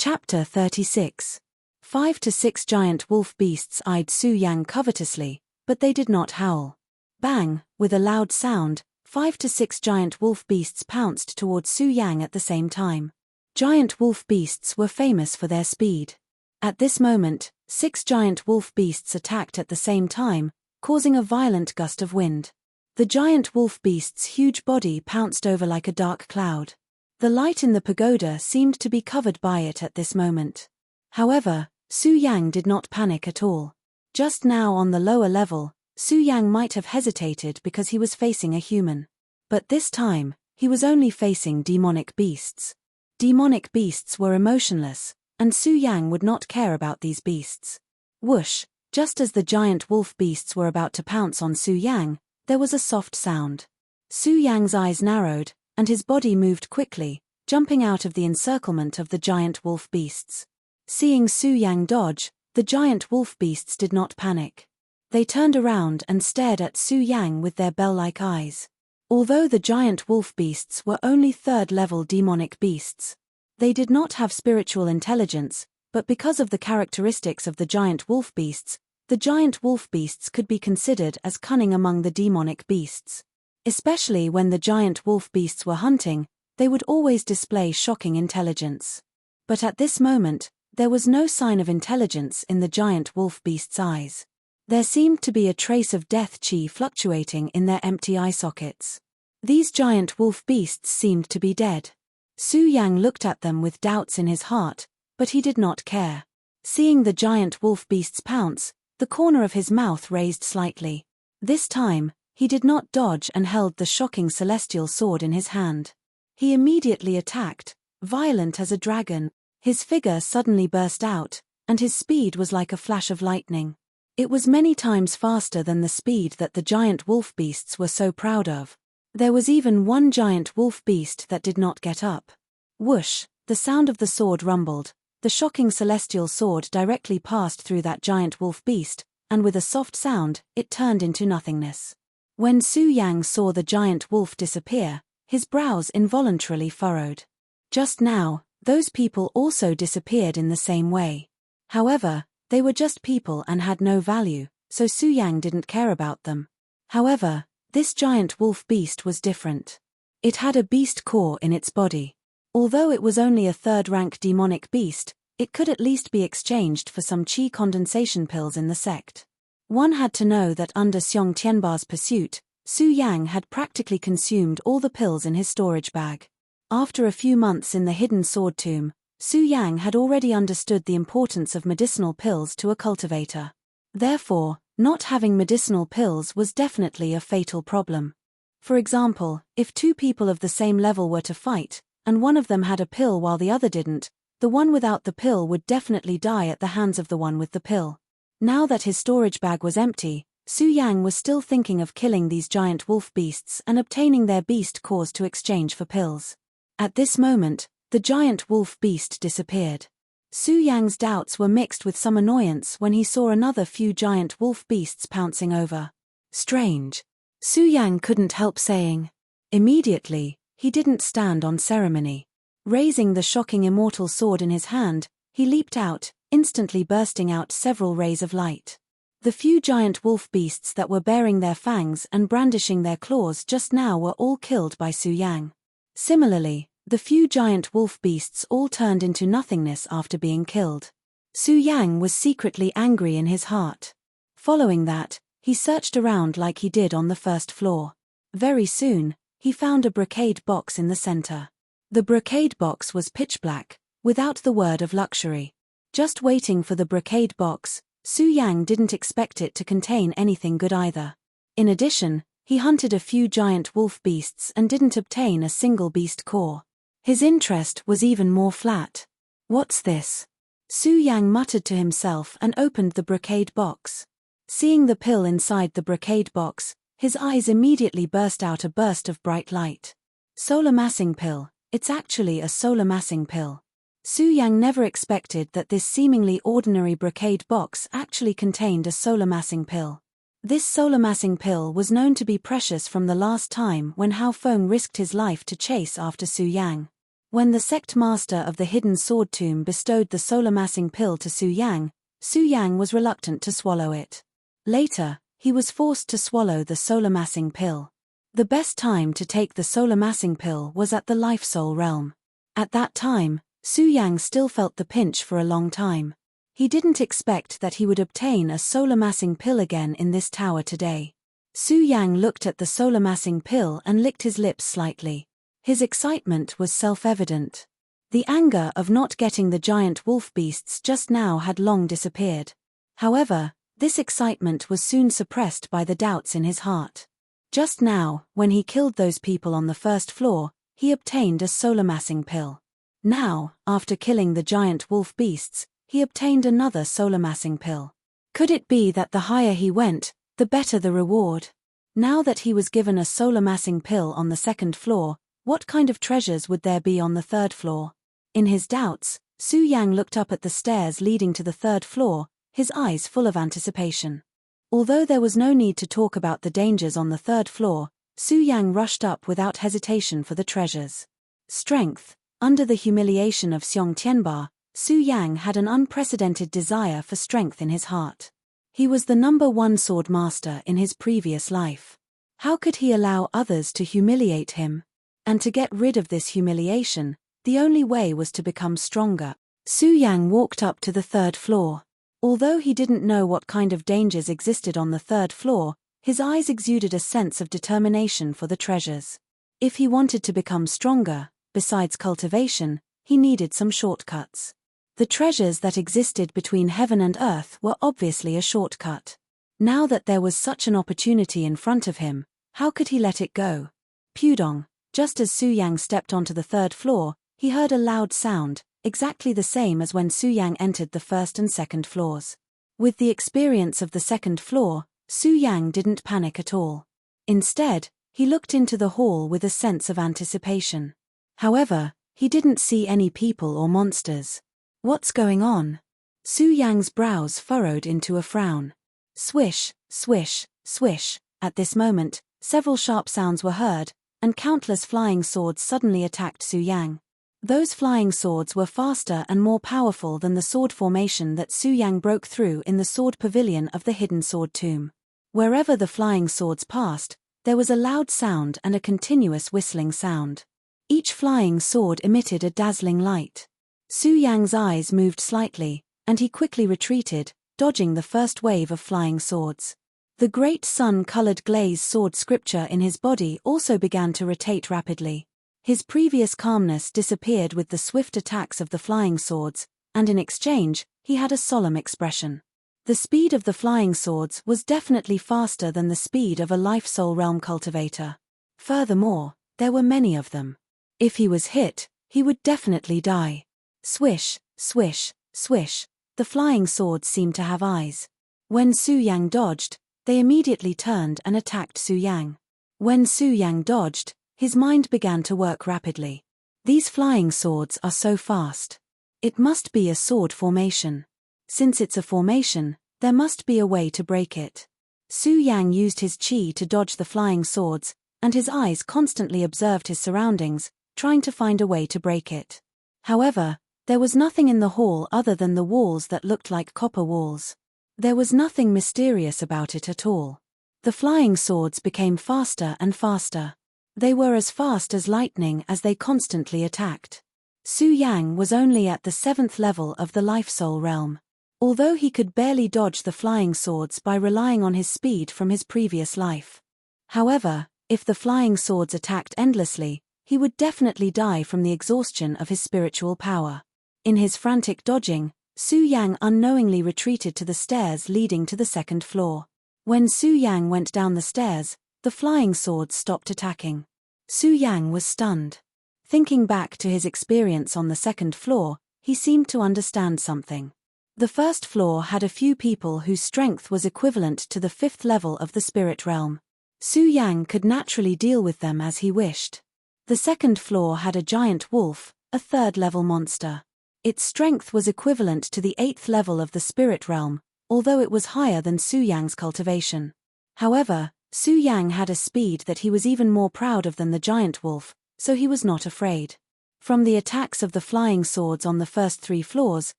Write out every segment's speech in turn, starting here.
Chapter 36. 5 to 6 giant wolf beasts eyed Su Yang covetously, but they did not howl. Bang, with a loud sound, 5 to 6 giant wolf beasts pounced towards Su Yang at the same time. Giant wolf beasts were famous for their speed. At this moment, 6 giant wolf beasts attacked at the same time, causing a violent gust of wind. The giant wolf beast's huge body pounced over like a dark cloud. The light in the pagoda seemed to be covered by it at this moment. However, Su Yang did not panic at all. Just now on the lower level, Su Yang might have hesitated because he was facing a human. But this time, he was only facing demonic beasts. Demonic beasts were emotionless, and Su Yang would not care about these beasts. Whoosh, just as the giant wolf beasts were about to pounce on Su Yang, there was a soft sound. Su Yang's eyes narrowed, and his body moved quickly, jumping out of the encirclement of the giant wolf beasts. Seeing Su Yang dodge, the giant wolf beasts did not panic. They turned around and stared at Su Yang with their bell-like eyes. Although the giant wolf beasts were only third-level demonic beasts, they did not have spiritual intelligence, but because of the characteristics of the giant wolf beasts, the giant wolf beasts could be considered as cunning among the demonic beasts. Especially when the giant wolf beasts were hunting, they would always display shocking intelligence. But at this moment, there was no sign of intelligence in the giant wolf beasts' eyes. There seemed to be a trace of death chi fluctuating in their empty eye sockets. These giant wolf beasts seemed to be dead. Su Yang looked at them with doubts in his heart, but he did not care. Seeing the giant wolf beasts pounce, the corner of his mouth raised slightly. This time, he did not dodge and held the shocking celestial sword in his hand. He immediately attacked, violent as a dragon. His figure suddenly burst out, and his speed was like a flash of lightning. It was many times faster than the speed that the giant wolf beasts were so proud of. There was even one giant wolf beast that did not get up. Whoosh, the sound of the sword rumbled. The shocking celestial sword directly passed through that giant wolf beast, and with a soft sound, it turned into nothingness. When Su Yang saw the giant wolf disappear, his brows involuntarily furrowed. Just now, those people also disappeared in the same way. However, they were just people and had no value, so Su Yang didn't care about them. However, this giant wolf beast was different. It had a beast core in its body. Although it was only a third-rank demonic beast, it could at least be exchanged for some chi condensation pills in the sect. One had to know that under Xiong Tianba's pursuit, Su Yang had practically consumed all the pills in his storage bag. After a few months in the hidden sword tomb, Su Yang had already understood the importance of medicinal pills to a cultivator. Therefore, not having medicinal pills was definitely a fatal problem. For example, if two people of the same level were to fight, and one of them had a pill while the other didn't, the one without the pill would definitely die at the hands of the one with the pill. Now that his storage bag was empty, Su Yang was still thinking of killing these giant wolf beasts and obtaining their beast cores to exchange for pills. At this moment, the giant wolf beast disappeared. Su Yang's doubts were mixed with some annoyance when he saw another few giant wolf beasts pouncing over. Strange. Su Yang couldn't help saying. Immediately, he didn't stand on ceremony. Raising the shocking immortal sword in his hand, he leaped out, instantly bursting out several rays of light. The few giant wolf beasts that were baring their fangs and brandishing their claws just now were all killed by Su Yang. Similarly, the few giant wolf beasts all turned into nothingness after being killed. Su Yang was secretly angry in his heart. Following that, he searched around like he did on the first floor. Very soon, he found a brocade box in the center. The brocade box was pitch black, without the word of luxury. Just waiting for the brocade box, Su Yang didn't expect it to contain anything good either. In addition, he hunted a few giant wolf beasts and didn't obtain a single beast core. His interest was even more flat. What's this? Su Yang muttered to himself and opened the brocade box. Seeing the pill inside the brocade box, his eyes immediately burst out a burst of bright light. Solar massing pill. It's actually a solar massing pill. Su Yang never expected that this seemingly ordinary brocade box actually contained a solar massing pill. This solar massing pill was known to be precious from the last time when Hao Feng risked his life to chase after Su Yang. When the sect master of the hidden sword tomb bestowed the soul-amassing pill to Su Yang was reluctant to swallow it. Later, he was forced to swallow the soul-amassing pill. The best time to take the soul-amassing pill was at the life-soul realm. At that time, Su Yang still felt the pinch for a long time. He didn't expect that he would obtain a soul-amassing pill again in this tower today. Su Yang looked at the soul-amassing pill and licked his lips slightly. His excitement was self-evident. The anger of not getting the giant wolf beasts just now had long disappeared. However, this excitement was soon suppressed by the doubts in his heart. Just now, when he killed those people on the first floor, he obtained a soul-amassing pill. Now, after killing the giant wolf beasts, he obtained another soul-amassing pill. Could it be that the higher he went, the better the reward? Now that he was given a soul-amassing pill on the second floor, what kind of treasures would there be on the third floor? In his doubts, Su Yang looked up at the stairs leading to the third floor, his eyes full of anticipation. Although there was no need to talk about the dangers on the third floor, Su Yang rushed up without hesitation for the treasures. Strength. Under the humiliation of Xiong Tianba, Su Yang had an unprecedented desire for strength in his heart. He was the #1 sword master in his previous life. How could he allow others to humiliate him? And to get rid of this humiliation, the only way was to become stronger. Su Yang walked up to the third floor. Although he didn't know what kind of dangers existed on the third floor, his eyes exuded a sense of determination for the treasures. If he wanted to become stronger, besides cultivation, he needed some shortcuts. The treasures that existed between heaven and earth were obviously a shortcut. Now that there was such an opportunity in front of him, how could he let it go? Pudong. Just as Su Yang stepped onto the third floor, he heard a loud sound, exactly the same as when Su Yang entered the first and second floors. With the experience of the second floor, Su Yang didn't panic at all. Instead, he looked into the hall with a sense of anticipation. However, he didn't see any people or monsters. What's going on? Su Yang's brows furrowed into a frown. Swish, swish, swish. At this moment, several sharp sounds were heard, and countless flying swords suddenly attacked Su Yang. Those flying swords were faster and more powerful than the sword formation that Su Yang broke through in the sword pavilion of the hidden sword tomb. Wherever the flying swords passed, there was a loud sound and a continuous whistling sound. Each flying sword emitted a dazzling light. Su Yang's eyes moved slightly, and he quickly retreated, dodging the first wave of flying swords. The great sun-colored glaze sword scripture in his body also began to rotate rapidly. His previous calmness disappeared with the swift attacks of the flying swords, and in exchange, he had a solemn expression. The speed of the flying swords was definitely faster than the speed of a life-soul realm cultivator. Furthermore, there were many of them. If he was hit, he would definitely die. Swish, swish, swish. The flying swords seemed to have eyes. When Su Yang dodged, they immediately turned and attacked Su Yang. When Su Yang dodged, his mind began to work rapidly. These flying swords are so fast. It must be a sword formation. Since it's a formation, there must be a way to break it. Su Yang used his qi to dodge the flying swords, and his eyes constantly observed his surroundings, trying to find a way to break it. However, there was nothing in the hall other than the walls that looked like copper walls. There was nothing mysterious about it at all. The flying swords became faster and faster. They were as fast as lightning as they constantly attacked. Su Yang was only at the 7th level of the life-soul realm. Although he could barely dodge the flying swords by relying on his speed from his previous life. However, if the flying swords attacked endlessly, he would definitely die from the exhaustion of his spiritual power. In his frantic dodging, Su Yang unknowingly retreated to the stairs leading to the second floor. When Su Yang went down the stairs, the flying swords stopped attacking. Su Yang was stunned. Thinking back to his experience on the second floor, he seemed to understand something. The first floor had a few people whose strength was equivalent to the 5th level of the spirit realm. Su Yang could naturally deal with them as he wished. The second floor had a giant wolf, a 3rd-level monster. Its strength was equivalent to the 8th level of the spirit realm, although it was higher than Su Yang's cultivation. However, Su Yang had a speed that he was even more proud of than the giant wolf, so he was not afraid. From the attacks of the flying swords on the first 3 floors,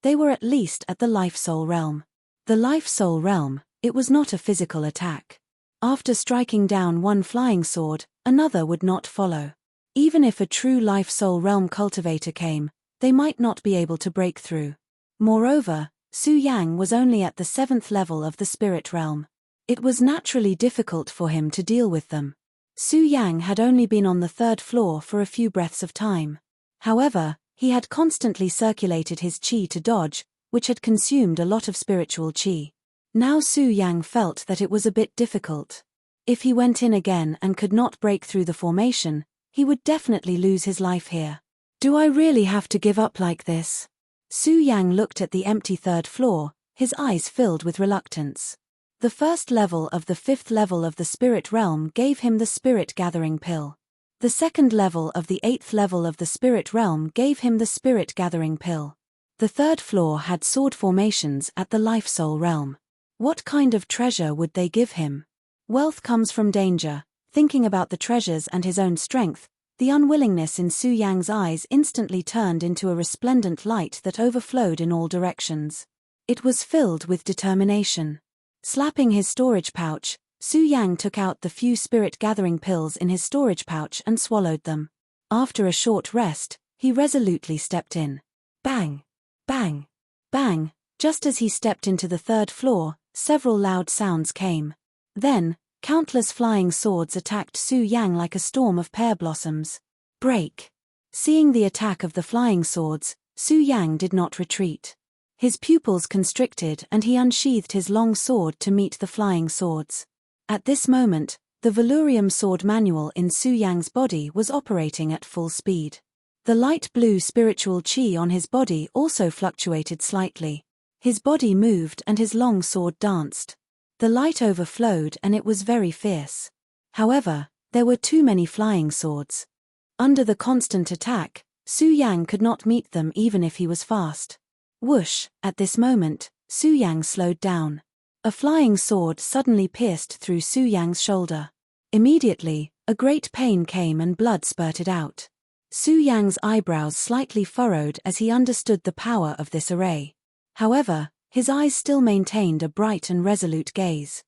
they were at least at the life-soul realm. The life-soul realm, it was not a physical attack. After striking down one flying sword, another would not follow. Even if a true life-soul realm cultivator came, they might not be able to break through. Moreover, Su Yang was only at the 7th level of the spirit realm. It was naturally difficult for him to deal with them. Su Yang had only been on the 3rd floor for a few breaths of time. However, he had constantly circulated his qi to dodge, which had consumed a lot of spiritual qi. Now Su Yang felt that it was a bit difficult. If he went in again and could not break through the formation, he would definitely lose his life here. Do I really have to give up like this? Su Yang looked at the empty 3rd floor, his eyes filled with reluctance. The 1st level of the 5th level of the spirit realm gave him the spirit gathering pill. The 2nd level of the 8th level of the spirit realm gave him the spirit gathering pill. The 3rd floor had sword formations at the life-soul realm. What kind of treasure would they give him? Wealth comes from danger. Thinking about the treasures and his own strength, the unwillingness in Su Yang's eyes instantly turned into a resplendent light that overflowed in all directions. It was filled with determination. Slapping his storage pouch, Su Yang took out the few spirit-gathering pills in his storage pouch and swallowed them. After a short rest, he resolutely stepped in. Bang! Bang! Bang! Just as he stepped into the 3rd floor, several loud sounds came. Then, countless flying swords attacked Su Yang like a storm of pear blossoms. Break! Seeing the attack of the flying swords, Su Yang did not retreat. His pupils constricted and he unsheathed his long sword to meet the flying swords. At this moment, the Velurium sword manual in Su Yang's body was operating at full speed. The light blue spiritual qi on his body also fluctuated slightly. His body moved and his long sword danced. The light overflowed and it was very fierce. However, there were too many flying swords. Under the constant attack, Su Yang could not meet them even if he was fast. Whoosh! At this moment, Su Yang slowed down. A flying sword suddenly pierced through Su Yang's shoulder. Immediately, a great pain came and blood spurted out. Su Yang's eyebrows slightly furrowed as he understood the power of this array. However, his eyes still maintained a bright and resolute gaze.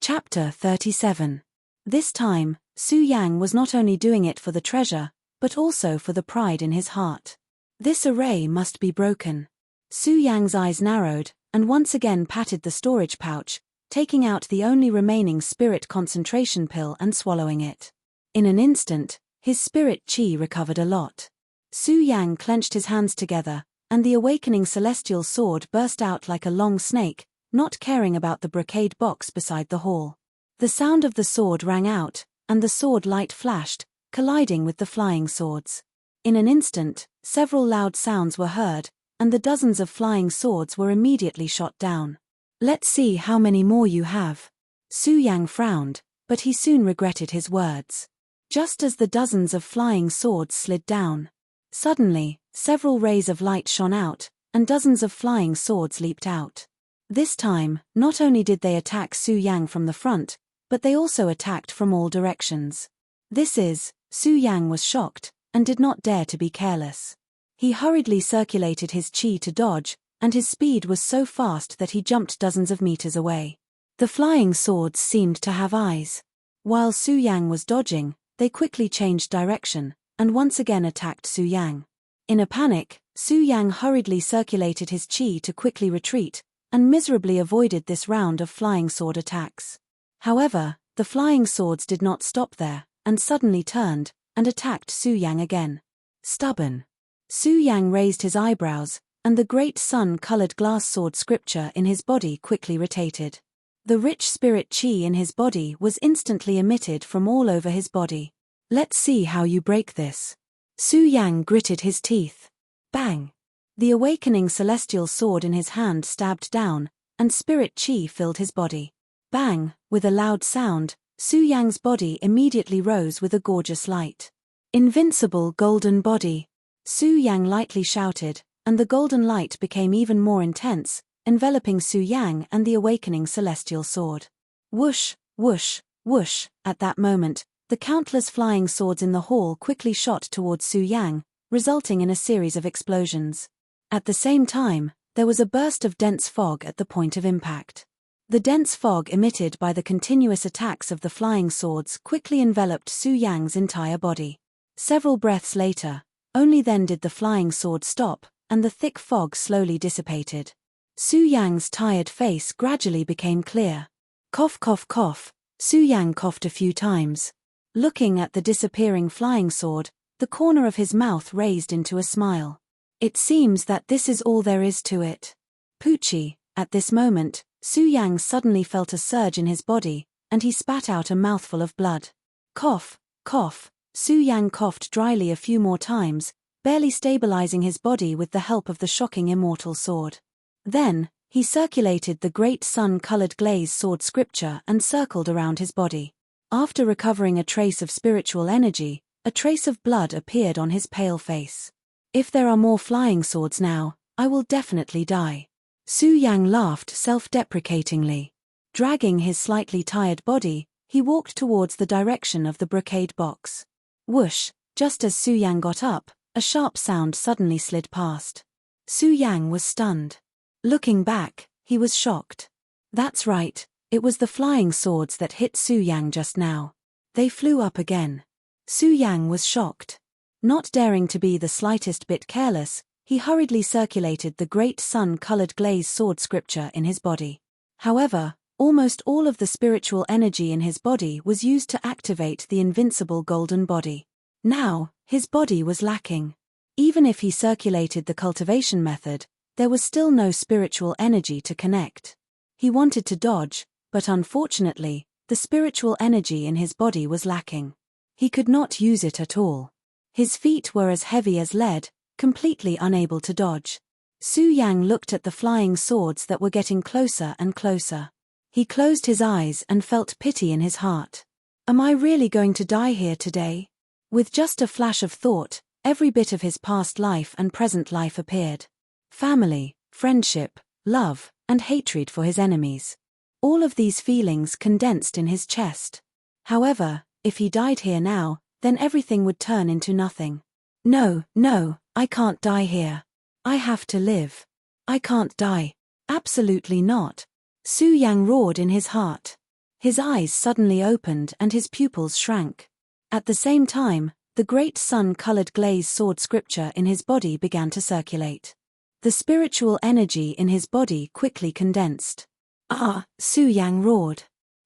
Chapter 37. This time, Su Yang was not only doing it for the treasure, but also for the pride in his heart. This array must be broken. Su Yang's eyes narrowed, and once again patted the storage pouch, taking out the only remaining spirit concentration pill and swallowing it. In an instant, his spirit qi recovered a lot. Su Yang clenched his hands together, and the awakening celestial sword burst out like a long snake, not caring about the brocade box beside the hall. The sound of the sword rang out, and the sword light flashed, colliding with the flying swords. In an instant, several loud sounds were heard, and the dozens of flying swords were immediately shot down. Let's see how many more you have. Su Yang frowned, but he soon regretted his words. Just as the dozens of flying swords slid down, suddenly, several rays of light shone out, and dozens of flying swords leaped out. This time, not only did they attack Su Yang from the front, but they also attacked from all directions. Su Yang was shocked, and did not dare to be careless. He hurriedly circulated his qi to dodge, and his speed was so fast that he jumped dozens of meters away. The flying swords seemed to have eyes. While Su Yang was dodging, they quickly changed direction, and once again attacked Su Yang. In a panic, Su Yang hurriedly circulated his qi to quickly retreat, and miserably avoided this round of flying sword attacks. However, the flying swords did not stop there, and suddenly turned, and attacked Su Yang again. Stubborn. Su Yang raised his eyebrows, and the great sun-colored glass sword scripture in his body quickly rotated. The rich spirit qi in his body was instantly emitted from all over his body. Let's see how you break this. Su Yang gritted his teeth. Bang! The awakening celestial sword in his hand stabbed down, and spirit qi filled his body. Bang! With a loud sound, Su Yang's body immediately rose with a gorgeous light. Invincible golden body! Su Yang lightly shouted, and the golden light became even more intense, enveloping Su Yang and the awakening celestial sword. Whoosh, whoosh, whoosh! At that moment, the countless flying swords in the hall quickly shot towards Su Yang, resulting in a series of explosions. At the same time, there was a burst of dense fog at the point of impact. The dense fog emitted by the continuous attacks of the flying swords quickly enveloped Su Yang's entire body. Several breaths later, only then did the flying sword stop, and the thick fog slowly dissipated. Su Yang's tired face gradually became clear. Cough, cough, cough. Su Yang coughed a few times. Looking at the disappearing flying sword, the corner of his mouth raised into a smile. It seems that this is all there is to it. Poochie. At this moment, Su Yang suddenly felt a surge in his body, and he spat out a mouthful of blood. Cough, cough. Su Yang coughed dryly a few more times, barely stabilizing his body with the help of the shocking immortal sword. Then, he circulated the great sun-colored glaze sword scripture and circled around his body. After recovering a trace of spiritual energy, a trace of blood appeared on his pale face. If there are more flying swords now, I will definitely die. Su Yang laughed self-deprecatingly. Dragging his slightly tired body, he walked towards the direction of the brocade box. Whoosh! Just as Su Yang got up, a sharp sound suddenly slid past. Su Yang was stunned. Looking back, he was shocked. That's right, it was the flying swords that hit Su Yang just now. They flew up again. Su Yang was shocked. Not daring to be the slightest bit careless, he hurriedly circulated the great sun-colored glaze sword scripture in his body. However, almost all of the spiritual energy in his body was used to activate the invincible golden body. Now, his body was lacking. Even if he circulated the cultivation method, there was still no spiritual energy to connect. He wanted to dodge, but unfortunately, the spiritual energy in his body was lacking. He could not use it at all. His feet were as heavy as lead, completely unable to dodge. Su Yang looked at the flying swords that were getting closer and closer. He closed his eyes and felt pity in his heart. Am I really going to die here today? With just a flash of thought, every bit of his past life and present life appeared. Family, friendship, love, and hatred for his enemies. All of these feelings condensed in his chest. However, if he died here now, then everything would turn into nothing. No, no, I can't die here. I have to live. I can't die. Absolutely not. Su Yang roared in his heart. His eyes suddenly opened and his pupils shrank. At the same time, the great sun-colored glaze sword scripture in his body began to circulate. The spiritual energy in his body quickly condensed. Ah! Su Yang roared.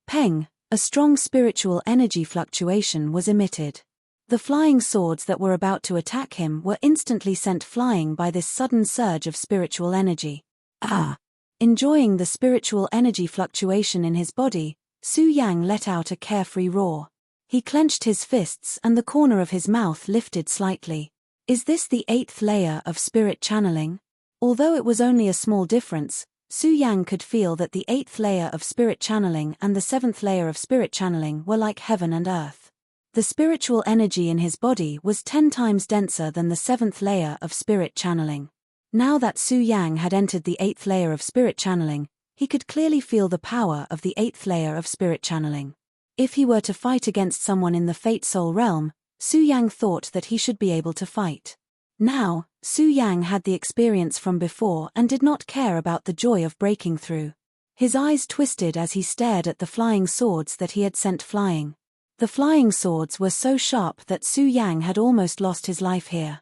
Peng! A strong spiritual energy fluctuation was emitted. The flying swords that were about to attack him were instantly sent flying by this sudden surge of spiritual energy. Ah! Enjoying the spiritual energy fluctuation in his body, Su Yang let out a carefree roar. He clenched his fists and the corner of his mouth lifted slightly. Is this the 8th layer of spirit channeling? Although it was only a small difference, Su Yang could feel that the 8th layer of spirit channeling and the 7th layer of spirit channeling were like heaven and earth. The spiritual energy in his body was 10 times denser than the 7th layer of spirit channeling. Now that Su Yang had entered the 8th layer of spirit channeling, he could clearly feel the power of the 8th layer of spirit channeling. If he were to fight against someone in the Fate Soul realm, Su Yang thought that he should be able to fight. Now, Su Yang had the experience from before and did not care about the joy of breaking through. His eyes twisted as he stared at the flying swords that he had sent flying. The flying swords were so sharp that Su Yang had almost lost his life here.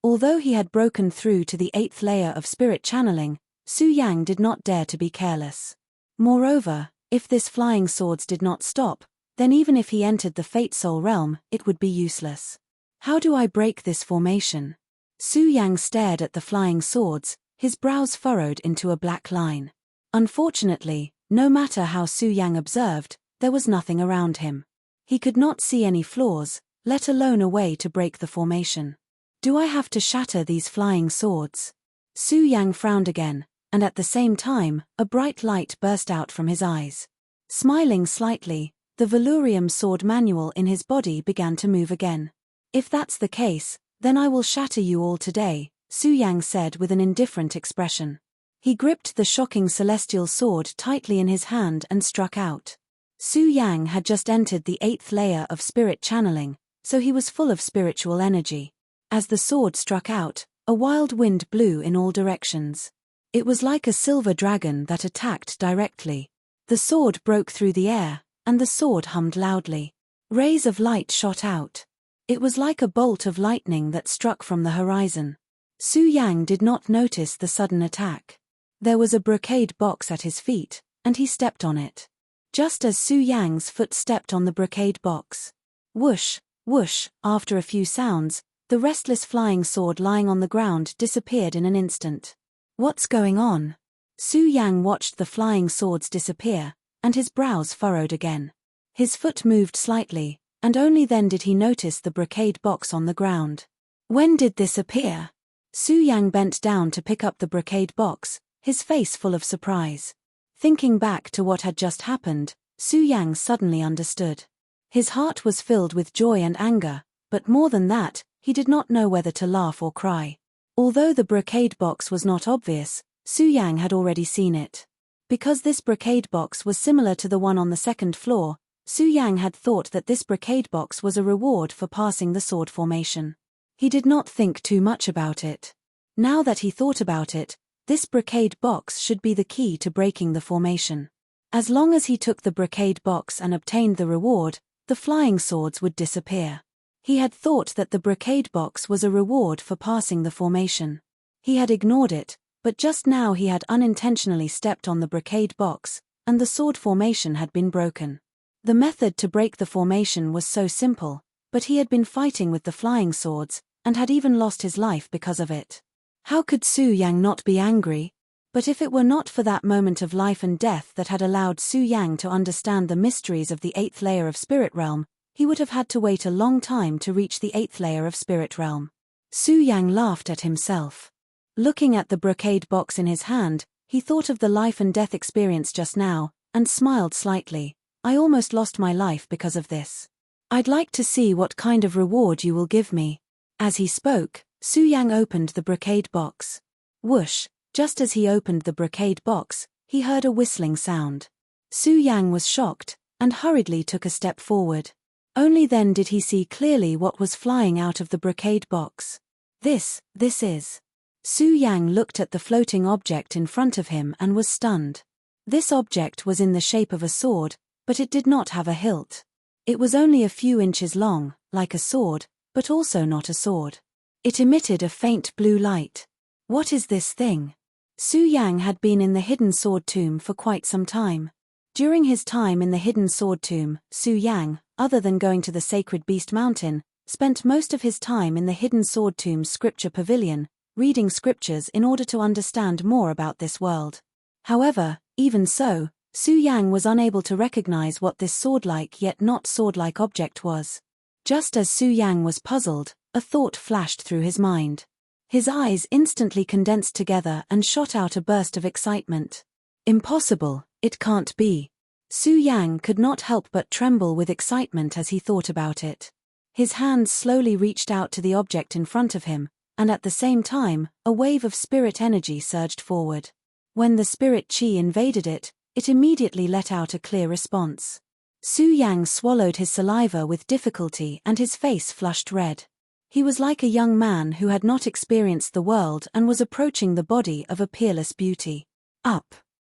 Although he had broken through to the 8th layer of spirit channeling, Su Yang did not dare to be careless. Moreover, if this flying swords did not stop, then even if he entered the Fate Soul realm, it would be useless. How do I break this formation? Su Yang stared at the flying swords, his brows furrowed into a black line. Unfortunately, no matter how Su Yang observed, there was nothing around him. He could not see any flaws, let alone a way to break the formation. Do I have to shatter these flying swords? Su Yang frowned again, and at the same time, a bright light burst out from his eyes. Smiling slightly, the Valurium sword manual in his body began to move again. If that's the case, then I will shatter you all today, Su Yang said with an indifferent expression. He gripped the shocking celestial sword tightly in his hand and struck out. Su Yang had just entered the 8th layer of spirit channeling, so he was full of spiritual energy. As the sword struck out, a wild wind blew in all directions. It was like a silver dragon that attacked directly. The sword broke through the air, and the sword hummed loudly. Rays of light shot out. It was like a bolt of lightning that struck from the horizon. Su Yang did not notice the sudden attack. There was a brocade box at his feet, and he stepped on it. Just as Su Yang's foot stepped on the brocade box. Whoosh, whoosh, after a few sounds, the restless flying sword lying on the ground disappeared in an instant. What's going on? Su Yang watched the flying swords disappear, and his brows furrowed again. His foot moved slightly, and only then did he notice the brocade box on the ground. When did this appear? Su Yang bent down to pick up the brocade box, his face full of surprise. Thinking back to what had just happened, Su Yang suddenly understood. His heart was filled with joy and anger, but more than that, he did not know whether to laugh or cry. Although the brocade box was not obvious, Su Yang had already seen it. Because this brocade box was similar to the one on the second floor, Su Yang had thought that this brocade box was a reward for passing the sword formation. He did not think too much about it. Now that he thought about it, this brocade box should be the key to breaking the formation. As long as he took the brocade box and obtained the reward, the flying swords would disappear. He had thought that the brocade box was a reward for passing the formation. He had ignored it, but just now he had unintentionally stepped on the brocade box, and the sword formation had been broken. The method to break the formation was so simple, but he had been fighting with the flying swords, and had even lost his life because of it. How could Su Yang not be angry? But if it were not for that moment of life and death that had allowed Su Yang to understand the mysteries of the 8th layer of Spirit Realm, he would have had to wait a long time to reach the 8th layer of Spirit Realm. Su Yang laughed at himself. Looking at the brocade box in his hand, he thought of the life and death experience just now, and smiled slightly. I almost lost my life because of this. I'd like to see what kind of reward you will give me. As he spoke, Su Yang opened the brocade box. Whoosh, just as he opened the brocade box, he heard a whistling sound. Su Yang was shocked, and hurriedly took a step forward. Only then did he see clearly what was flying out of the brocade box. This is. Su Yang looked at the floating object in front of him and was stunned. This object was in the shape of a sword, but it did not have a hilt. It was only a few inches long, like a sword, but also not a sword. It emitted a faint blue light. What is this thing? Su Yang had been in the hidden sword tomb for quite some time. During his time in the hidden sword tomb, Su Yang, other than going to the sacred beast mountain, spent most of his time in the hidden sword tomb's scripture pavilion, reading scriptures in order to understand more about this world. However, even so, Su Yang was unable to recognize what this sword-like yet not sword-like object was. Just as Su Yang was puzzled, a thought flashed through his mind. His eyes instantly condensed together and shot out a burst of excitement. Impossible, it can't be. Su Yang could not help but tremble with excitement as he thought about it. His hands slowly reached out to the object in front of him, and at the same time, a wave of spirit energy surged forward. When the spirit chi invaded it, it immediately let out a clear response. Su Yang swallowed his saliva with difficulty and his face flushed red. He was like a young man who had not experienced the world and was approaching the body of a peerless beauty. Up.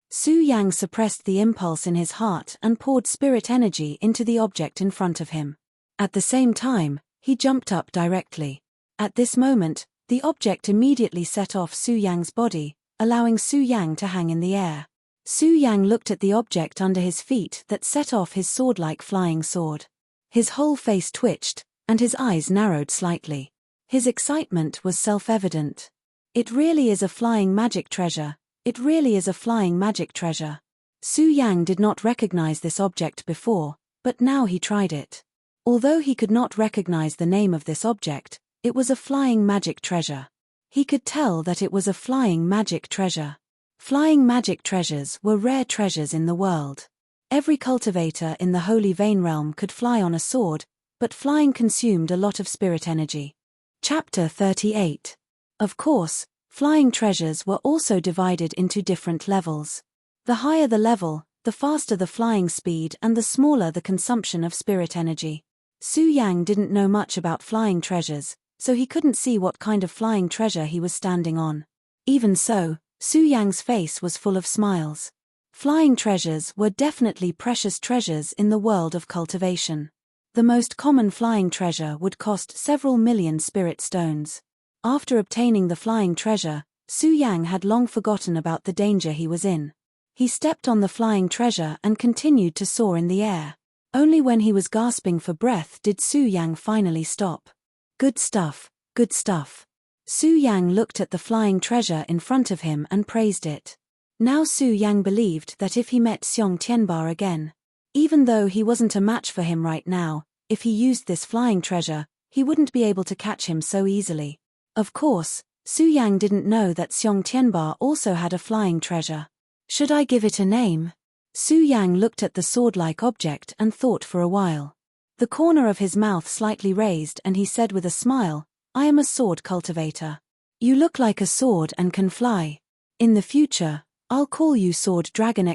Su Yang suppressed the impulse in his heart and poured spirit energy into the object in front of him. At the same time, he jumped up directly. At this moment, the object immediately set off Su Yang's body, allowing Su Yang to hang in the air. Su Yang looked at the object under his feet that set off his sword-like flying sword. His whole face twitched, and his eyes narrowed slightly. His excitement was self-evident. It really is a flying magic treasure. It really is a flying magic treasure. Su Yang did not recognize this object before, but now he tried it. Although he could not recognize the name of this object, it was a flying magic treasure. He could tell that it was a flying magic treasure. Flying magic treasures were rare treasures in the world. Every cultivator in the Holy Vein realm could fly on a sword, but flying consumed a lot of spirit energy. Chapter 38. Of course, flying treasures were also divided into different levels. The higher the level, the faster the flying speed and the smaller the consumption of spirit energy. Su Yang didn't know much about flying treasures, so he couldn't see what kind of flying treasure he was standing on. Even so, Su Yang's face was full of smiles. Flying treasures were definitely precious treasures in the world of cultivation. The most common flying treasure would cost several million spirit stones. After obtaining the flying treasure, Su Yang had long forgotten about the danger he was in. He stepped on the flying treasure and continued to soar in the air. Only when he was gasping for breath did Su Yang finally stop. Good stuff, good stuff. Su Yang looked at the flying treasure in front of him and praised it. Now Su Yang believed that if he met Xiong Tianba again, even though he wasn't a match for him right now, if he used this flying treasure, he wouldn't be able to catch him so easily. Of course, Su Yang didn't know that Xiong Tianba also had a flying treasure. Should I give it a name? Su Yang looked at the sword-like object and thought for a while. The corner of his mouth slightly raised and he said with a smile, I am a sword cultivator. You look like a sword and can fly. In the future, I'll call you Sword Dragon!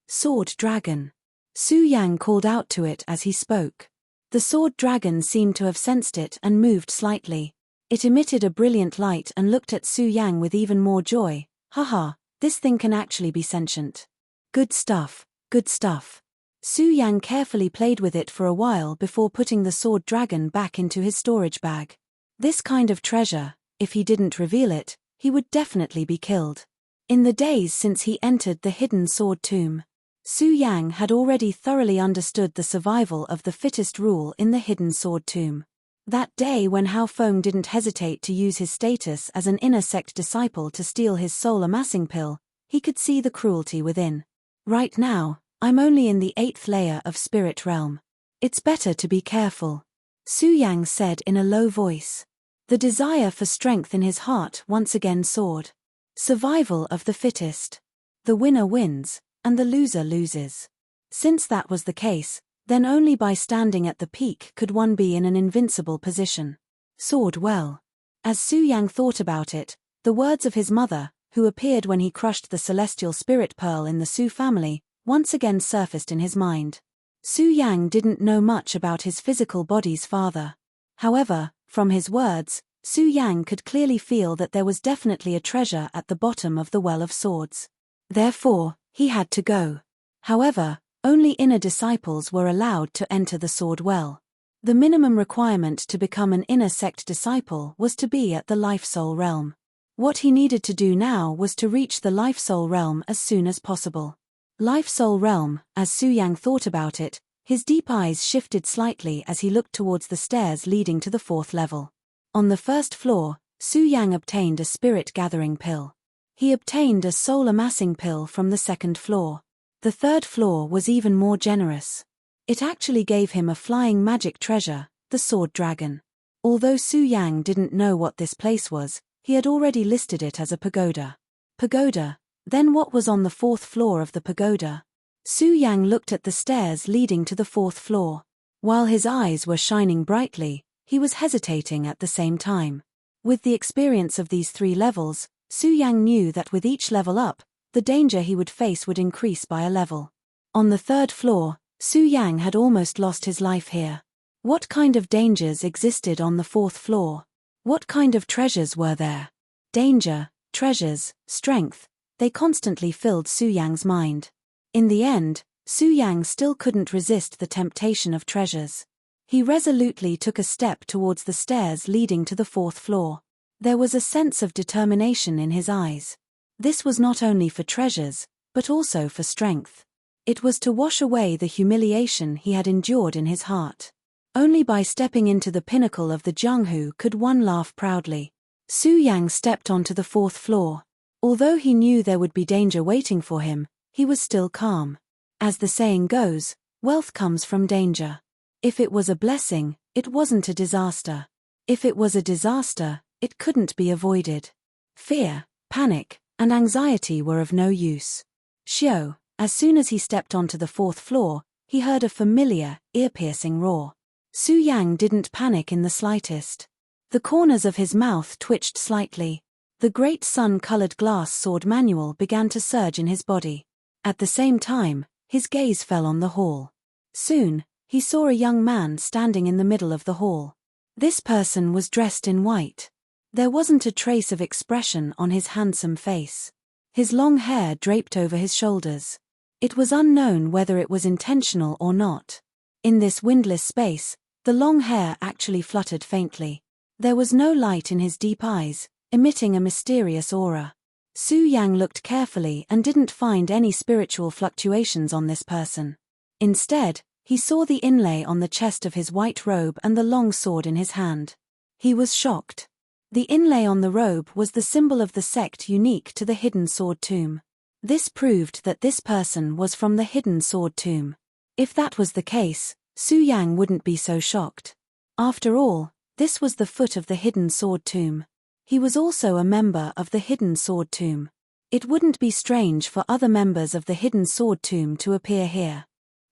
Sword Dragon. Su Yang called out to it as he spoke. The sword dragon seemed to have sensed it and moved slightly. It emitted a brilliant light and looked at Su Yang with even more joy. Haha, this thing can actually be sentient. Good stuff, good stuff. Su Yang carefully played with it for a while before putting the sword dragon back into his storage bag. This kind of treasure, if he didn't reveal it, he would definitely be killed. In the days since he entered the hidden sword tomb, Su Yang had already thoroughly understood the survival of the fittest rule in the hidden sword tomb. That day when Hao Feng didn't hesitate to use his status as an inner sect disciple to steal his soul amassing pill, he could see the cruelty within. Right now, I'm only in the 8th layer of spirit realm. It's better to be careful, Su Yang said in a low voice. The desire for strength in his heart once again soared. Survival of the fittest. The winner wins, and the loser loses. Since that was the case, then only by standing at the peak could one be in an invincible position. Soared well. As Su Yang thought about it, the words of his mother, who appeared when he crushed the celestial spirit pearl in the Su family, once again surfaced in his mind. Su Yang didn't know much about his physical body's father. However, from his words, Su Yang could clearly feel that there was definitely a treasure at the bottom of the Well of Swords. Therefore, he had to go. However, only inner disciples were allowed to enter the Sword Well. The minimum requirement to become an inner sect disciple was to be at the Life-Soul realm. What he needed to do now was to reach the Life-Soul realm as soon as possible. Life-Soul realm, as Su Yang thought about it, his deep eyes shifted slightly as he looked towards the stairs leading to the 4th level. On the 1st floor, Su Yang obtained a spirit gathering pill. He obtained a soul amassing pill from the 2nd floor. The 3rd floor was even more generous. It actually gave him a flying magic treasure, the sword dragon. Although Su Yang didn't know what this place was, he had already listed it as a pagoda. Pagoda? Then what was on the 4th floor of the pagoda? Su Yang looked at the stairs leading to the 4th floor. While his eyes were shining brightly, he was hesitating at the same time. With the experience of these 3 levels, Su Yang knew that with each level up, the danger he would face would increase by a level. On the 3rd floor, Su Yang had almost lost his life here. What kind of dangers existed on the 4th floor? What kind of treasures were there? Danger, treasures, strength, they constantly filled Su Yang's mind. In the end, Su Yang still couldn't resist the temptation of treasures. He resolutely took a step towards the stairs leading to the 4th floor. There was a sense of determination in his eyes. This was not only for treasures, but also for strength. It was to wash away the humiliation he had endured in his heart. Only by stepping into the pinnacle of the Jianghu could one laugh proudly. Su Yang stepped onto the 4th floor. Although he knew there would be danger waiting for him, he was still calm. As the saying goes, wealth comes from danger. If it was a blessing, it wasn't a disaster. If it was a disaster, it couldn't be avoided. Fear, panic, and anxiety were of no use. Xiao, as soon as he stepped onto the 4th floor, he heard a familiar, ear-piercing roar. Su Yang didn't panic in the slightest. The corners of his mouth twitched slightly. The great sun-colored glass sword manual began to surge in his body. At the same time, his gaze fell on the hall. Soon, he saw a young man standing in the middle of the hall. This person was dressed in white. There wasn't a trace of expression on his handsome face. His long hair draped over his shoulders. It was unknown whether it was intentional or not. In this windless space, the long hair actually fluttered faintly. There was no light in his deep eyes, emitting a mysterious aura. Su Yang looked carefully and didn't find any spiritual fluctuations on this person. Instead, he saw the inlay on the chest of his white robe and the long sword in his hand. He was shocked. The inlay on the robe was the symbol of the sect unique to the Hidden Sword Tomb. This proved that this person was from the Hidden Sword Tomb. If that was the case, Su Yang wouldn't be so shocked. After all, this was the foot of the Hidden Sword Tomb. He was also a member of the Hidden Sword Tomb. It wouldn't be strange for other members of the Hidden Sword Tomb to appear here.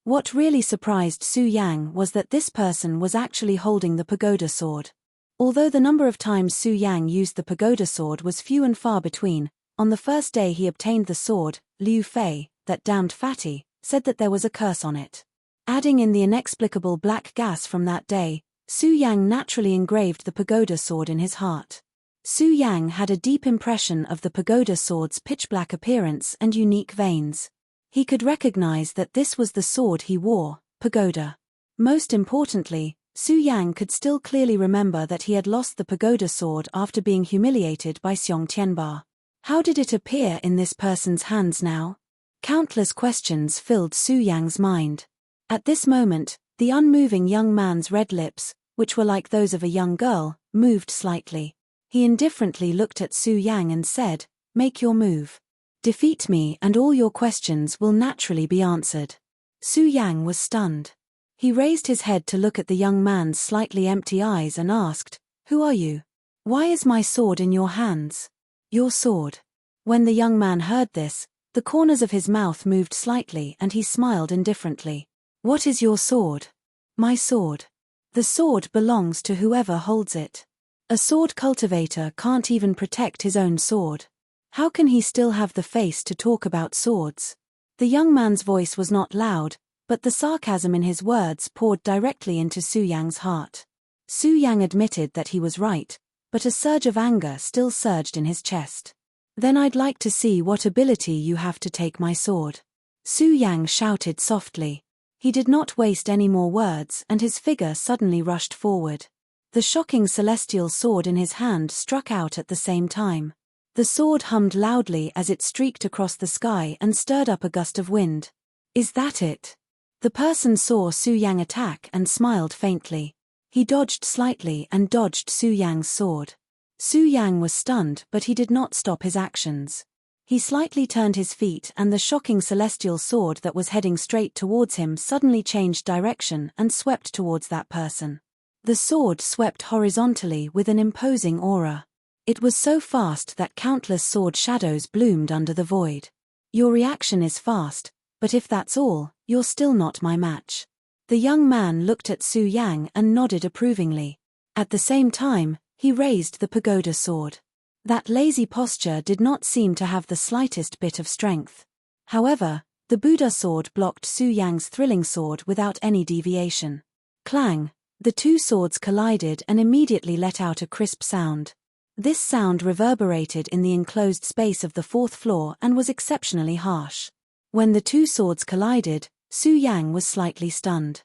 What really surprised Su Yang was that this person was actually holding the pagoda sword. Although the number of times Su Yang used the pagoda sword was few and far between, on the first day he obtained the sword, Liu Fei, that damned fatty, said that there was a curse on it. Adding in the inexplicable black gas from that day, Su Yang naturally engraved the pagoda sword in his heart. Su Yang had a deep impression of the pagoda sword's pitch-black appearance and unique veins. He could recognize that this was the sword he wore, pagoda. Most importantly, Su Yang could still clearly remember that he had lost the pagoda sword after being humiliated by Xiong Tianba. How did it appear in this person's hands now? Countless questions filled Su Yang's mind. At this moment, the unmoving young man's red lips, which were like those of a young girl, moved slightly. He indifferently looked at Su Yang and said, "Make your move. Defeat me and all your questions will naturally be answered." Su Yang was stunned. He raised his head to look at the young man's slightly empty eyes and asked, "Who are you? Why is my sword in your hands?" "Your sword." When the young man heard this, the corners of his mouth moved slightly and he smiled indifferently. "What is your sword?" "My sword. The sword belongs to whoever holds it. A sword cultivator can't even protect his own sword. How can he still have the face to talk about swords?" The young man's voice was not loud, but the sarcasm in his words poured directly into Su Yang's heart. Su Yang admitted that he was right, but a surge of anger still surged in his chest. "Then I'd like to see what ability you have to take my sword." Su Yang shouted softly. He did not waste any more words and his figure suddenly rushed forward. The shocking celestial sword in his hand struck out at the same time. The sword hummed loudly as it streaked across the sky and stirred up a gust of wind. "Is that it?" The person saw Su Yang attack and smiled faintly. He dodged slightly and dodged Su Yang's sword. Su Yang was stunned, but he did not stop his actions. He slightly turned his feet and the shocking celestial sword that was heading straight towards him suddenly changed direction and swept towards that person. The sword swept horizontally with an imposing aura. It was so fast that countless sword shadows bloomed under the void. "Your reaction is fast, but if that's all, you're still not my match." The young man looked at Su Yang and nodded approvingly. At the same time, he raised the pagoda sword. That lazy posture did not seem to have the slightest bit of strength. However, the Buddha sword blocked Su Yang's thrilling sword without any deviation. Clang! The two swords collided and immediately let out a crisp sound. This sound reverberated in the enclosed space of the fourth floor and was exceptionally harsh. When the two swords collided, Su Yang was slightly stunned.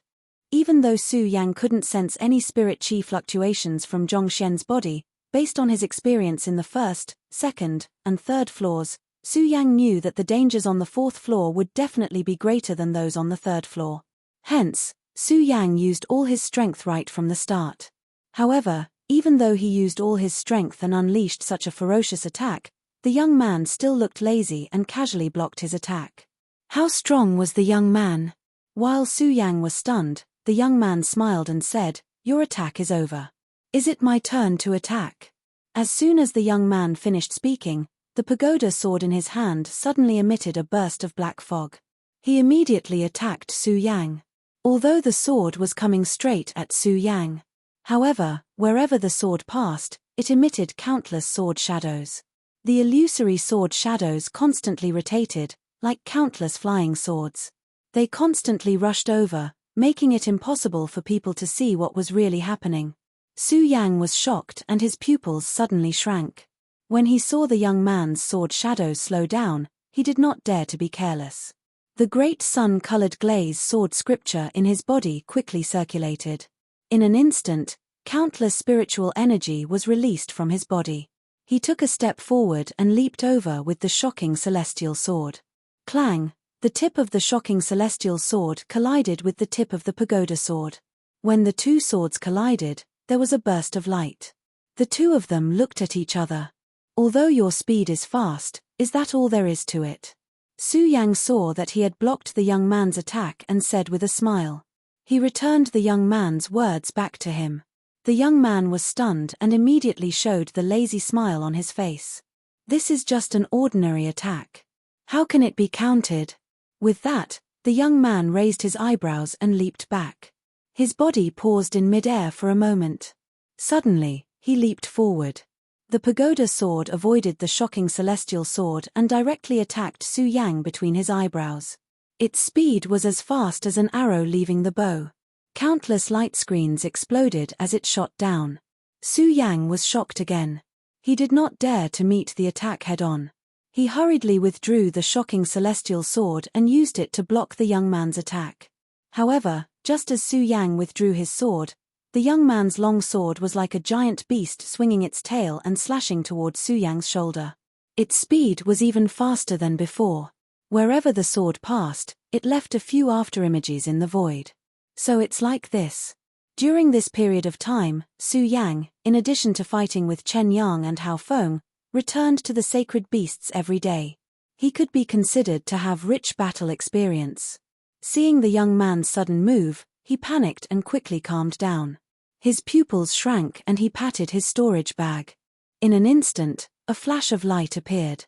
Even though Su Yang couldn't sense any spirit chi fluctuations from Zhongxian's body, based on his experience in the first, second, and third floors, Su Yang knew that the dangers on the fourth floor would definitely be greater than those on the third floor. Hence, Su Yang used all his strength right from the start. However, even though he used all his strength and unleashed such a ferocious attack, the young man still looked lazy and casually blocked his attack. How strong was the young man? While Su Yang was stunned, the young man smiled and said, "Your attack is over. Is it my turn to attack?" As soon as the young man finished speaking, the pagoda sword in his hand suddenly emitted a burst of black fog. He immediately attacked Su Yang. Although the sword was coming straight at Su Yang. However, wherever the sword passed, it emitted countless sword shadows. The illusory sword shadows constantly rotated, like countless flying swords. They constantly rushed over, making it impossible for people to see what was really happening. Su Yang was shocked and his pupils suddenly shrank. When he saw the young man's sword shadows slow down, he did not dare to be careless. The great sun-colored glaze sword scripture in his body quickly circulated. In an instant, countless spiritual energy was released from his body. He took a step forward and leaped over with the shocking celestial sword. Clang! The tip of the shocking celestial sword collided with the tip of the pagoda sword. When the two swords collided, there was a burst of light. The two of them looked at each other. Although your speed is fast, is that all there is to it? Su Yang saw that he had blocked the young man's attack and said with a smile. He returned the young man's words back to him. The young man was stunned and immediately showed the lazy smile on his face. This is just an ordinary attack. How can it be countered? With that, the young man raised his eyebrows and leaped back. His body paused in mid-air for a moment. Suddenly, he leaped forward. The pagoda sword avoided the shocking celestial sword and directly attacked Su Yang between his eyebrows. Its speed was as fast as an arrow leaving the bow. Countless light screens exploded as it shot down. Su Yang was shocked again. He did not dare to meet the attack head-on. He hurriedly withdrew the shocking celestial sword and used it to block the young man's attack. However, just as Su Yang withdrew his sword, the young man's long sword was like a giant beast swinging its tail and slashing toward Su Yang's shoulder. Its speed was even faster than before. Wherever the sword passed, it left a few afterimages in the void. So it's like this. During this period of time, Su Yang, in addition to fighting with Chen Yang and Hao Feng, returned to the sacred beasts every day. He could be considered to have rich battle experience. Seeing the young man's sudden move, he panicked and quickly calmed down. His pupils shrank and he patted his storage bag. In an instant, a flash of light appeared.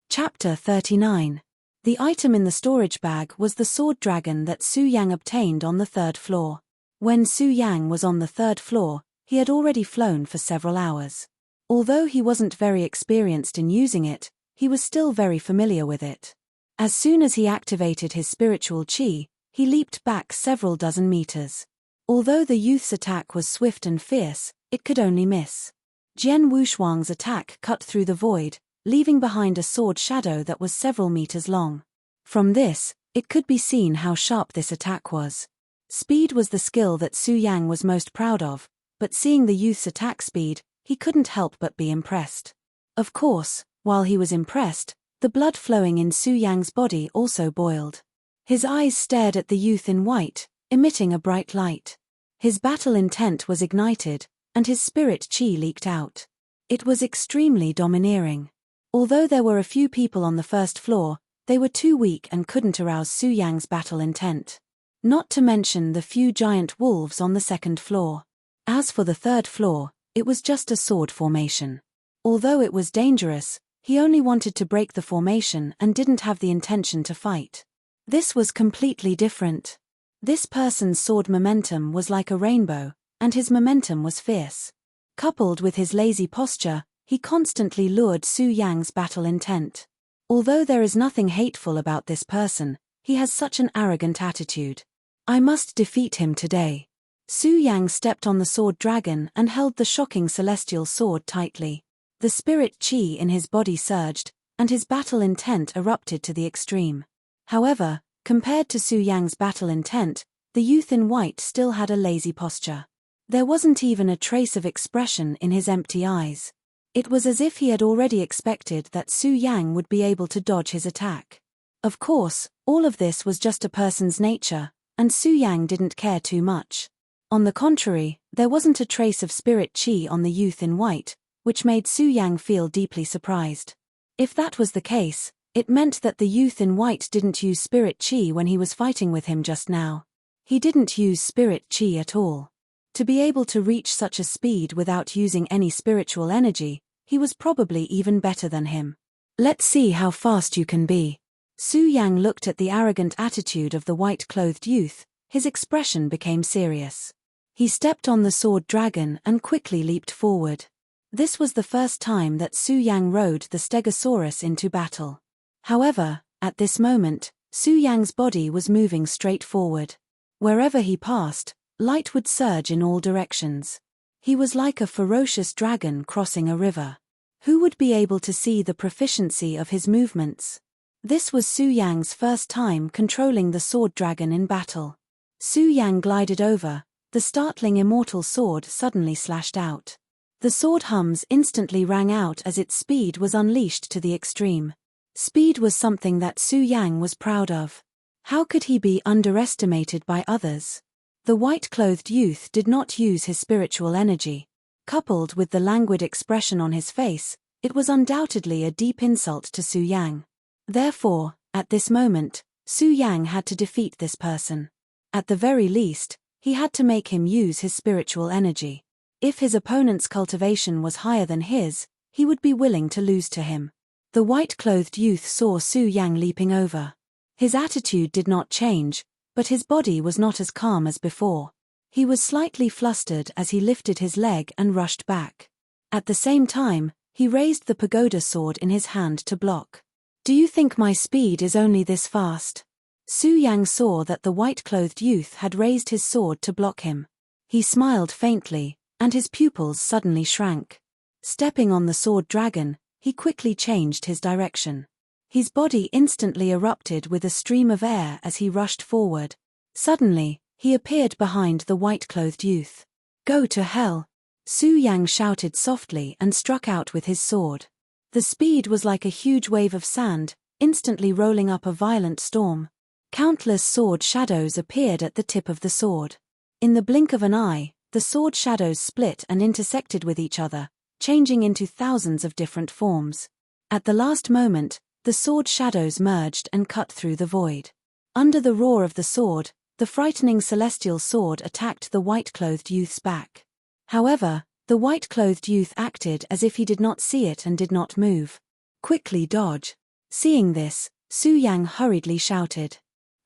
Chapter 39. The item in the storage bag was the sword dragon that Su Yang obtained on the 3rd floor. When Su Yang was on the 3rd floor, he had already flown for several hours. Although he wasn't very experienced in using it, he was still very familiar with it. As soon as he activated his spiritual chi, he leaped back several dozen meters. Although the youth's attack was swift and fierce, it could only miss. Jian Wushuang's attack cut through the void, leaving behind a sword shadow that was several meters long. From this, it could be seen how sharp this attack was. Speed was the skill that Su Yang was most proud of, but seeing the youth's attack speed, he couldn't help but be impressed. Of course, while he was impressed, the blood flowing in Su Yang's body also boiled. His eyes stared at the youth in white, emitting a bright light. His battle intent was ignited, and his spirit chi leaked out. It was extremely domineering. Although there were a few people on the 1st floor, they were too weak and couldn't arouse Su Yang's battle intent. Not to mention the few giant wolves on the 2nd floor. As for the 3rd floor, it was just a sword formation. Although it was dangerous, he only wanted to break the formation and didn't have the intention to fight. This was completely different. This person's sword momentum was like a rainbow, and his momentum was fierce. Coupled with his lazy posture, he constantly lured Su Yang's battle intent. Although there is nothing hateful about this person, he has such an arrogant attitude. I must defeat him today. Su Yang stepped on the sword dragon and held the shocking celestial sword tightly. The spirit chi in his body surged, and his battle intent erupted to the extreme. However, compared to Su Yang's battle intent, the youth in white still had a lazy posture. There wasn't even a trace of expression in his empty eyes. It was as if he had already expected that Su Yang would be able to dodge his attack. Of course, all of this was just a person's nature, and Su Yang didn't care too much. On the contrary, there wasn't a trace of spirit chi on the youth in white, which made Su Yang feel deeply surprised. If that was the case, it meant that the youth in white didn't use spirit chi when he was fighting with him just now. He didn't use spirit chi at all. To be able to reach such a speed without using any spiritual energy, he was probably even better than him. Let's see how fast you can be. Su Yang looked at the arrogant attitude of the white-clothed youth. His expression became serious. He stepped on the sword dragon and quickly leaped forward. This was the first time that Su Yang rode the Stegosaurus into battle. However, at this moment, Su Yang's body was moving straight forward. Wherever he passed, light would surge in all directions. He was like a ferocious dragon crossing a river. Who would be able to see the proficiency of his movements? This was Su Yang's first time controlling the sword dragon in battle. Su Yang glided over, the startling immortal sword suddenly slashed out. The sword hums instantly rang out as its speed was unleashed to the extreme. Speed was something that Su Yang was proud of. How could he be underestimated by others? The white-clothed youth did not use his spiritual energy. Coupled with the languid expression on his face, it was undoubtedly a deep insult to Su Yang. Therefore, at this moment, Su Yang had to defeat this person. At the very least, he had to make him use his spiritual energy. If his opponent's cultivation was higher than his, he would be willing to lose to him. The white-clothed youth saw Su Yang leaping over. His attitude did not change, but his body was not as calm as before. He was slightly flustered as he lifted his leg and rushed back. At the same time, he raised the pagoda sword in his hand to block. "Do you think my speed is only this fast?" Su Yang saw that the white-clothed youth had raised his sword to block him. He smiled faintly, and his pupils suddenly shrank. Stepping on the sword dragon, he quickly changed his direction. His body instantly erupted with a stream of air as he rushed forward. Suddenly, he appeared behind the white-clothed youth. "Go to hell!" Su Yang shouted softly and struck out with his sword. The speed was like a huge wave of sand, instantly rolling up a violent storm. Countless sword shadows appeared at the tip of the sword. In the blink of an eye, the sword shadows split and intersected with each other, changing into thousands of different forms. At the last moment, the sword shadows merged and cut through the void. Under the roar of the sword, the frightening celestial sword attacked the white-clothed youth's back. However, the white-clothed youth acted as if he did not see it and did not move. "Quickly dodge." Seeing this, Su Yang hurriedly shouted.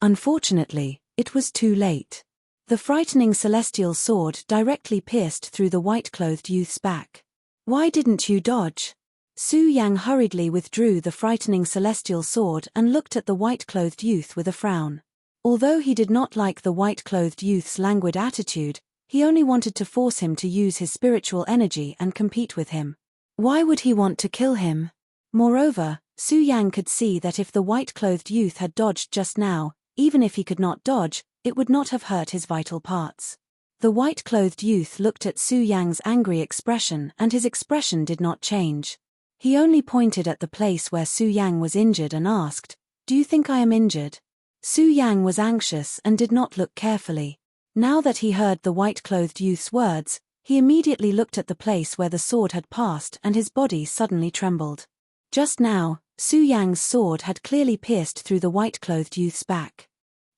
Unfortunately, it was too late. The frightening celestial sword directly pierced through the white-clothed youth's back. "Why didn't you dodge?" Su Yang hurriedly withdrew the frightening celestial sword and looked at the white-clothed youth with a frown. Although he did not like the white-clothed youth's languid attitude, he only wanted to force him to use his spiritual energy and compete with him. Why would he want to kill him? Moreover, Su Yang could see that if the white-clothed youth had dodged just now, even if he could not dodge, it would not have hurt his vital parts. The white-clothed youth looked at Su Yang's angry expression and his expression did not change. He only pointed at the place where Su Yang was injured and asked, "Do you think I am injured?" Su Yang was anxious and did not look carefully. Now that he heard the white-clothed youth's words, he immediately looked at the place where the sword had passed and his body suddenly trembled. Just now, Su Yang's sword had clearly pierced through the white-clothed youth's back.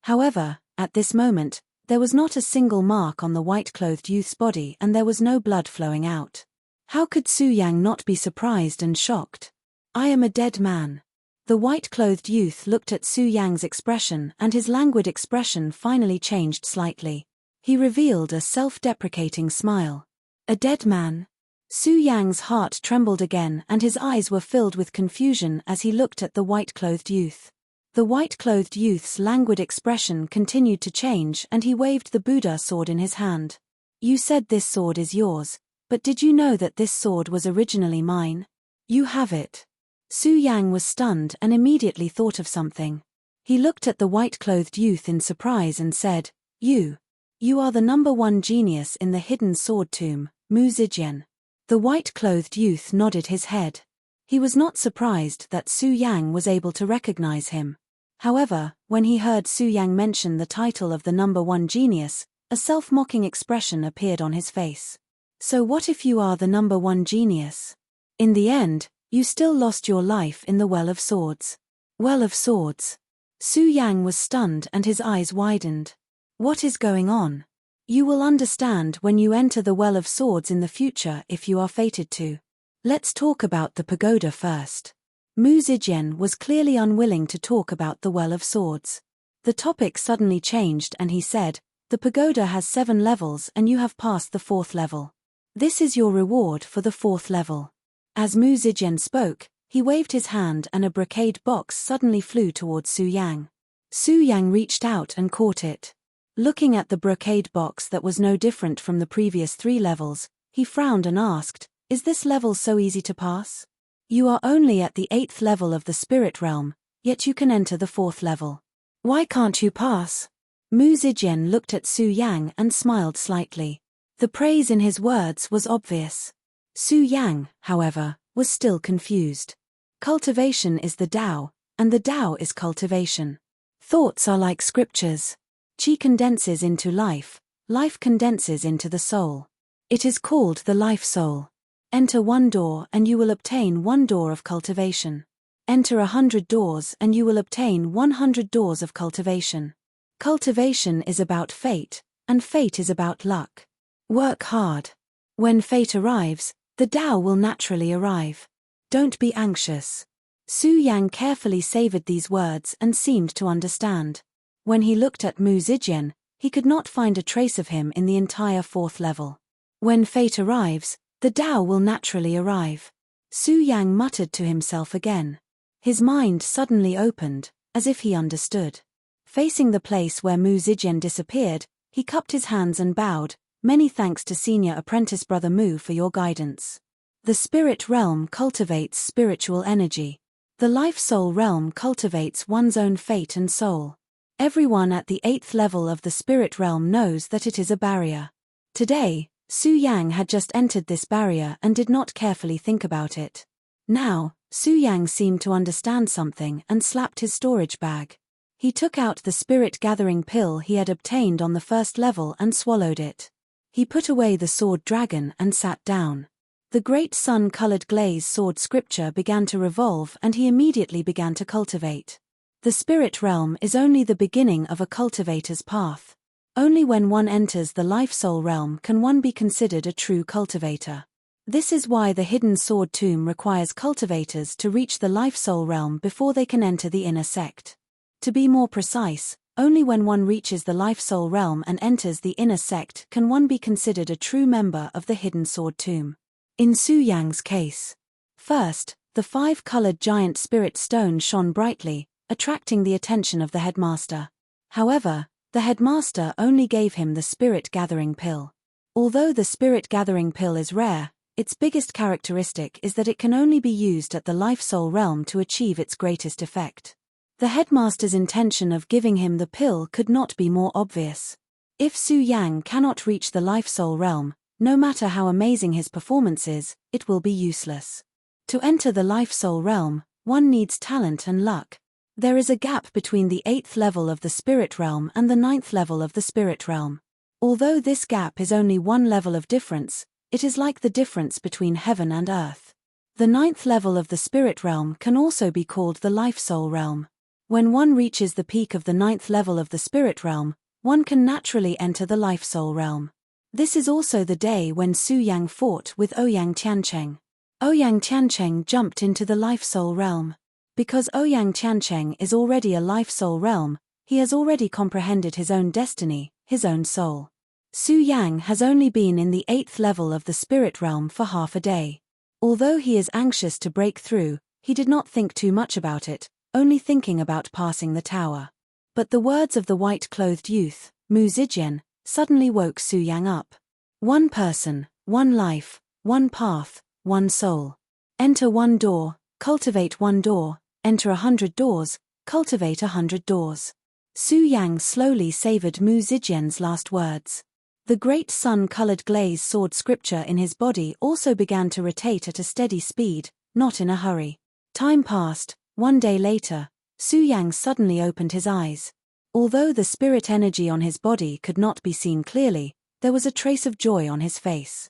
However, at this moment, there was not a single mark on the white-clothed youth's body and there was no blood flowing out. How could Su Yang not be surprised and shocked? "I am a dead man." The white-clothed youth looked at Su Yang's expression and his languid expression finally changed slightly. He revealed a self-deprecating smile. "A dead man?" Su Yang's heart trembled again and his eyes were filled with confusion as he looked at the white-clothed youth. The white-clothed youth's languid expression continued to change and he waved the Buddha sword in his hand. "You said this sword is yours, but did you know that this sword was originally mine? You have it." Su Yang was stunned and immediately thought of something. He looked at the white-clothed youth in surprise and said, You are the #1 genius in the hidden sword tomb, Mu Zijian." The white-clothed youth nodded his head. He was not surprised that Su Yang was able to recognize him. However, when he heard Su Yang mention the title of the #1 genius, a self-mocking expression appeared on his face. "So what if you are the #1 genius? In the end, you still lost your life in the Well of Swords." Well of Swords. Su Yang was stunned and his eyes widened. What is going on? You will understand when you enter the Well of Swords in the future if you are fated to. Let's talk about the pagoda first. Mu Zijian was clearly unwilling to talk about the Well of Swords. The topic suddenly changed and he said, "The pagoda has 7 levels and you have passed the 4th level. This is your reward for the 4th level." As Mu Zijian spoke, he waved his hand and a brocade box suddenly flew towards Su Yang. Su Yang reached out and caught it. Looking at the brocade box that was no different from the previous 3 levels, He frowned and asked, "Is this level so easy to pass? You are only at the 8th level of the spirit realm, yet you can enter the 4th level. Why can't you pass?" Mu Zijian looked at Su Yang and smiled slightly. The praise in his words was obvious. Su Yang, however, was still confused. Cultivation is the Tao, and the Tao is cultivation. Thoughts are like scriptures. Qi condenses into life, life condenses into the soul. It is called the life soul. Enter one door and you will obtain one door of cultivation. Enter 100 doors and you will obtain 100 doors of cultivation. Cultivation is about fate, and fate is about luck. Work hard. When fate arrives, the Tao will naturally arrive. Don't be anxious. Su Yang carefully savored these words and seemed to understand. When he looked at Mu Zijian, he could not find a trace of him in the entire 4th level. When fate arrives, the Tao will naturally arrive. Su Yang muttered to himself again. His mind suddenly opened, as if he understood. Facing the place where Mu Zijian disappeared, he cupped his hands and bowed, "Many thanks to senior apprentice brother Mu for your guidance." The spirit realm cultivates spiritual energy. The life-soul realm cultivates one's own fate and soul. Everyone at the 8th level of the spirit realm knows that it is a barrier. Today, Su Yang had just entered this barrier and did not carefully think about it. Now, Su Yang seemed to understand something and slapped his storage bag. He took out the spirit-gathering pill he had obtained on the 1st level and swallowed it. He put away the sword dragon and sat down. The great sun-colored glaze sword scripture began to revolve and he immediately began to cultivate. The spirit realm is only the beginning of a cultivator's path. Only when one enters the life-soul realm can one be considered a true cultivator. This is why the hidden sword tomb requires cultivators to reach the life-soul realm before they can enter the inner sect. To be more precise, only when one reaches the life-soul realm and enters the inner sect can one be considered a true member of the hidden sword tomb. In Su Yang's case, first, the 5-colored giant spirit stone shone brightly, attracting the attention of the headmaster. However, the headmaster only gave him the spirit-gathering pill. Although the spirit-gathering pill is rare, its biggest characteristic is that it can only be used at the life-soul realm to achieve its greatest effect. The headmaster's intention of giving him the pill could not be more obvious. If Su Yang cannot reach the life-soul realm, no matter how amazing his performance is, it will be useless. To enter the life-soul realm, one needs talent and luck. There is a gap between the 8th level of the spirit realm and the 9th level of the spirit realm. Although this gap is only one level of difference, it is like the difference between heaven and earth. The 9th level of the spirit realm can also be called the life-soul realm. When one reaches the peak of the 9th level of the spirit realm, one can naturally enter the life-soul realm. This is also the day when Su Yang fought with Ouyang Tiancheng. Ouyang Tiancheng jumped into the life-soul realm. Because Ouyang Tiancheng is already a life-soul realm, he has already comprehended his own destiny, his own soul. Su Yang has only been in the 8th level of the spirit realm for half a day. Although he is anxious to break through, he did not think too much about it, only thinking about passing the tower. But the words of the white-clothed youth, Mu Zijian, suddenly woke Su Yang up. One person, one life, one path, one soul. Enter one door, cultivate one door, enter 100 doors, cultivate 100 doors. Su Yang slowly savored Mu Zijian's last words. The great sun-colored glaze sword scripture in his body also began to rotate at a steady speed, not in a hurry. Time passed. One day later, Su Yang suddenly opened his eyes. Although the spirit energy on his body could not be seen clearly, there was a trace of joy on his face.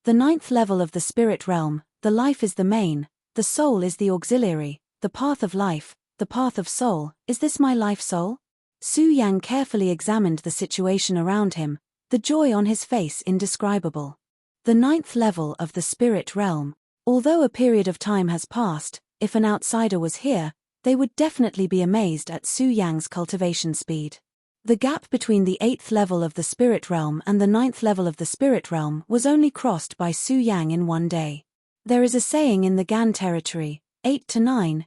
The 9th level of the spirit realm, the life is the main, the soul is the auxiliary, the path of life, the path of soul. Is this my life soul? Su Yang carefully examined the situation around him, the joy on his face indescribable. The 9th level of the spirit realm. Although a period of time has passed, if an outsider was here, they would definitely be amazed at Su Yang's cultivation speed. The gap between the 8th level of the spirit realm and the 9th level of the spirit realm was only crossed by Su Yang in one day. There is a saying in the Gan territory, 8 to 9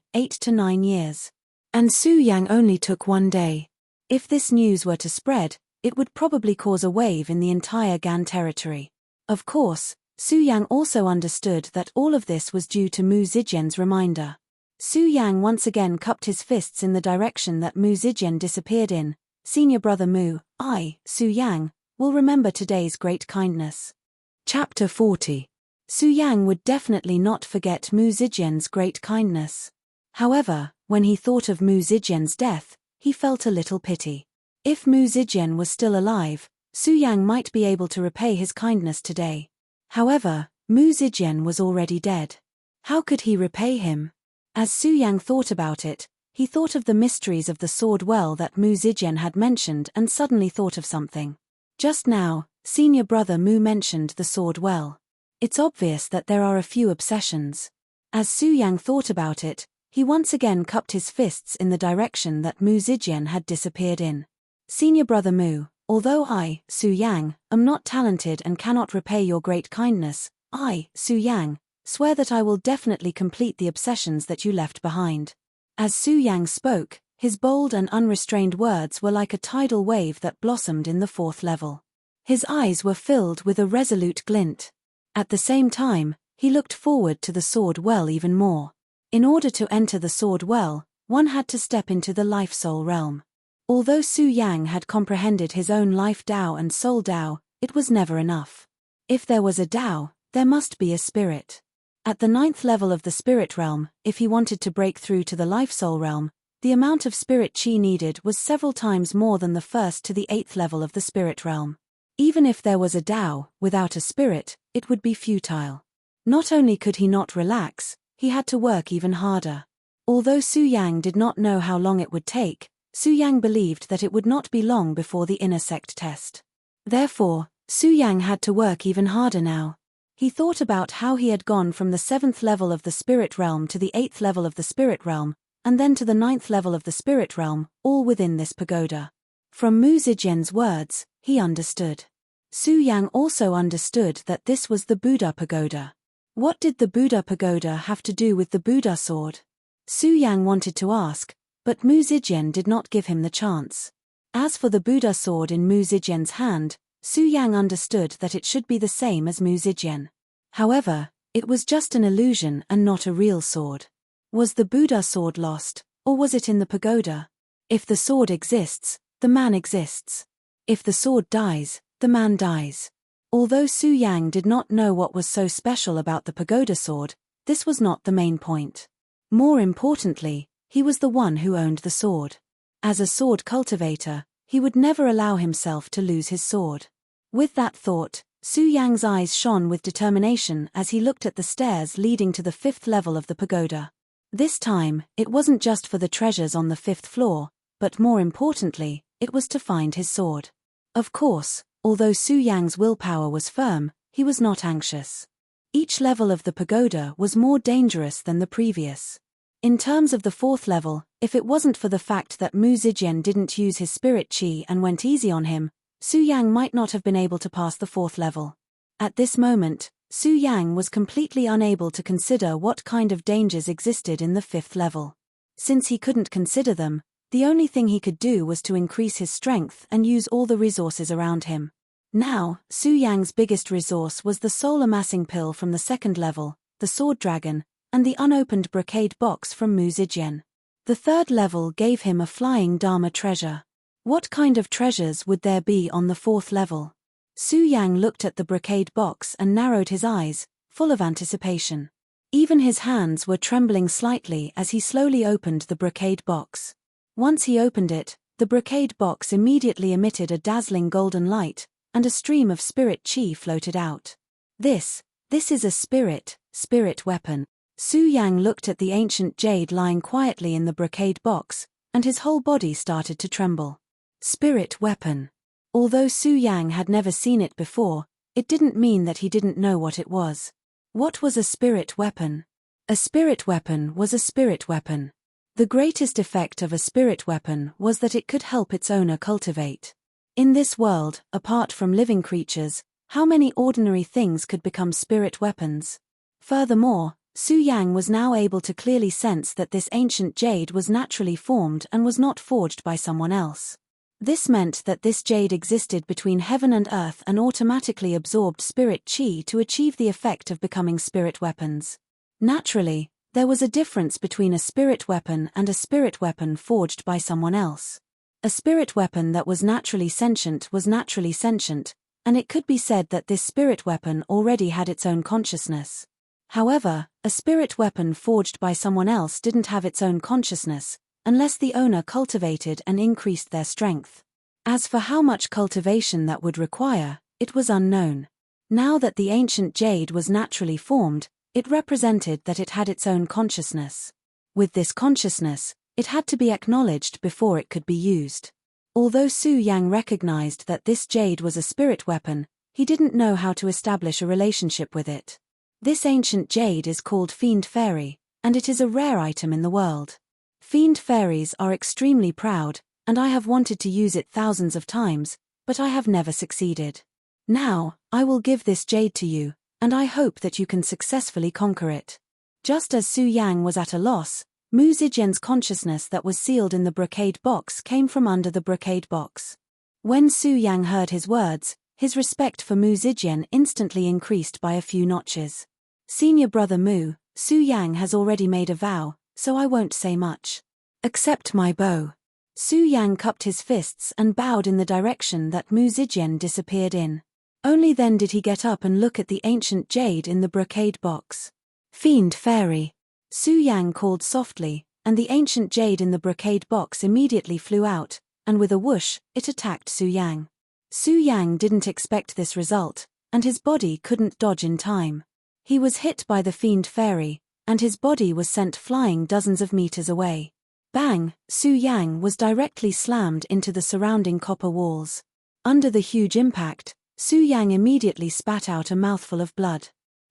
years. And Su Yang only took one day. If this news were to spread, it would probably cause a wave in the entire Gan territory. Of course, Su Yang also understood that all of this was due to Mu Zijian's reminder. Su Yang once again cupped his fists in the direction that Mu Zijian disappeared in. Senior brother Mu, I, Su Yang, will remember today's great kindness. Chapter 40. Su Yang would definitely not forget Mu Zijian's great kindness. However, when he thought of Mu Zijian's death, he felt a little pity. If Mu Zijian was still alive, Su Yang might be able to repay his kindness today. However, Mu Zijian was already dead. How could he repay him? As Su Yang thought about it, he thought of the mysteries of the sword well that Mu Zijian had mentioned and suddenly thought of something. Just now, senior brother Mu mentioned the sword well. It's obvious that there are a few obsessions. As Su Yang thought about it, he once again cupped his fists in the direction that Mu Zijian had disappeared in. Senior brother Mu, although I, Su Yang, am not talented and cannot repay your great kindness, I, Su Yang, swear that I will definitely complete the obsessions that you left behind. As Su Yang spoke, his bold and unrestrained words were like a tidal wave that blossomed in the 4th level. His eyes were filled with a resolute glint. At the same time, he looked forward to the sword well even more. In order to enter the sword well, one had to step into the life-soul realm. Although Su Yang had comprehended his own life Tao and soul Tao, it was never enough. If there was a Tao, there must be a spirit. At the 9th level of the spirit realm, if he wanted to break through to the life-soul realm, the amount of spirit chi needed was several times more than the 1st to the 8th level of the spirit realm. Even if there was a Tao, without a spirit, it would be futile. Not only could he not relax, he had to work even harder. Although Su Yang did not know how long it would take, Su Yang believed that it would not be long before the inner sect test. Therefore, Su Yang had to work even harder now. He thought about how he had gone from the 7th level of the spirit realm to the 8th level of the spirit realm, and then to the 9th level of the spirit realm, all within this pagoda. From Mu Zijian's words, he understood. Su Yang also understood that this was the Buddha pagoda. What did the Buddha pagoda have to do with the Buddha sword? Su Yang wanted to ask, but Mu Zijian did not give him the chance. As for the Buddha sword in Mu Zijian's hand, Su Yang understood that it should be the same as Mu Zijian. However, it was just an illusion and not a real sword. Was the Buddha sword lost, or was it in the pagoda? If the sword exists, the man exists. If the sword dies, the man dies. Although Su Yang did not know what was so special about the pagoda sword, this was not the main point. More importantly, he was the one who owned the sword. As a sword cultivator, he would never allow himself to lose his sword. With that thought, Su Yang's eyes shone with determination as he looked at the stairs leading to the 5th level of the pagoda. This time, it wasn't just for the treasures on the 5th floor, but more importantly, it was to find his sword. Of course, although Su Yang's willpower was firm, he was not anxious. Each level of the pagoda was more dangerous than the previous. In terms of the 4th level, if it wasn't for the fact that Mu Zijian didn't use his spirit chi and went easy on him, Su Yang might not have been able to pass the 4th level. At this moment, Su Yang was completely unable to consider what kind of dangers existed in the 5th level. Since he couldn't consider them, the only thing he could do was to increase his strength and use all the resources around him. Now, Su Yang's biggest resource was the soul-amassing pill from the 2nd level, the sword dragon, and the unopened brocade box from Mu Zijian. The 3rd level gave him a flying Dharma treasure. What kind of treasures would there be on the 4th level? Su Yang looked at the brocade box and narrowed his eyes, full of anticipation. Even his hands were trembling slightly as he slowly opened the brocade box. Once he opened it, the brocade box immediately emitted a dazzling golden light, and a stream of spirit chi floated out. This is a spirit weapon. Su Yang looked at the ancient jade lying quietly in the brocade box, and his whole body started to tremble. Spirit weapon. Although Su Yang had never seen it before, it didn't mean that he didn't know what it was. What was a spirit weapon? A spirit weapon was a spirit weapon. The greatest effect of a spirit weapon was that it could help its owner cultivate. In this world, apart from living creatures, how many ordinary things could become spirit weapons? Furthermore, Su Yang was now able to clearly sense that this ancient jade was naturally formed and was not forged by someone else. This meant that this jade existed between heaven and earth and automatically absorbed spirit chi to achieve the effect of becoming spirit weapons. Naturally, there was a difference between a spirit weapon and a spirit weapon forged by someone else. A spirit weapon that was naturally sentient, and it could be said that this spirit weapon already had its own consciousness. However, a spirit weapon forged by someone else didn't have its own consciousness, unless the owner cultivated and increased their strength. As for how much cultivation that would require, it was unknown. Now that the ancient jade was naturally formed, it represented that it had its own consciousness. With this consciousness, it had to be acknowledged before it could be used. Although Su Yang recognized that this jade was a spirit weapon, he didn't know how to establish a relationship with it. This ancient jade is called Fiend Fairy, and it is a rare item in the world. Fiend fairies are extremely proud, and I have wanted to use it thousands of times, but I have never succeeded. Now, I will give this jade to you, and I hope that you can successfully conquer it. Just as Su Yang was at a loss, Mu Zijian's consciousness that was sealed in the brocade box came from under the brocade box. When Su Yang heard his words, his respect for Mu Zijian instantly increased by a few notches. Senior brother Mu, Su Yang has already made a vow, so I won't say much. Accept my bow. Su Yang cupped his fists and bowed in the direction that Mu Zijian disappeared in. Only then did he get up and look at the ancient jade in the brocade box. Fiend Fairy. Su Yang called softly, and the ancient jade in the brocade box immediately flew out, and with a whoosh, it attacked Su Yang. Su Yang didn't expect this result, and his body couldn't dodge in time. He was hit by the Fiend Fairy, and his body was sent flying dozens of meters away. Bang! Su Yang was directly slammed into the surrounding copper walls. Under the huge impact, Su Yang immediately spat out a mouthful of blood.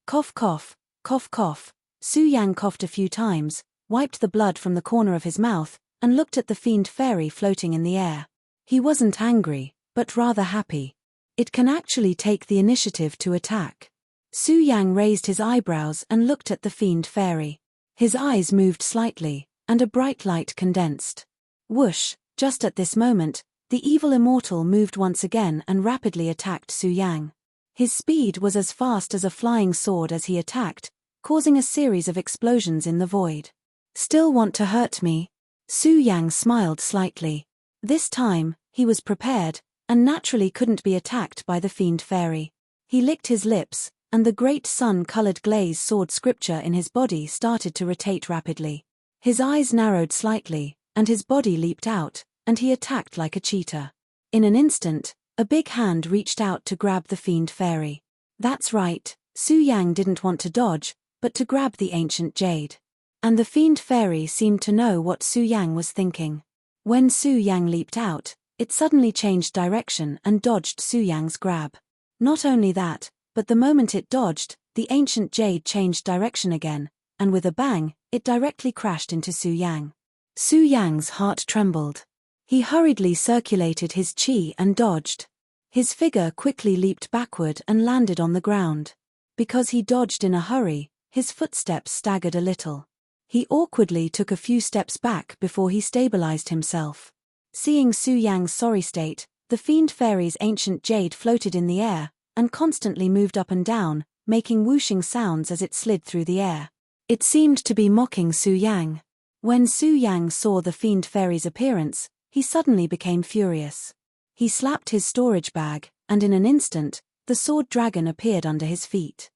Cough cough, cough cough. Su Yang coughed a few times, wiped the blood from the corner of his mouth, and looked at the Fiend Fairy floating in the air. He wasn't angry, but rather happy. It can actually take the initiative to attack. Su Yang raised his eyebrows and looked at the Fiend Fairy. His eyes moved slightly, and a bright light condensed. Whoosh! Just at this moment, the evil immortal moved once again and rapidly attacked Su Yang. His speed was as fast as a flying sword as he attacked, causing a series of explosions in the void. Still want to hurt me? Su Yang smiled slightly. This time, he was prepared, and naturally couldn't be attacked by the Fiend Fairy. He licked his lips, and the great sun-colored glaze sword scripture in his body started to rotate rapidly. His eyes narrowed slightly, and his body leaped out, and he attacked like a cheetah. In an instant, a big hand reached out to grab the Fiend Fairy. That's right, Su Yang didn't want to dodge, but to grab the ancient jade. And the Fiend Fairy seemed to know what Su Yang was thinking. When Su Yang leaped out, it suddenly changed direction and dodged Su Yang's grab. Not only that, but the moment it dodged, the ancient jade changed direction again, and with a bang, it directly crashed into Su Yang. Su Yang's heart trembled. He hurriedly circulated his chi and dodged. His figure quickly leaped backward and landed on the ground. Because he dodged in a hurry, his footsteps staggered a little. He awkwardly took a few steps back before he stabilized himself. Seeing Su Yang's sorry state, the Fiend Fairy's ancient jade floated in the air, and constantly moved up and down, making whooshing sounds as it slid through the air. It seemed to be mocking Su Yang. When Su Yang saw the Fiend Fairy's appearance, he suddenly became furious. He slapped his storage bag, and in an instant, the sword dragon appeared under his feet.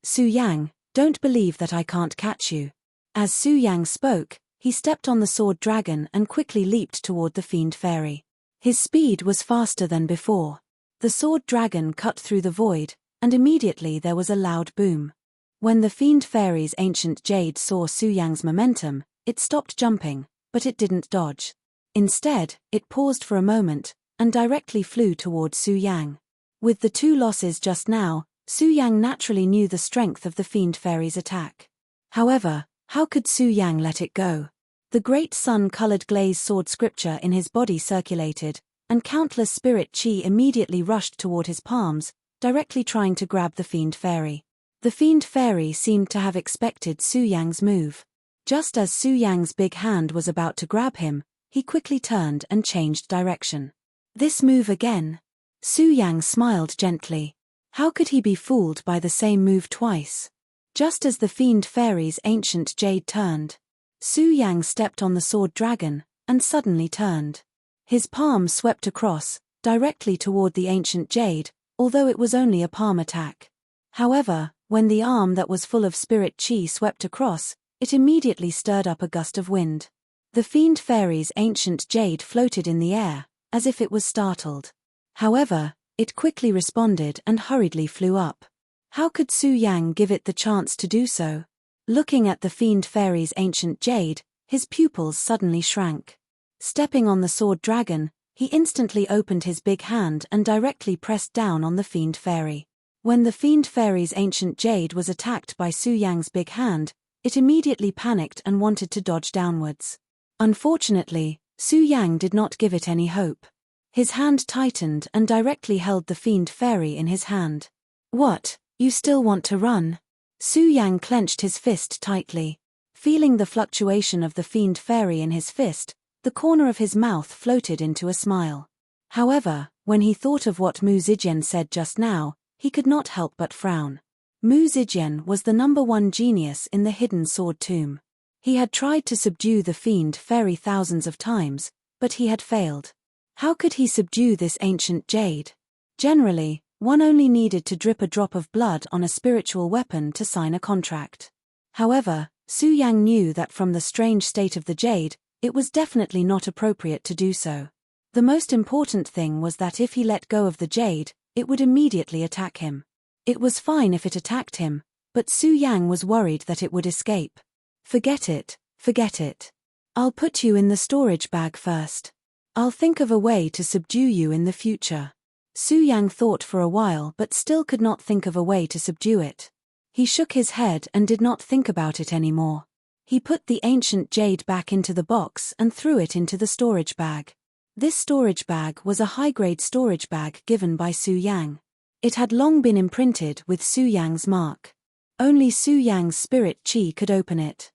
Su Yang, don't believe that I can't catch you. As Su Yang spoke, he stepped on the sword dragon and quickly leaped toward the Fiend Fairy. His speed was faster than before. The sword dragon cut through the void, and immediately there was a loud boom. When the Fiend Fairy's ancient jade saw Su Yang's momentum, it stopped jumping, but it didn't dodge. Instead, it paused for a moment, and directly flew toward Su Yang. With the two losses just now, Su Yang naturally knew the strength of the Fiend Fairy's attack. However, how could Su Yang let it go? The great sun-colored glaze sword scripture in his body circulated, and countless spirit chi immediately rushed toward his palms, directly trying to grab the Fiend Fairy. The Fiend Fairy seemed to have expected Su Yang's move. Just as Su Yang's big hand was about to grab him, he quickly turned and changed direction. This move again? Su Yang smiled gently. How could he be fooled by the same move twice? Just as the fiend fairy's ancient jade turned, Su Yang stepped on the sword dragon, and suddenly turned. His palm swept across, directly toward the ancient jade, although it was only a palm attack. However, when the arm that was full of spirit chi swept across, it immediately stirred up a gust of wind. The fiend fairy's ancient jade floated in the air, as if it was startled. However, it quickly responded and hurriedly flew up. How could Su Yang give it the chance to do so? Looking at the fiend fairy's ancient jade, his pupils suddenly shrank. Stepping on the sword dragon, he instantly opened his big hand and directly pressed down on the fiend fairy. When the fiend fairy's ancient jade was attacked by Su Yang's big hand, it immediately panicked and wanted to dodge downwards. Unfortunately, Su Yang did not give it any hope. His hand tightened and directly held the fiend fairy in his hand. What, you still want to run? Su Yang clenched his fist tightly. Feeling the fluctuation of the fiend fairy in his fist, the corner of his mouth floated into a smile. However, when he thought of what Mu Zijian said just now, he could not help but frown. Mu Zijian was the #1 genius in the hidden sword tomb. He had tried to subdue the fiend fairy thousands of times, but he had failed. How could he subdue this ancient jade? Generally, one only needed to drip a drop of blood on a spiritual weapon to sign a contract. However, Su Yang knew that from the strange state of the jade, it was definitely not appropriate to do so. The most important thing was that if he let go of the jade, it would immediately attack him. It was fine if it attacked him, but Su Yang was worried that it would escape. Forget it, forget it. I'll put you in the storage bag first. I'll think of a way to subdue you in the future. Su Yang thought for a while but still could not think of a way to subdue it. He shook his head and did not think about it anymore. He put the ancient jade back into the box and threw it into the storage bag. This storage bag was a high-grade storage bag given by Su Yang. It had long been imprinted with Su Yang's mark. Only Su Yang's spirit chi could open it.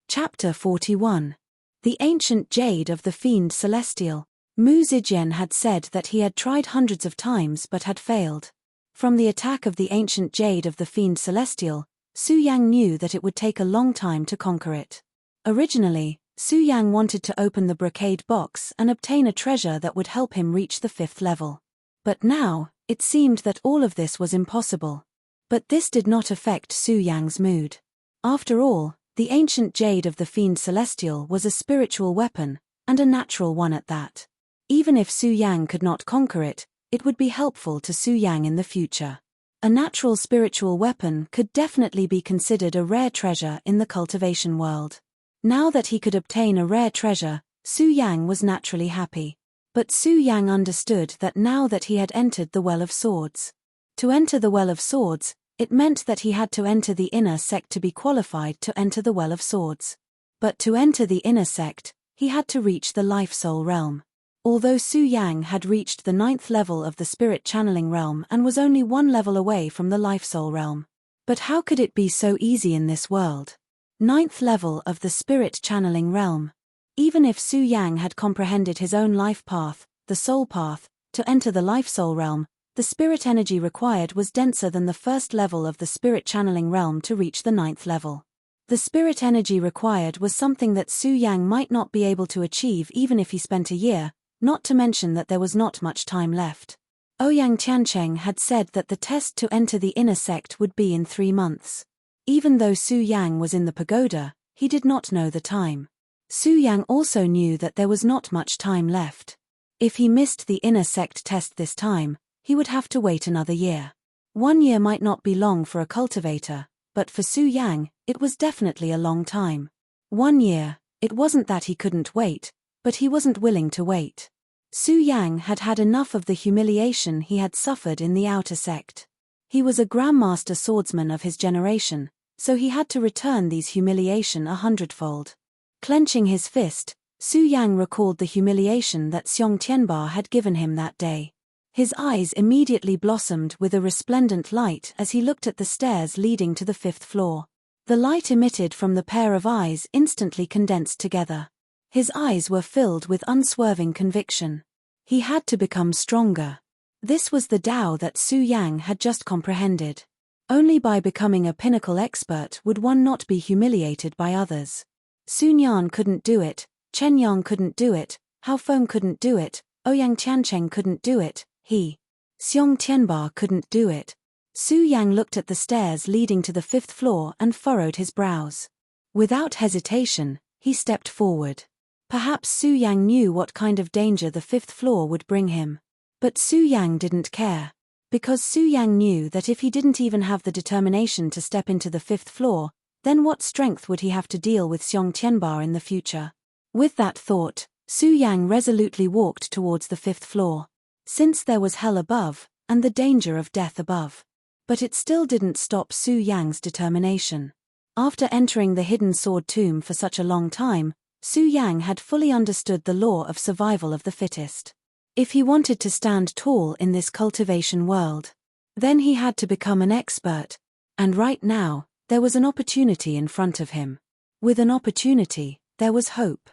Chapter 41. The Ancient Jade of the Fiend Celestial. Mu Zijian had said that he had tried hundreds of times but had failed. From the attack of the Ancient Jade of the Fiend Celestial, Su Yang knew that it would take a long time to conquer it. Originally, Su Yang wanted to open the brocade box and obtain a treasure that would help him reach the 5th level. But now, it seemed that all of this was impossible. But this did not affect Su Yang's mood. After all, the Ancient Jade of the Fiend Celestial was a spiritual weapon, and a natural one at that. Even if Su Yang could not conquer it, it would be helpful to Su Yang in the future. A natural spiritual weapon could definitely be considered a rare treasure in the cultivation world. Now that he could obtain a rare treasure, Su Yang was naturally happy. But Su Yang understood that now that he had entered the Well of Swords. To enter the Well of Swords, it meant that he had to enter the inner sect to be qualified to enter the Well of Swords. But to enter the inner sect, he had to reach the Life Soul realm. Although Su Yang had reached the 9th level of the Spirit Channeling realm and was only 1 level away from the Life Soul realm. But how could it be so easy in this world? 9th level of the Spirit Channeling realm. Even if Su Yang had comprehended his own life path, the soul path, to enter the Life Soul realm, the spirit energy required was denser than the 1st level of the Spirit Channeling realm to reach the 9th level. The spirit energy required was something that Su Yang might not be able to achieve even if he spent a year, not to mention that there was not much time left. Ouyang Tiancheng had said that the test to enter the inner sect would be in 3 months. Even though Su Yang was in the pagoda, he did not know the time. Su Yang also knew that there was not much time left. If he missed the inner sect test this time, he would have to wait another year. 1 year might not be long for a cultivator, but for Su Yang, it was definitely a long time. 1 year, it wasn't that he couldn't wait, but he wasn't willing to wait. Su Yang had had enough of the humiliation he had suffered in the outer sect. He was a grandmaster swordsman of his generation, so he had to return these humiliation 100-fold. Clenching his fist, Su Yang recalled the humiliation that Xiong Tianba had given him that day. His eyes immediately blossomed with a resplendent light as he looked at the stairs leading to the 5th floor. The light emitted from the pair of eyes instantly condensed together. His eyes were filled with unswerving conviction. He had to become stronger. This was the Tao that Su Yang had just comprehended. Only by becoming a pinnacle expert would one not be humiliated by others. Sun Yan couldn't do it, Chen Yang couldn't do it, Hao Feng couldn't do it, Ouyang Tiancheng couldn't do it, Xiong Tianba couldn't do it. Su Yang looked at the stairs leading to the 5th floor and furrowed his brows. Without hesitation, he stepped forward. Perhaps Su Yang knew what kind of danger the 5th floor would bring him. But Su Yang didn't care. Because Su Yang knew that if he didn't even have the determination to step into the 5th floor, then what strength would he have to deal with Xiong Tianba in the future? With that thought, Su Yang resolutely walked towards the 5th floor. Since there was hell above, and the danger of death above. But it still didn't stop Su Yang's determination. After entering the hidden sword tomb for such a long time, Su Yang had fully understood the law of survival of the fittest. If he wanted to stand tall in this cultivation world, then he had to become an expert. And right now, there was an opportunity in front of him. With an opportunity, there was hope.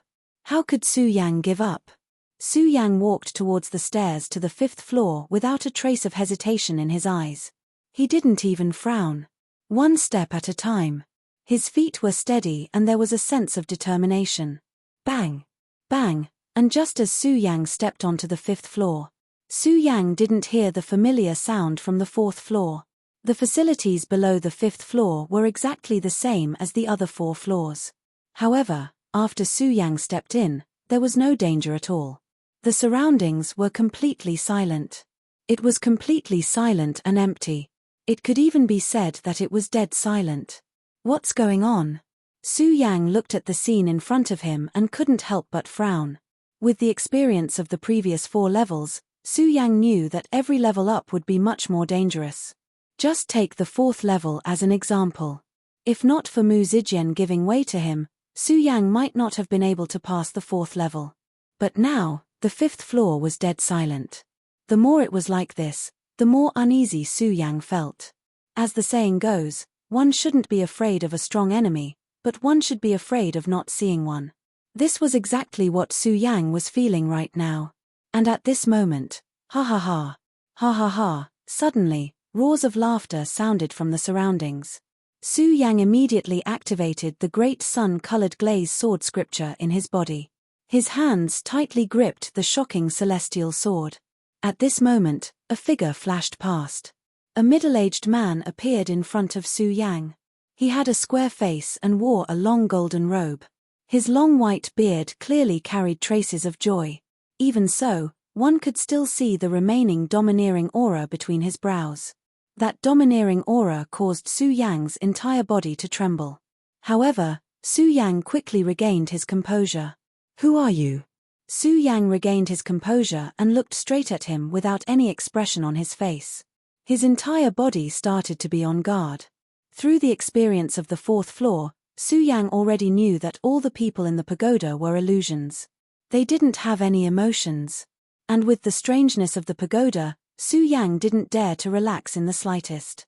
How could Su Yang give up? Su Yang walked towards the stairs to the 5th floor without a trace of hesitation in his eyes. He didn't even frown. One step at a time. His feet were steady and there was a sense of determination. Bang! Bang! And just as Su Yang stepped onto the 5th floor, Su Yang didn't hear the familiar sound from the 4th floor. The facilities below the 5th floor were exactly the same as the other 4 floors. However, after Su Yang stepped in, there was no danger at all. The surroundings were completely silent. It was completely silent and empty. It could even be said that it was dead silent. What's going on? Su Yang looked at the scene in front of him and couldn't help but frown. With the experience of the previous 4 levels, Su Yang knew that every level up would be much more dangerous. Just take the 4th level as an example. If not for Mu Zijian giving way to him, Su Yang might not have been able to pass the 4th level. But now, the 5th floor was dead silent. The more it was like this, the more uneasy Su Yang felt. As the saying goes, one shouldn't be afraid of a strong enemy, but one should be afraid of not seeing one. This was exactly what Su Yang was feeling right now. And at this moment, ha ha ha, ha ha ha, suddenly, roars of laughter sounded from the surroundings. Su Yang immediately activated the great sun-colored glaze sword scripture in his body. His hands tightly gripped the shocking celestial sword. At this moment, a figure flashed past. A middle-aged man appeared in front of Su Yang. He had a square face and wore a long golden robe. His long white beard clearly carried traces of joy. Even so, one could still see the remaining domineering aura between his brows. That domineering aura caused Su Yang's entire body to tremble. However, Su Yang quickly regained his composure. "Who are you?" Su Yang regained his composure and looked straight at him without any expression on his face. His entire body started to be on guard. Through the experience of the 4th floor, Su Yang already knew that all the people in the pagoda were illusions. They didn't have any emotions. And with the strangeness of the pagoda, Su Yang didn't dare to relax in the slightest.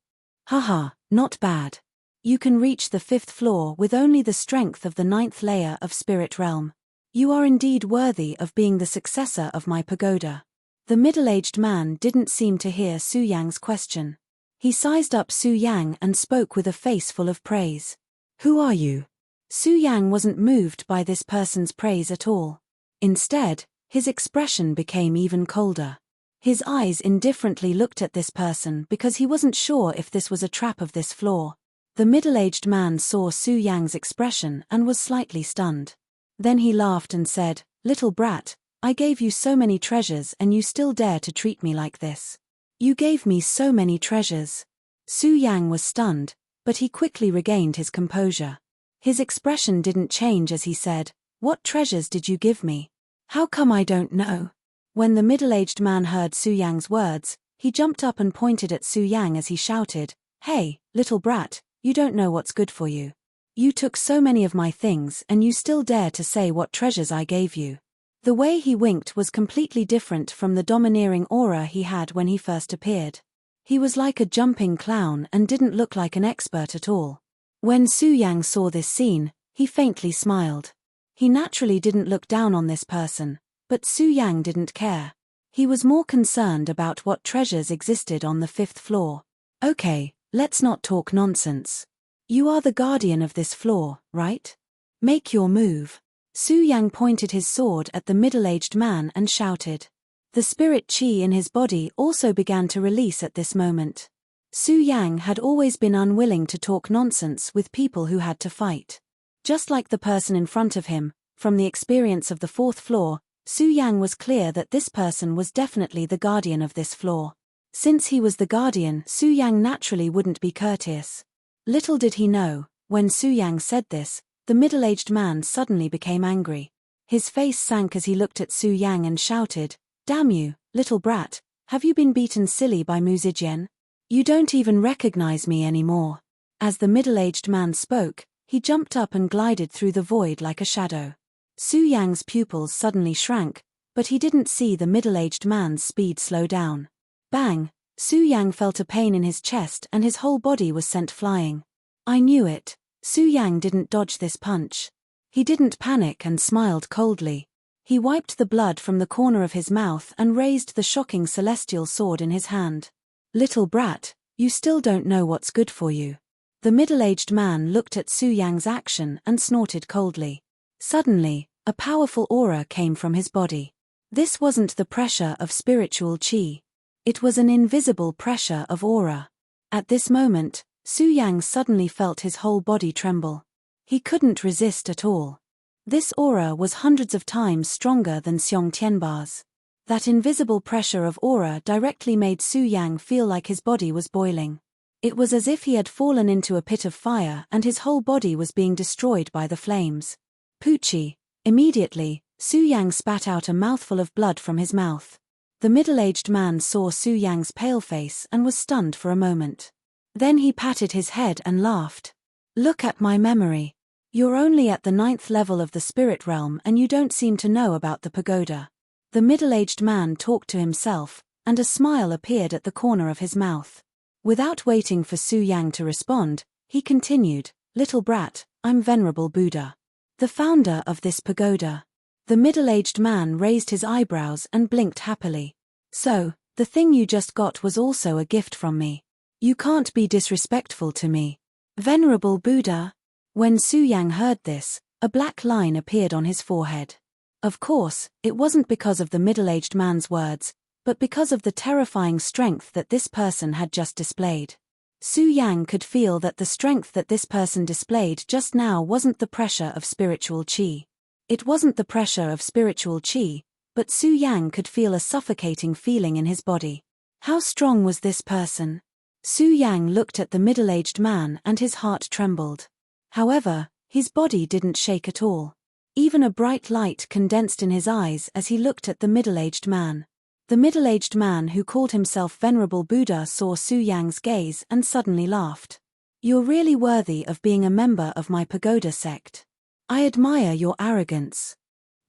Haha, not bad. You can reach the 5th floor with only the strength of the 9th layer of spirit realm. You are indeed worthy of being the successor of my pagoda. The middle-aged man didn't seem to hear Su Yang's question. He sized up Su Yang and spoke with a face full of praise. "Who are you?" Su Yang wasn't moved by this person's praise at all. Instead, his expression became even colder. His eyes indifferently looked at this person because he wasn't sure if this was a trap of this floor. The middle-aged man saw Su Yang's expression and was slightly stunned. Then he laughed and said, "Little brat, I gave you so many treasures and you still dare to treat me like this. You gave me so many treasures." Su Yang was stunned, but he quickly regained his composure. His expression didn't change as he said, "What treasures did you give me? How come I don't know?" When the middle-aged man heard Su Yang's words, he jumped up and pointed at Su Yang as he shouted, "Hey, little brat, you don't know what's good for you. You took so many of my things and you still dare to say what treasures I gave you." The way he winked was completely different from the domineering aura he had when he first appeared. He was like a jumping clown and didn't look like an expert at all. When Su Yang saw this scene, he faintly smiled. He naturally didn't look down on this person, but Su Yang didn't care. He was more concerned about what treasures existed on the 5th floor. Okay, let's not talk nonsense. You are the guardian of this floor, right? Make your move. Su Yang pointed his sword at the middle-aged man and shouted. The spirit qi in his body also began to release at this moment. Su Yang had always been unwilling to talk nonsense with people who had to fight. Just like the person in front of him, from the experience of the 4th floor, Su Yang was clear that this person was definitely the guardian of this floor. Since he was the guardian, Su Yang naturally wouldn't be courteous. Little did he know, when Su Yang said this, the middle-aged man suddenly became angry. His face sank as he looked at Su Yang and shouted, "Damn you, little brat, have you been beaten silly by Mu Zijian? You don't even recognize me anymore." As the middle-aged man spoke, he jumped up and glided through the void like a shadow. Su Yang's pupils suddenly shrank, but he didn't see the middle-aged man's speed slow down. Bang! Su Yang felt a pain in his chest and his whole body was sent flying. I knew it. Su Yang didn't dodge this punch. He didn't panic and smiled coldly. He wiped the blood from the corner of his mouth and raised the shocking celestial sword in his hand. Little brat, you still don't know what's good for you. The middle-aged man looked at Su Yang's action and snorted coldly. Suddenly, a powerful aura came from his body. This wasn't the pressure of spiritual qi. It was an invisible pressure of aura. At this moment, Su Yang suddenly felt his whole body tremble. He couldn't resist at all. This aura was hundreds of times stronger than Xiong Tianba's. That invisible pressure of aura directly made Su Yang feel like his body was boiling. It was as if he had fallen into a pit of fire and his whole body was being destroyed by the flames. Poochie! Immediately, Su Yang spat out a mouthful of blood from his mouth. The middle-aged man saw Su Yang's pale face and was stunned for a moment. Then he patted his head and laughed. Look at my memory. You're only at the 9th level of the spirit realm and you don't seem to know about the pagoda. The middle-aged man talked to himself, and a smile appeared at the corner of his mouth. Without waiting for Su Yang to respond, he continued, Little brat, I'm Venerable Buddha, the founder of this pagoda. The middle-aged man raised his eyebrows and blinked happily. So, the thing you just got was also a gift from me. You can't be disrespectful to me. Venerable Buddha. When Su Yang heard this, a black line appeared on his forehead. Of course, it wasn't because of the middle-aged man's words, but because of the terrifying strength that this person had just displayed. Su Yang could feel that the strength that this person displayed just now wasn't the pressure of spiritual qi. It wasn't the pressure of spiritual qi, but Su Yang could feel a suffocating feeling in his body. How strong was this person? Su Yang looked at the middle-aged man and his heart trembled. However, his body didn't shake at all. Even a bright light condensed in his eyes as he looked at the middle-aged man. The middle-aged man who called himself Venerable Buddha saw Su Yang's gaze and suddenly laughed. You're really worthy of being a member of my pagoda sect. I admire your arrogance.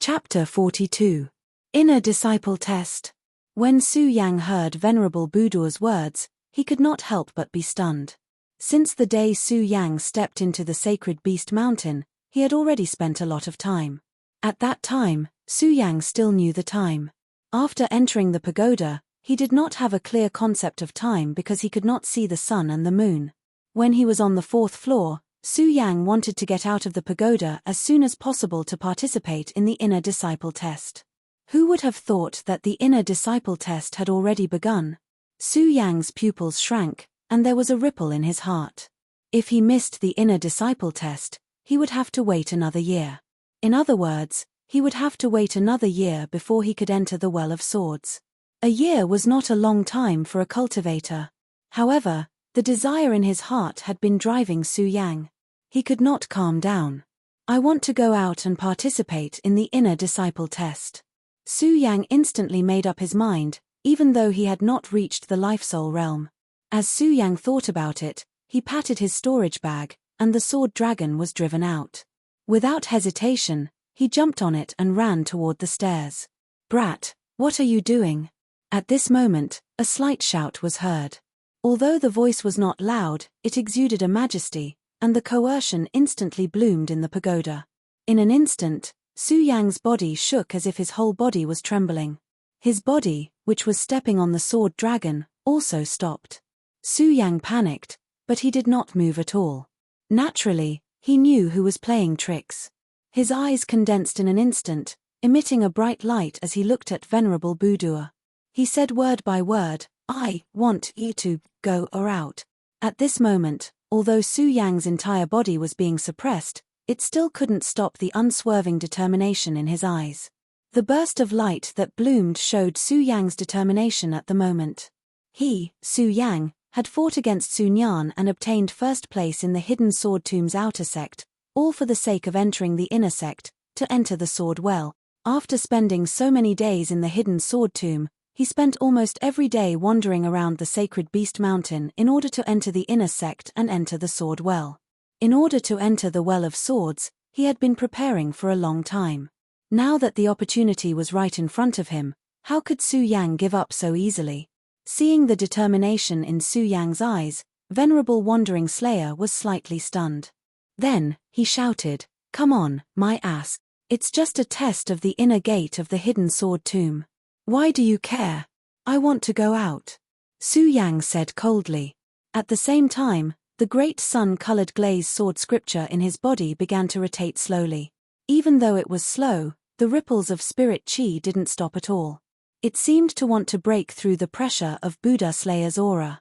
Chapter 42. Inner Disciple Test. When Su Yang heard Venerable Buddha's words, he could not help but be stunned. Since the day Su Yang stepped into the sacred beast mountain, he had already spent a lot of time. At that time, Su Yang still knew the time. After entering the pagoda, he did not have a clear concept of time because he could not see the sun and the moon. When he was on the 4th floor, Su Yang wanted to get out of the pagoda as soon as possible to participate in the Inner Disciple Test. Who would have thought that the Inner Disciple Test had already begun? Su Yang's pupils shrank, and there was a ripple in his heart. If he missed the Inner Disciple Test, he would have to wait another year. In other words, he would have to wait another year before he could enter the Well of Swords. A year was not a long time for a cultivator. However, the desire in his heart had been driving Su Yang. He could not calm down. I want to go out and participate in the Inner Disciple Test. Su Yang instantly made up his mind, even though he had not reached the Life Soul realm. As Su Yang thought about it, he patted his storage bag, and the sword dragon was driven out. Without hesitation, he jumped on it and ran toward the stairs. Brat, what are you doing? At this moment, a slight shout was heard. Although the voice was not loud, it exuded a majesty, and the coercion instantly bloomed in the pagoda. In an instant, Su Yang's body shook as if his whole body was trembling. His body, which was stepping on the sword dragon, also stopped. Su Yang panicked, but he did not move at all. Naturally, he knew who was playing tricks. His eyes condensed in an instant, emitting a bright light as he looked at Venerable Buddha. He said word by word, "I want you to go out." At this moment, although Su Yang's entire body was being suppressed, it still couldn't stop the unswerving determination in his eyes. The burst of light that bloomed showed Su Yang's determination at the moment. He, Su Yang, had fought against Sun Yan and obtained first place in the Hidden Sword Tomb's outer sect, all for the sake of entering the inner sect, to enter the Sword Well. After spending so many days in the Hidden Sword Tomb, he spent almost every day wandering around the Sacred Beast Mountain in order to enter the inner sect and enter the Sword Well. In order to enter the Well of Swords, he had been preparing for a long time. Now that the opportunity was right in front of him, how could Su Yang give up so easily? Seeing the determination in Su Yang's eyes, Venerable Wandering Slayer was slightly stunned. Then, he shouted, "Come on, my ass. It's just a test of the inner gate of the Hidden Sword Tomb. Why do you care? I want to go out," Su Yang said coldly. At the same time, the great sun-colored glaze sword scripture in his body began to rotate slowly. Even though it was slow, the ripples of spirit chi didn't stop at all. It seemed to want to break through the pressure of Buddha Slayer's aura.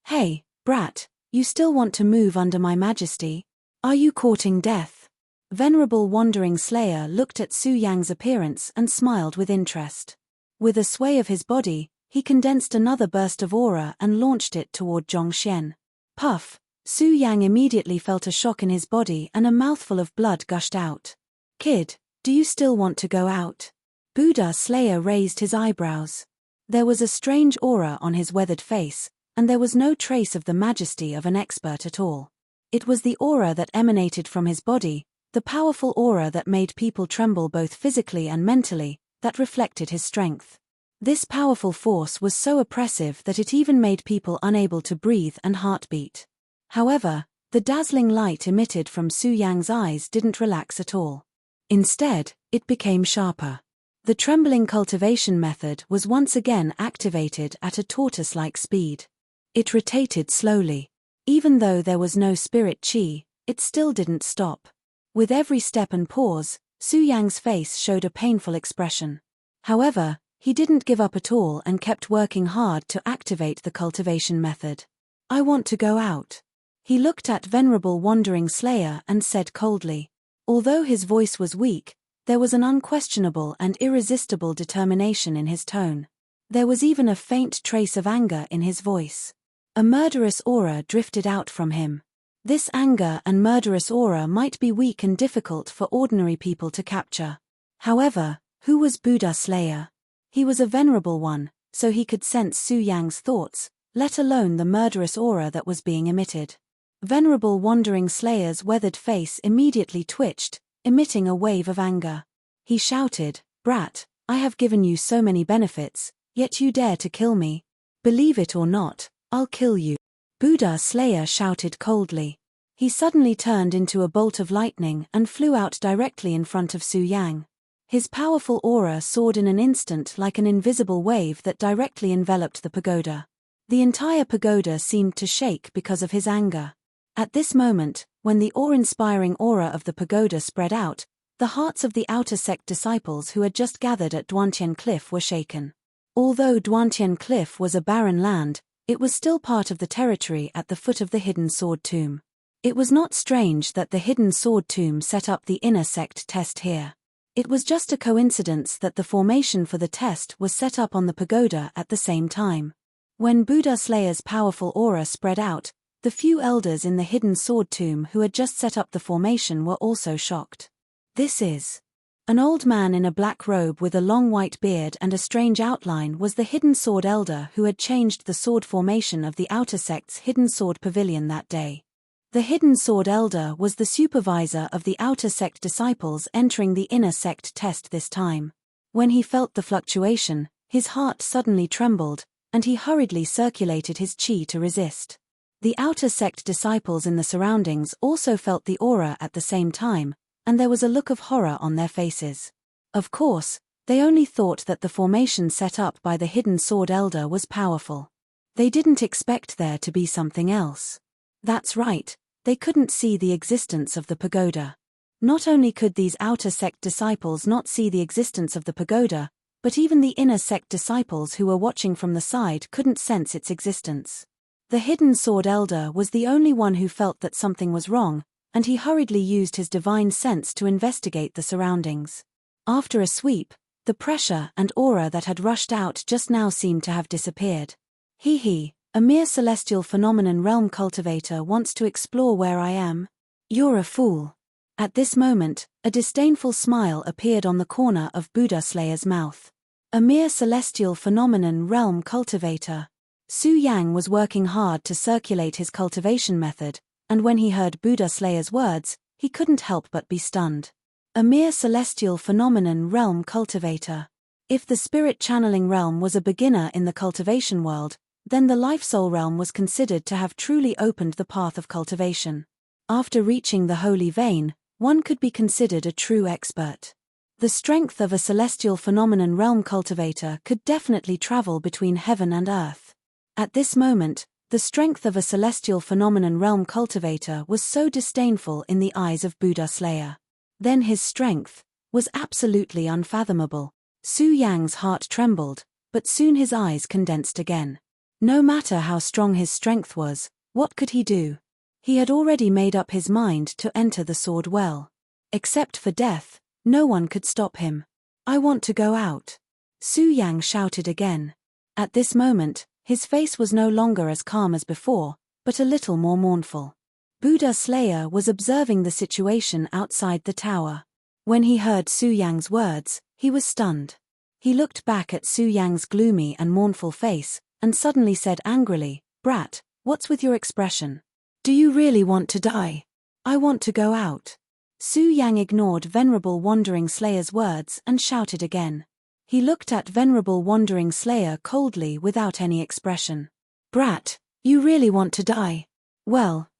"Hey, brat, you still want to move under my majesty? Are you courting death?" Venerable Wandering Slayer looked at Su Yang's appearance and smiled with interest. With a sway of his body, he condensed another burst of aura and launched it toward Zhongxian. Puff! Su Yang immediately felt a shock in his body and a mouthful of blood gushed out. "Kid, do you still want to go out?" Buddha Slayer raised his eyebrows. There was a strange aura on his weathered face, and there was no trace of the majesty of an expert at all. It was the aura that emanated from his body, the powerful aura that made people tremble both physically and mentally, that reflected his strength. This powerful force was so oppressive that it even made people unable to breathe and heartbeat. However, the dazzling light emitted from Su Yang's eyes didn't relax at all. Instead, it became sharper. The trembling cultivation method was once again activated at a tortoise-like speed. It rotated slowly. Even though there was no spirit chi, it still didn't stop. With every step and pause, Su Yang's face showed a painful expression. However, he didn't give up at all and kept working hard to activate the cultivation method. "I want to go out." He looked at Venerable Wandering Slayer and said coldly. Although his voice was weak, there was an unquestionable and irresistible determination in his tone. There was even a faint trace of anger in his voice. A murderous aura drifted out from him. This anger and murderous aura might be weak and difficult for ordinary people to capture. However, who was Buddha Slayer? He was a venerable one, so he could sense Su Yang's thoughts, let alone the murderous aura that was being emitted. Venerable Wandering Slayer's weathered face immediately twitched, emitting a wave of anger. He shouted, "Brat, I have given you so many benefits, yet you dare to kill me. Believe it or not, I'll kill you." Buddha Slayer shouted coldly. He suddenly turned into a bolt of lightning and flew out directly in front of Su Yang. His powerful aura soared in an instant like an invisible wave that directly enveloped the pagoda. The entire pagoda seemed to shake because of his anger. At this moment, when the awe-inspiring aura of the pagoda spread out, the hearts of the outer sect disciples who had just gathered at Duantian Cliff were shaken. Although Duantian Cliff was a barren land, it was still part of the territory at the foot of the Hidden Sword Tomb. It was not strange that the Hidden Sword Tomb set up the inner sect test here. It was just a coincidence that the formation for the test was set up on the pagoda at the same time. When Buddha Slayer's powerful aura spread out, the few elders in the Hidden Sword Tomb who had just set up the formation were also shocked. "This is..." An old man in a black robe with a long white beard and a strange outline was the Hidden Sword Elder who had changed the sword formation of the outer sect's Hidden Sword Pavilion that day. The Hidden Sword Elder was the supervisor of the outer sect disciples entering the inner sect test this time. When he felt the fluctuation, his heart suddenly trembled, and he hurriedly circulated his chi to resist. The outer sect disciples in the surroundings also felt the aura at the same time, and there was a look of horror on their faces. Of course, they only thought that the formation set up by the hidden sword elder was powerful. They didn't expect there to be something else. That's right, they couldn't see the existence of the pagoda. Not only could these outer sect disciples not see the existence of the pagoda, but even the inner sect disciples who were watching from the side couldn't sense its existence. The hidden sword elder was the only one who felt that something was wrong, and he hurriedly used his divine sense to investigate the surroundings. After a sweep, the pressure and aura that had rushed out just now seemed to have disappeared. A mere celestial phenomenon realm cultivator wants to explore where I am? You're a fool. At this moment, a disdainful smile appeared on the corner of Buddha Slayer's mouth. A mere celestial phenomenon realm cultivator. Su Yang was working hard to circulate his cultivation method, and when he heard Buddha Slayer's words, he couldn't help but be stunned. A mere celestial phenomenon realm cultivator. If the spirit channeling realm was a beginner in the cultivation world, then the life soul realm was considered to have truly opened the path of cultivation. After reaching the holy vein, one could be considered a true expert. The strength of a celestial phenomenon realm cultivator could definitely travel between heaven and earth. At this moment, the strength of a celestial phenomenon realm cultivator was so disdainful in the eyes of Buddha Slayer. Then his strength was absolutely unfathomable. Su Yang's heart trembled, but soon his eyes condensed again. No matter how strong his strength was, what could he do? He had already made up his mind to enter the sword well. Except for death, no one could stop him. I want to go out. Su Yang shouted again. At this moment, his face was no longer as calm as before, but a little more mournful. Buddha Slayer was observing the situation outside the tower. When he heard Su Yang's words, he was stunned. He looked back at Su Yang's gloomy and mournful face, and suddenly said angrily, "Brat, what's with your expression? Do you really want to die? I want to go out." Su Yang ignored Venerable Wandering Slayer's words and shouted again. He looked at Venerable Wandering Slayer coldly without any expression. "Brat, you really want to die? Well,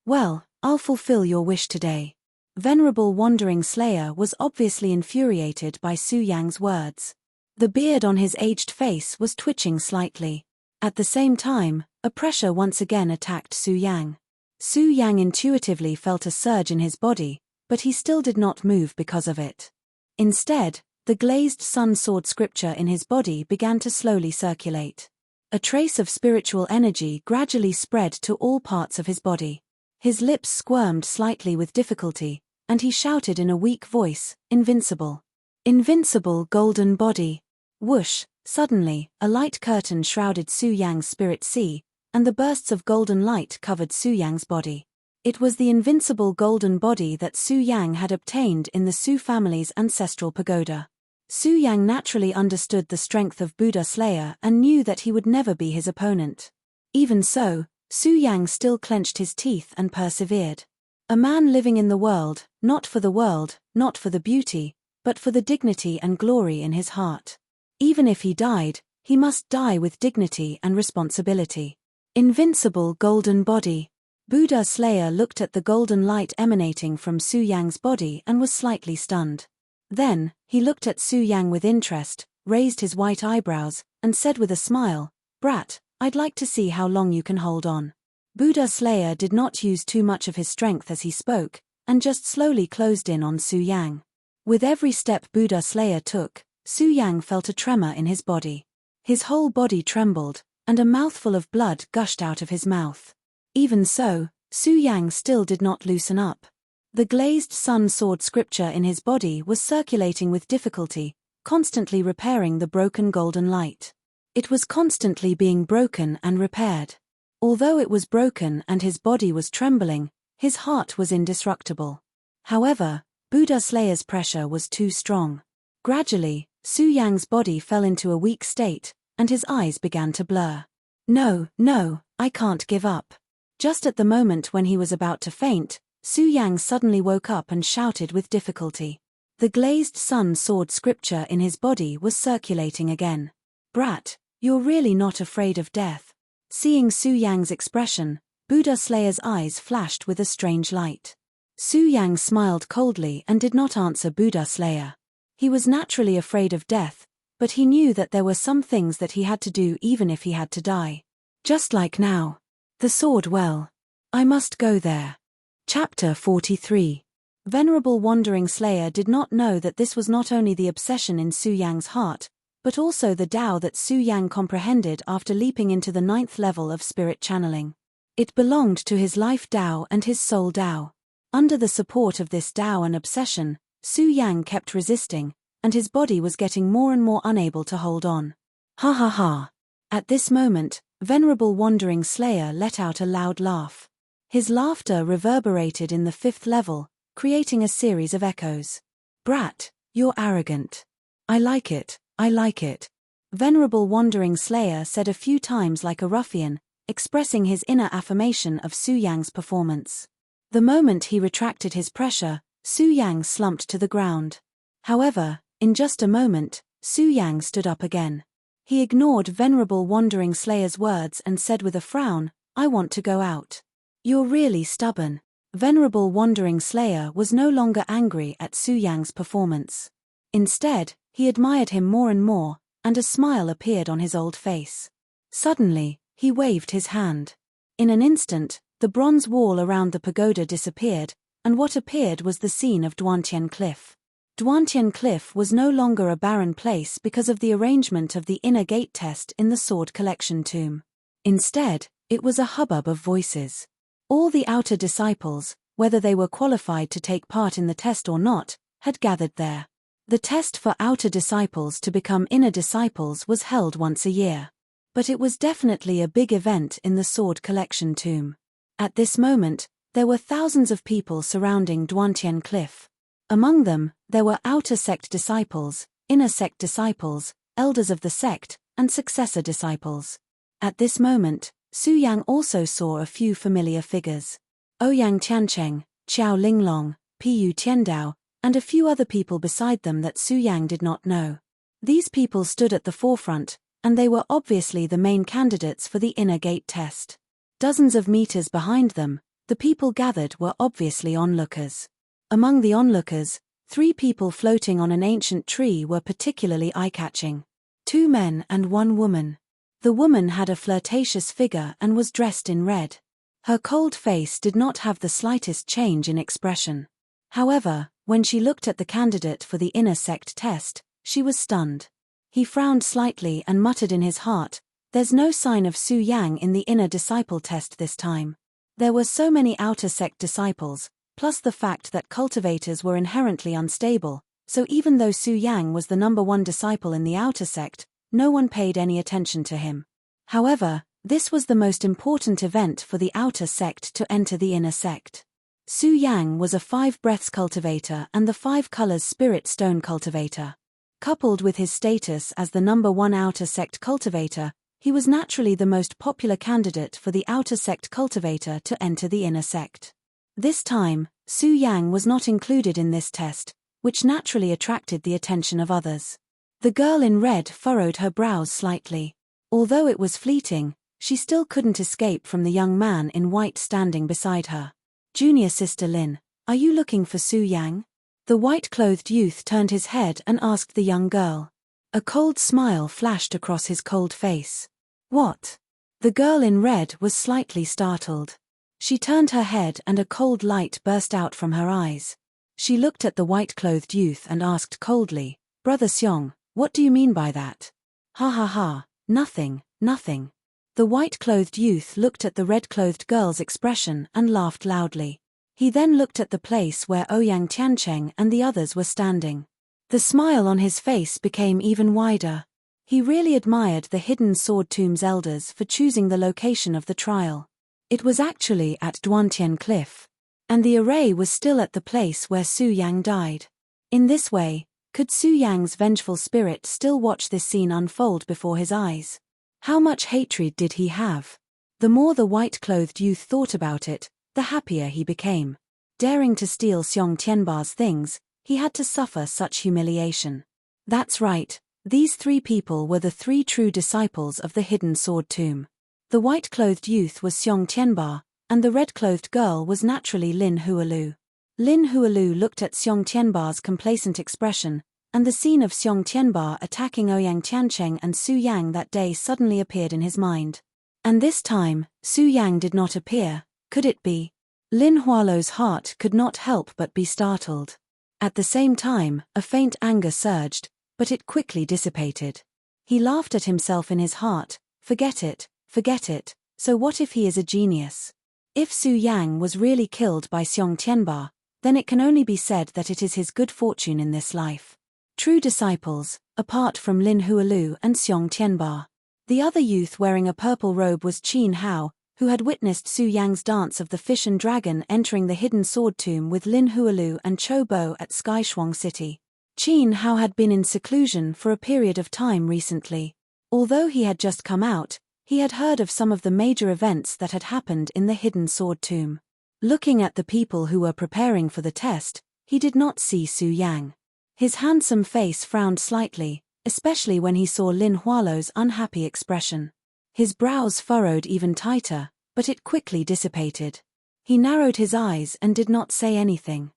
I'll fulfill your wish today." Venerable Wandering Slayer was obviously infuriated by Su Yang's words. The beard on his aged face was twitching slightly. At the same time, a pressure once again attacked Su Yang. Su Yang intuitively felt a surge in his body, but he still did not move because of it. Instead, the glazed sun sword scripture in his body began to slowly circulate. A trace of spiritual energy gradually spread to all parts of his body. His lips squirmed slightly with difficulty, and he shouted in a weak voice, "Invincible! Invincible golden body!" Whoosh! Suddenly, a light curtain shrouded Su Yang's spirit sea, and the bursts of golden light covered Su Yang's body. It was the invincible golden body that Su Yang had obtained in the Su family's ancestral pagoda. Su Yang naturally understood the strength of Buddha Slayer and knew that he would never be his opponent. Even so, Su Yang still clenched his teeth and persevered. A man living in the world, not for the beauty, but for the dignity and glory in his heart. Even if he died, he must die with dignity and responsibility. Invincible golden body. Buddha Slayer looked at the golden light emanating from Su Yang's body and was slightly stunned. Then, he looked at Su Yang with interest, raised his white eyebrows, and said with a smile, "Brat, I'd like to see how long you can hold on." Buddha Slayer did not use too much of his strength as he spoke, and just slowly closed in on Su Yang. With every step Buddha Slayer took, Su Yang felt a tremor in his body. His whole body trembled, and a mouthful of blood gushed out of his mouth. Even so, Su Yang still did not loosen up. The glazed sun sword scripture in his body was circulating with difficulty, constantly repairing the broken golden light. It was constantly being broken and repaired. Although it was broken and his body was trembling, his heart was indestructible. However, Buddha Slayer's pressure was too strong. Gradually, Su Yang's body fell into a weak state, and his eyes began to blur. No, I can't give up." Just at the moment when he was about to faint, Su Yang suddenly woke up and shouted with difficulty. The glazed sun sword scripture in his body was circulating again. "Brat, you're really not afraid of death." Seeing Su Yang's expression, Buddha Slayer's eyes flashed with a strange light. Su Yang smiled coldly and did not answer Buddha Slayer. He was naturally afraid of death, but he knew that there were some things that he had to do even if he had to die. Just like now. The sword well. I must go there. Chapter 43. Venerable Wandering Slayer did not know that this was not only the obsession in Su Yang's heart, but also the Tao that Su Yang comprehended after leaping into the 9th level of spirit channeling. It belonged to his life Tao and his soul Tao. Under the support of this Tao and obsession, Su Yang kept resisting, and his body was getting more and more unable to hold on. Ha ha ha. At this moment, Venerable Wandering Slayer let out a loud laugh. His laughter reverberated in the 5th level, creating a series of echoes. Brat, you're arrogant. I like it, I like it. Venerable Wandering Slayer said a few times like a ruffian, expressing his inner affirmation of Su Yang's performance. The moment he retracted his pressure, Su Yang slumped to the ground. However, in just a moment, Su Yang stood up again. He ignored Venerable Wandering Slayer's words and said with a frown, I want to go out. You're really stubborn. Venerable Wandering Slayer was no longer angry at Su Yang's performance. Instead, he admired him more and more, and a smile appeared on his old face. Suddenly, he waved his hand. In an instant, the bronze wall around the pagoda disappeared, and what appeared was the scene of Duantian Cliff. Duantian Cliff was no longer a barren place because of the arrangement of the inner gate test in the sword collection tomb. Instead, it was a hubbub of voices. All the outer disciples, whether they were qualified to take part in the test or not, had gathered there. The test for outer disciples to become inner disciples was held once a year. But it was definitely a big event in the sword collection tomb. At this moment, there were thousands of people surrounding Duantian Cliff. Among them, there were outer sect disciples, inner sect disciples, elders of the sect, and successor disciples. At this moment, Su Yang also saw a few familiar figures. Ouyang Tiancheng, Qiao Linglong, Piyu Tiandao, and a few other people beside them that Su Yang did not know. These people stood at the forefront, and they were obviously the main candidates for the inner gate test. Dozens of meters behind them, the people gathered were obviously onlookers. Among the onlookers, 3 people floating on an ancient tree were particularly eye-catching. 2 men and 1 woman. The woman had a flirtatious figure and was dressed in red. Her cold face did not have the slightest change in expression. However, when she looked at the candidate for the inner sect test, she was stunned. He frowned slightly and muttered in his heart, there's no sign of Su Yang in the inner disciple test this time. There were so many outer sect disciples, plus the fact that cultivators were inherently unstable, so even though Su Yang was the number 1 disciple in the outer sect, no one paid any attention to him. However, this was the most important event for the outer sect to enter the inner sect. Su Yang was a 5 breaths cultivator and the 5 colors spirit stone cultivator. Coupled with his status as the number 1 outer sect cultivator, he was naturally the most popular candidate for the outer sect cultivator to enter the inner sect. This time, Su Yang was not included in this test, which naturally attracted the attention of others. The girl in red furrowed her brows slightly. Although it was fleeting, she still couldn't escape from the young man in white standing beside her. Junior Sister Lin, are you looking for Su Yang? The white-clothed youth turned his head and asked the young girl. A cold smile flashed across his cold face. What? The girl in red was slightly startled. She turned her head and a cold light burst out from her eyes. She looked at the white-clothed youth and asked coldly, Brother Xiong, what do you mean by that? Ha ha ha, nothing, nothing. The white-clothed youth looked at the red-clothed girl's expression and laughed loudly. He then looked at the place where Ouyang Tiancheng and the others were standing. The smile on his face became even wider. He really admired the hidden sword tomb's elders for choosing the location of the trial. It was actually at Duantian Cliff. And the array was still at the place where Su Yang died. In this way, could Su Yang's vengeful spirit still watch this scene unfold before his eyes? How much hatred did he have? The more the white-clothed youth thought about it, the happier he became. Daring to steal Xiong Tianba's things, he had to suffer such humiliation. That's right, these 3 people were the 3 true disciples of the hidden sword tomb. The white-clothed youth was Xiong Tianba, and the red-clothed girl was naturally Lin Hualu. Lin Hualu looked at Xiong Tianba's complacent expression, and the scene of Xiong Tianba attacking Ouyang Tiancheng and Su Yang that day suddenly appeared in his mind. And this time, Su Yang did not appear. Could it be? Lin Hualu's heart could not help but be startled. At the same time, a faint anger surged, but it quickly dissipated. He laughed at himself in his heart. Forget it, so what if he is a genius? If Su Yang was really killed by Xiong Tianba, then it can only be said that it is his good fortune in this life. True disciples, apart from Lin Hualu and Xiong Tianba. The other youth wearing a purple robe was Qin Hao, who had witnessed Su Yang's dance of the fish and dragon entering the hidden sword tomb with Lin Hualu and Chou Bo at Skychuang City. Qin Hao had been in seclusion for a period of time recently. Although he had just come out, he had heard of some of the major events that had happened in the hidden sword tomb. Looking at the people who were preparing for the test, he did not see Su Yang. His handsome face frowned slightly, especially when he saw Lin Hualu's unhappy expression. His brows furrowed even tighter, but it quickly dissipated. He narrowed his eyes and did not say anything.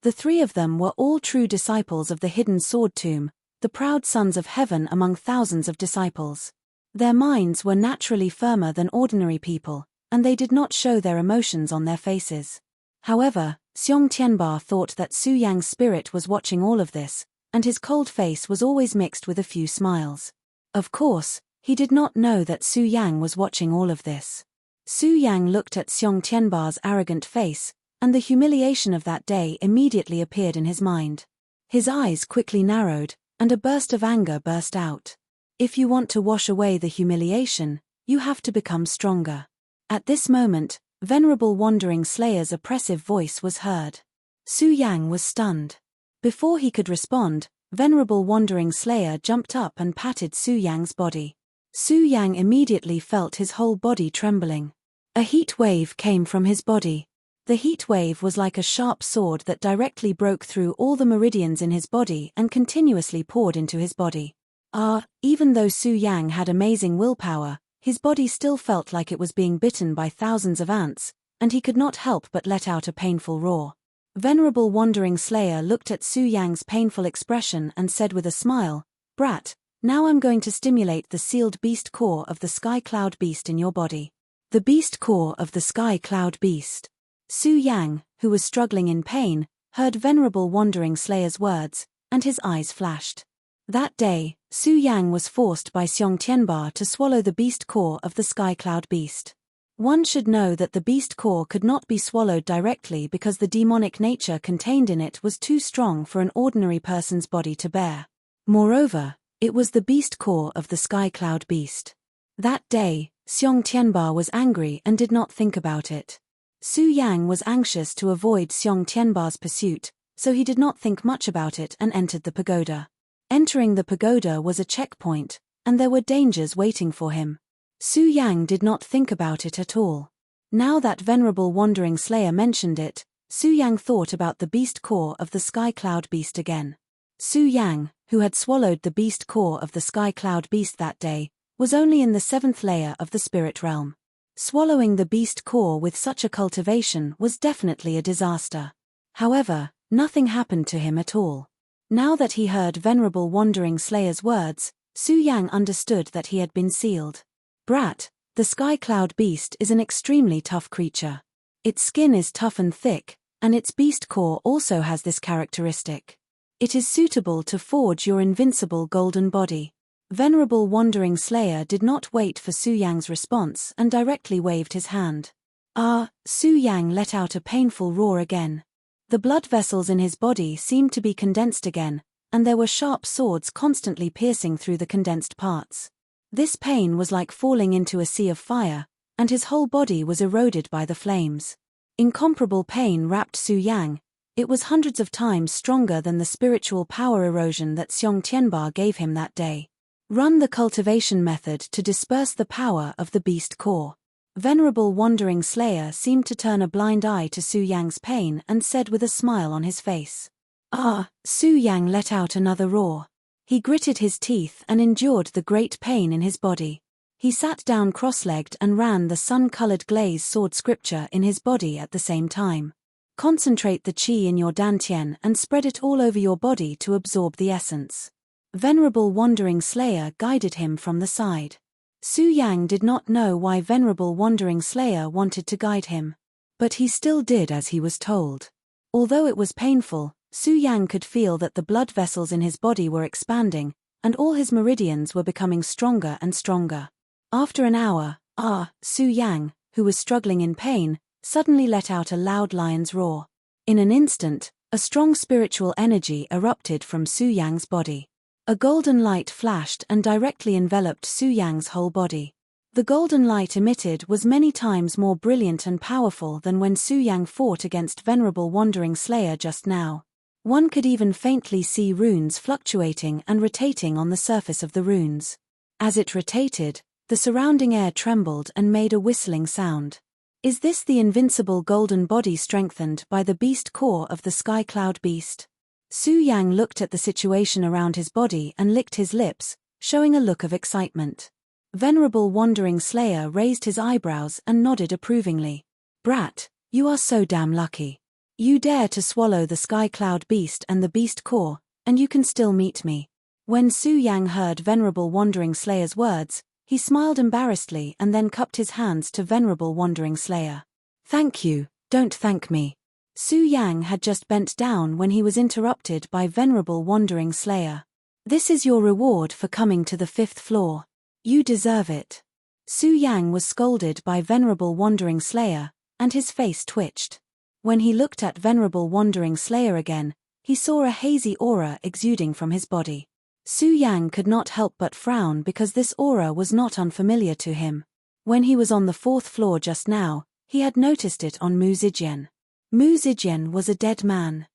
The three of them were all true disciples of the hidden sword tomb, the proud sons of heaven among thousands of disciples. Their minds were naturally firmer than ordinary people, and they did not show their emotions on their faces. However, Xiong Tianba thought that Su Yang's spirit was watching all of this, and his cold face was always mixed with a few smiles. Of course, he did not know that Su Yang was watching all of this. Su Yang looked at Xiong Tianba's arrogant face, and the humiliation of that day immediately appeared in his mind. His eyes quickly narrowed, and a burst of anger burst out. If you want to wash away the humiliation, you have to become stronger. At this moment, Venerable Wandering Slayer's oppressive voice was heard. Su Yang was stunned. Before he could respond, Venerable Wandering Slayer jumped up and patted Su Yang's body. Su Yang immediately felt his whole body trembling. A heat wave came from his body. The heat wave was like a sharp sword that directly broke through all the meridians in his body and continuously poured into his body. Even though Su Yang had amazing willpower, his body still felt like it was being bitten by thousands of ants, and he could not help but let out a painful roar. Venerable Wandering Slayer looked at Su Yang's painful expression and said with a smile, "Brat, now I'm going to stimulate the sealed beast core of the Sky Cloud Beast in your body." The beast core of the Sky Cloud Beast. Su Yang, who was struggling in pain, heard Venerable Wandering Slayer's words, and his eyes flashed. That day, Su Yang was forced by Xiong Tianba to swallow the beast core of the Sky Cloud Beast. One should know that the beast core could not be swallowed directly because the demonic nature contained in it was too strong for an ordinary person's body to bear. Moreover, it was the beast core of the Sky Cloud Beast. That day, Xiong Tianba was angry and did not think about it. Su Yang was anxious to avoid Xiong Tianba's pursuit, so he did not think much about it and entered the pagoda. Entering the pagoda was a checkpoint, and there were dangers waiting for him. Su Yang did not think about it at all. Now that Venerable Wandering Slayer mentioned it, Su Yang thought about the beast core of the Sky Cloud Beast again. Su Yang, who had swallowed the beast core of the Sky Cloud Beast that day, was only in the 7th layer of the spirit realm. Swallowing the beast core with such a cultivation was definitely a disaster. However, nothing happened to him at all. Now that he heard Venerable Wandering Slayer's words, Su Yang understood that he had been sealed. Brat, the Sky Cloud Beast is an extremely tough creature. Its skin is tough and thick, and its beast core also has this characteristic. It is suitable to forge your invincible golden body. Venerable Wandering Slayer did not wait for Su Yang's response and directly waved his hand. Su Yang let out a painful roar again. The blood vessels in his body seemed to be condensed again, and there were sharp swords constantly piercing through the condensed parts. This pain was like falling into a sea of fire, and his whole body was eroded by the flames. Incomparable pain wrapped Su Yang. It was hundreds of times stronger than the spiritual power erosion that Xiong Tianba gave him that day. Run the cultivation method to disperse the power of the beast core. Venerable Wandering Slayer seemed to turn a blind eye to Su Yang's pain and said with a smile on his face. Su Yang let out another roar. He gritted his teeth and endured the great pain in his body. He sat down cross-legged and ran the sun-colored glaze sword scripture in his body at the same time. Concentrate the qi in your dantian and spread it all over your body to absorb the essence. Venerable Wandering Slayer guided him from the side. Su Yang did not know why Venerable Wandering Slayer wanted to guide him. But he still did as he was told. Although it was painful, Su Yang could feel that the blood vessels in his body were expanding, and all his meridians were becoming stronger and stronger. After an hour, Su Yang, who was struggling in pain, suddenly let out a loud lion's roar. In an instant, a strong spiritual energy erupted from Su Yang's body. A golden light flashed and directly enveloped Su Yang's whole body. The golden light emitted was many times more brilliant and powerful than when Su Yang fought against Venerable Wandering Slayer just now. One could even faintly see runes fluctuating and rotating on the surface of the runes. As it rotated, the surrounding air trembled and made a whistling sound. Is this the invincible golden body strengthened by the beast core of the sky cloud beast? Su Yang looked at the situation around his body and licked his lips, showing a look of excitement. Venerable Wandering Slayer raised his eyebrows and nodded approvingly. Brat, you are so damn lucky. You dare to swallow the sky cloud beast and the beast core, and you can still meet me. When Su Yang heard Venerable Wandering Slayer's words, he smiled embarrassedly and then cupped his hands to Venerable Wandering Slayer. Thank you, don't thank me. Su Yang had just bent down when he was interrupted by Venerable Wandering Slayer. This is your reward for coming to the 5th floor. You deserve it. Su Yang was scolded by Venerable Wandering Slayer, and his face twitched. When he looked at Venerable Wandering Slayer again, he saw a hazy aura exuding from his body. Su Yang could not help but frown because this aura was not unfamiliar to him. When he was on the 4th floor just now, he had noticed it on Mu Zijian. Mu Zijian was a dead man.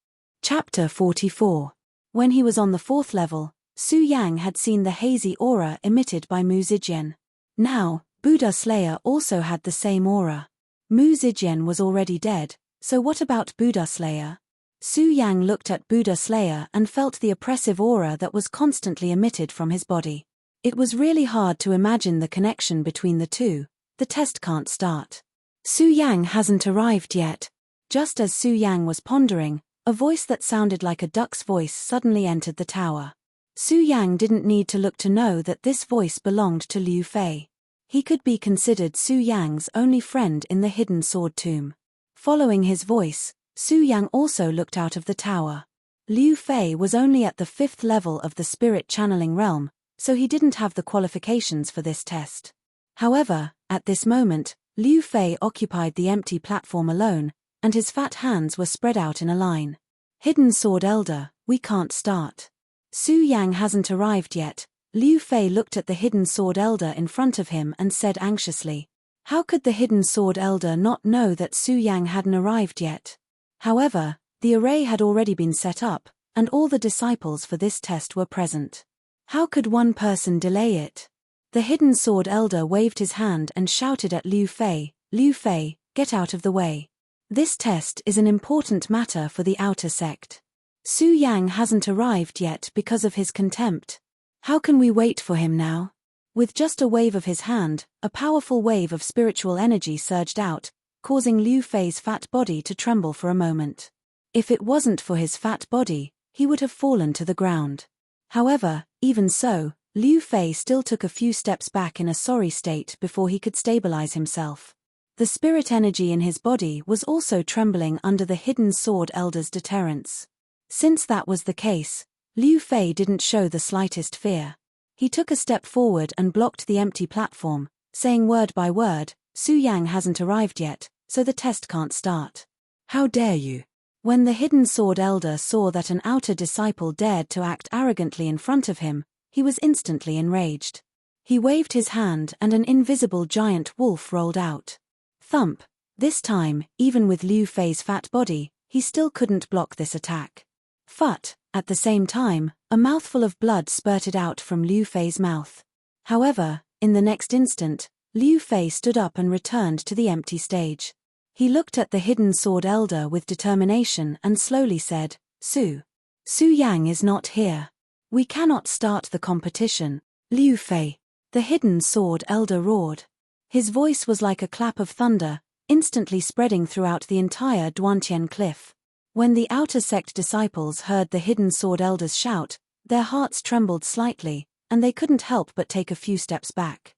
Chapter 44. When he was on the 4th level, Su Yang had seen the hazy aura emitted by Mu Zijian. Now, Buddha Slayer also had the same aura. Mu Zijian was already dead, so what about Buddha Slayer? Su Yang looked at Buddha Slayer and felt the oppressive aura that was constantly emitted from his body. It was really hard to imagine the connection between the two. The test can't start. Su Yang hasn't arrived yet. Just as Su Yang was pondering, a voice that sounded like a duck's voice suddenly entered the tower. Su Yang didn't need to look to know that this voice belonged to Liu Fei. He could be considered Su Yang's only friend in the hidden sword tomb. Following his voice, Su Yang also looked out of the tower. Liu Fei was only at the 5th level of the spirit channeling realm, so he didn't have the qualifications for this test. However, at this moment, Liu Fei occupied the empty platform alone, and his fat hands were spread out in a line. Hidden Sword Elder, we can't start. Su Yang hasn't arrived yet. Liu Fei looked at the Hidden Sword Elder in front of him and said anxiously. How could the Hidden Sword Elder not know that Su Yang hadn't arrived yet? However, the array had already been set up, and all the disciples for this test were present. How could one person delay it? The Hidden Sword Elder waved his hand and shouted at Liu Fei, Liu Fei, get out of the way. This test is an important matter for the outer sect. Su Yang hasn't arrived yet because of his contempt. How can we wait for him now? With just a wave of his hand, a powerful wave of spiritual energy surged out, causing Liu Fei's fat body to tremble for a moment. If it wasn't for his fat body, he would have fallen to the ground. However, even so, Liu Fei still took a few steps back in a sorry state before he could stabilize himself. The spirit energy in his body was also trembling under the Hidden Sword Elder's deterrence. Since that was the case, Liu Fei didn't show the slightest fear. He took a step forward and blocked the empty platform, saying word by word, Su Yang hasn't arrived yet, so the test can't start. How dare you? When the Hidden Sword Elder saw that an outer disciple dared to act arrogantly in front of him, he was instantly enraged. He waved his hand and an invisible giant wolf rolled out. Thump! This time, even with Liu Fei's fat body, he still couldn't block this attack. Phut! At the same time, a mouthful of blood spurted out from Liu Fei's mouth. However, in the next instant, Liu Fei stood up and returned to the empty stage. He looked at the Hidden Sword Elder with determination and slowly said, Su Yang is not here. We cannot start the competition. Liu Fei. The Hidden Sword Elder roared. His voice was like a clap of thunder, instantly spreading throughout the entire Duantian cliff. When the outer sect disciples heard the hidden sword elders shout, their hearts trembled slightly, and they couldn't help but take a few steps back.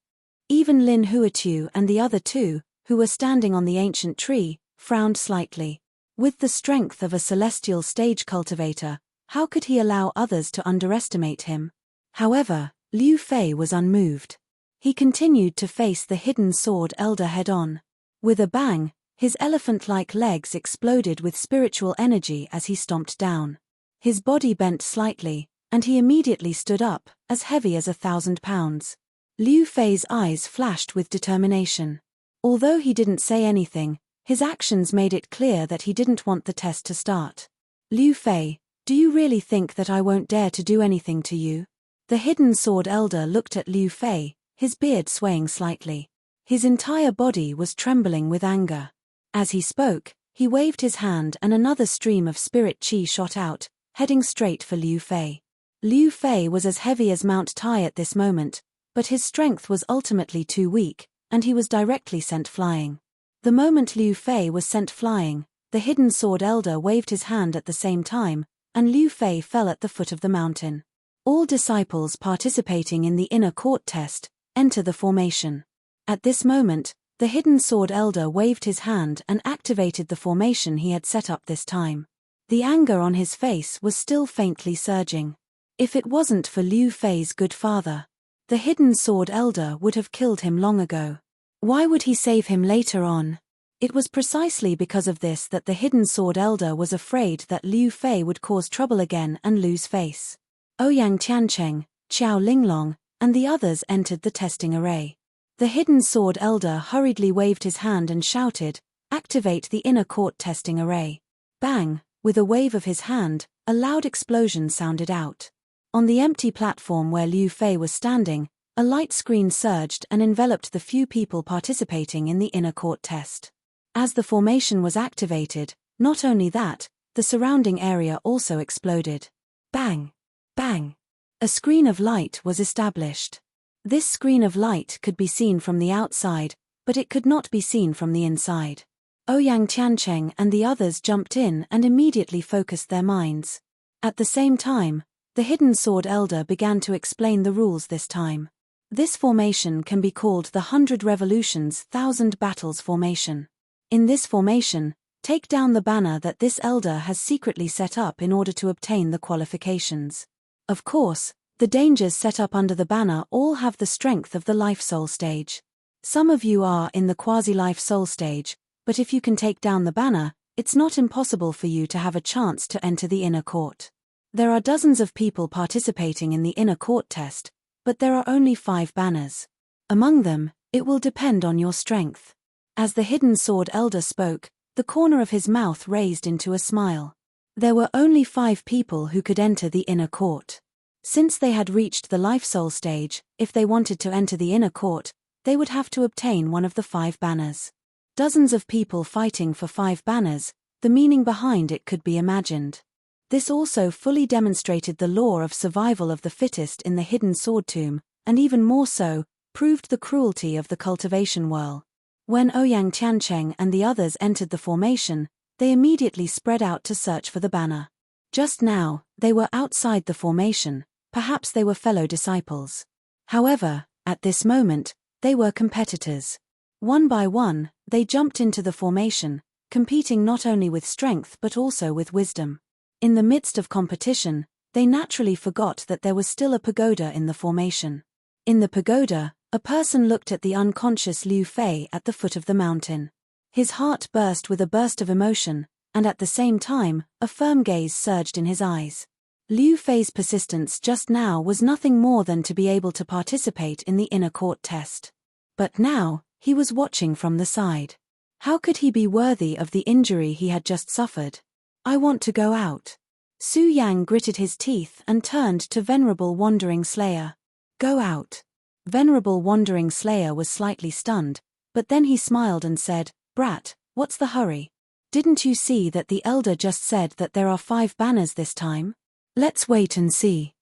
Even Lin Huatiu and the other two, who were standing on the ancient tree, frowned slightly. With the strength of a celestial stage cultivator, how could he allow others to underestimate him? However, Liu Fei was unmoved. He continued to face the hidden sword elder head-on. With a bang, his elephant-like legs exploded with spiritual energy as he stomped down. His body bent slightly, and he immediately stood up, as heavy as 1,000 pounds. Liu Fei's eyes flashed with determination. Although he didn't say anything, his actions made it clear that he didn't want the test to start. Liu Fei, do you really think that I won't dare to do anything to you? The hidden sword elder looked at Liu Fei, his beard swaying slightly. His entire body was trembling with anger. As he spoke, he waved his hand and another stream of spirit chi shot out, heading straight for Liu Fei. Liu Fei was as heavy as Mount Tai at this moment, but his strength was ultimately too weak, and he was directly sent flying. The moment Liu Fei was sent flying, the hidden sword elder waved his hand at the same time, and Liu Fei fell at the foot of the mountain. All disciples participating in the inner court test enter the formation. At this moment, the hidden sword elder waved his hand and activated the formation he had set up this time. The anger on his face was still faintly surging. If it wasn't for Liu Fei's good father, the hidden sword elder would have killed him long ago. Why would he save him later on? It was precisely because of this that the hidden sword elder was afraid that Liu Fei would cause trouble again and lose face. Ouyang Tiancheng, Qiao Linglong, and the others entered the testing array. The hidden sword elder hurriedly waved his hand and shouted, "Activate the inner court testing array." Bang! With a wave of his hand, a loud explosion sounded out. On the empty platform where Liu Fei was standing, a light screen surged and enveloped the few people participating in the inner court test. As the formation was activated, not only that, the surrounding area also exploded. Bang! Bang! A screen of light was established. This screen of light could be seen from the outside, but it could not be seen from the inside. Ouyang Tiancheng and the others jumped in and immediately focused their minds. At the same time, the hidden sword elder began to explain the rules this time. This formation can be called the 100 Revolutions 1000 Battles formation. In this formation, take down the banner that this elder has secretly set up in order to obtain the qualifications. Of course, the dangers set up under the banner all have the strength of the life soul stage. Some of you are in the quasi-life soul stage, but if you can take down the banner, it's not impossible for you to have a chance to enter the inner court. There are dozens of people participating in the inner court test, but there are only 5 banners. Among them, it will depend on your strength. As the hidden sword elder spoke, the corner of his mouth raised into a smile. There were only 5 people who could enter the inner court. Since they had reached the life soul stage, if they wanted to enter the inner court, they would have to obtain one of the 5 banners. Dozens of people fighting for 5 banners, the meaning behind it could be imagined. This also fully demonstrated the law of survival of the fittest in the hidden sword tomb, and even more so, proved the cruelty of the cultivation whirl. When Ouyang Tiancheng and the others entered the formation, they immediately spread out to search for the banner. Just now, they were outside the formation, perhaps they were fellow disciples. However, at this moment, they were competitors. One by one, they jumped into the formation, competing not only with strength but also with wisdom. In the midst of competition, they naturally forgot that there was still a pagoda in the formation. In the pagoda, a person looked at the unconscious Liu Fei at the foot of the mountain. His heart burst with a burst of emotion, and at the same time, a firm gaze surged in his eyes. Liu Fei's persistence just now was nothing more than to be able to participate in the inner court test. But now, he was watching from the side. How could he be worthy of the injury he had just suffered? "I want to go out." Su Yang gritted his teeth and turned to Venerable Wandering Slayer. "Go out." Venerable Wandering Slayer was slightly stunned, but then he smiled and said, "Brat, what's the hurry? Didn't you see that the elder just said that there are 5 banners this time? Let's wait and see."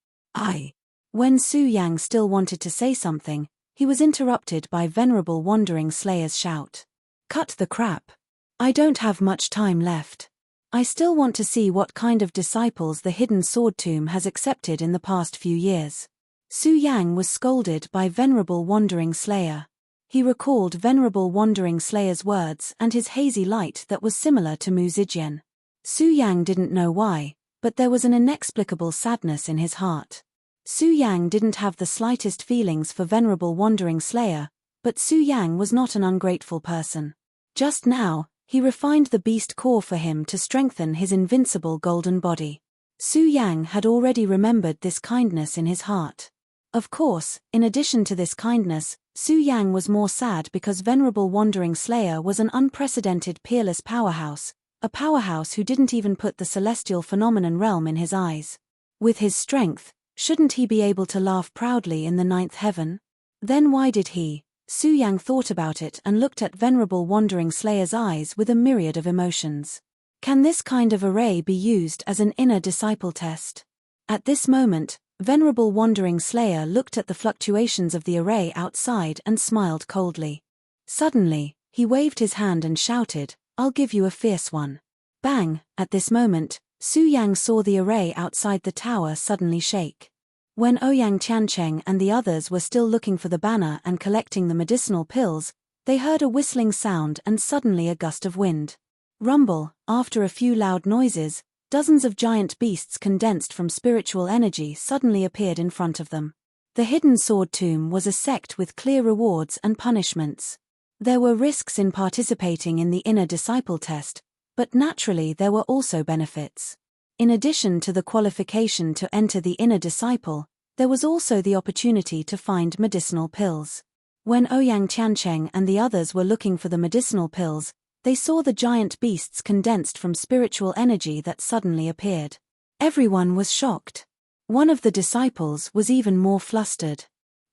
When Su Yang still wanted to say something, he was interrupted by Venerable Wandering Slayer's shout. Cut the crap. I don't have much time left. I still want to see what kind of disciples the hidden sword tomb has accepted in the past few years. Su Yang was scolded by Venerable Wandering Slayer. He recalled Venerable Wandering Slayer's words and his hazy light that was similar to Mu Zijian. Su Yang didn't know why, but there was an inexplicable sadness in his heart. Su Yang didn't have the slightest feelings for Venerable Wandering Slayer, but Su Yang was not an ungrateful person. Just now, he refined the beast core for him to strengthen his invincible golden body. Su Yang had already remembered this kindness in his heart. Of course, in addition to this kindness, Su Yang was more sad because Venerable Wandering Slayer was an unprecedented peerless powerhouse, a powerhouse who didn't even put the celestial phenomenon realm in his eyes. With his strength, shouldn't he be able to laugh proudly in the ninth heaven? Then why did he? Su Yang thought about it and looked at Venerable Wandering Slayer's eyes with a myriad of emotions. Can this kind of array be used as an inner disciple test? At this moment, Venerable Wandering Slayer looked at the fluctuations of the array outside and smiled coldly. Suddenly, he waved his hand and shouted, "I'll give you a fierce one." Bang! At this moment, Su Yang saw the array outside the tower suddenly shake. When Ouyang Tiancheng and the others were still looking for the banner and collecting the medicinal pills, they heard a whistling sound and suddenly a gust of wind. Rumble! After a few loud noises, dozens of giant beasts condensed from spiritual energy suddenly appeared in front of them. The hidden sword tomb was a sect with clear rewards and punishments. There were risks in participating in the inner disciple test, but naturally there were also benefits. In addition to the qualification to enter the inner disciple, there was also the opportunity to find medicinal pills. When Ouyang Tiancheng and the others were looking for the medicinal pills, they saw the giant beasts condensed from spiritual energy that suddenly appeared. Everyone was shocked. One of the disciples was even more flustered.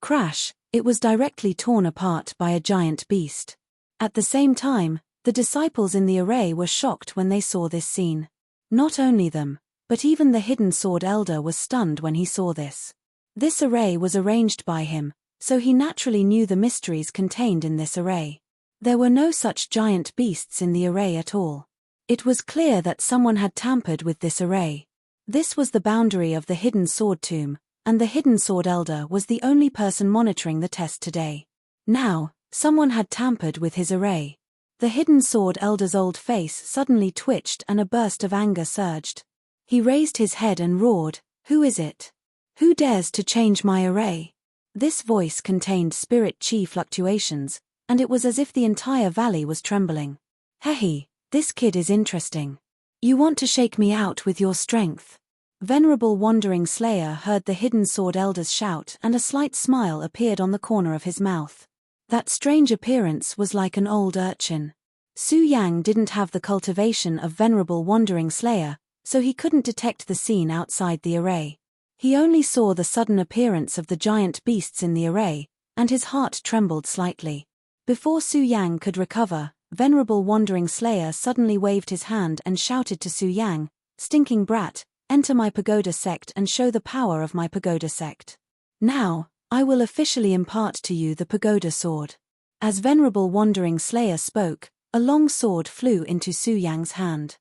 Crash! It was directly torn apart by a giant beast. At the same time, the disciples in the array were shocked when they saw this scene. Not only them, but even the hidden sword elder was stunned when he saw this. This array was arranged by him, so he naturally knew the mysteries contained in this array. There were no such giant beasts in the array at all. It was clear that someone had tampered with this array. This was the boundary of the hidden sword tomb, and the hidden sword elder was the only person monitoring the test today. Now, someone had tampered with his array. The hidden sword elder's old face suddenly twitched and a burst of anger surged. He raised his head and roared, "Who is it? Who dares to change my array?" This voice contained spirit chi fluctuations, and it was as if the entire valley was trembling. "Hehe, this kid is interesting. You want to shake me out with your strength?" Venerable Wandering Slayer heard the hidden sword elder's shout and a slight smile appeared on the corner of his mouth. That strange appearance was like an old urchin. Su Yang didn't have the cultivation of Venerable Wandering Slayer, so he couldn't detect the scene outside the array. He only saw the sudden appearance of the giant beasts in the array, and his heart trembled slightly. Before Su Yang could recover, Venerable Wandering Slayer suddenly waved his hand and shouted to Su Yang, "Stinking brat, enter my pagoda sect and show the power of my pagoda sect. Now, I will officially impart to you the pagoda sword." As Venerable Wandering Slayer spoke, a long sword flew into Su Yang's hand.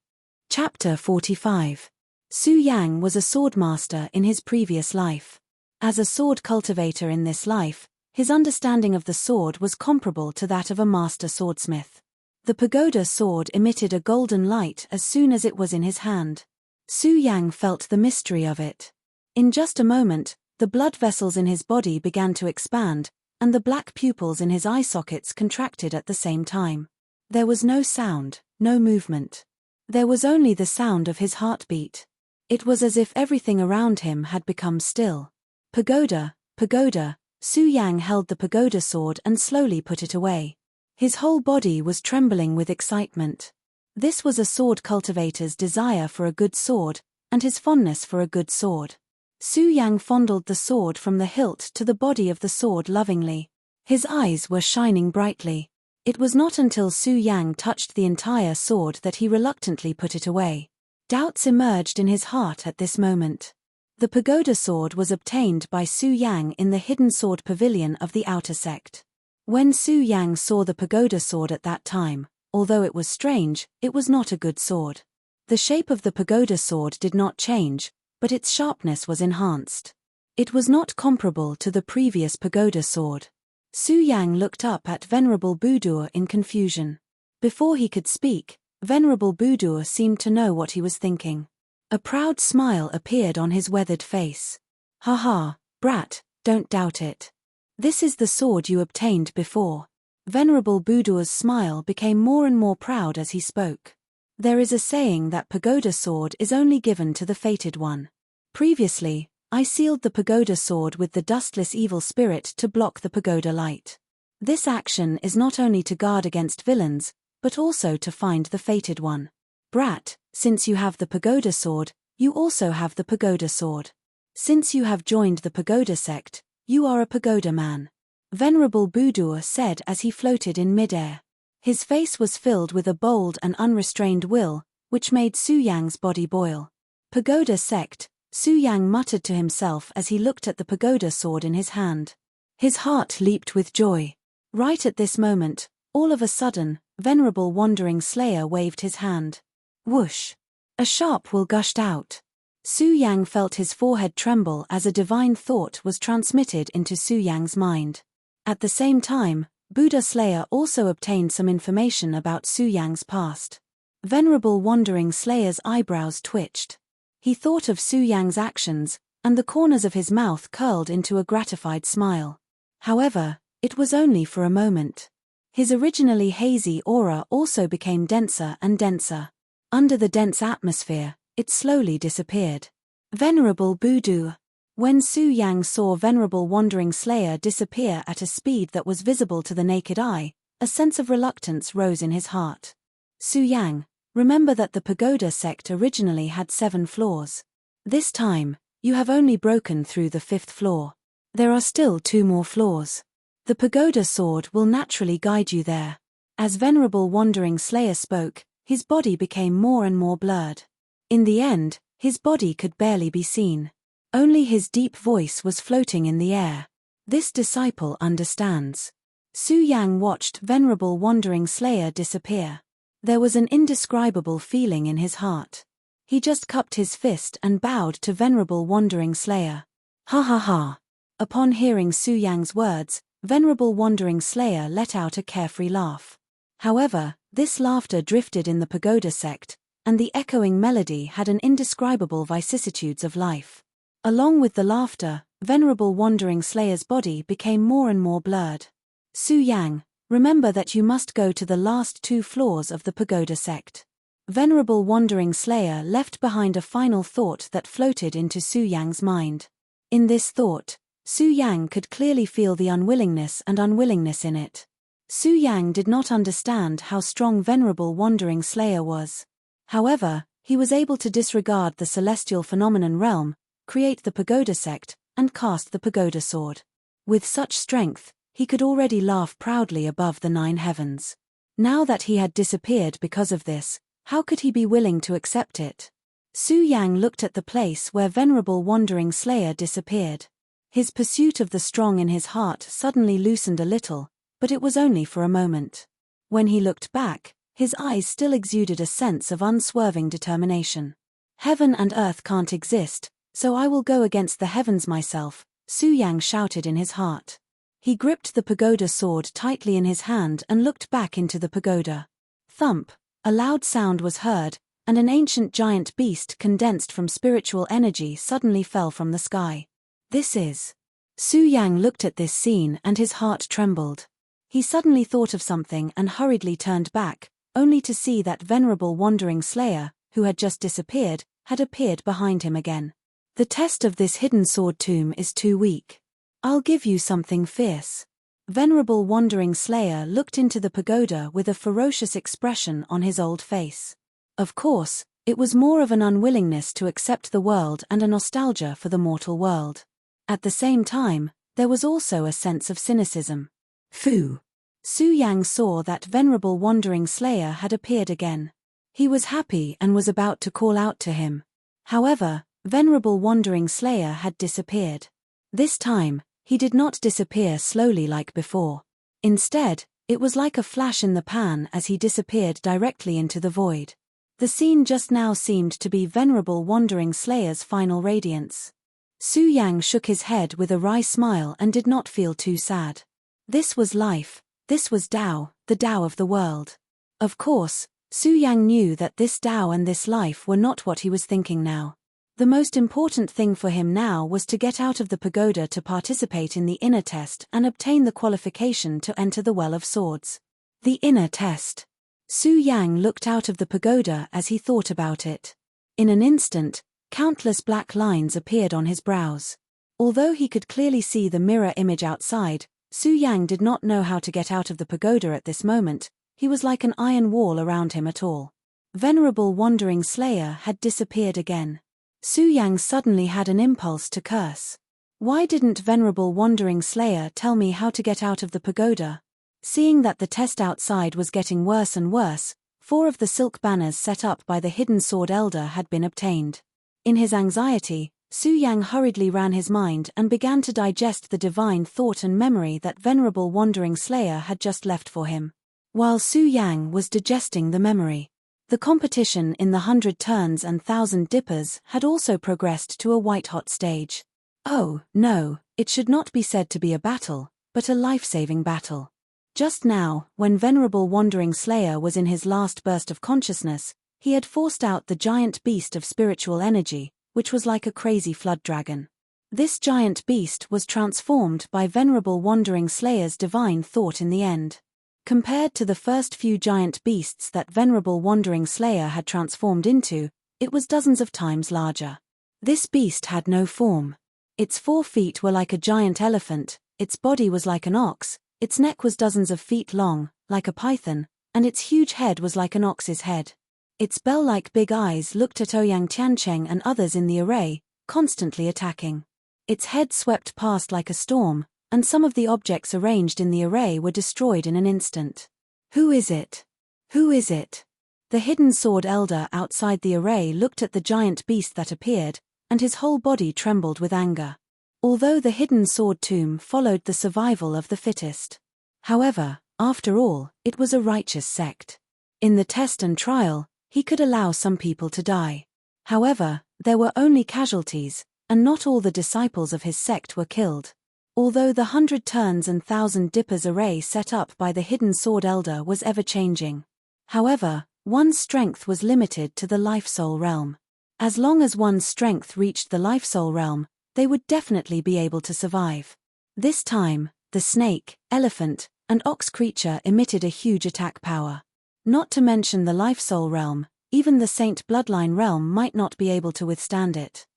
Chapter 45. Su Yang was a swordmaster in his previous life. As a sword cultivator in this life, his understanding of the sword was comparable to that of a master swordsmith. The pagoda sword emitted a golden light as soon as it was in his hand. Su Yang felt the mystery of it. In just a moment, the blood vessels in his body began to expand, and the black pupils in his eye sockets contracted at the same time. There was no sound, no movement. There was only the sound of his heartbeat. It was as if everything around him had become still. Pagoda, pagoda. Su Yang held the pagoda sword and slowly put it away. His whole body was trembling with excitement. This was a sword cultivator's desire for a good sword, and his fondness for a good sword. Su Yang fondled the sword from the hilt to the body of the sword lovingly. His eyes were shining brightly. It was not until Su Yang touched the entire sword that he reluctantly put it away. Doubts emerged in his heart at this moment. The pagoda sword was obtained by Su Yang in the hidden sword pavilion of the outer sect. When Su Yang saw the pagoda sword at that time, although it was strange, it was not a good sword. The shape of the pagoda sword did not change, but its sharpness was enhanced. It was not comparable to the previous pagoda sword. Su Yang looked up at Venerable Budur in confusion. Before he could speak, Venerable Budur seemed to know what he was thinking. A proud smile appeared on his weathered face. "Ha ha, brat, don't doubt it. This is the sword you obtained before." Venerable Budur's smile became more and more proud as he spoke. There is a saying that pagoda sword is only given to the fated one. Previously, I sealed the pagoda sword with the dustless evil spirit to block the pagoda light. This action is not only to guard against villains, but also to find the fated one. Brat, since you have the pagoda sword, you also have the pagoda sword. Since you have joined the pagoda sect, you are a pagoda man. Venerable Budur said as he floated in midair. His face was filled with a bold and unrestrained will, which made Su Yang's body boil. Pagoda sect, Su Yang muttered to himself as he looked at the pagoda sword in his hand. His heart leaped with joy. Right at this moment, all of a sudden, Venerable Wandering Slayer waved his hand. Whoosh! A sharp will gushed out. Su Yang felt his forehead tremble as a divine thought was transmitted into Su Yang's mind. At the same time, Buddha Slayer also obtained some information about Su Yang's past. Venerable Wandering Slayer's eyebrows twitched. He thought of Su Yang's actions, and the corners of his mouth curled into a gratified smile. However, it was only for a moment. His originally hazy aura also became denser and denser. Under the dense atmosphere, it slowly disappeared. Venerable Buddha. When Su Yang saw Venerable Wandering Slayer disappear at a speed that was visible to the naked eye, a sense of reluctance rose in his heart. Su Yang, remember that the pagoda sect originally had 7 floors. This time, you have only broken through the 5th floor. There are still 2 more floors. The pagoda sword will naturally guide you there. As Venerable Wandering Slayer spoke, his body became more and more blurred. In the end, his body could barely be seen. Only his deep voice was floating in the air. This disciple understands. Su Yang watched Venerable Wandering Slayer disappear. There was an indescribable feeling in his heart. He just cupped his fist and bowed to Venerable Wandering Slayer. Ha ha ha. Upon hearing Su Yang's words, Venerable Wandering Slayer let out a carefree laugh. However, this laughter drifted in the pagoda sect, and the echoing melody had an indescribable vicissitudes of life. Along with the laughter, Venerable Wandering Slayer's body became more and more blurred. Su Yang, remember that you must go to the last 2 floors of the pagoda sect. Venerable Wandering Slayer left behind a final thought that floated into Su Yang's mind. In this thought, Su Yang could clearly feel the unwillingness in it. Su Yang did not understand how strong Venerable Wandering Slayer was. However, he was able to disregard the celestial phenomenon realm, create the pagoda sect, and cast the pagoda sword. With such strength, he could already laugh proudly above the 9 heavens. Now that he had disappeared because of this, how could he be willing to accept it? Su Yang looked at the place where Venerable Wandering Slayer disappeared. His pursuit of the strong in his heart suddenly loosened a little, but it was only for a moment. When he looked back, his eyes still exuded a sense of unswerving determination. Heaven and earth can't exist, so I will go against the heavens myself, Su Yang shouted in his heart. He gripped the pagoda sword tightly in his hand and looked back into the pagoda. Thump, a loud sound was heard, and an ancient giant beast condensed from spiritual energy suddenly fell from the sky. This is. Su Yang looked at this scene and his heart trembled. He suddenly thought of something and hurriedly turned back, only to see that Venerable Wandering Slayer, who had just disappeared, had appeared behind him again. The test of this hidden sword tomb is too weak. I'll give you something fierce. Venerable Wandering Slayer looked into the pagoda with a ferocious expression on his old face. Of course, it was more of an unwillingness to accept the world and a nostalgia for the mortal world. At the same time, there was also a sense of cynicism. Phew! Su Yang saw that Venerable Wandering Slayer had appeared again. He was happy and was about to call out to him. However, Venerable Wandering Slayer had disappeared. This time, he did not disappear slowly like before. Instead, it was like a flash in the pan as he disappeared directly into the void. The scene just now seemed to be Venerable Wandering Slayer's final radiance. Su Yang shook his head with a wry smile and did not feel too sad. This was life, this was Tao, the Tao of the world. Of course, Su Yang knew that this Tao and this life were not what he was thinking now. The most important thing for him now was to get out of the pagoda to participate in the inner test and obtain the qualification to enter the Well of Swords. The inner test. Su Yang looked out of the pagoda as he thought about it. In an instant, countless black lines appeared on his brows. Although he could clearly see the mirror image outside, Su Yang did not know how to get out of the pagoda at this moment. He was like an iron wall around him at all. Venerable Wandering Slayer had disappeared again. Su Yang suddenly had an impulse to curse. Why didn't Venerable Wandering Slayer tell me how to get out of the pagoda? Seeing that the test outside was getting worse and worse, 4 of the silk banners set up by the Hidden Sword Elder had been obtained. In his anxiety, Su Yang hurriedly ran his mind and began to digest the divine thought and memory that Venerable Wandering Slayer had just left for him. While Su Yang was digesting the memory, the competition in the 100 turns and 1,000 dippers had also progressed to a white-hot stage. Oh, no, it should not be said to be a battle, but a life-saving battle. Just now, when Venerable Wandering Slayer was in his last burst of consciousness, he had forced out the giant beast of spiritual energy, which was like a crazy flood dragon. This giant beast was transformed by Venerable Wandering Slayer's divine thought in the end. Compared to the first few giant beasts that Venerable Wandering Slayer had transformed into, it was dozens of times larger. This beast had no form. Its 4 feet were like a giant elephant, its body was like an ox, its neck was dozens of feet long, like a python, and its huge head was like an ox's head. Its bell-like big eyes looked at Enchanting and others in the array, constantly attacking. Its head swept past like a storm, and some of the objects arranged in the array were destroyed in an instant. Who is it? Who is it? The Hidden Sword Elder outside the array looked at the giant beast that appeared, and his whole body trembled with anger. Although the Hidden Sword Tomb followed the survival of the fittest. However, after all, it was a righteous sect. In the test and trial, he could allow some people to die. However, there were only casualties, and not all the disciples of his sect were killed. Although the 100 turns and 1,000 dippers array set up by the Hidden Sword Elder was ever-changing. However, one's strength was limited to the life-soul realm. As long as one's strength reached the life-soul realm, they would definitely be able to survive. This time, the snake, elephant, and ox creature emitted a huge attack power. Not to mention the life-soul realm, even the Saint Bloodline realm might not be able to withstand it.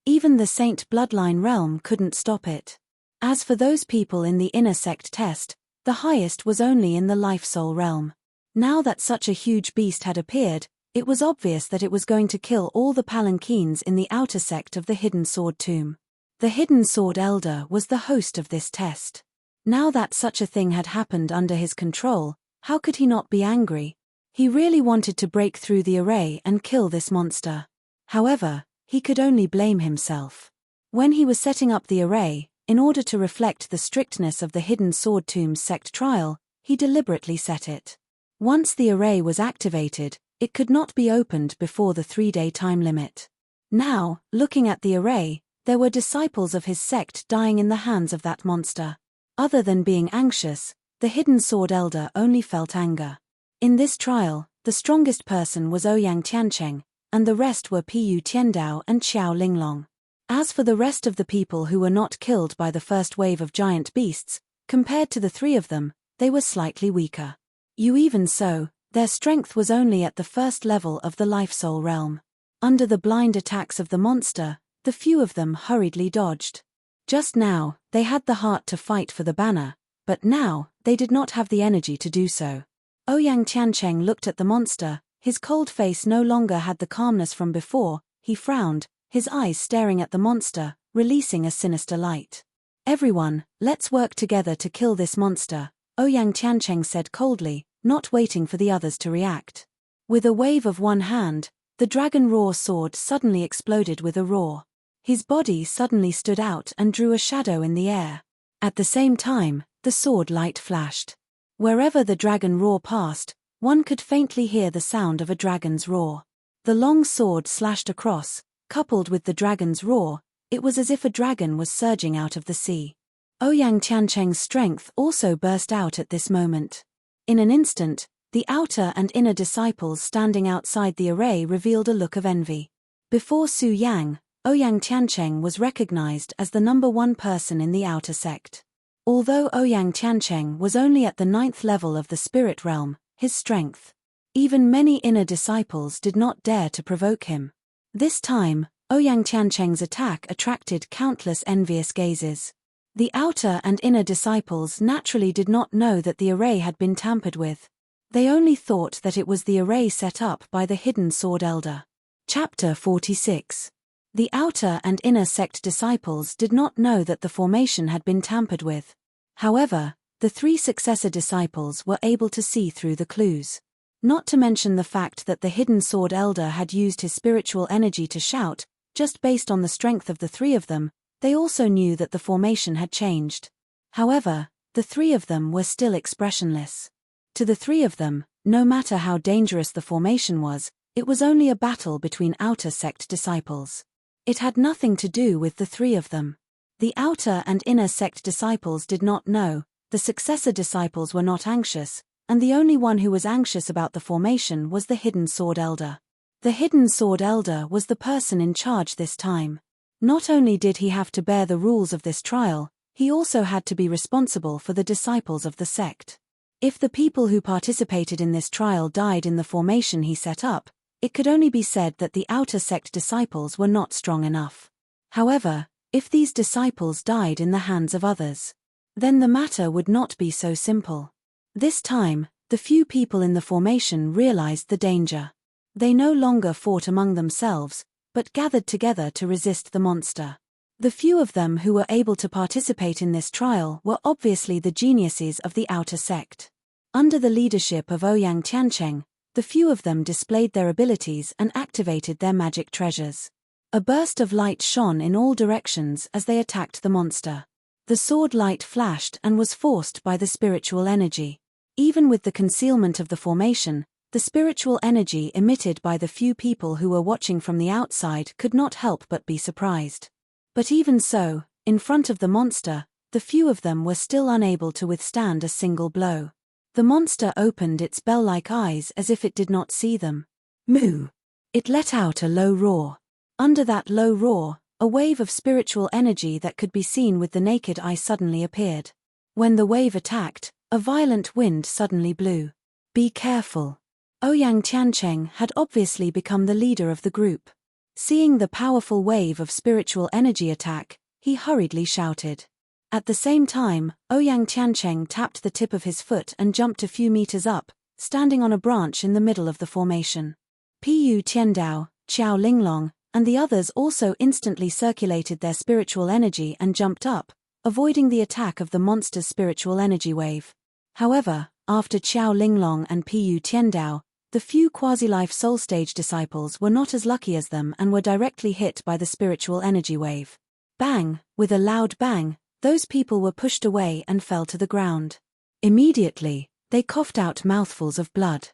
Even the Saint Bloodline realm couldn't stop it. As for those people in the inner sect test, the highest was only in the life-soul realm. Now that such a huge beast had appeared, it was obvious that it was going to kill all the palanquins in the outer sect of the Hidden Sword Tomb. The Hidden Sword Elder was the host of this test. Now that such a thing had happened under his control, how could he not be angry? He really wanted to break through the array and kill this monster. However, he could only blame himself. When he was setting up the array, in order to reflect the strictness of the Hidden Sword Tomb's sect trial, he deliberately set it. Once the array was activated, it could not be opened before the 3-day time limit. Now, looking at the array, there were disciples of his sect dying in the hands of that monster. Other than being anxious, the Hidden Sword Elder only felt anger. In this trial, the strongest person was Ouyang Tiancheng, and the rest were Pu Tiandao and Xiao Linglong. As for the rest of the people who were not killed by the first wave of giant beasts, compared to the 3 of them, they were slightly weaker. Even so, their strength was only at the first level of the life-soul realm. Under the blind attacks of the monster, the few of them hurriedly dodged. Just now, they had the heart to fight for the banner, but now, they did not have the energy to do so. Ouyang Tiancheng looked at the monster, his cold face no longer had the calmness from before, he frowned, his eyes staring at the monster, releasing a sinister light. Everyone, let's work together to kill this monster, Ouyang Tiancheng said coldly, not waiting for the others to react. With a wave of one hand, the dragon roar sword suddenly exploded with a roar. His body suddenly stood out and drew a shadow in the air. At the same time, the sword light flashed. Wherever the dragon roar passed, one could faintly hear the sound of a dragon's roar. The long sword slashed across, coupled with the dragon's roar, it was as if a dragon was surging out of the sea. Ouyang Tiancheng's strength also burst out at this moment. In an instant, the outer and inner disciples standing outside the array revealed a look of envy. Before Su Yang, Ouyang Tiancheng was recognized as the number one person in the outer sect. Although Ouyang Tiancheng was only at the 9th level of the spirit realm, his strength. Even many inner disciples did not dare to provoke him. This time, Ouyang Tiancheng's attack attracted countless envious gazes. The outer and inner disciples naturally did not know that the array had been tampered with. They only thought that it was the array set up by the hidden sword elder. Chapter 46. The outer and inner sect disciples did not know that the formation had been tampered with. However, the 3 successor disciples were able to see through the clues. Not to mention the fact that the hidden sword elder had used his spiritual energy to shout, just based on the strength of the 3 of them, they also knew that the formation had changed. However, the 3 of them were still expressionless. To the 3 of them, no matter how dangerous the formation was, it was only a battle between outer sect disciples. It had nothing to do with the 3 of them. The outer and inner sect disciples did not know, the successor disciples were not anxious, and the only one who was anxious about the formation was the hidden sword elder. The hidden sword elder was the person in charge this time. Not only did he have to bear the rules of this trial, he also had to be responsible for the disciples of the sect. If the people who participated in this trial died in the formation he set up, it could only be said that the outer sect disciples were not strong enough. However, if these disciples died in the hands of others, then the matter would not be so simple. This time, the few people in the formation realized the danger. They no longer fought among themselves, but gathered together to resist the monster. The few of them who were able to participate in this trial were obviously the geniuses of the outer sect. Under the leadership of Ouyang Tiancheng, the few of them displayed their abilities and activated their magic treasures. A burst of light shone in all directions as they attacked the monster. The sword light flashed and was forced by the spiritual energy. Even with the concealment of the formation, the spiritual energy emitted by the few people who were watching from the outside could not help but be surprised. But even so, in front of the monster, the few of them were still unable to withstand a single blow. The monster opened its bell-like eyes as if it did not see them. Moo! It let out a low roar. Under that low roar, a wave of spiritual energy that could be seen with the naked eye suddenly appeared. When the wave attacked, a violent wind suddenly blew. Be careful. Ouyang Tiancheng had obviously become the leader of the group. Seeing the powerful wave of spiritual energy attack, he hurriedly shouted. At the same time, Ouyang Tiancheng tapped the tip of his foot and jumped a few meters up, standing on a branch in the middle of the formation. Pu Tiandao, Qiao Linglong, and the others also instantly circulated their spiritual energy and jumped up, avoiding the attack of the monster's spiritual energy wave. However, after Qiao Linglong and Pu Tiandao, the few quasi-life soul stage disciples were not as lucky as them and were directly hit by the spiritual energy wave. Bang! With a loud bang, those people were pushed away and fell to the ground. Immediately, they coughed out mouthfuls of blood.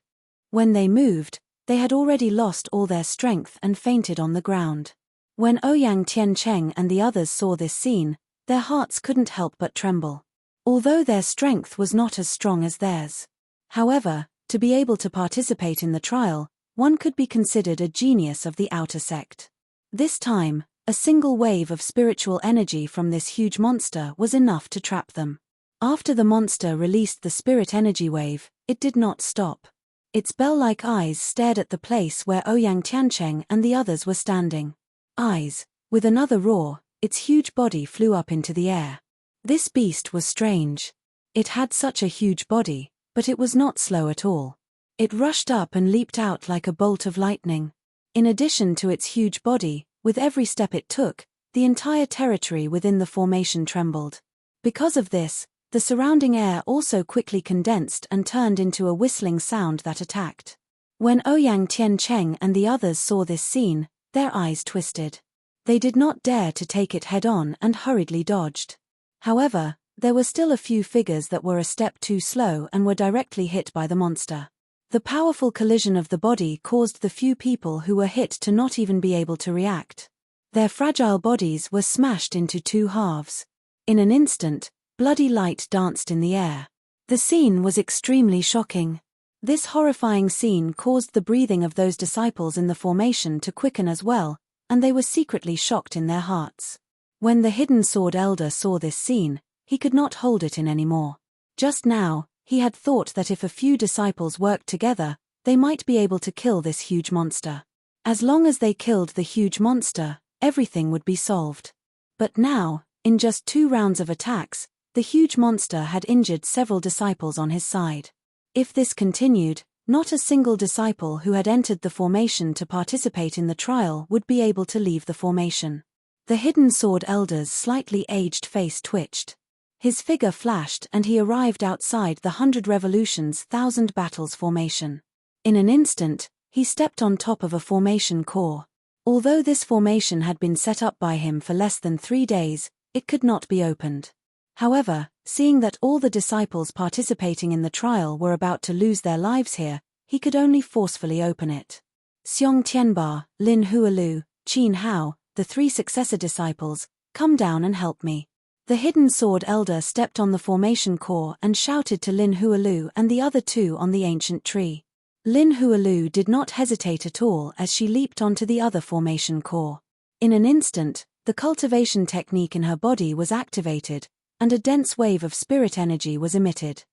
When they moved, they had already lost all their strength and fainted on the ground. When Ouyang Tiancheng and the others saw this scene, their hearts couldn't help but tremble. Although their strength was not as strong as theirs. However, to be able to participate in the trial, one could be considered a genius of the outer sect. This time, a single wave of spiritual energy from this huge monster was enough to trap them. After the monster released the spirit energy wave, it did not stop. Its bell-like eyes stared at the place where Ouyang Tiancheng and the others were standing. Eyes. With another roar, its huge body flew up into the air. This beast was strange. It had such a huge body, but it was not slow at all. It rushed up and leaped out like a bolt of lightning. In addition to its huge body, with every step it took, the entire territory within the formation trembled. Because of this, the surrounding air also quickly condensed and turned into a whistling sound that attacked. When Ouyang Tiancheng and the others saw this scene, their eyes twisted. They did not dare to take it head-on and hurriedly dodged. However, There were still a few figures that were a step too slow and were directly hit by the monster. The powerful collision of the body caused the few people who were hit to not even be able to react. Their fragile bodies were smashed into two halves. In an instant, bloody light danced in the air. The scene was extremely shocking. This horrifying scene caused the breathing of those disciples in the formation to quicken as well, and they were secretly shocked in their hearts. When the hidden sword elder saw this scene, he could not hold it in anymore. Just now, he had thought that if a few disciples worked together, they might be able to kill this huge monster. As long as they killed the huge monster, everything would be solved. But now, in just 2 rounds of attacks, the huge monster had injured several disciples on his side. If this continued, not a single disciple who had entered the formation to participate in the trial would be able to leave the formation. The hidden sword elder's slightly aged face twitched. His figure flashed and he arrived outside the 100 Revolutions 1000 Battles formation. In an instant, he stepped on top of a formation core. Although this formation had been set up by him for less than 3 days, it could not be opened. However, seeing that all the disciples participating in the trial were about to lose their lives here, he could only forcefully open it. Xiong Tianba, Lin Hualu, Qin Hao, the 3 successor disciples, come down and help me. The hidden sword elder stepped on the formation core and shouted to Lin Hualu and the other 2 on the ancient tree. Lin Hualu did not hesitate at all as she leaped onto the other formation core. In an instant, the cultivation technique in her body was activated, and a dense wave of spirit energy was emitted.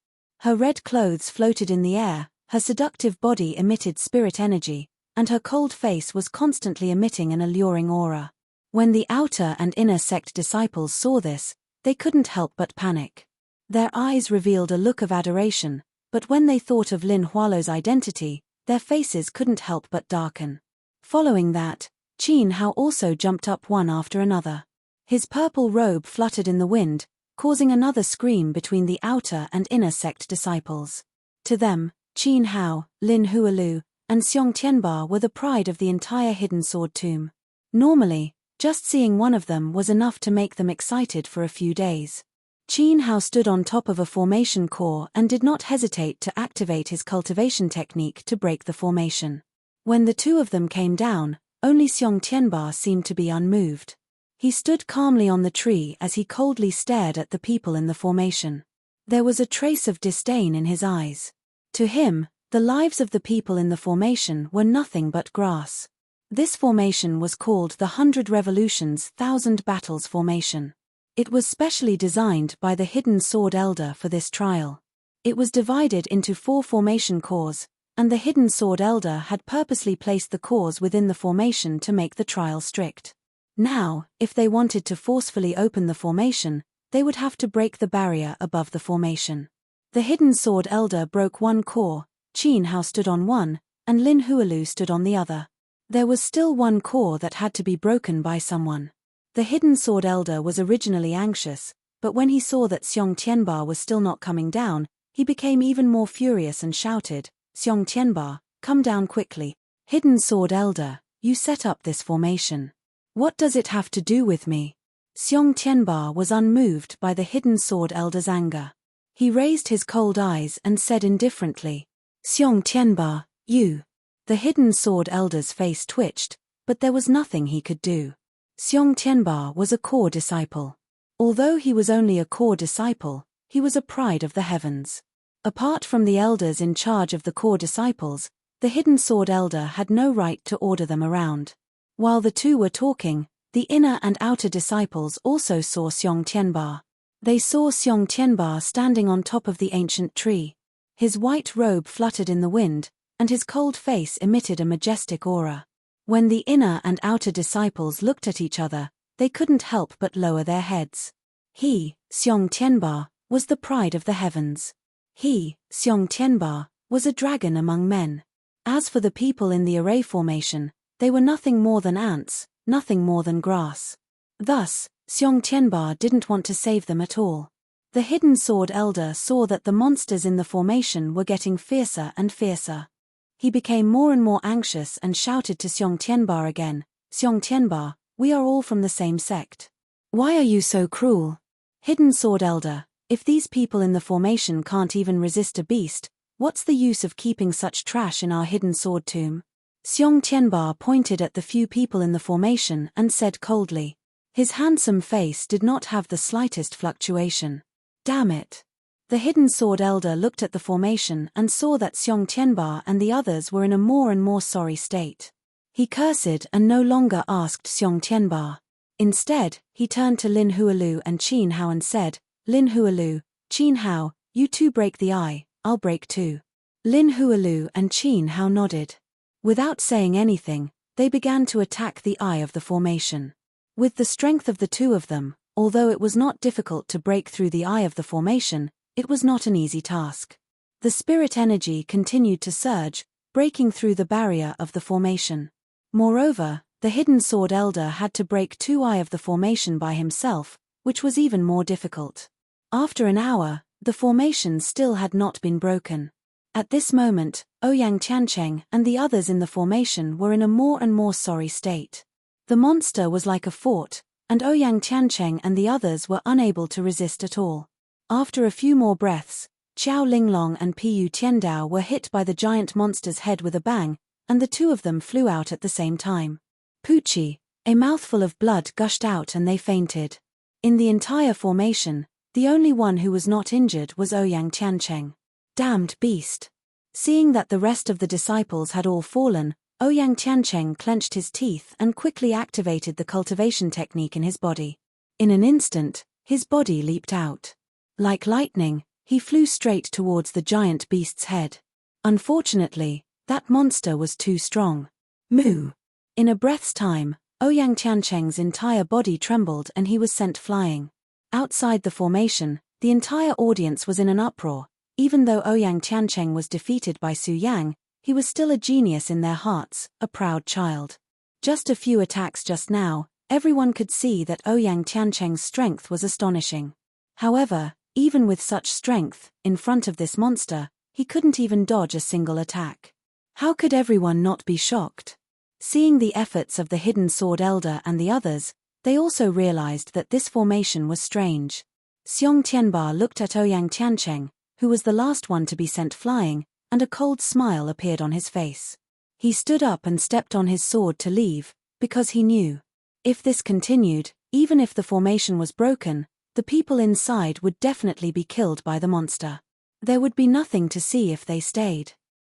Her red clothes floated in the air, her seductive body emitted spirit energy, and her cold face was constantly emitting an alluring aura. When the outer and inner sect disciples saw this, they couldn't help but panic. Their eyes revealed a look of adoration, but when they thought of Lin Hualo's identity, their faces couldn't help but darken. Following that, Qin Hao also jumped up one after another. His purple robe fluttered in the wind, causing another scream between the outer and inner sect disciples. To them, Qin Hao, Lin Hualu, and Xiong Tianba were the pride of the entire hidden sword tomb. Normally, just seeing one of them was enough to make them excited for a few days. Qin Hao stood on top of a formation core and did not hesitate to activate his cultivation technique to break the formation. When the 2 of them came down, only Xiong Tianba seemed to be unmoved. He stood calmly on the tree as he coldly stared at the people in the formation. There was a trace of disdain in his eyes. To him, the lives of the people in the formation were nothing but grass. This formation was called the 100 Revolutions 1000 Battles formation. It was specially designed by the hidden sword elder for this trial. It was divided into 4 formation cores, and the hidden sword elder had purposely placed the cores within the formation to make the trial strict. Now, if they wanted to forcefully open the formation, they would have to break the barrier above the formation. The hidden sword elder broke one core, Qin Hao stood on one, and Lin Hualu stood on the other. There was still one core that had to be broken by someone. The hidden sword elder was originally anxious, but when he saw that Xiong Tianba was still not coming down, he became even more furious and shouted, "Xiong Tianba, come down quickly. Hidden sword elder, you set up this formation. What does it have to do with me?" Xiong Tianba was unmoved by the hidden sword elder's anger. He raised his cold eyes and said indifferently, "Xiong Tianba, you." The hidden sword elder's face twitched, but there was nothing he could do. Xiong Tianba was a core disciple. Although he was only a core disciple, he was a pride of the heavens. Apart from the elders in charge of the core disciples, the hidden sword elder had no right to order them around. While the 2 were talking, the inner and outer disciples also saw Xiong Tianba. They saw Xiong Tianba standing on top of the ancient tree. His white robe fluttered in the wind, and his cold face emitted a majestic aura. When the inner and outer disciples looked at each other, they couldn't help but lower their heads. He, Xiong Tianba, was the pride of the heavens. He, Xiong Tianba, was a dragon among men. As for the people in the array formation, they were nothing more than ants, nothing more than grass. Thus, Xiong Tianba didn't want to save them at all. The hidden sword elder saw that the monsters in the formation were getting fiercer and fiercer. He became more and more anxious and shouted to Xiong Tianba again, "Xiong Tianba, we are all from the same sect. Why are you so cruel? Hidden sword elder, If these people in the formation can't even resist a beast, what's the use of keeping such trash in our hidden sword tomb? Xiong Tianba pointed at the few people in the formation and said coldly. His handsome face did not have the slightest fluctuation. Damn it. The hidden sword elder looked at the formation and saw that Xiong Tianba and the others were in a more and more sorry state. He cursed and no longer asked Xiong Tianba. Instead, he turned to Lin Hualu and Qin Hao and said, Lin Hualu, Qin Hao, you two break the eye, I'll break too. Lin Hualu and Qin Hao nodded. Without saying anything, they began to attack the eye of the formation. With the strength of the two of them, although it was not difficult to break through the eye of the formation, it was not an easy task. The spirit energy continued to surge, breaking through the barrier of the formation. Moreover, the hidden sword elder had to break two eye of the formation by himself, which was even more difficult. After an hour, the formation still had not been broken. At this moment, Ouyang Tiancheng and the others in the formation were in a more and more sorry state. The monster was like a fort, and Ouyang Tiancheng and the others were unable to resist at all. After a few more breaths, Qiao Linglong and Piyu Tiandao were hit by the giant monster's head with a bang, and the two of them flew out at the same time. Poochie, a mouthful of blood gushed out and they fainted. In the entire formation, the only one who was not injured was Ouyang Tiancheng. Damned beast! Seeing that the rest of the disciples had all fallen, Ouyang Tiancheng clenched his teeth and quickly activated the cultivation technique in his body. In an instant, his body leaped out. Like lightning, he flew straight towards the giant beast's head. Unfortunately, that monster was too strong. Moo! In a breath's time, Ouyang Tiancheng's entire body trembled and he was sent flying. Outside the formation, the entire audience was in an uproar. Even though Ouyang Tiancheng was defeated by Su Yang, he was still a genius in their hearts, a proud child. Just a few attacks just now, everyone could see that Ouyang Tiancheng's strength was astonishing. However, even with such strength, in front of this monster, he couldn't even dodge a single attack. How could everyone not be shocked? Seeing the efforts of the hidden sword elder and the others, they also realized that this formation was strange. Xiong Tianba looked at Ouyang Tiancheng, who was the last one to be sent flying, and a cold smile appeared on his face. He stood up and stepped on his sword to leave, because he knew. If this continued, even if the formation was broken, the people inside would definitely be killed by the monster. There would be nothing to see if they stayed.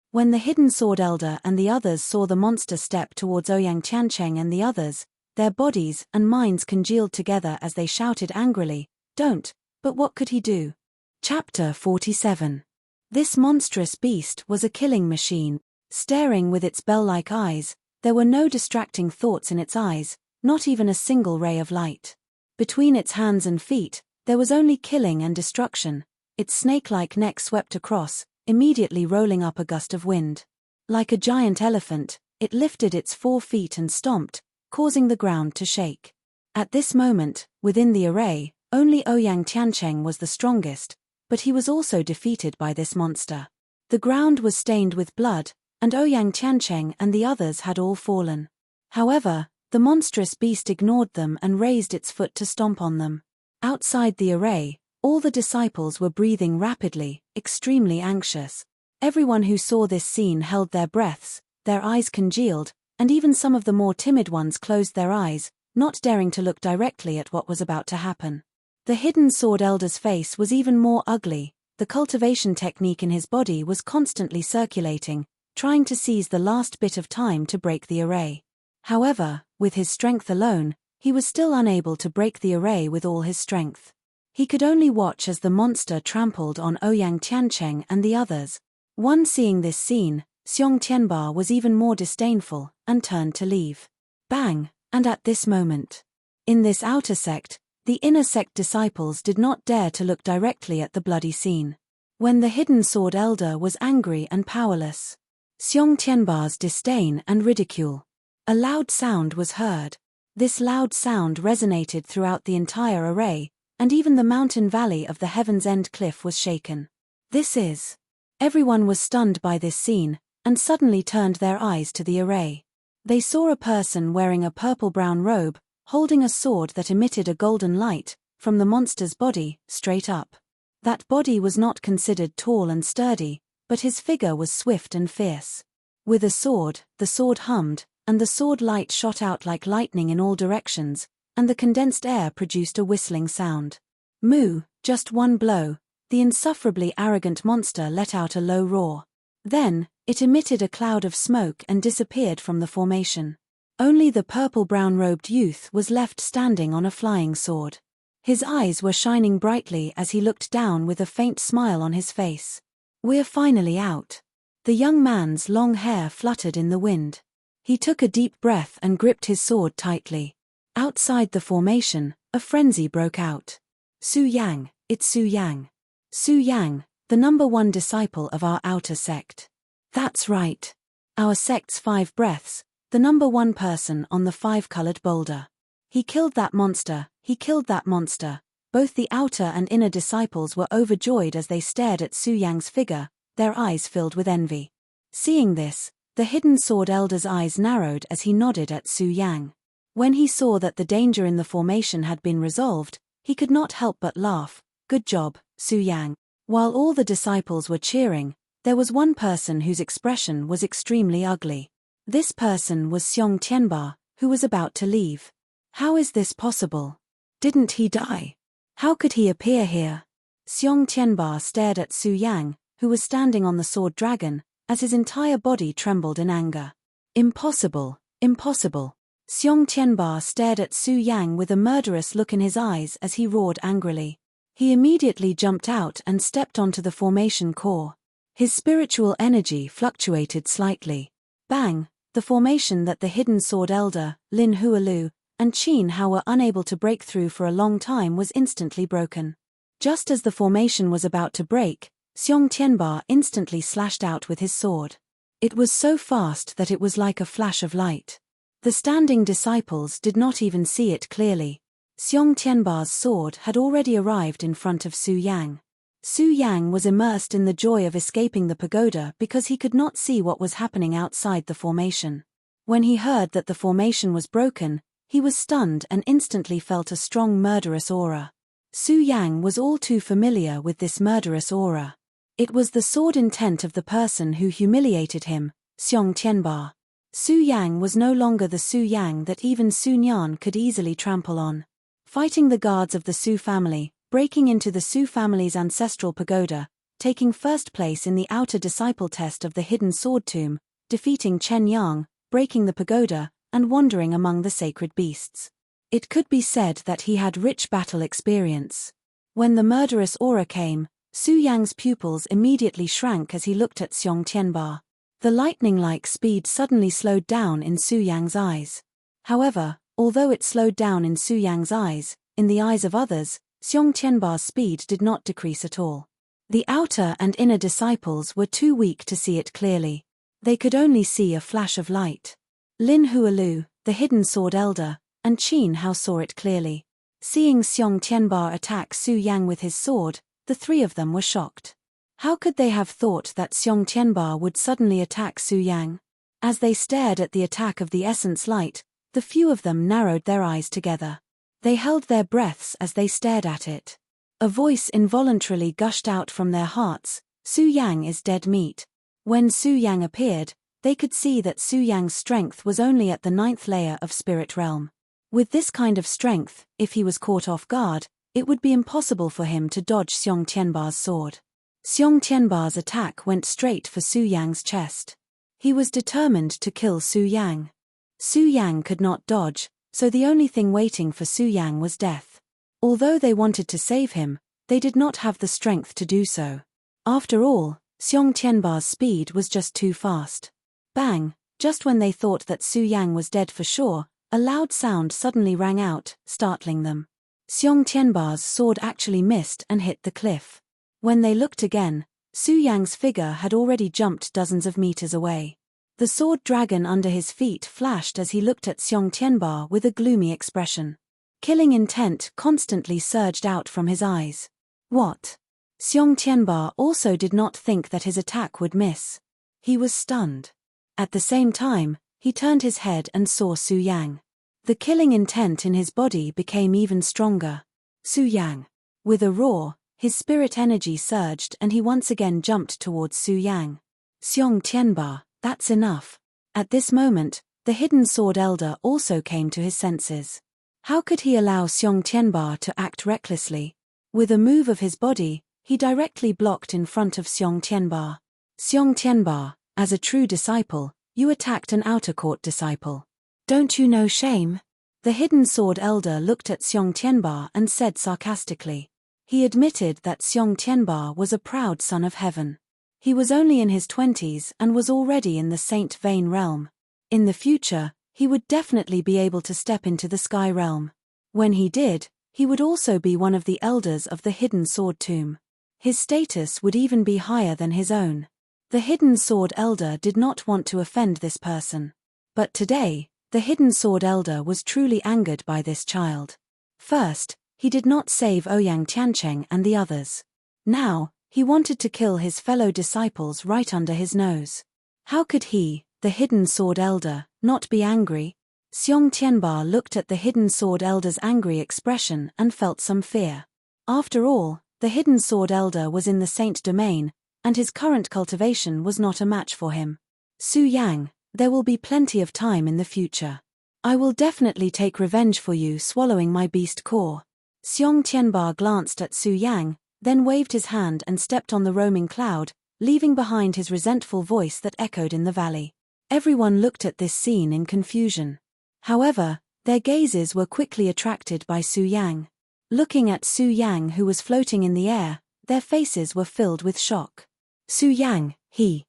When the hidden sword elder and the others saw the monster step towards Ouyang Tiancheng and the others, their bodies and minds congealed together as they shouted angrily, "Don't!" But what could he do? Chapter 47. This monstrous beast was a killing machine. Staring with its bell-like eyes, there were no distracting thoughts in its eyes, not even a single ray of light. Between its hands and feet, there was only killing and destruction. Its snake-like neck swept across, immediately rolling up a gust of wind. Like a giant elephant, it lifted its 4 feet and stomped, causing the ground to shake. At this moment, within the array, only Ouyang Tiancheng was the strongest, but he was also defeated by this monster. The ground was stained with blood, and Ouyang Tiancheng and the others had all fallen. However, the monstrous beast ignored them and raised its foot to stomp on them. Outside the array, all the disciples were breathing rapidly, extremely anxious. Everyone who saw this scene held their breaths, their eyes congealed, and even some of the more timid ones closed their eyes, not daring to look directly at what was about to happen. The hidden sword elder's face was even more ugly. The cultivation technique in his body was constantly circulating, trying to seize the last bit of time to break the array. However, with his strength alone, he was still unable to break the array with all his strength. He could only watch as the monster trampled on Ouyang Tiancheng and the others. One seeing this scene, Xiong Tianba was even more disdainful, and turned to leave. Bang! And at this moment. In this outer sect, the inner sect disciples did not dare to look directly at the bloody scene. When the hidden sword elder was angry and powerless. Xiong Tianba's disdain and ridicule. A loud sound was heard. This loud sound resonated throughout the entire array, and even the mountain valley of the Heaven's End cliff was shaken. This is. Everyone was stunned by this scene, and suddenly turned their eyes to the array. They saw a person wearing a purple-brown robe, holding a sword that emitted a golden light, from the monster's body, straight up. That body was not considered tall and sturdy, but his figure was swift and fierce. With a sword, the sword hummed, and the sword light shot out like lightning in all directions, and the condensed air produced a whistling sound. Moo, just one blow, the insufferably arrogant monster let out a low roar. Then, it emitted a cloud of smoke and disappeared from the formation. Only the purple-brown-robed youth was left standing on a flying sword. His eyes were shining brightly as he looked down with a faint smile on his face. "We're finally out." The young man's long hair fluttered in the wind. He took a deep breath and gripped his sword tightly. Outside the formation, a frenzy broke out. "Su Yang, it's Su Yang. Su Yang, the #1 disciple of our outer sect. That's right. Our sect's 5 breaths, the #1 person on the 5-colored boulder. He killed that monster, he killed that monster." Both the outer and inner disciples were overjoyed as they stared at Su Yang's figure, their eyes filled with envy. Seeing this, the hidden sword elder's eyes narrowed as he nodded at Su Yang. When he saw that the danger in the formation had been resolved, he could not help but laugh. "Good job, Su Yang." While all the disciples were cheering, there was one person whose expression was extremely ugly. This person was Xiong Tianba, who was about to leave. How is this possible? Didn't he die? How could he appear here? Xiong Tianba stared at Su Yang, who was standing on the sword dragon, as his entire body trembled in anger. "Impossible, impossible." Xiong Tianba stared at Su Yang with a murderous look in his eyes as he roared angrily. He immediately jumped out and stepped onto the formation core. His spiritual energy fluctuated slightly. Bang! The formation that the hidden sword elder, Lin Hualu, and Qin Hao were unable to break through for a long time was instantly broken. Just as the formation was about to break, Xiong Tianba instantly slashed out with his sword. It was so fast that it was like a flash of light. The standing disciples did not even see it clearly. Xiong Tianba's sword had already arrived in front of Su Yang. Su Yang was immersed in the joy of escaping the pagoda because he could not see what was happening outside the formation. When he heard that the formation was broken, he was stunned and instantly felt a strong murderous aura. Su Yang was all too familiar with this murderous aura. It was the sword intent of the person who humiliated him, Xiong Tianba. Su Yang was no longer the Su Yang that even Su Nian could easily trample on. Fighting the guards of the Su family, breaking into the Su family's ancestral pagoda, taking first place in the outer disciple test of the hidden sword tomb, defeating Chen Yang, breaking the pagoda, and wandering among the sacred beasts. It could be said that he had rich battle experience. When the murderous aura came, Su Yang's pupils immediately shrank as he looked at Xiong Tianba. The lightning-like speed suddenly slowed down in Su Yang's eyes. However, although it slowed down in Su Yang's eyes, in the eyes of others, Xiong Tianba's speed did not decrease at all. The outer and inner disciples were too weak to see it clearly. They could only see a flash of light. Lin Hualu, the hidden sword elder, and Qin Hao saw it clearly. Seeing Xiong Tianba attack Su Yang with his sword, the three of them were shocked. How could they have thought that Xiong Tianba would suddenly attack Su Yang? As they stared at the attack of the essence light, the few of them narrowed their eyes together. They held their breaths as they stared at it. A voice involuntarily gushed out from their hearts, "Su Yang is dead meat." When Su Yang appeared, they could see that Su Yang's strength was only at the 9th layer of spirit realm. With this kind of strength, if he was caught off guard, it would be impossible for him to dodge Xiong Tianba's sword. Xiong Tianba's attack went straight for Su Yang's chest. He was determined to kill Su Yang. Su Yang could not dodge, so the only thing waiting for Su Yang was death. Although they wanted to save him, they did not have the strength to do so. After all, Xiong Tianba's speed was just too fast. Bang! Just when they thought that Su Yang was dead for sure, a loud sound suddenly rang out, startling them. Xiong Tianba's sword actually missed and hit the cliff. When they looked again, Su Yang's figure had already jumped dozens of meters away. The sword dragon under his feet flashed as he looked at Xiong Tianba with a gloomy expression. Killing intent constantly surged out from his eyes. What? Xiong Tianba also did not think that his attack would miss. He was stunned. At the same time, he turned his head and saw Su Yang. The killing intent in his body became even stronger. Su Yang. With a roar, His spirit energy surged and he once again jumped towards Su Yang. Xiong Tianba, that's enough. At this moment, the hidden sword elder also came to his senses. How could he allow Xiong Tianba to act recklessly? With a move of his body, he directly blocked in front of Xiong Tianba. Xiong Tianba, as a true disciple, you attacked an outer court disciple. Don't you know shame? The hidden sword elder looked at Xiong Tianba and said sarcastically. He admitted that Xiong Tianba was a proud son of heaven. He was only in his 20s and was already in the Saint Vein realm. In the future, he would definitely be able to step into the sky realm. When he did, he would also be one of the elders of the hidden sword tomb. His status would even be higher than his own. The hidden sword elder did not want to offend this person. But today, the hidden sword elder was truly angered by this child. First, he did not save Ouyang Tiancheng and the others. Now, he wanted to kill his fellow disciples right under his nose. How could he, the hidden sword elder, not be angry? Xiong Tianba looked at the hidden sword elder's angry expression and felt some fear. After all, the hidden sword elder was in the saint domain, and his current cultivation was not a match for him. Su Yang, there will be plenty of time in the future. I will definitely take revenge for you swallowing my beast core. Xiong Tianba glanced at Su Yang, then waved his hand and stepped on the roaming cloud, leaving behind his resentful voice that echoed in the valley. Everyone looked at this scene in confusion. However, their gazes were quickly attracted by Su Yang. Looking at Su Yang, who was floating in the air, their faces were filled with shock. Su Yang, he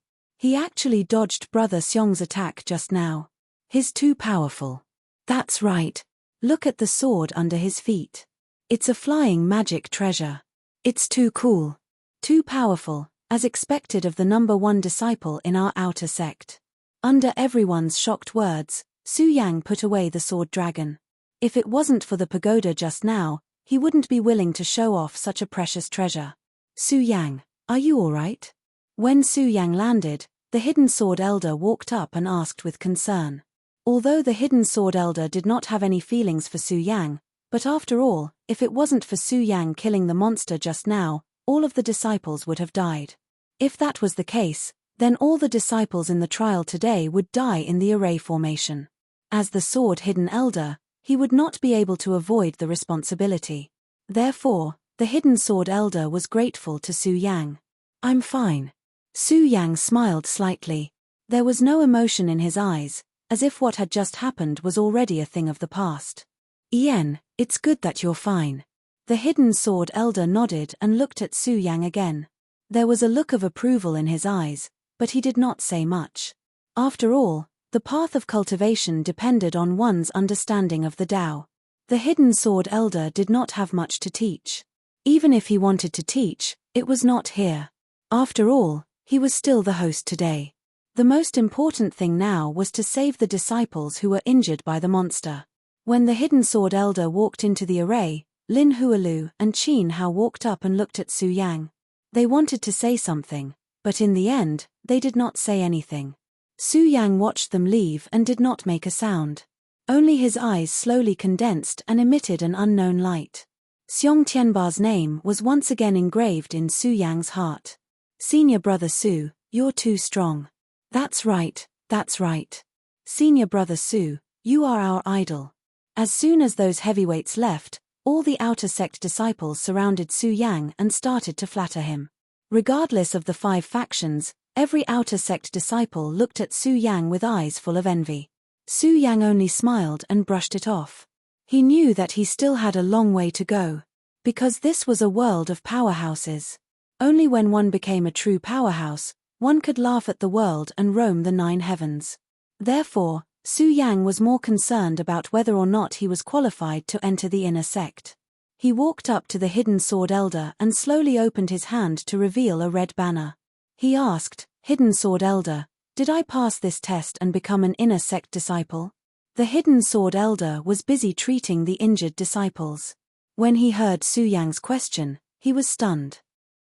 actually dodged Brother Xiong's attack just now. He's too powerful. That's right. Look at the sword under his feet. It's a flying magic treasure. It's too cool. Too powerful, as expected of the #1 disciple in our outer sect. Under everyone's shocked words, Su Yang put away the sword dragon. If it wasn't for the pagoda just now, he wouldn't be willing to show off such a precious treasure. Su Yang, are you alright? When Su Yang landed, the hidden sword elder walked up and asked with concern. Although the hidden sword elder did not have any feelings for Su Yang, but after all, if it wasn't for Su Yang killing the monster just now, all of the disciples would have died. If that was the case, then all the disciples in the trial today would die in the array formation. As the sword hidden elder, he would not be able to avoid the responsibility. Therefore, the hidden sword elder was grateful to Su Yang. I'm fine. Su Yang smiled slightly. There was no emotion in his eyes, as if what had just happened was already a thing of the past. Yen, it's good that you're fine. The hidden sword elder nodded and looked at Su Yang again. There was a look of approval in his eyes, but he did not say much. After all, the path of cultivation depended on one's understanding of the Tao. The hidden sword elder did not have much to teach. Even if he wanted to teach, it was not here. After all, he was still the host today. The most important thing now was to save the disciples who were injured by the monster. When the hidden sword elder walked into the array, Lin Hualu and Qin Hao walked up and looked at Su Yang. They wanted to say something, but in the end, they did not say anything. Su Yang watched them leave and did not make a sound. Only his eyes slowly condensed and emitted an unknown light. Xiong Tianba's name was once again engraved in Su Yang's heart. Senior brother Su, you're too strong. That's right, that's right. Senior brother Su, you are our idol. As soon as those heavyweights left, all the outer sect disciples surrounded Su Yang and started to flatter him. Regardless of the 5 factions, every outer sect disciple looked at Su Yang with eyes full of envy. Su Yang only smiled and brushed it off. He knew that he still had a long way to go. Because this was a world of powerhouses. Only when one became a true powerhouse, one could laugh at the world and roam the 9 heavens. Therefore, Su Yang was more concerned about whether or not he was qualified to enter the inner sect. He walked up to the hidden sword elder and slowly opened his hand to reveal a red banner. He asked, Hidden sword elder, did I pass this test and become an inner sect disciple? The hidden sword elder was busy treating the injured disciples. When he heard Su Yang's question, he was stunned.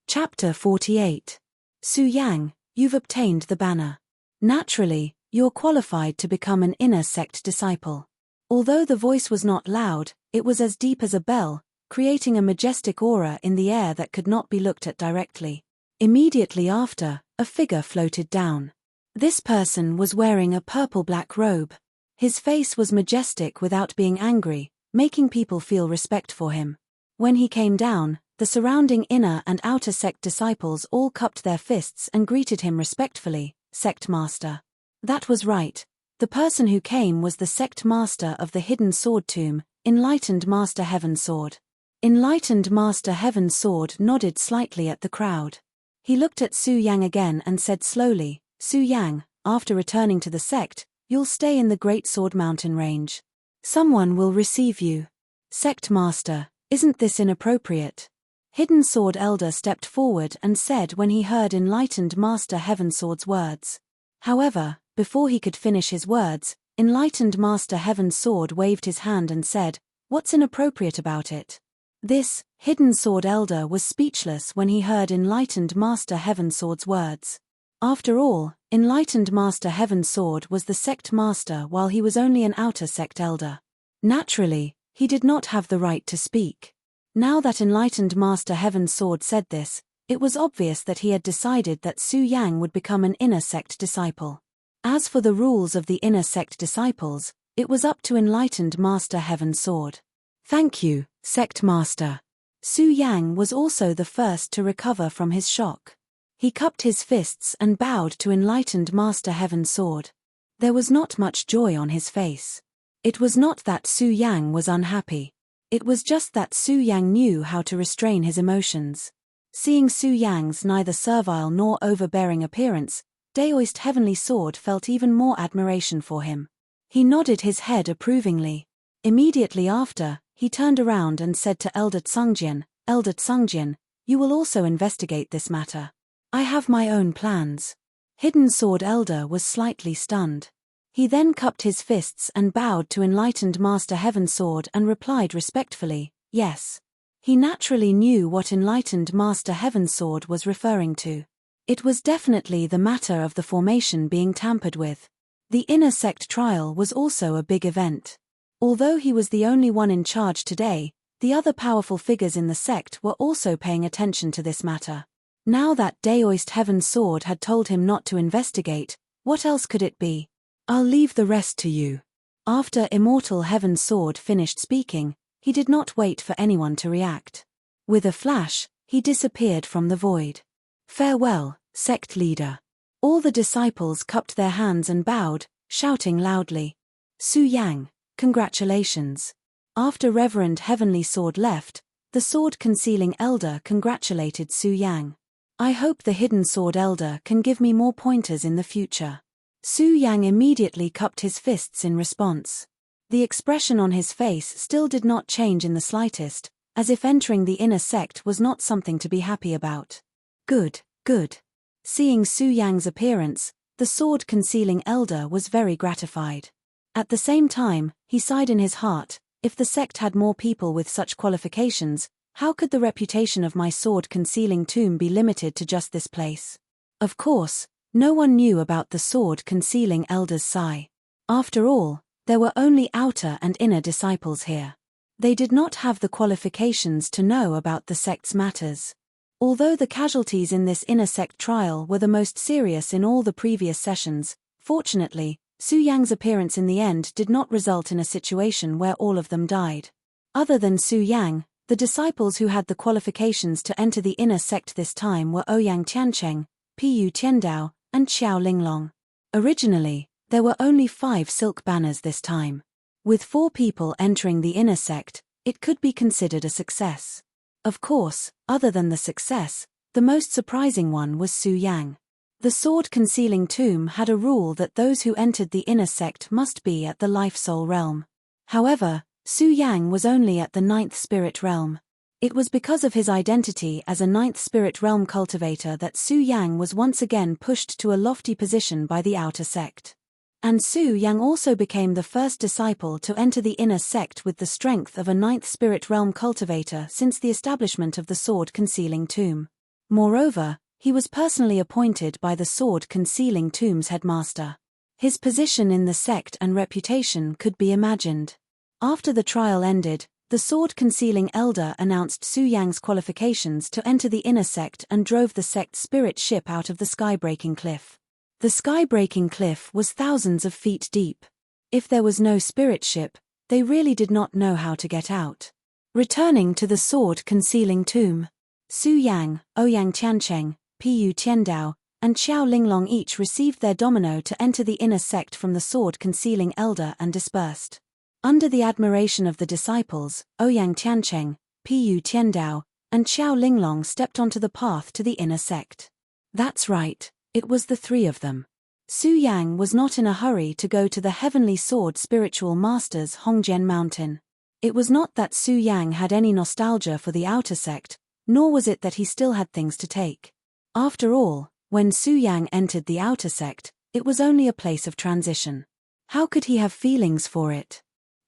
Chapter 48. Su Yang, you've obtained the banner. Naturally, you're qualified to become an inner sect disciple. Although the voice was not loud, it was as deep as a bell, creating a majestic aura in the air that could not be looked at directly. Immediately after, a figure floated down. This person was wearing a purple-black robe. His face was majestic without being angry, making people feel respect for him. When he came down, the surrounding inner and outer sect disciples all cupped their fists and greeted him respectfully, "Sect Master." That was right. The person who came was the sect master of the hidden sword tomb, Enlightened Master Heaven's Sword. Enlightened Master Heaven's Sword nodded slightly at the crowd. He looked at Su Yang again and said slowly, "Su Yang, after returning to the sect, you'll stay in the Great Sword Mountain range. Someone will receive you." "Sect Master, isn't this inappropriate?" Hidden Sword Elder stepped forward and said when he heard Enlightened Master Heaven's Sword's words. However, before he could finish his words, Enlightened Master Heaven's Sword waved his hand and said, "What's inappropriate about it?" This Hidden Sword Elder was speechless when he heard Enlightened Master Heaven's Sword's words. After all, Enlightened Master Heaven's Sword was the sect master while he was only an outer sect elder. Naturally, he did not have the right to speak. Now that Enlightened Master Heaven's Sword said this, it was obvious that he had decided that Su Yang would become an inner sect disciple. As for the rules of the inner sect disciples, it was up to Enlightened Master Heaven's Sword. "Thank you, Sect Master." Su Yang was also the first to recover from his shock. He cupped his fists and bowed to Enlightened Master Heaven's Sword. There was not much joy on his face. It was not that Su Yang was unhappy. It was just that Su Yang knew how to restrain his emotions. Seeing Su Yang's neither servile nor overbearing appearance, Daoist Heavenly Sword felt even more admiration for him. He nodded his head approvingly. Immediately after, he turned around and said to Elder Tsungjian, "Elder Tsungjian, you will also investigate this matter. I have my own plans." Hidden Sword Elder was slightly stunned. He then cupped his fists and bowed to Enlightened Master Heaven's Sword and replied respectfully, "Yes." He naturally knew what Enlightened Master Heaven's Sword was referring to. It was definitely the matter of the formation being tampered with. The inner sect trial was also a big event. Although he was the only one in charge today, the other powerful figures in the sect were also paying attention to this matter. Now that Daoist Heaven's Sword had told him not to investigate, what else could it be? "I'll leave the rest to you." After Immortal Heaven's Sword finished speaking, he did not wait for anyone to react. With a flash, he disappeared from the void. "Farewell, sect leader." All the disciples cupped their hands and bowed, shouting loudly, "Su Yang, congratulations." After Reverend Heavenly Sword left, the sword-concealing elder congratulated Su Yang. "I hope the Hidden Sword Elder can give me more pointers in the future." Su Yang immediately cupped his fists in response. The expression on his face still did not change in the slightest, as if entering the inner sect was not something to be happy about. Good, good. Seeing Su Yang's appearance, the sword-concealing elder was very gratified. At the same time, he sighed in his heart, if the sect had more people with such qualifications, how could the reputation of my sword-concealing tomb be limited to just this place? Of course, no one knew about the sword-concealing elder's sigh. After all, there were only outer and inner disciples here. They did not have the qualifications to know about the sect's matters. Although the casualties in this inner sect trial were the most serious in all the previous sessions, fortunately, Su Yang's appearance in the end did not result in a situation where all of them died. Other than Su Yang, the disciples who had the qualifications to enter the inner sect this time were Ouyang Tiancheng, Piyu Tiandao, and Xiao Linglong. Originally, there were only 5 silk banners this time. With 4 people entering the inner sect, it could be considered a success. Of course, other than the success, the most surprising one was Su Yang. The sword-concealing tomb had a rule that those who entered the inner sect must be at the life-soul realm. However, Su Yang was only at the 9th spirit realm. It was because of his identity as a 9th spirit realm cultivator that Su Yang was once again pushed to a lofty position by the outer sect. And Su Yang also became the first disciple to enter the inner sect with the strength of a 9th spirit realm cultivator since the establishment of the sword-concealing tomb. Moreover, he was personally appointed by the sword-concealing tomb's headmaster. His position in the sect and reputation could be imagined. After the trial ended, The sword-concealing elder announced Su Yang's qualifications to enter the inner sect and drove the sect's spirit ship out of the sky-breaking cliff. The sky-breaking cliff was thousands of feet deep. If there was no spirit ship, they really did not know how to get out. Returning to the sword-concealing tomb, Su Yang, Ouyang Tiancheng, Pu Tiandao, and Xiao Linglong each received their domino to enter the inner sect from the sword-concealing elder and dispersed. Under the admiration of the disciples, Ouyang Tiancheng, Pu Tiandao, and Xiao Linglong stepped onto the path to the inner sect. That's right, it was the three of them. Su Yang was not in a hurry to go to the Heavenly Sword Spiritual Master's Hongjian Mountain. It was not that Su Yang had any nostalgia for the outer sect, nor was it that he still had things to take. After all, when Su Yang entered the outer sect, it was only a place of transition. How could he have feelings for it?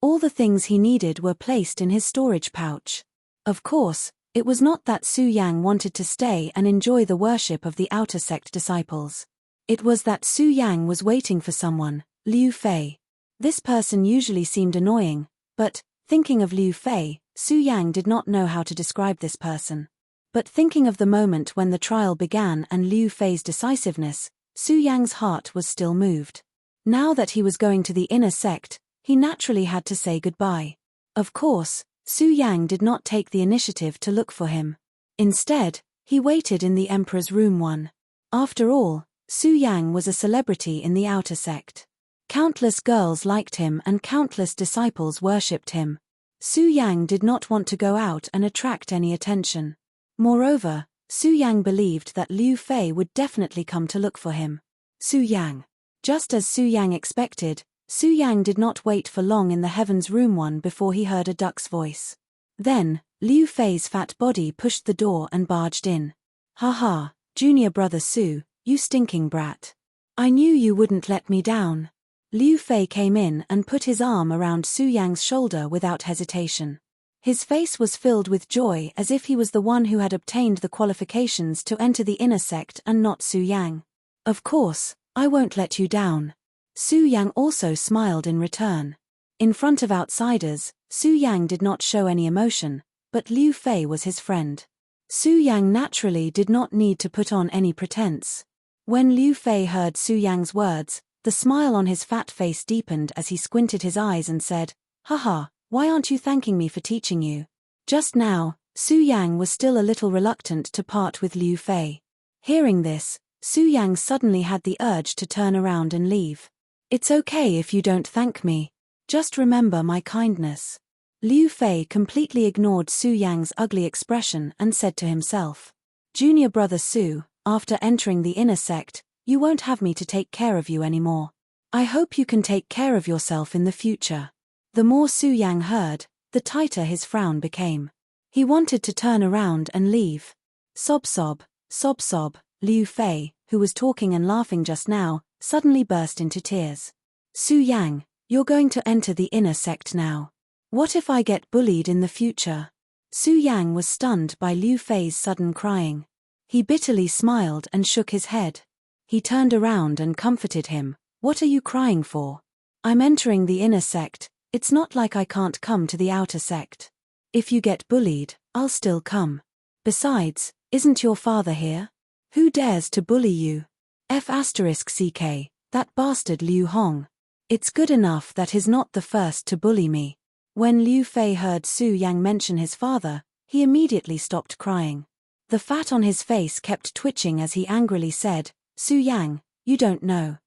All the things he needed were placed in his storage pouch. Of course, it was not that Su Yang wanted to stay and enjoy the worship of the outer sect disciples. It was that Su Yang was waiting for someone, Liu Fei. This person usually seemed annoying, but, thinking of Liu Fei, Su Yang did not know how to describe this person. But thinking of the moment when the trial began and Liu Fei's decisiveness, Su Yang's heart was still moved. Now that he was going to the inner sect, he naturally had to say goodbye. Of course, Su Yang did not take the initiative to look for him. Instead, he waited in the Emperor's Room 1. After all, Su Yang was a celebrity in the outer sect. Countless girls liked him and countless disciples worshipped him. Su Yang did not want to go out and attract any attention. Moreover, Su Yang believed that Liu Fei would definitely come to look for him. Su Yang. Just as Su Yang expected, Su Yang did not wait for long in the Heaven's Room 1 before he heard a duck's voice. Then, Liu Fei's fat body pushed the door and barged in. "Ha ha, junior brother Su, you stinking brat. I knew you wouldn't let me down." Liu Fei came in and put his arm around Su Yang's shoulder without hesitation. His face was filled with joy as if he was the one who had obtained the qualifications to enter the inner sect and not Su Yang. "Of course, I won't let you down." Su Yang also smiled in return. In front of outsiders, Su Yang did not show any emotion, but Liu Fei was his friend. Su Yang naturally did not need to put on any pretense. When Liu Fei heard Su Yang's words, the smile on his fat face deepened as he squinted his eyes and said, "Haha, why aren't you thanking me for teaching you?" Just now, Su Yang was still a little reluctant to part with Liu Fei. Hearing this, Su Yang suddenly had the urge to turn around and leave. "It's okay if you don't thank me. Just remember my kindness." Liu Fei completely ignored Su Yang's ugly expression and said to himself, "Junior brother Su, after entering the inner sect, you won't have me to take care of you anymore. I hope you can take care of yourself in the future." The more Su Yang heard, the tighter his frown became. He wanted to turn around and leave. Sob sob, sob sob. Liu Fei, who was talking and laughing just now, suddenly burst into tears. "Su Yang, you're going to enter the inner sect now. What if I get bullied in the future?" Su Yang was stunned by Liu Fei's sudden crying. He bitterly smiled and shook his head. He turned around and comforted him. "What are you crying for? I'm entering the inner sect. It's not like I can't come to the outer sect. If you get bullied, I'll still come. Besides, isn't your father here? Who dares to bully you? F***ck, that bastard Liu Hong. It's good enough that he's not the first to bully me." When Liu Fei heard Su Yang mention his father, he immediately stopped crying. The fat on his face kept twitching as he angrily said, "Su Yang, you don't know.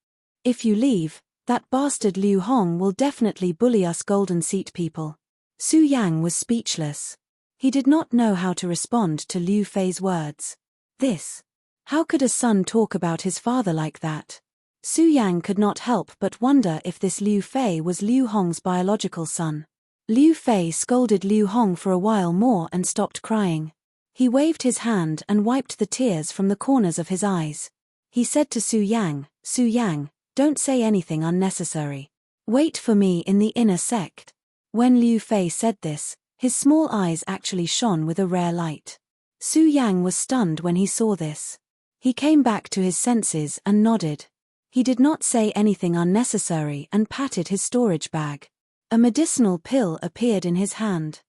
If you leave, that bastard Liu Hong will definitely bully us Golden Seat people." Su Yang was speechless. He did not know how to respond to Liu Fei's words. How could a son talk about his father like that? Su Yang could not help but wonder if this Liu Fei was Liu Hong's biological son. Liu Fei scolded Liu Hong for a while more and stopped crying. He waved his hand and wiped the tears from the corners of his eyes. He said to Su Yang, "Su Yang, don't say anything unnecessary. Wait for me in the inner sect." When Liu Fei said this, his small eyes actually shone with a rare light. Su Yang was stunned when he saw this. He came back to his senses and nodded. He did not say anything unnecessary and patted his storage bag. A medicinal pill appeared in his hand.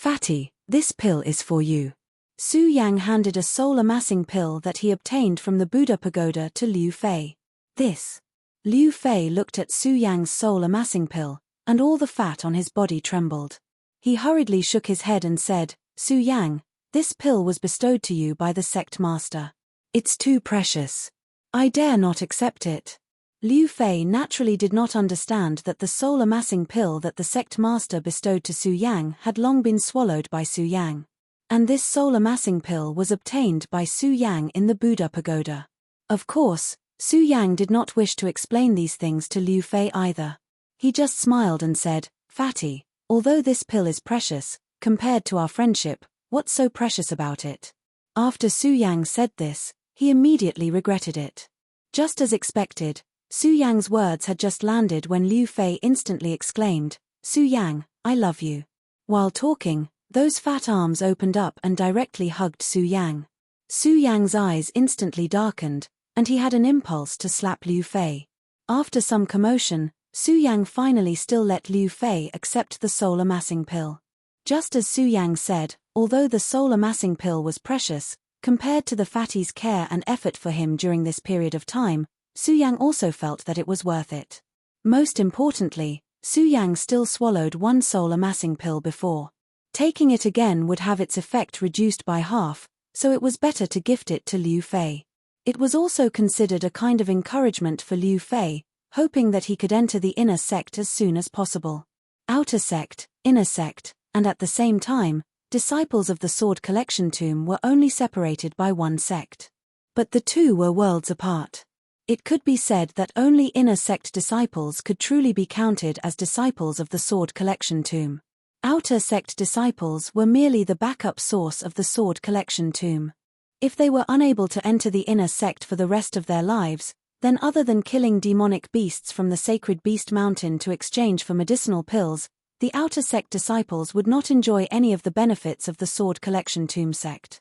"Fatty, this pill is for you." Su Yang handed a soul-amassing pill that he obtained from the Buddha pagoda to Liu Fei. "This." Liu Fei looked at Su Yang's soul-amassing pill, and all the fat on his body trembled. He hurriedly shook his head and said, "Su Yang, this pill was bestowed to you by the sect master. It's too precious. I dare not accept it." Liu Fei naturally did not understand that the soul-amassing pill that the sect master bestowed to Su Yang had long been swallowed by Su Yang. And this soul-amassing pill was obtained by Su Yang in the Buddha pagoda. Of course, Su Yang did not wish to explain these things to Liu Fei either. He just smiled and said, "Fatty, although this pill is precious, compared to our friendship, what's so precious about it?" After Su Yang said this, he immediately regretted it. Just as expected, Su Yang's words had just landed when Liu Fei instantly exclaimed, "Su Yang, I love you." While talking, those fat arms opened up and directly hugged Su Yang. Su Yang's eyes instantly darkened, and he had an impulse to slap Liu Fei. After some commotion, Su Yang finally still let Liu Fei accept the soul-amassing pill. Just as Su Yang said, although the soul-amassing pill was precious, compared to the fatty's care and effort for him during this period of time, Su Yang also felt that it was worth it. Most importantly, Su Yang still swallowed one soul-amassing pill before. Taking it again would have its effect reduced by half, so it was better to gift it to Liu Fei. It was also considered a kind of encouragement for Liu Fei, hoping that he could enter the inner sect as soon as possible. Outer sect, inner sect, and at the same time, disciples of the Sword Collection Tomb were only separated by one sect. But the two were worlds apart. It could be said that only inner sect disciples could truly be counted as disciples of the Sword Collection Tomb. Outer sect disciples were merely the backup source of the Sword Collection Tomb. If they were unable to enter the inner sect for the rest of their lives, then other than killing demonic beasts from the sacred beast mountain to exchange for medicinal pills, the outer sect disciples would not enjoy any of the benefits of the Sword Collection Tomb sect.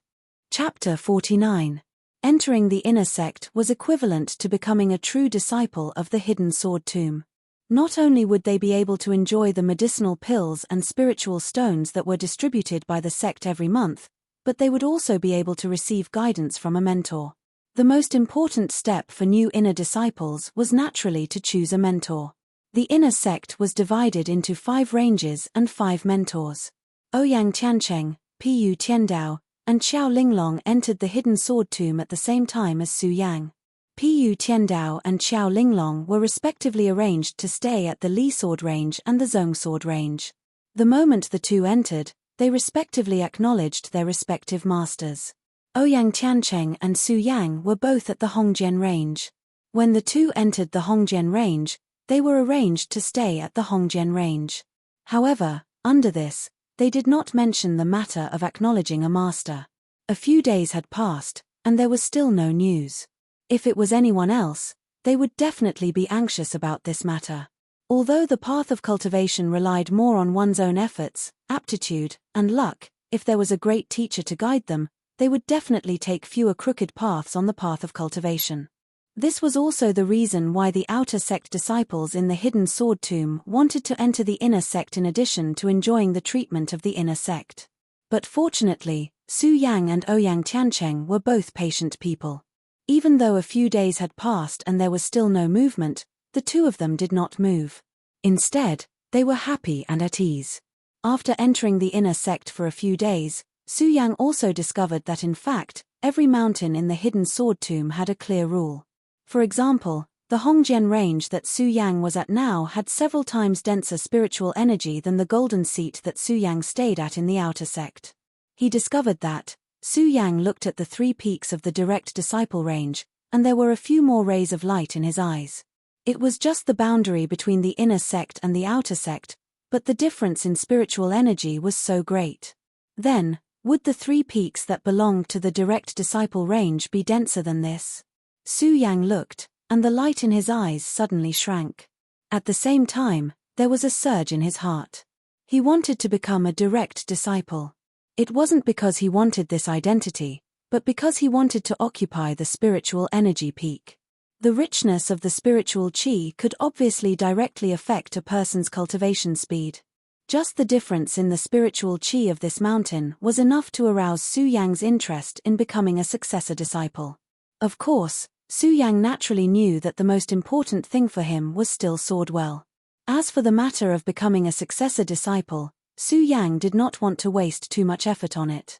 Chapter 49. Entering the inner sect was equivalent to becoming a true disciple of the Hidden Sword Tomb. Not only would they be able to enjoy the medicinal pills and spiritual stones that were distributed by the sect every month, but they would also be able to receive guidance from a mentor. The most important step for new inner disciples was naturally to choose a mentor. The inner sect was divided into 5 ranges and 5 mentors. Ouyang Tiancheng, Pu Tiandao, and Xiao Linglong entered the Hidden Sword Tomb at the same time as Su Yang. Pu Tiandao and Xiao Linglong were respectively arranged to stay at the Li Sword Range and the Zhong Sword Range. The moment the two entered, they respectively acknowledged their respective masters. Ouyang Tiancheng and Su Yang were both at the Hongjian Range. When the two entered the Hongjian Range, they were arranged to stay at the Hongjian Range. However, under this, they did not mention the matter of acknowledging a master. A few days had passed, and there was still no news. If it was anyone else, they would definitely be anxious about this matter. Although the path of cultivation relied more on one's own efforts, aptitude, and luck, if there was a great teacher to guide them, they would definitely take fewer crooked paths on the path of cultivation. This was also the reason why the outer sect disciples in the Hidden Sword Tomb wanted to enter the inner sect in addition to enjoying the treatment of the inner sect. But fortunately, Su Yang and Ouyang Tiancheng were both patient people. Even though a few days had passed and there was still no movement, the two of them did not move. Instead, they were happy and at ease. After entering the inner sect for a few days, Su Yang also discovered that in fact, every mountain in the Hidden Sword Tomb had a clear rule. For example, the Hongjian Range that Su Yang was at now had several times denser spiritual energy than the golden seat that Su Yang stayed at in the outer sect. He discovered that Su Yang looked at the 3 peaks of the direct disciple range, and there were a few more rays of light in his eyes. It was just the boundary between the inner sect and the outer sect, but the difference in spiritual energy was so great. Then, would the 3 peaks that belonged to the direct disciple range be denser than this? Su Yang looked, and the light in his eyes suddenly shrank. At the same time, there was a surge in his heart. He wanted to become a direct disciple. It wasn't because he wanted this identity, but because he wanted to occupy the spiritual energy peak. The richness of the spiritual qi could obviously directly affect a person's cultivation speed. Just the difference in the spiritual chi of this mountain was enough to arouse Su Yang's interest in becoming a successor disciple. Of course, Su Yang naturally knew that the most important thing for him was still Swordwell. As for the matter of becoming a successor disciple, Su Yang did not want to waste too much effort on it.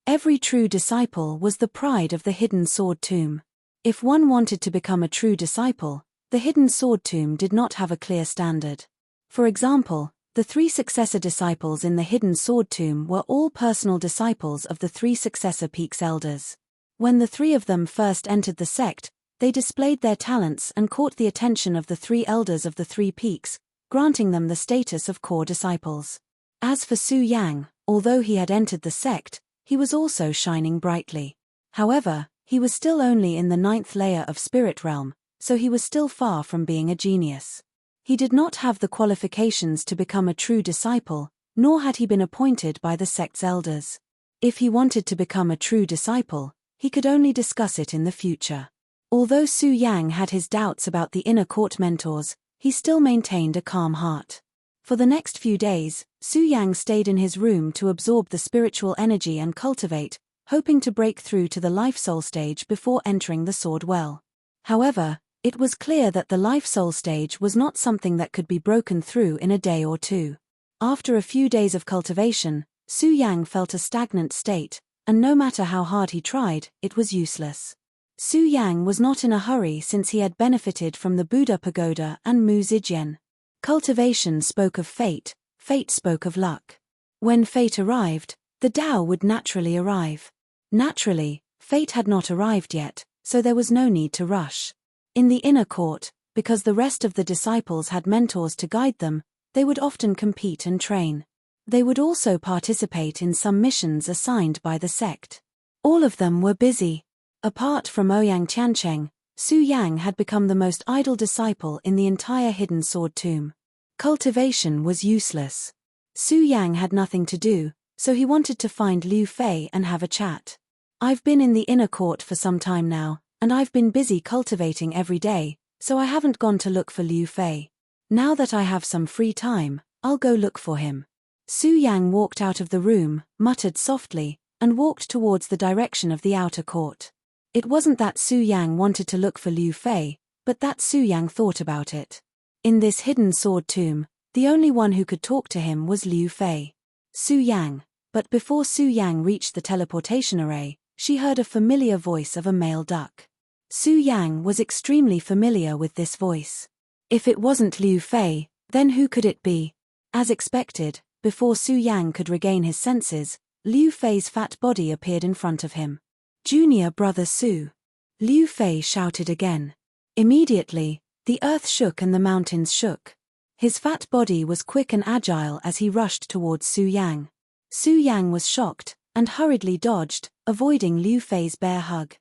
Every true disciple was the pride of the Hidden Sword Tomb. If one wanted to become a true disciple, the Hidden Sword Tomb did not have a clear standard. For example, the 3 successor disciples in the Hidden Sword Tomb were all personal disciples of the 3 successor Peaks elders. When the 3 of them first entered the sect, they displayed their talents and caught the attention of the 3 elders of the 3 Peaks, granting them the status of core disciples. As for Su Yang, although he had entered the sect, he was also shining brightly. However, he was still only in the 9th layer of Spirit Realm, so he was still far from being a genius. He did not have the qualifications to become a true disciple, nor had he been appointed by the sect's elders. If he wanted to become a true disciple, he could only discuss it in the future. Although Su Yang had his doubts about the inner court mentors, he still maintained a calm heart. For the next few days, Su Yang stayed in his room to absorb the spiritual energy and cultivate, hoping to break through to the life-soul stage before entering the Sword Well. However, it was clear that the life-soul stage was not something that could be broken through in a day or two. After a few days of cultivation, Su Yang felt a stagnant state, and no matter how hard he tried, it was useless. Su Yang was not in a hurry since he had benefited from the Buddha Pagoda and Mu Zijian. Cultivation spoke of fate, fate spoke of luck. When fate arrived, the Tao would naturally arrive. Naturally, fate had not arrived yet, so there was no need to rush. In the inner court, because the rest of the disciples had mentors to guide them, they would often compete and train. They would also participate in some missions assigned by the sect. All of them were busy. Apart from Ouyang Tiancheng, Su Yang had become the most idle disciple in the entire Hidden Sword Tomb. Cultivation was useless. Su Yang had nothing to do, so he wanted to find Liu Fei and have a chat. "I've been in the inner court for some time now, and I've been busy cultivating every day, so I haven't gone to look for Liu Fei. Now that I have some free time, I'll go look for him." Su Yang walked out of the room, muttered softly, and walked towards the direction of the outer court. It wasn't that Su Yang wanted to look for Liu Fei, but that Su Yang thought about it. In this Hidden Sword Tomb, the only one who could talk to him was Liu Fei. Su Yang. But before Su Yang reached the teleportation array, she heard a familiar voice of a male duck. Su Yang was extremely familiar with this voice. If it wasn't Liu Fei, then who could it be? As expected, before Su Yang could regain his senses, Liu Fei's fat body appeared in front of him. "Junior brother Su." Liu Fei shouted again. Immediately, the earth shook and the mountains shook. His fat body was quick and agile as he rushed towards Su Yang. Su Yang was shocked, and hurriedly dodged, avoiding Liu Fei's bear hug.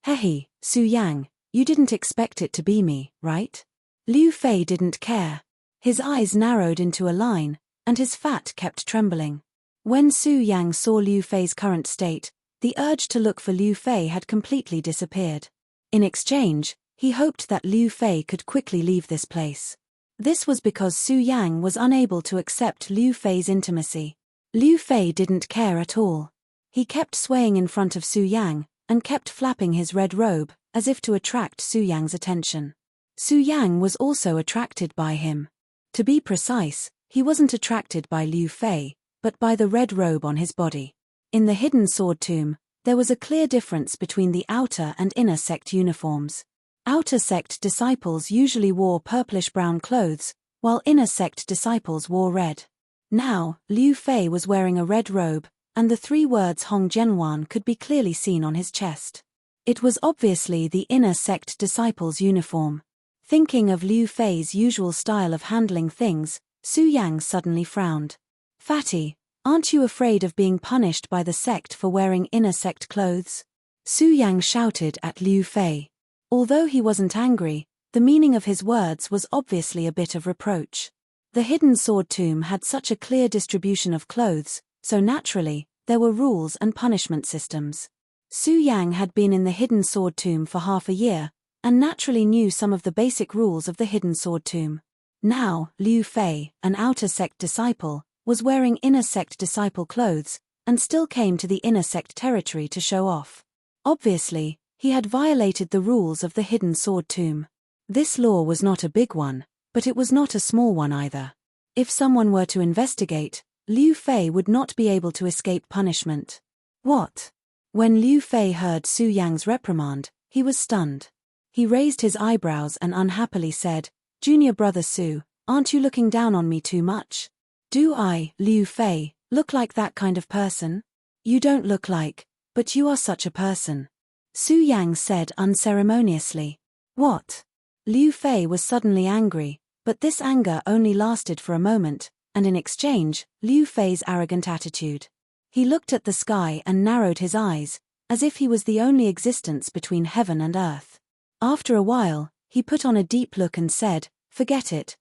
"Hehe, Su Yang, you didn't expect it to be me, right?" Liu Fei didn't care. His eyes narrowed into a line, and his fat kept trembling. When Su Yang saw Liu Fei's current state, the urge to look for Liu Fei had completely disappeared. In exchange, he hoped that Liu Fei could quickly leave this place. This was because Su Yang was unable to accept Liu Fei's intimacy. Liu Fei didn't care at all. He kept swaying in front of Su Yang, and kept flapping his red robe, as if to attract Su Yang's attention. Su Yang was also attracted by him. To be precise, he wasn't attracted by Liu Fei, but by the red robe on his body. In the Hidden Sword Tomb, there was a clear difference between the outer and inner sect uniforms. Outer sect disciples usually wore purplish-brown clothes, while inner sect disciples wore red. Now, Liu Fei was wearing a red robe, and the 3 words Hong Jianwan could be clearly seen on his chest. It was obviously the inner sect disciples' uniform. Thinking of Liu Fei's usual style of handling things, Su Yang suddenly frowned. "Fatty, aren't you afraid of being punished by the sect for wearing inner sect clothes?" Su Yang shouted at Liu Fei. Although he wasn't angry, the meaning of his words was obviously a bit of reproach. The Hidden Sword Tomb had such a clear distribution of clothes, so naturally, there were rules and punishment systems. Su Yang had been in the Hidden Sword Tomb for half a year, and naturally knew some of the basic rules of the Hidden Sword Tomb. Now, Liu Fei, an outer sect disciple, was wearing inner sect disciple clothes, and still came to the inner sect territory to show off. Obviously, he had violated the rules of the hidden sword tomb. This law was not a big one, but it was not a small one either. If someone were to investigate, Liu Fei would not be able to escape punishment. What? When Liu Fei heard Su Yang's reprimand, he was stunned. He raised his eyebrows and unhappily said, "Junior brother Su, aren't you looking down on me too much? Do I, Liu Fei, look like that kind of person? You don't look like, but you are such a person," Su Yang said unceremoniously. What? Liu Fei was suddenly angry, but this anger only lasted for a moment, and in exchange, Liu Fei's arrogant attitude. He looked at the sky and narrowed his eyes, as if he was the only existence between heaven and earth. After a while, he put on a deep look and said, forget it.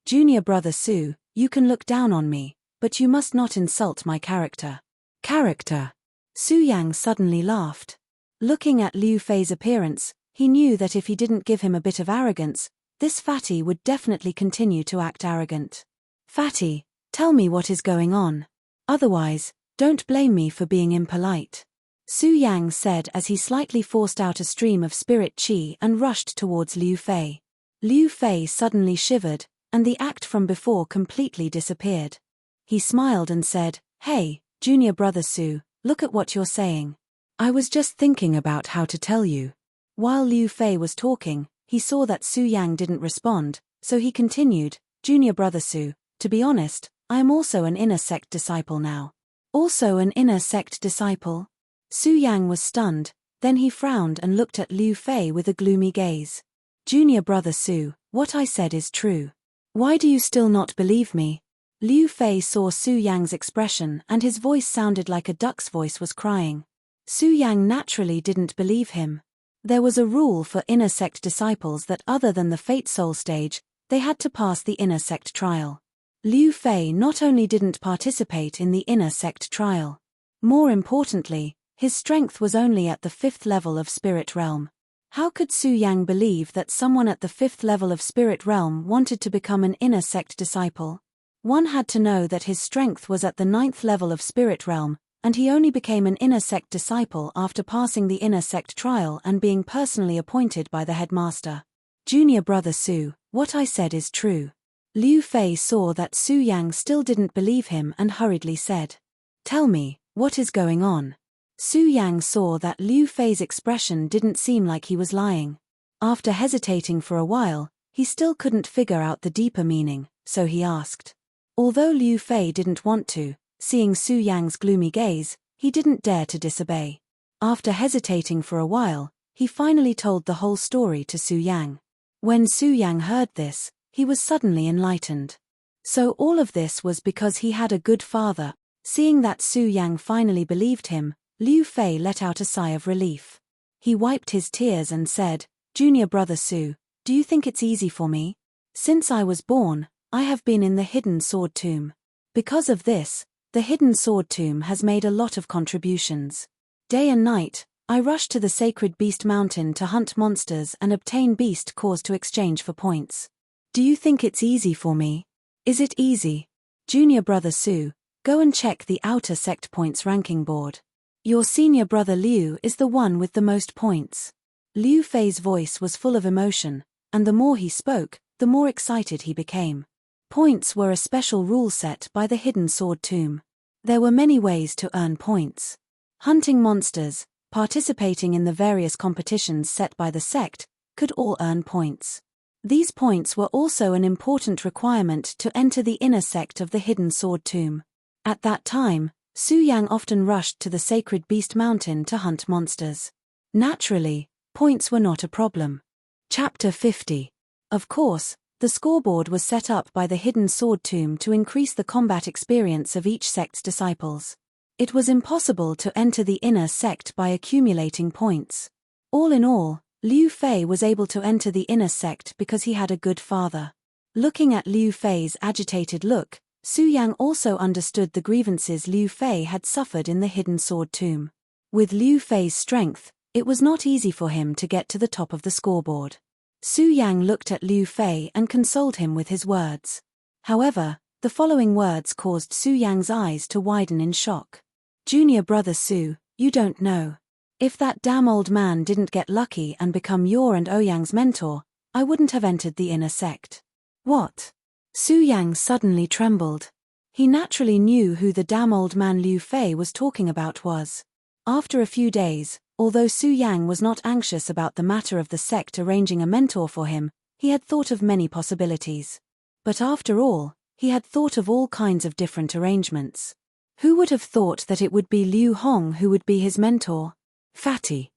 Junior brother Su, you can look down on me, but you must not insult my character." Character? Su Yang suddenly laughed. Looking at Liu Fei's appearance, he knew that if he didn't give him a bit of arrogance, this fatty would definitely continue to act arrogant. "Fatty, tell me what is going on. Otherwise, don't blame me for being impolite," Su Yang said as he slightly forced out a stream of spirit qi and rushed towards Liu Fei. Liu Fei suddenly shivered, and the act from before completely disappeared. He smiled and said, "Hey, junior brother Su, look at what you're saying. I was just thinking about how to tell you." While Liu Fei was talking, he saw that Su Yang didn't respond, so he continued, "Junior brother Su, to be honest, I am also an inner sect disciple now." "Also an inner sect disciple?" Su Yang was stunned, then he frowned and looked at Liu Fei with a gloomy gaze. "Junior brother Su, what I said is true. Why do you still not believe me?" Liu Fei saw Su Yang's expression and his voice sounded like a duck's voice was crying. Su Yang naturally didn't believe him. There was a rule for inner sect disciples that other than the Fate Soul stage, they had to pass the inner sect trial. Liu Fei not only didn't participate in the inner sect trial. More importantly, his strength was only at the 5th level of spirit realm. How could Su Yang believe that someone at the 5th level of spirit realm wanted to become an inner sect disciple? One had to know that his strength was at the 9th level of spirit realm, and he only became an inner sect disciple after passing the inner sect trial and being personally appointed by the headmaster. "Junior brother Su, what I said is true." Liu Fei saw that Su Yang still didn't believe him and hurriedly said, "Tell me, what is going on?" Su Yang saw that Liu Fei's expression didn't seem like he was lying. After hesitating for a while, he still couldn't figure out the deeper meaning, so he asked. Although Liu Fei didn't want to, seeing Su Yang's gloomy gaze, he didn't dare to disobey. After hesitating for a while, he finally told the whole story to Su Yang. When Su Yang heard this, he was suddenly enlightened. So all of this was because he had a good father. Seeing that Su Yang finally believed him, Liu Fei let out a sigh of relief. He wiped his tears and said, "Junior brother Su, do you think it's easy for me? Since I was born, I have been in the hidden sword tomb. Because of this, the hidden sword tomb has made a lot of contributions. Day and night, I rush to the sacred beast mountain to hunt monsters and obtain beast cores to exchange for points. Do you think it's easy for me? Is it easy? Junior brother Su, go and check the outer sect points ranking board. Your senior brother Liu is the one with the most points." Liu Fei's voice was full of emotion, and the more he spoke, the more excited he became. Points were a special rule set by the hidden sword tomb. There were many ways to earn points. Hunting monsters, participating in the various competitions set by the sect, could all earn points. These points were also an important requirement to enter the inner sect of the hidden sword tomb. At that time, Su Yang often rushed to the sacred beast mountain to hunt monsters. Naturally, points were not a problem. Chapter 50. Of course, the scoreboard was set up by the hidden sword tomb to increase the combat experience of each sect's disciples. It was impossible to enter the inner sect by accumulating points. All in all, Liu Fei was able to enter the inner sect because he had a good father. Looking at Liu Fei's agitated look, Su Yang also understood the grievances Liu Fei had suffered in the hidden sword tomb. With Liu Fei's strength, it was not easy for him to get to the top of the scoreboard. Su Yang looked at Liu Fei and consoled him with his words. However, The following words caused Su Yang's eyes to widen in shock. Junior brother Su, you don't know. If that damn old man didn't get lucky and become your and Ouyang's mentor, I wouldn't have entered the inner sect. What? Su Yang suddenly trembled. He naturally knew who the damn old man Liu Fei was talking about was. After a few days, although Su Yang was not anxious about the matter of the sect arranging a mentor for him, he had thought of many possibilities. But after all, he had thought of all kinds of different arrangements. Who would have thought that it would be Liu Hong who would be his mentor? Fatty,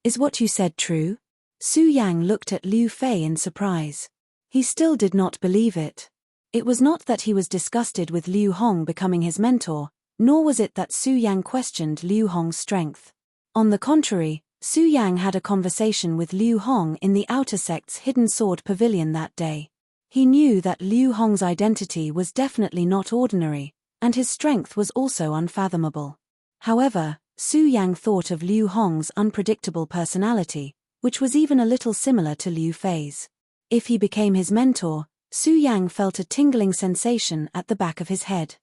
is what you said true? Su Yang looked at Liu Fei in surprise. He still did not believe it. It was not that he was disgusted with Liu Hong becoming his mentor, nor was it that Su Yang questioned Liu Hong's strength. On the contrary, Su Yang had a conversation with Liu Hong in the Outer Sect's Hidden Sword Pavilion that day. He knew that Liu Hong's identity was definitely not ordinary, and his strength was also unfathomable. However, Su Yang thought of Liu Hong's unpredictable personality, which was even a little similar to Liu Fei's. If he became his mentor, Su Yang felt a tingling sensation at the back of his head.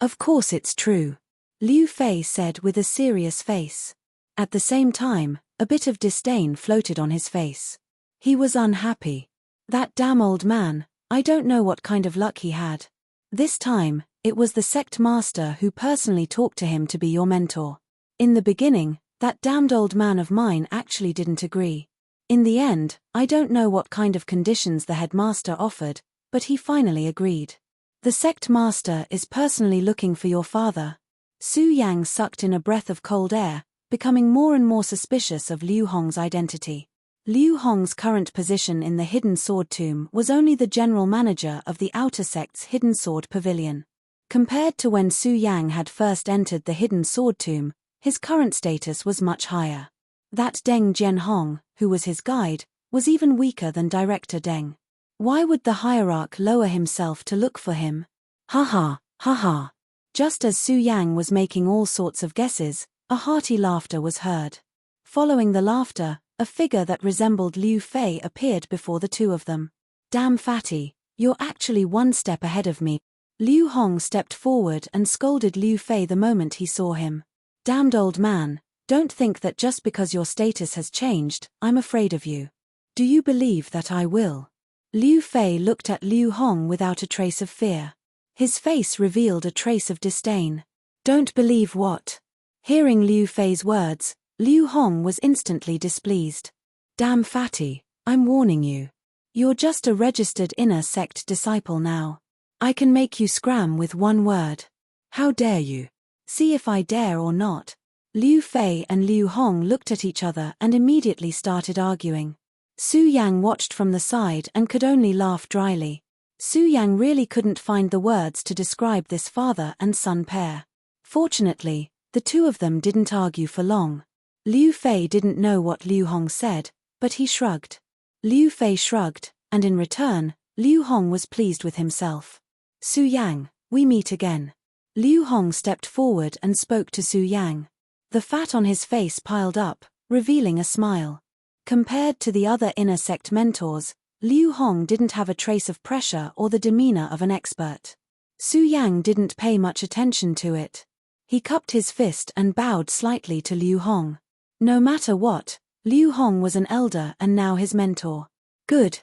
Of course it's true, Liu Fei said with a serious face. At the same time, a bit of disdain floated on his face. He was unhappy. That damn old man, I don't know what kind of luck he had. This time, it was the sect master who personally talked to him to be your mentor. In the beginning, that damned old man of mine actually didn't agree. In the end, I don't know what kind of conditions the headmaster offered, but he finally agreed. The sect master is personally looking for your father. Su Yang sucked in a breath of cold air, becoming more and more suspicious of Liu Hong's identity. Liu Hong's current position in the Hidden Sword Tomb was only the general manager of the Outer Sect's Hidden Sword Pavilion. Compared to when Su Yang had first entered the Hidden Sword Tomb, his current status was much higher. That Deng Jianhong, who was his guide, was even weaker than Director Deng. Why would the hierarch lower himself to look for him? Ha ha. Just as Su Yang was making all sorts of guesses, a hearty laughter was heard. Following the laughter, a figure that resembled Liu Fei appeared before the two of them. Damn fatty, you're actually one step ahead of me. Liu Hong stepped forward and scolded Liu Fei the moment he saw him. Damned old man, don't think that just because your status has changed, I'm afraid of you. Do you believe that I will? Liu Fei looked at Liu Hong without a trace of fear. His face revealed a trace of disdain. Don't believe what? Hearing Liu Fei's words, Liu Hong was instantly displeased. Damn fatty, I'm warning you. You're just a registered inner sect disciple now. I can make you scram with one word. How dare you? See if I dare or not. Liu Fei and Liu Hong looked at each other and immediately started arguing. Su Yang watched from the side and could only laugh dryly. Su Yang really couldn't find the words to describe this father and son pair. Fortunately, the two of them didn't argue for long. Liu Fei didn't know what Liu Hong said, but he shrugged. Liu Fei shrugged, and in return, Liu Hong was pleased with himself. Su Yang, we meet again. Liu Hong stepped forward and spoke to Su Yang. The fat on his face piled up, revealing a smile. Compared to the other inner sect mentors, Liu Hong didn't have a trace of pressure or the demeanor of an expert. Su Yang didn't pay much attention to it. He cupped his fist and bowed slightly to Liu Hong. No matter what, Liu Hong was an elder and now his mentor. Good,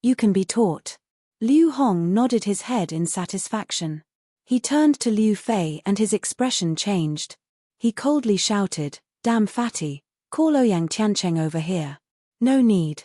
you can be taught. Liu Hong nodded his head in satisfaction. He turned to Liu Fei and his expression changed. He coldly shouted, Damn fatty, call Enchanting over here. No need.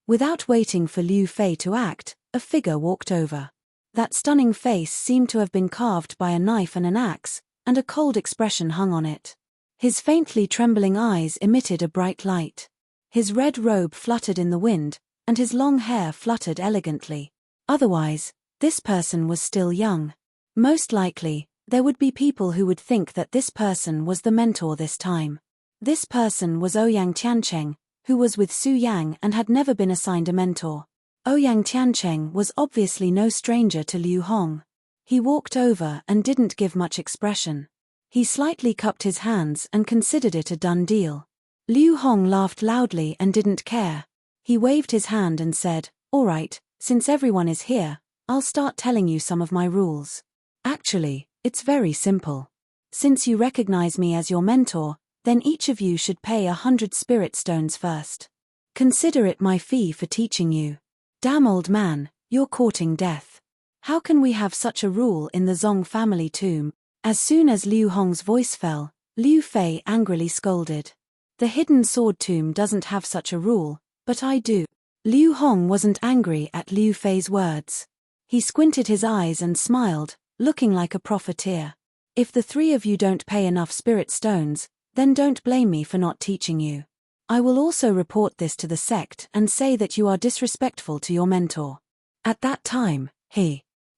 Without waiting for Liu Fei to act, a figure walked over. That stunning face seemed to have been carved by a knife and an axe, and a cold expression hung on it. His faintly trembling eyes emitted a bright light. His red robe fluttered in the wind, and his long hair fluttered elegantly. Otherwise, this person was still young. Most likely, there would be people who would think that this person was the mentor this time. This person was Ouyang Tiancheng, who was with Su Yang and had never been assigned a mentor. Ouyang Tiancheng was obviously no stranger to Liu Hong. He walked over and didn't give much expression. He slightly cupped his hands and considered it a done deal. Liu Hong laughed loudly and didn't care. He waved his hand and said, All right, since everyone is here, I'll start telling you some of my rules. Actually, it's very simple. Since you recognize me as your mentor, then each of you should pay 100 spirit stones first. Consider it my fee for teaching you. Damn old man, you're courting death. How can we have such a rule in the Zong family tomb? As soon as Liu Hong's voice fell, Liu Fei angrily scolded. The hidden sword tomb doesn't have such a rule, but I do. Liu Hong wasn't angry at Liu Fei's words. He squinted his eyes and smiled, looking like a profiteer. If the three of you don't pay enough spirit stones, then don't blame me for not teaching you. I will also report this to the sect and say that you are disrespectful to your mentor. At that time,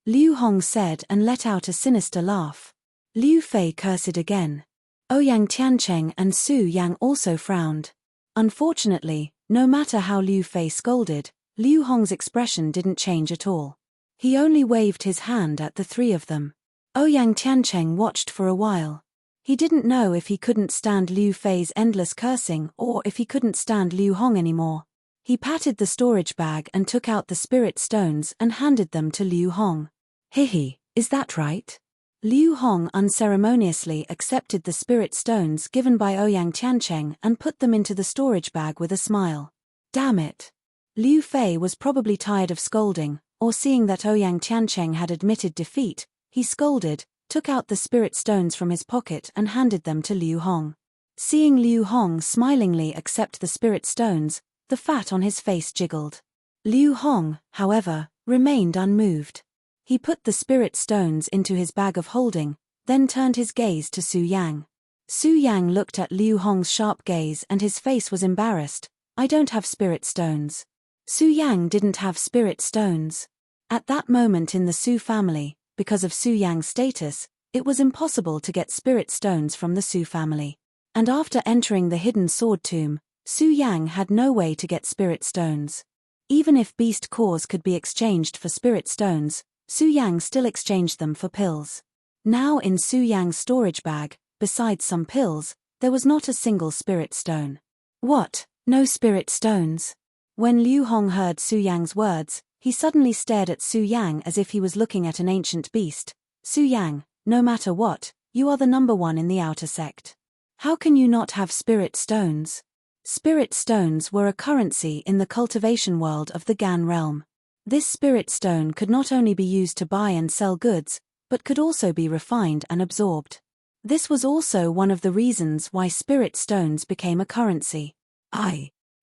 Liu Hong said and let out a sinister laugh. Liu Fei cursed again. Ouyang Tiancheng and Su Yang also frowned. Unfortunately, no matter how Liu Fei scolded, Liu Hong's expression didn't change at all. He only waved his hand at the three of them. Ouyang Tiancheng watched for a while. He didn't know if he couldn't stand Liu Fei's endless cursing or if he couldn't stand Liu Hong anymore. He patted the storage bag and took out the spirit stones and handed them to Liu Hong. Is that right? Liu Hong unceremoniously accepted the spirit stones given by Ouyang Tiancheng and put them into the storage bag with a smile. Damn it. Liu Fei was probably tired of scolding, or seeing that Ouyang Tiancheng had admitted defeat, he scolded, took out the spirit stones from his pocket and handed them to Liu Hong. Seeing Liu Hong smilingly accept the spirit stones, the fat on his face jiggled. Liu Hong, however, remained unmoved. He put the spirit stones into his bag of holding, then turned his gaze to Su Yang. Su Yang looked at Liu Hong's sharp gaze and his face was embarrassed. I don't have spirit stones. Su Yang didn't have spirit stones. At that moment in the Su family, because of Su Yang's status, it was impossible to get spirit stones from the Su family. And after entering the hidden sword tomb, Su Yang had no way to get spirit stones. Even if beast cores could be exchanged for spirit stones, Su Yang still exchanged them for pills. Now in Su Yang's storage bag, besides some pills, there was not a single spirit stone. What? No spirit stones? When Liu Hong heard Su Yang's words, he suddenly stared at Su Yang as if he was looking at an ancient beast. Su Yang, no matter what, you are the number one in the outer sect. How can you not have spirit stones? Spirit stones were a currency in the cultivation world of the Gan realm. This spirit stone could not only be used to buy and sell goods, but could also be refined and absorbed. This was also one of the reasons why spirit stones became a currency.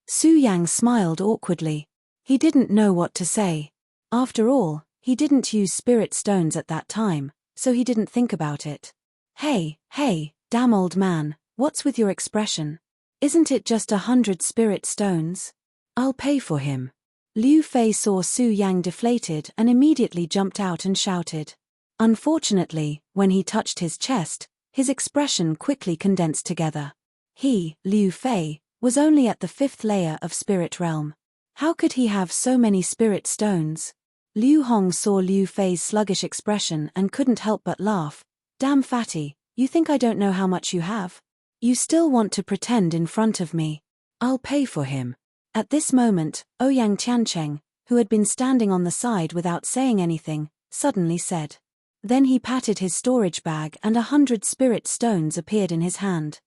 Su Yang smiled awkwardly. He didn't know what to say. After all, he didn't use spirit stones at that time, so he didn't think about it. Hey, damn old man, what's with your expression? Isn't it just 100 spirit stones? I'll pay for him. Liu Fei saw Su Yang deflated and immediately jumped out and shouted. Unfortunately, when he touched his chest, his expression quickly condensed together. He, Liu Fei, was only at the 5th layer of spirit realm. How could he have so many spirit stones? Liu Hong saw Liu Fei's sluggish expression and couldn't help but laugh. Damn fatty, you think I don't know how much you have? You still want to pretend in front of me. I'll pay for him. At this moment, Ouyang Tiancheng, who had been standing on the side without saying anything, suddenly said. Then he patted his storage bag and 100 spirit stones appeared in his hand.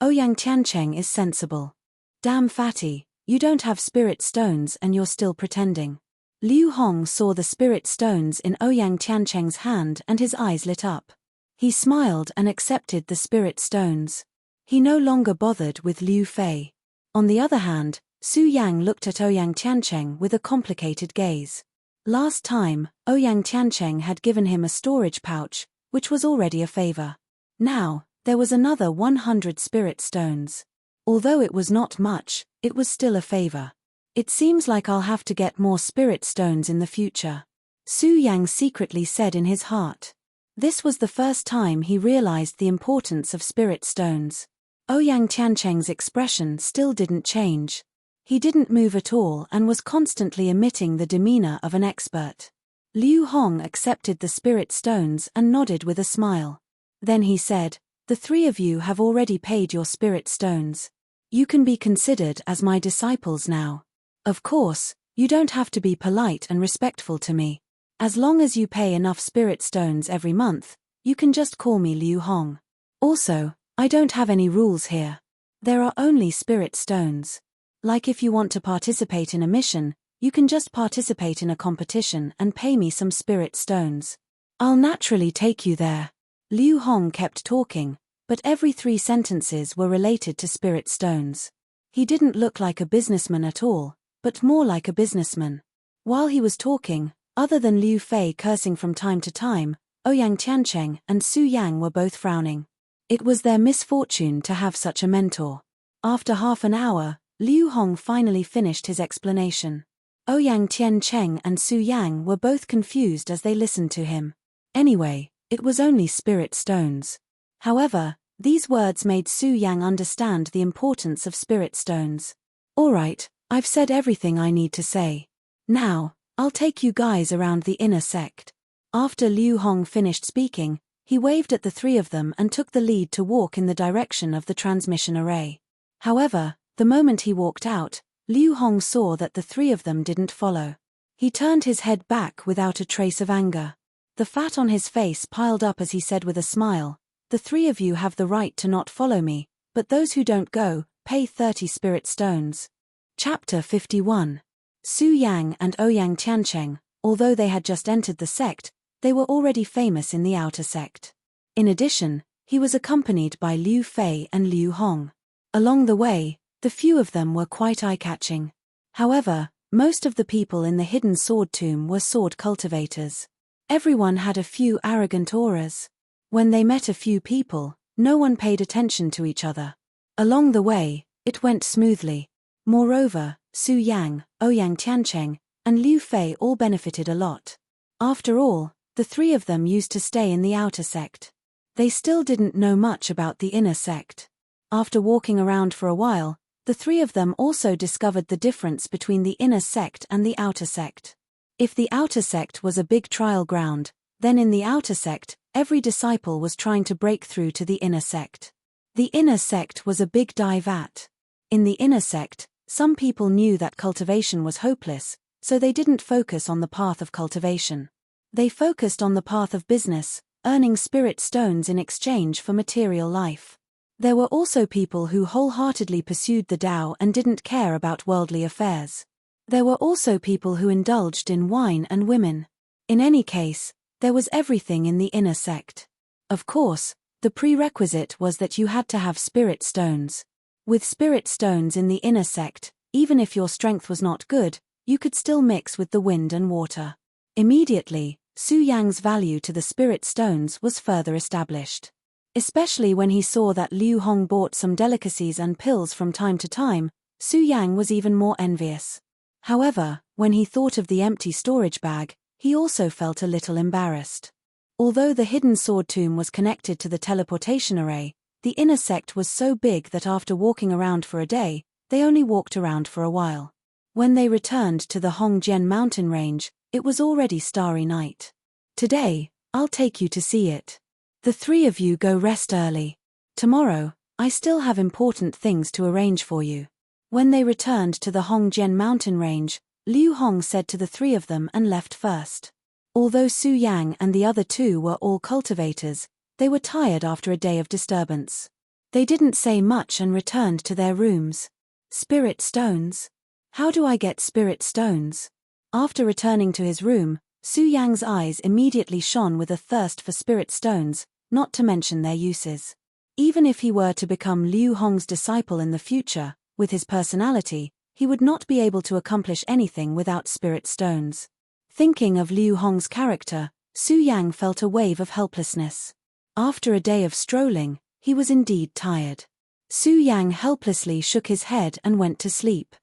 Ouyang Tiancheng is sensible. Damn fatty, you don't have spirit stones and you're still pretending. Liu Hong saw the spirit stones in Ouyang Tiancheng's hand and his eyes lit up. He smiled and accepted the spirit stones. He no longer bothered with Liu Fei. On the other hand, Su Yang looked at Ouyang Tiancheng with a complicated gaze. Last time, Ouyang Tiancheng had given him a storage pouch, which was already a favor. Now, there was another 100 spirit stones. Although it was not much, it was still a favor. It seems like I'll have to get more spirit stones in the future. Su Yang secretly said in his heart. This was the first time he realized the importance of spirit stones. Ouyang Tiancheng's expression still didn't change. He didn't move at all and was constantly emitting the demeanor of an expert. Liu Hong accepted the spirit stones and nodded with a smile. Then he said, the three of you have already paid your spirit stones. You can be considered as my disciples now. Of course, You don't have to be polite and respectful to me. As long as you pay enough spirit stones every month, you can just call me Liu Hong. Also, I don't have any rules here. There are only spirit stones. Like if you want to participate in a mission, you can just participate in a competition and pay me some spirit stones. I'll naturally take you there. Liu Hong kept talking, but every 3 sentences were related to spirit stones. He didn't look like a businessman at all, but more like a businessman. While he was talking, other than Liu Fei cursing from time to time, Enchanting and Su Yang were both frowning. It was their misfortune to have such a mentor. After half an hour, Liu Hong finally finished his explanation. Enchanting and Su Yang were both confused as they listened to him. Anyway, it was only spirit stones. However, these words made Su Yang understand the importance of spirit stones. Alright, I've said everything I need to say. Now, I'll take you guys around the inner sect. After Liu Hong finished speaking, he waved at the 3 of them and took the lead to walk in the direction of the transmission array. However, the moment he walked out, Liu Hong saw that the 3 of them didn't follow. He turned his head back without a trace of anger. The fat on his face piled up as he said with a smile, "The 3 of you have the right to not follow me, but those who don't go, pay 30 spirit stones." Chapter 51. Su Yang and Enchanting, although they had just entered the sect, they were already famous in the outer sect. In addition, he was accompanied by Liu Fei and Liu Hong. Along the way, the few of them were quite eye-catching. However, most of the people in the hidden sword tomb were sword cultivators. Everyone had a few arrogant auras. When they met a few people, no one paid attention to each other. Along the way, it went smoothly. Moreover, Su Yang, Enchanting, and Liu Fei all benefited a lot. After all, the 3 of them used to stay in the outer sect. They still didn't know much about the inner sect. After walking around for a while, the 3 of them also discovered the difference between the inner sect and the outer sect. If the outer sect was a big trial ground, then in the outer sect, every disciple was trying to break through to the inner sect. The inner sect was a big dive at. In the inner sect, some people knew that cultivation was hopeless, so they didn't focus on the path of cultivation. They focused on the path of business, earning spirit stones in exchange for material life. There were also people who wholeheartedly pursued the Tao and didn't care about worldly affairs. There were also people who indulged in wine and women. In any case, there was everything in the inner sect. Of course, the prerequisite was that you had to have spirit stones. With spirit stones in the inner sect, even if your strength was not good, you could still mix with the wind and water. Immediately, Su Yang's value to the spirit stones was further established. Especially when he saw that Liu Hong bought some delicacies and pills from time to time, Su Yang was even more envious. However, when he thought of the empty storage bag, he also felt a little embarrassed. Although the hidden sword tomb was connected to the teleportation array, the inner sect was so big that after walking around for a day, they only walked around for a while. When they returned to the Hongjian mountain range, it was already starry night. "Today, I'll take you to see it. The 3 of you go rest early. Tomorrow, I still have important things to arrange for you." When they returned to the Hongjian mountain range, Liu Hong said to the 3 of them and left first. Although Su Yang and the other 2 were all cultivators, they were tired after a day of disturbance. They didn't say much and returned to their rooms. Spirit stones? How do I get spirit stones? After returning to his room, Su Yang's eyes immediately shone with a thirst for spirit stones, not to mention their uses. Even if he were to become Liu Hong's disciple in the future, with his personality, he would not be able to accomplish anything without spirit stones. Thinking of Liu Hong's character, Su Yang felt a wave of helplessness. After a day of strolling, he was indeed tired. Su Yang helplessly shook his head and went to sleep.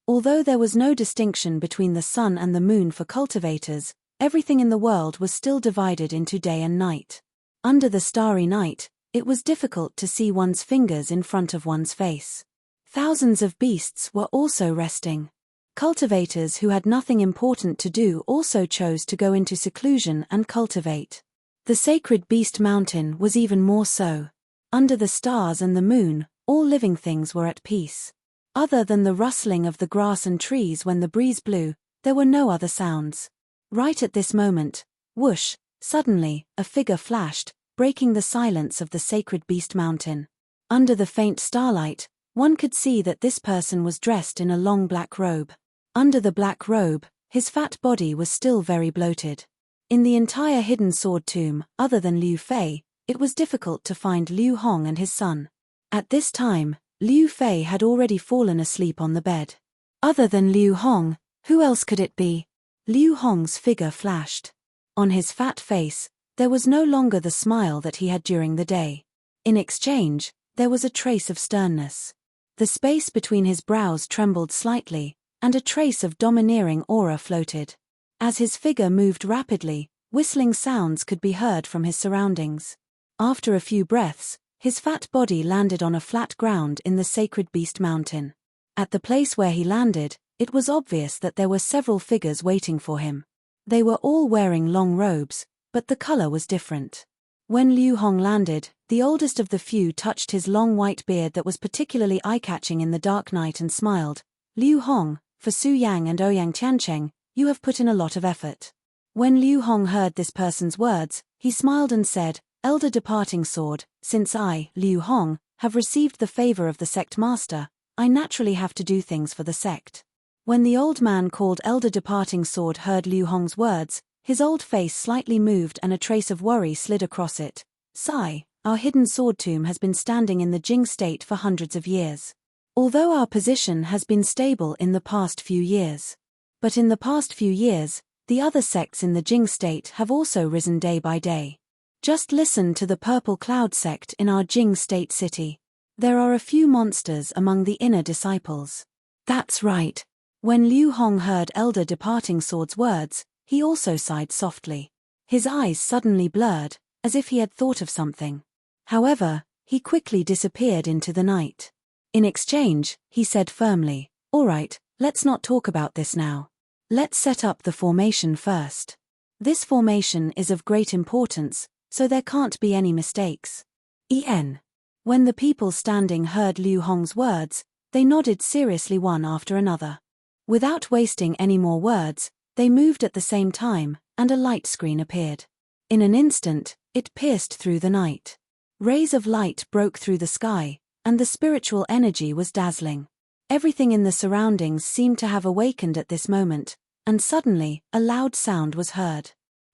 Although there was no distinction between the sun and the moon for cultivators, everything in the world was still divided into day and night. Under the starry night, it was difficult to see one's fingers in front of one's face. Thousands of beasts were also resting. Cultivators who had nothing important to do also chose to go into seclusion and cultivate. The sacred beast mountain was even more so. Under the stars and the moon, all living things were at peace. Other than the rustling of the grass and trees when the breeze blew, There were no other sounds. Right at this moment, whoosh, suddenly, a figure flashed, breaking the silence of the sacred beast mountain. Under the faint starlight, one could see that this person was dressed in a long black robe. Under the black robe, his fat body was still very bloated. In the entire hidden sword tomb, other than Liu Fei, it was difficult to find Liu Hong and his son. At this time, Liu Fei had already fallen asleep on the bed. Other than Liu Hong, who else could it be? Liu Hong's figure flashed. On his fat face, there was no longer the smile that he had during the day. In exchange, there was a trace of sternness. The space between his brows trembled slightly, and a trace of domineering aura floated. As his figure moved rapidly, whistling sounds could be heard from his surroundings. After a few breaths, his fat body landed on a flat ground in the sacred beast mountain. At the place where he landed, it was obvious that there were several figures waiting for him. They were all wearing long robes, but the color was different. When Liu Hong landed, the oldest of the few touched his long white beard that was particularly eye-catching in the dark night and smiled. Liu Hong, for Su Yang and Ouyang Tiancheng, you have put in a lot of effort. When Liu Hong heard this person's words, he smiled and said, Elder Departing Sword, since I, Liu Hong, have received the favor of the sect master, I naturally have to do things for the sect. When the old man called Elder Departing Sword heard Liu Hong's words, his old face slightly moved and a trace of worry slid across it. Sigh, our hidden sword tomb has been standing in the Jing state for hundreds of years. Although our position has been stable in the past few years. But in the past few years, the other sects in the Jing state have also risen day by day. Just listen to the Purple Cloud sect in our Jing state city. There are a few monsters among the inner disciples. That's right. When Liu Hong heard Elder Departing Sword's words, he also sighed softly. His eyes suddenly blurred, as if he had thought of something. However, he quickly disappeared into the night. In exchange, he said firmly, All right, let's not talk about this now. Let's set up the formation first. This formation is of great importance, so there can't be any mistakes. When the people standing heard Liu Hong's words, they nodded seriously one after another. Without wasting any more words, they moved at the same time, and a light screen appeared. In an instant, it pierced through the night. Rays of light broke through the sky, and the spiritual energy was dazzling. Everything in the surroundings seemed to have awakened at this moment, and suddenly, a loud sound was heard.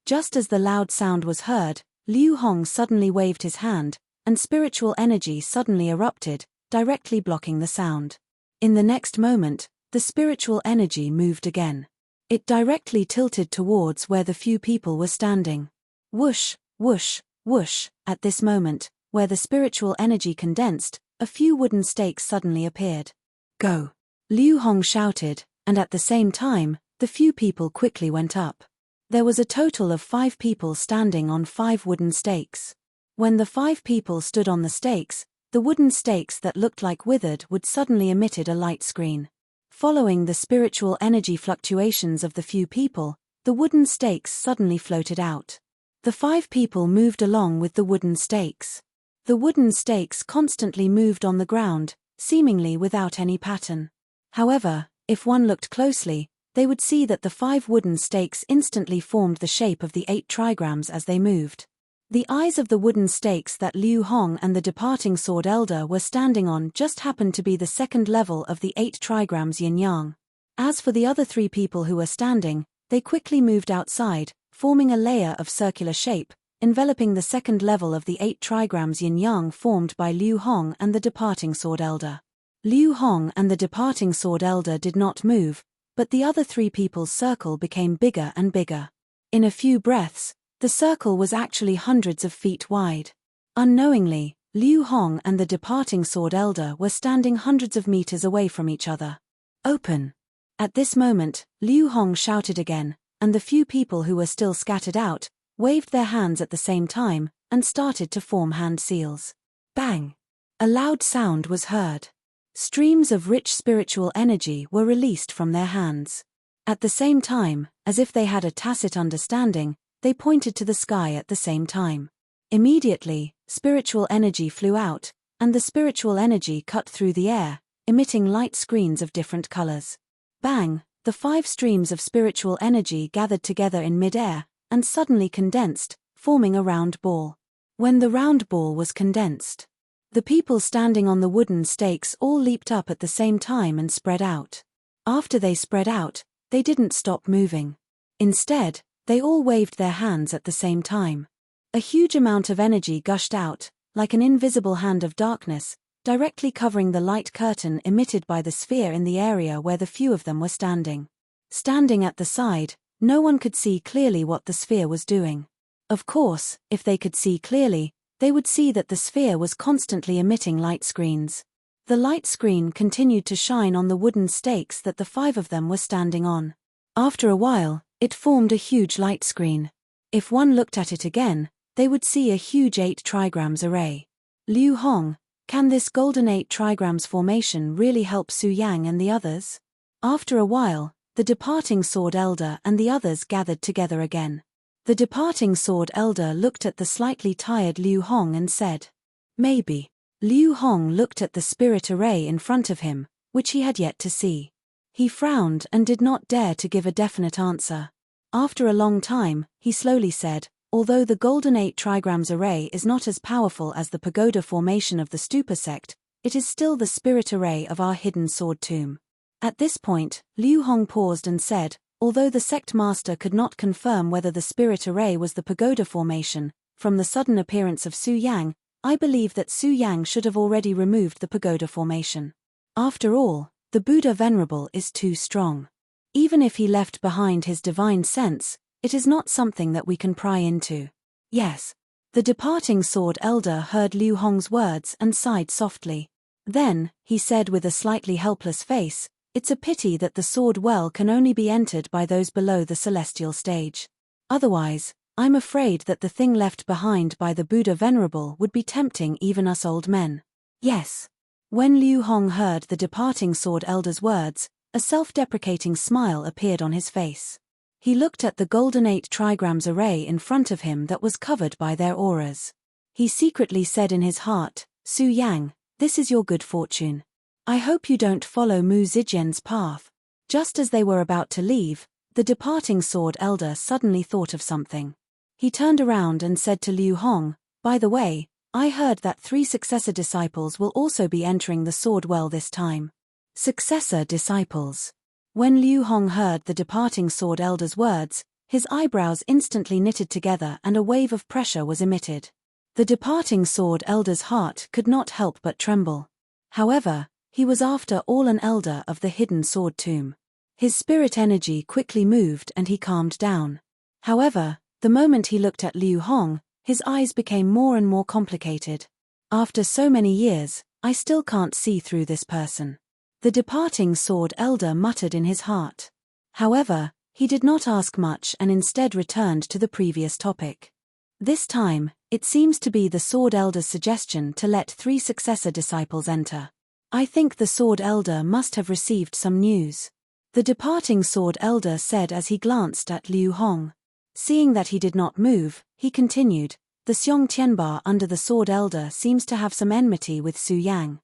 Just as the loud sound was heard, Liu Hong suddenly waved his hand, and spiritual energy suddenly erupted, directly blocking the sound. In the next moment, the spiritual energy moved again. It directly tilted towards where the few people were standing. Whoosh, whoosh, whoosh. At this moment, where the spiritual energy condensed, a few wooden stakes suddenly appeared. Go! Liu Hong shouted, and at the same time, the few people quickly went up. There was a total of 5 people standing on 5 wooden stakes. When the 5 people stood on the stakes, the wooden stakes that looked like withered wood suddenly emitted a light screen. Following the spiritual energy fluctuations of the few people, the wooden stakes suddenly floated out. The 5 people moved along with the wooden stakes. The wooden stakes constantly moved on the ground, seemingly without any pattern. However, if one looked closely, they would see that the 5 wooden stakes instantly formed the shape of the 8 trigrams as they moved. The eyes of the wooden stakes that Liu Hong and the Departing Sword Elder were standing on just happened to be the second level of the 8 trigrams yin-yang. As for the other 3 people who were standing, they quickly moved outside, forming a layer of circular shape, enveloping the second level of the 8 trigrams yin-yang formed by Liu Hong and the Departing Sword Elder. Liu Hong and the Departing Sword Elder did not move, but the other 3 people's circle became bigger and bigger. In a few breaths, the circle was actually hundreds of feet wide. Unknowingly, Liu Hong and the Departing Sword Elder were standing hundreds of meters away from each other. Open! At this moment, Liu Hong shouted again, and the few people who were still scattered out, waved their hands at the same time, and started to form hand seals. Bang! A loud sound was heard. Streams of rich spiritual energy were released from their hands. At the same time, as if they had a tacit understanding, they pointed to the sky at the same time. Immediately, spiritual energy flew out, and the spiritual energy cut through the air, emitting light screens of different colors. Bang! the 5 streams of spiritual energy gathered together in mid-air, and suddenly condensed, forming a round ball. When the round ball was condensed, the people standing on the wooden stakes all leaped up at the same time and spread out. After they spread out, they didn't stop moving. Instead, they all waved their hands at the same time. A huge amount of energy gushed out, like an invisible hand of darkness, directly covering the light curtain emitted by the sphere in the area where the few of them were standing. Standing at the side, no one could see clearly what the sphere was doing. Of course, if they could see clearly, they would see that the sphere was constantly emitting light screens. The light screen continued to shine on the wooden stakes that the 5 of them were standing on. After a while, it formed a huge light screen. If one looked at it again, they would see a huge 8 trigrams array. Liu Hong, can this golden 8 trigrams formation really help Su Yang and the others? After a while, the departing Sword Elder and the others gathered together again. The departing Sword Elder looked at the slightly tired Liu Hong and said, "Maybe." Liu Hong looked at the spirit array in front of him, which he had yet to see. He frowned and did not dare to give a definite answer. After a long time, he slowly said, "Although the golden 8 trigrams array is not as powerful as the pagoda formation of the Stupa sect, it is still the spirit array of our hidden sword tomb." At this point, Liu Hong paused and said, although the sect master could not confirm whether the spirit array was the pagoda formation, from the sudden appearance of Su Yang, I believe that Su Yang should have already removed the pagoda formation. After all, the Buddha Venerable is too strong. Even if he left behind his divine sense, it is not something that we can pry into. Yes. The departing Sword Elder heard Liu Hong's words and sighed softly. Then, he said with a slightly helpless face, "It's a pity that the sword well can only be entered by those below the celestial stage. Otherwise, I'm afraid that the thing left behind by the Buddha Venerable would be tempting even us old men." Yes. When Liu Hong heard the departing Sword Elder's words, a self-deprecating smile appeared on his face. He looked at the golden 8 trigrams array in front of him that was covered by their auras. He secretly said in his heart, "Su Yang, this is your good fortune. I hope you don't follow Mu Zijian's path." Just as they were about to leave, the departing Sword Elder suddenly thought of something. He turned around and said to Liu Hong, "By the way, I heard that 3 successor disciples will also be entering the sword well this time." Successor disciples. When Liu Hong heard the departing Sword Elder's words, his eyebrows instantly knitted together and a wave of pressure was emitted. The departing Sword Elder's heart could not help but tremble. However, he was after all an elder of the hidden sword tomb. His spirit energy quickly moved and he calmed down. However, the moment he looked at Liu Hong, his eyes became more and more complicated. "After so many years, I still can't see through this person," the departing Sword Elder muttered in his heart. However, he did not ask much and instead returned to the previous topic. This time, it seems to be the Sword Elder's suggestion to let 3 successor disciples enter. I think the Sword Elder must have received some news. The departing Sword Elder said as he glanced at Liu Hong. Seeing that he did not move, he continued, "The Xiong Tianba under the Sword Elder seems to have some enmity with Su Yang."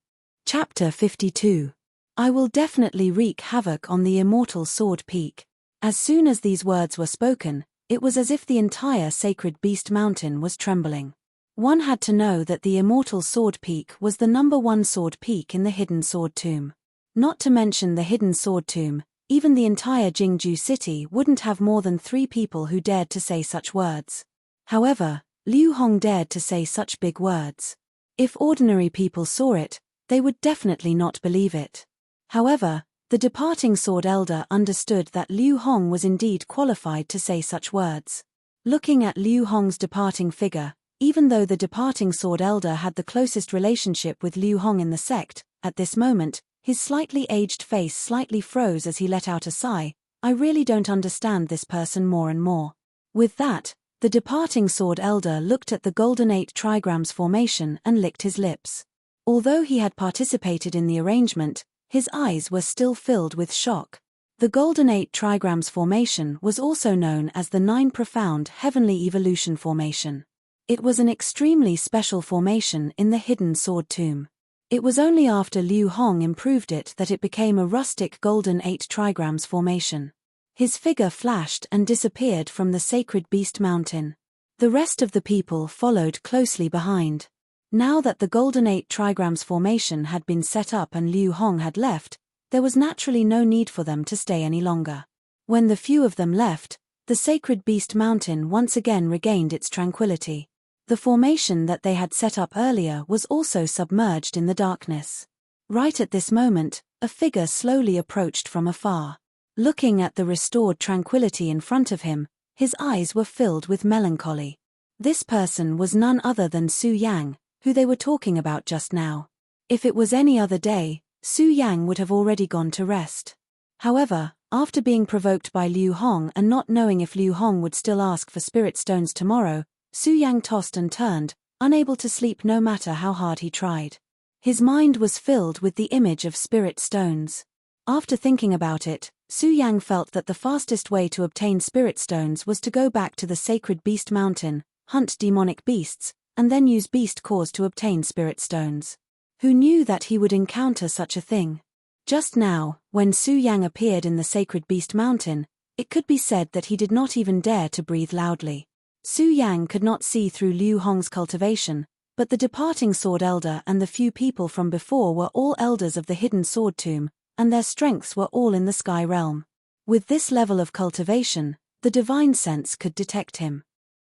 Chapter 52. I will definitely wreak havoc on the immortal Sword Peak. As soon as these words were spoken, it was as if the entire sacred beast mountain was trembling. One had to know that the immortal Sword Peak was the #1 sword peak in the hidden sword tomb. Not to mention the hidden sword tomb, even the entire Jingju city wouldn't have more than 3 people who dared to say such words. However, Liu Hong dared to say such big words. If ordinary people saw it, they would definitely not believe it. However, the departing Sword Elder understood that Liu Hong was indeed qualified to say such words. Looking at Liu Hong's departing figure, even though the departing Sword Elder had the closest relationship with Liu Hong in the sect, at this moment, his slightly aged face slightly froze as he let out a sigh. "I really don't understand this person more and more." With that, the departing Sword Elder looked at the golden 8 trigrams formation and licked his lips. Although he had participated in the arrangement, his eyes were still filled with shock. The golden 8 trigrams formation was also known as the 9 profound heavenly evolution formation. It was an extremely special formation in the hidden sword tomb. It was only after Liu Hong improved it that it became a rustic golden 8 trigrams formation. His figure flashed and disappeared from the sacred beast mountain. The rest of the people followed closely behind. Now that the golden 8 trigrams formation had been set up and Liu Hong had left, there was naturally no need for them to stay any longer. When the few of them left, the sacred beast mountain once again regained its tranquility. The formation that they had set up earlier was also submerged in the darkness. Right at this moment, a figure slowly approached from afar. Looking at the restored tranquility in front of him, his eyes were filled with melancholy. This person was none other than Su Yang, who they were talking about just now. If it was any other day, Su Yang would have already gone to rest. However, after being provoked by Liu Hong and not knowing if Liu Hong would still ask for spirit stones tomorrow, Su Yang tossed and turned, unable to sleep no matter how hard he tried. His mind was filled with the image of spirit stones. After thinking about it, Su Yang felt that the fastest way to obtain spirit stones was to go back to the sacred beast mountain, hunt demonic beasts, and then use beast cores to obtain spirit stones. Who knew that he would encounter such a thing? Just now, when Su Yang appeared in the sacred beast mountain, it could be said that he did not even dare to breathe loudly. Su Yang could not see through Liu Hong's cultivation, but the departing sword elder and the few people from before were all elders of the hidden sword tomb, and their strengths were all in the sky realm. With this level of cultivation, the divine sense could detect him.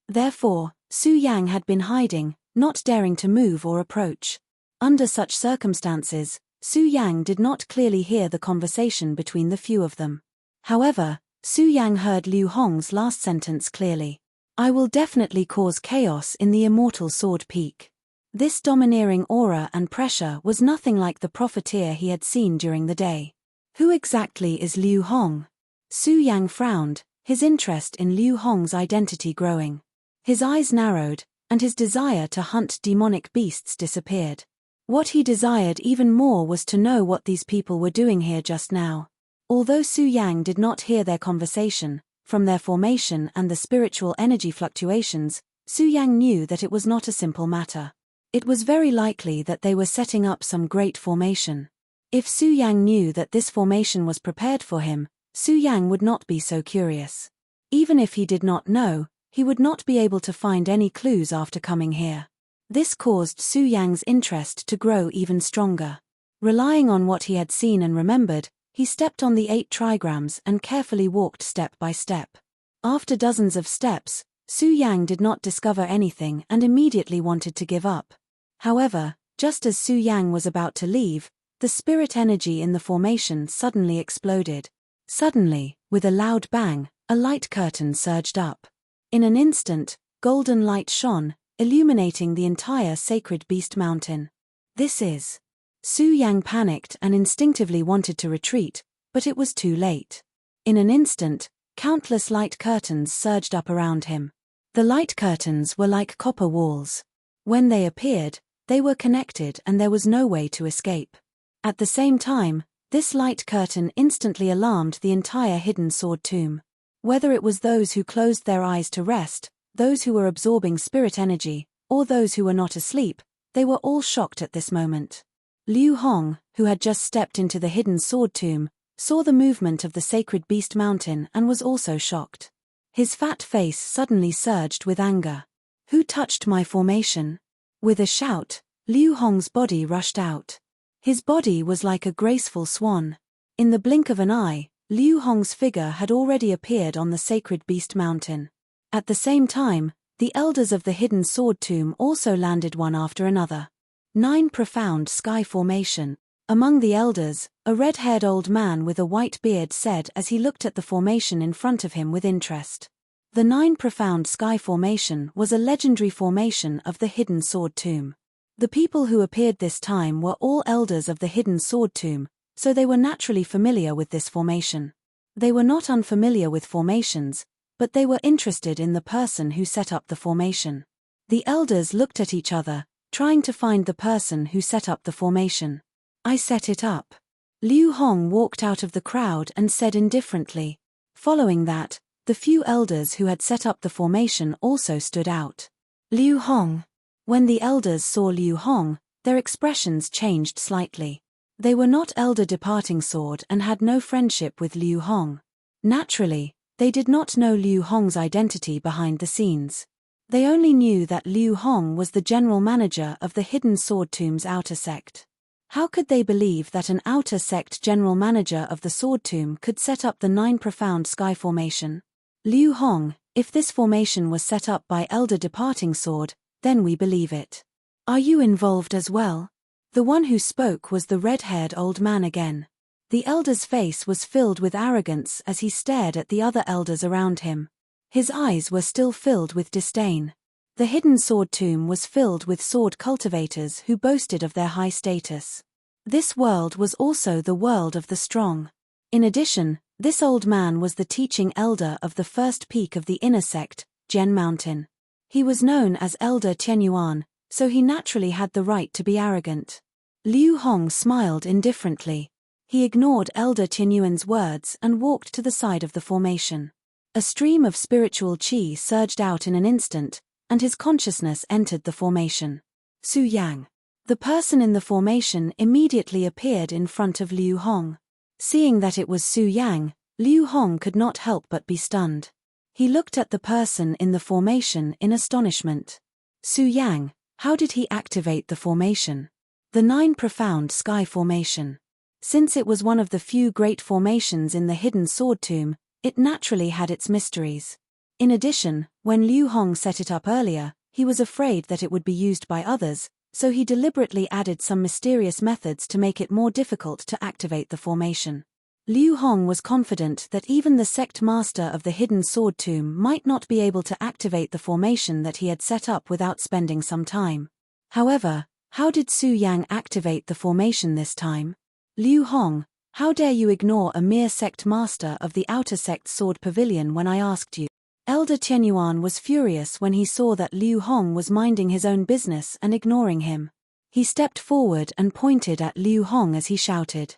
Therefore, Su Yang had been hiding, not daring to move or approach. Under such circumstances, Su Yang did not clearly hear the conversation between the few of them. However, Su Yang heard Liu Hong's last sentence clearly. I will definitely cause chaos in the immortal sword peak. This domineering aura and pressure was nothing like the profiteer he had seen during the day. Who exactly is Liu Hong? Su Yang frowned, his interest in Liu Hong's identity growing. His eyes narrowed, and his desire to hunt demonic beasts disappeared. What he desired even more was to know what these people were doing here just now. Although Su Yang did not hear their conversation, from their formation and the spiritual energy fluctuations, Su Yang knew that it was not a simple matter. It was very likely that they were setting up some great formation. If Su Yang knew that this formation was prepared for him, Su Yang would not be so curious. Even if he did not know, he would not be able to find any clues after coming here. This caused Su Yang's interest to grow even stronger. Relying on what he had seen and remembered, he stepped on the 8 trigrams and carefully walked step by step. After dozens of steps, Su Yang did not discover anything and immediately wanted to give up. However, just as Su Yang was about to leave, the spirit energy in the formation suddenly exploded. Suddenly, with a loud bang, a light curtain surged up. In an instant, golden light shone, illuminating the entire sacred beast mountain. This is. Su Yang panicked and instinctively wanted to retreat, but it was too late. In an instant, countless light curtains surged up around him. The light curtains were like copper walls. When they appeared, they were connected and there was no way to escape. At the same time, this light curtain instantly alarmed the entire hidden sword tomb. Whether it was those who closed their eyes to rest, those who were absorbing spirit energy, or those who were not asleep, they were all shocked at this moment. Liu Hong, who had just stepped into the hidden sword tomb, saw the movement of the sacred beast mountain and was also shocked. His fat face suddenly surged with anger. Who touched my formation? With a shout, Liu Hong's body rushed out. His body was like a graceful swan. In the blink of an eye, Liu Hong's figure had already appeared on the sacred beast mountain. At the same time, the elders of the hidden sword tomb also landed one after another. 9 profound sky formation. Among the elders, a red-haired old man with a white beard said as he looked at the formation in front of him with interest. The 9 profound sky formation was a legendary formation of the hidden sword tomb. The people who appeared this time were all elders of the hidden sword tomb, so they were naturally familiar with this formation. They were not unfamiliar with formations, but they were interested in the person who set up the formation. The elders looked at each other, trying to find the person who set up the formation. I set it up. Liu Hong walked out of the crowd and said indifferently. Following that, the few elders who had set up the formation also stood out. Liu Hong. When the elders saw Liu Hong, their expressions changed slightly. They were not Elder Departing Sword and had no friendship with Liu Hong. Naturally, they did not know Liu Hong's identity behind the scenes. They only knew that Liu Hong was the general manager of the Hidden Sword Tomb's outer sect. How could they believe that an outer sect general manager of the Sword Tomb could set up the 9 Profound Sky Formation? Liu Hong, if this formation was set up by Elder Departing Sword, then we believe it. Are you involved as well? The one who spoke was the red-haired old man again. The elder's face was filled with arrogance as he stared at the other elders around him. His eyes were still filled with disdain. The Hidden Sword Tomb was filled with sword cultivators who boasted of their high status. This world was also the world of the strong. In addition, this old man was the teaching elder of the first peak of the inner sect, Gen Mountain. He was known as Elder Tianyuan, so he naturally had the right to be arrogant. Liu Hong smiled indifferently. He ignored Elder Tianyuan's words and walked to the side of the formation. A stream of spiritual qi surged out in an instant, and his consciousness entered the formation. Su Yang. The person in the formation immediately appeared in front of Liu Hong. Seeing that it was Su Yang, Liu Hong could not help but be stunned. He looked at the person in the formation in astonishment. Su Yang, how did he activate the formation? The 9 Profound Sky Formation. Since it was one of the few great formations in the Hidden Sword Tomb, it naturally had its mysteries. In addition, when Liu Hong set it up earlier, he was afraid that it would be used by others, so he deliberately added some mysterious methods to make it more difficult to activate the formation. Liu Hong was confident that even the sect master of the Hidden Sword Tomb might not be able to activate the formation that he had set up without spending some time. However, how did Su Yang activate the formation this time? Liu Hong, how dare you ignore a mere sect master of the outer sect sword pavilion when I asked you? Elder Tianyuan was furious when he saw that Liu Hong was minding his own business and ignoring him. He stepped forward and pointed at Liu Hong as he shouted.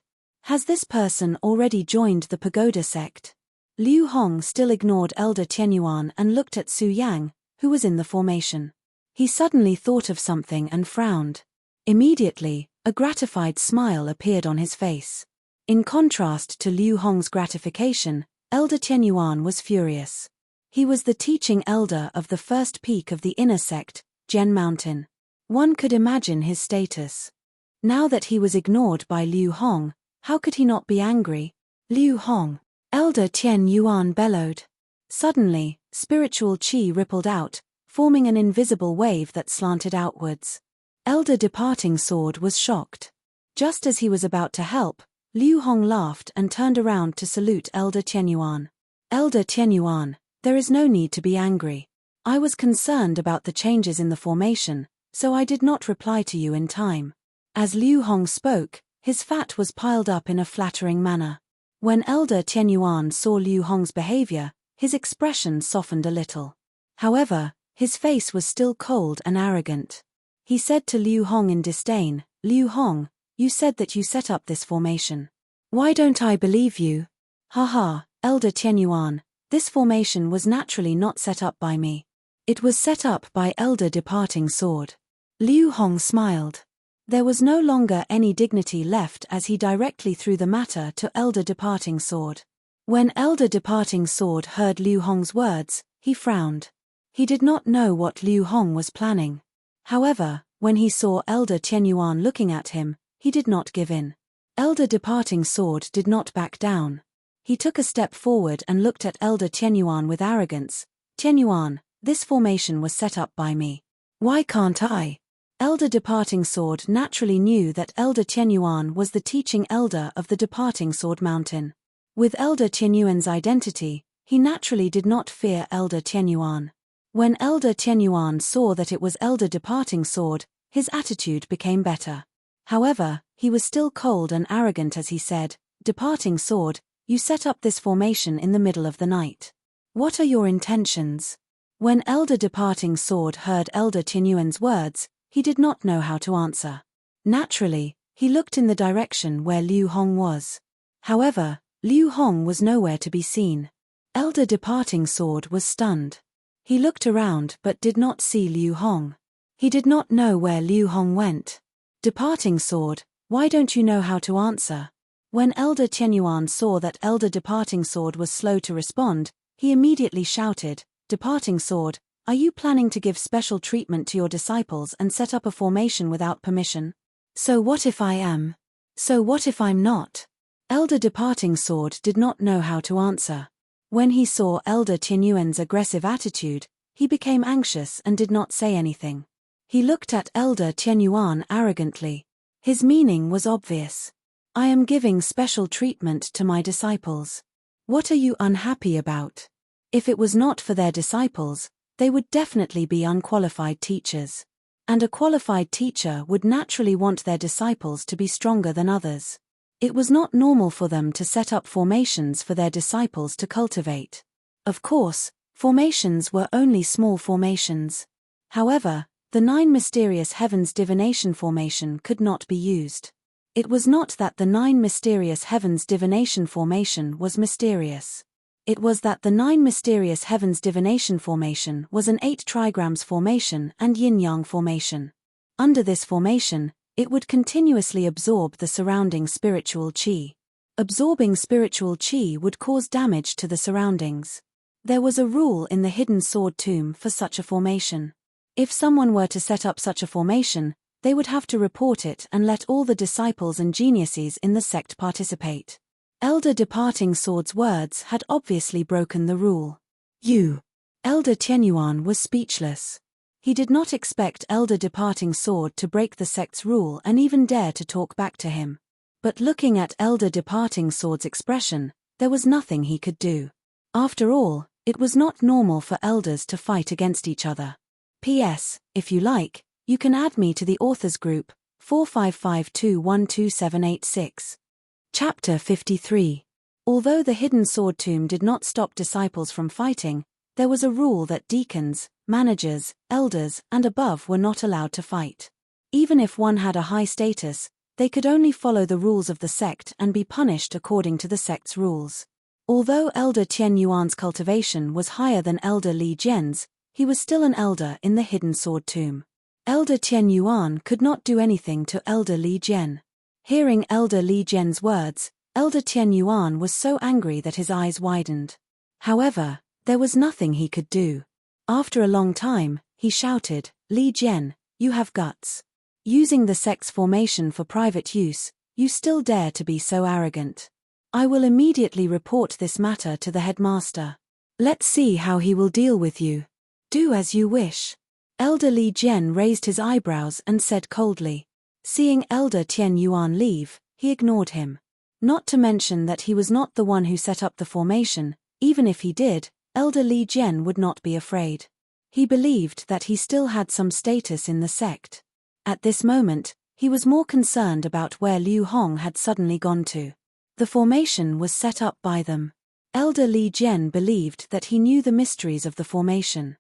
Has this person already joined the pagoda sect? Liu Hong still ignored Elder Tianyuan and looked at Su Yang, who was in the formation. He suddenly thought of something and frowned. Immediately, a gratified smile appeared on his face. In contrast to Liu Hong's gratification, Elder Tianyuan was furious. He was the teaching elder of the first peak of the inner sect, Gen Mountain. One could imagine his status. Now that he was ignored by Liu Hong, how could he not be angry? Liu Hong. Elder Tianyuan bellowed. Suddenly, spiritual qi rippled out, forming an invisible wave that slanted outwards. Elder Departing Sword was shocked. Just as he was about to help, Liu Hong laughed and turned around to salute Elder Tianyuan. Elder Tianyuan, there is no need to be angry. I was concerned about the changes in the formation, so I did not reply to you in time. As Liu Hong spoke, his fat was piled up in a flattering manner. When Elder Tianyuan saw Liu Hong's behavior, his expression softened a little. However, his face was still cold and arrogant. He said to Liu Hong in disdain, Liu Hong, you said that you set up this formation. Why don't I believe you? Haha, Elder Tianyuan, this formation was naturally not set up by me. It was set up by Elder Departing Sword. Liu Hong smiled. There was no longer any dignity left as he directly threw the matter to Elder Departing Sword. When Elder Departing Sword heard Liu Hong's words, he frowned. He did not know what Liu Hong was planning. However, when he saw Elder Tianyuan looking at him, he did not give in. Elder Departing Sword did not back down. He took a step forward and looked at Elder Tianyuan with arrogance. Tianyuan, this formation was set up by me. Why can't I? Elder Departing Sword naturally knew that Elder Tianyuan was the teaching elder of the Departing Sword Mountain. With Elder Tianyuan's identity, he naturally did not fear Elder Tianyuan. When Elder Tianyuan saw that it was Elder Departing Sword, his attitude became better. However, he was still cold and arrogant as he said, Departing Sword, you set up this formation in the middle of the night. What are your intentions? When Elder Departing Sword heard Elder Tianyuan's words, he did not know how to answer. Naturally, he looked in the direction where Liu Hong was. However, Liu Hong was nowhere to be seen. Elder Departing Sword was stunned. He looked around but did not see Liu Hong. He did not know where Liu Hong went. Departing Sword, why don't you know how to answer? When Elder Tianyuan saw that Elder Departing Sword was slow to respond, he immediately shouted, Departing Sword, are you planning to give special treatment to your disciples and set up a formation without permission? So what if I am? So what if I'm not? Elder Departing Sword did not know how to answer. When he saw Elder Tianyuan's aggressive attitude, he became anxious and did not say anything. He looked at Elder Tianyuan arrogantly. His meaning was obvious. I am giving special treatment to my disciples. What are you unhappy about? If it was not for their disciples, they would definitely be unqualified teachers. And a qualified teacher would naturally want their disciples to be stronger than others. It was not normal for them to set up formations for their disciples to cultivate. Of course, formations were only small formations. However, the 9 mysterious heavens divination formation could not be used. It was not that the 9 mysterious heavens divination formation was mysterious. It was that the 9 mysterious heavens divination formation was an 8 trigrams formation and yin-yang formation. Under this formation, it would continuously absorb the surrounding spiritual qi. Absorbing spiritual qi would cause damage to the surroundings. There was a rule in the hidden sword tomb for such a formation. If someone were to set up such a formation, they would have to report it and let all the disciples and geniuses in the sect participate. Elder Departing Sword's words had obviously broken the rule. Elder Tianyuan was speechless. He did not expect Elder Departing Sword to break the sect's rule and even dare to talk back to him. But looking at Elder Departing Sword's expression, there was nothing he could do. After all, it was not normal for elders to fight against each other. P.S. If you like, you can add me to the authors group, 4552122786. Chapter 53. Although the hidden sword tomb did not stop disciples from fighting, there was a rule that deacons, managers, elders, and above were not allowed to fight. Even if one had a high status, they could only follow the rules of the sect and be punished according to the sect's rules. Although Elder Tianyuan's cultivation was higher than Elder Li Jian's, he was still an elder in the hidden sword tomb. Elder Tianyuan could not do anything to Elder Li Jian. Hearing Elder Li Jian's words, Elder Tianyuan was so angry that his eyes widened. However, there was nothing he could do. After a long time, he shouted, Li Jian, you have guts. Using the sect's formation for private use, you still dare to be so arrogant. I will immediately report this matter to the headmaster. Let's see how he will deal with you. Do as you wish. Elder Li Jian raised his eyebrows and said coldly. Seeing Elder Tianyuan leave, he ignored him. Not to mention that he was not the one who set up the formation. Even if he did, Elder Li Jian would not be afraid. He believed that he still had some status in the sect. At this moment, he was more concerned about where Liu Hong had suddenly gone to. The formation was set up by them. Elder Li Jian believed that he knew the mysteries of the formation.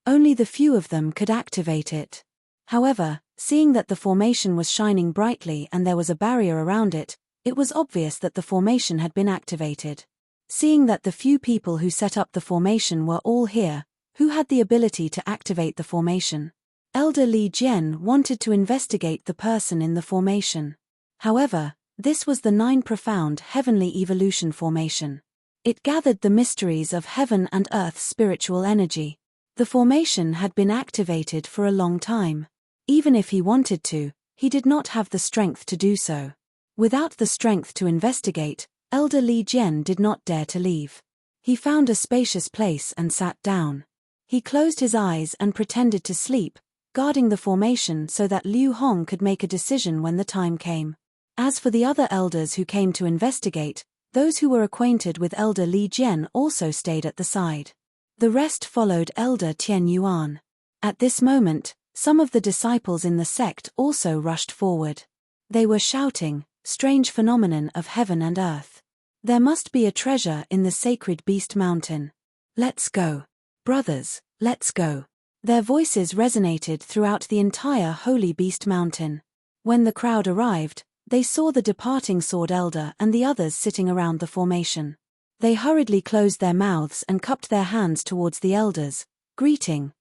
Only the few of them could activate it. However, seeing that the formation was shining brightly and there was a barrier around it, it was obvious that the formation had been activated. Seeing that the few people who set up the formation were all here, who had the ability to activate the formation, Elder Li Jian wanted to investigate the person in the formation. However, this was the 9 profound heavenly evolution formation. It gathered the mysteries of heaven and earth's spiritual energy. The formation had been activated for a long time. Even if he wanted to, he did not have the strength to do so. Without the strength to investigate, Elder Li Jian did not dare to leave. He found a spacious place and sat down. He closed his eyes and pretended to sleep, guarding the formation so that Liu Hong could make a decision when the time came. As for the other elders who came to investigate, those who were acquainted with Elder Li Jian also stayed at the side. The rest followed Elder Tianyuan. At this moment, some of the disciples in the sect also rushed forward. They were shouting, strange phenomenon of heaven and earth. There must be a treasure in the sacred beast mountain. Let's go. Brothers, let's go. Their voices resonated throughout the entire holy beast mountain. When the crowd arrived, they saw the departing sword elder and the others sitting around the formation. They hurriedly closed their mouths and cupped their hands towards the elders. Greetings,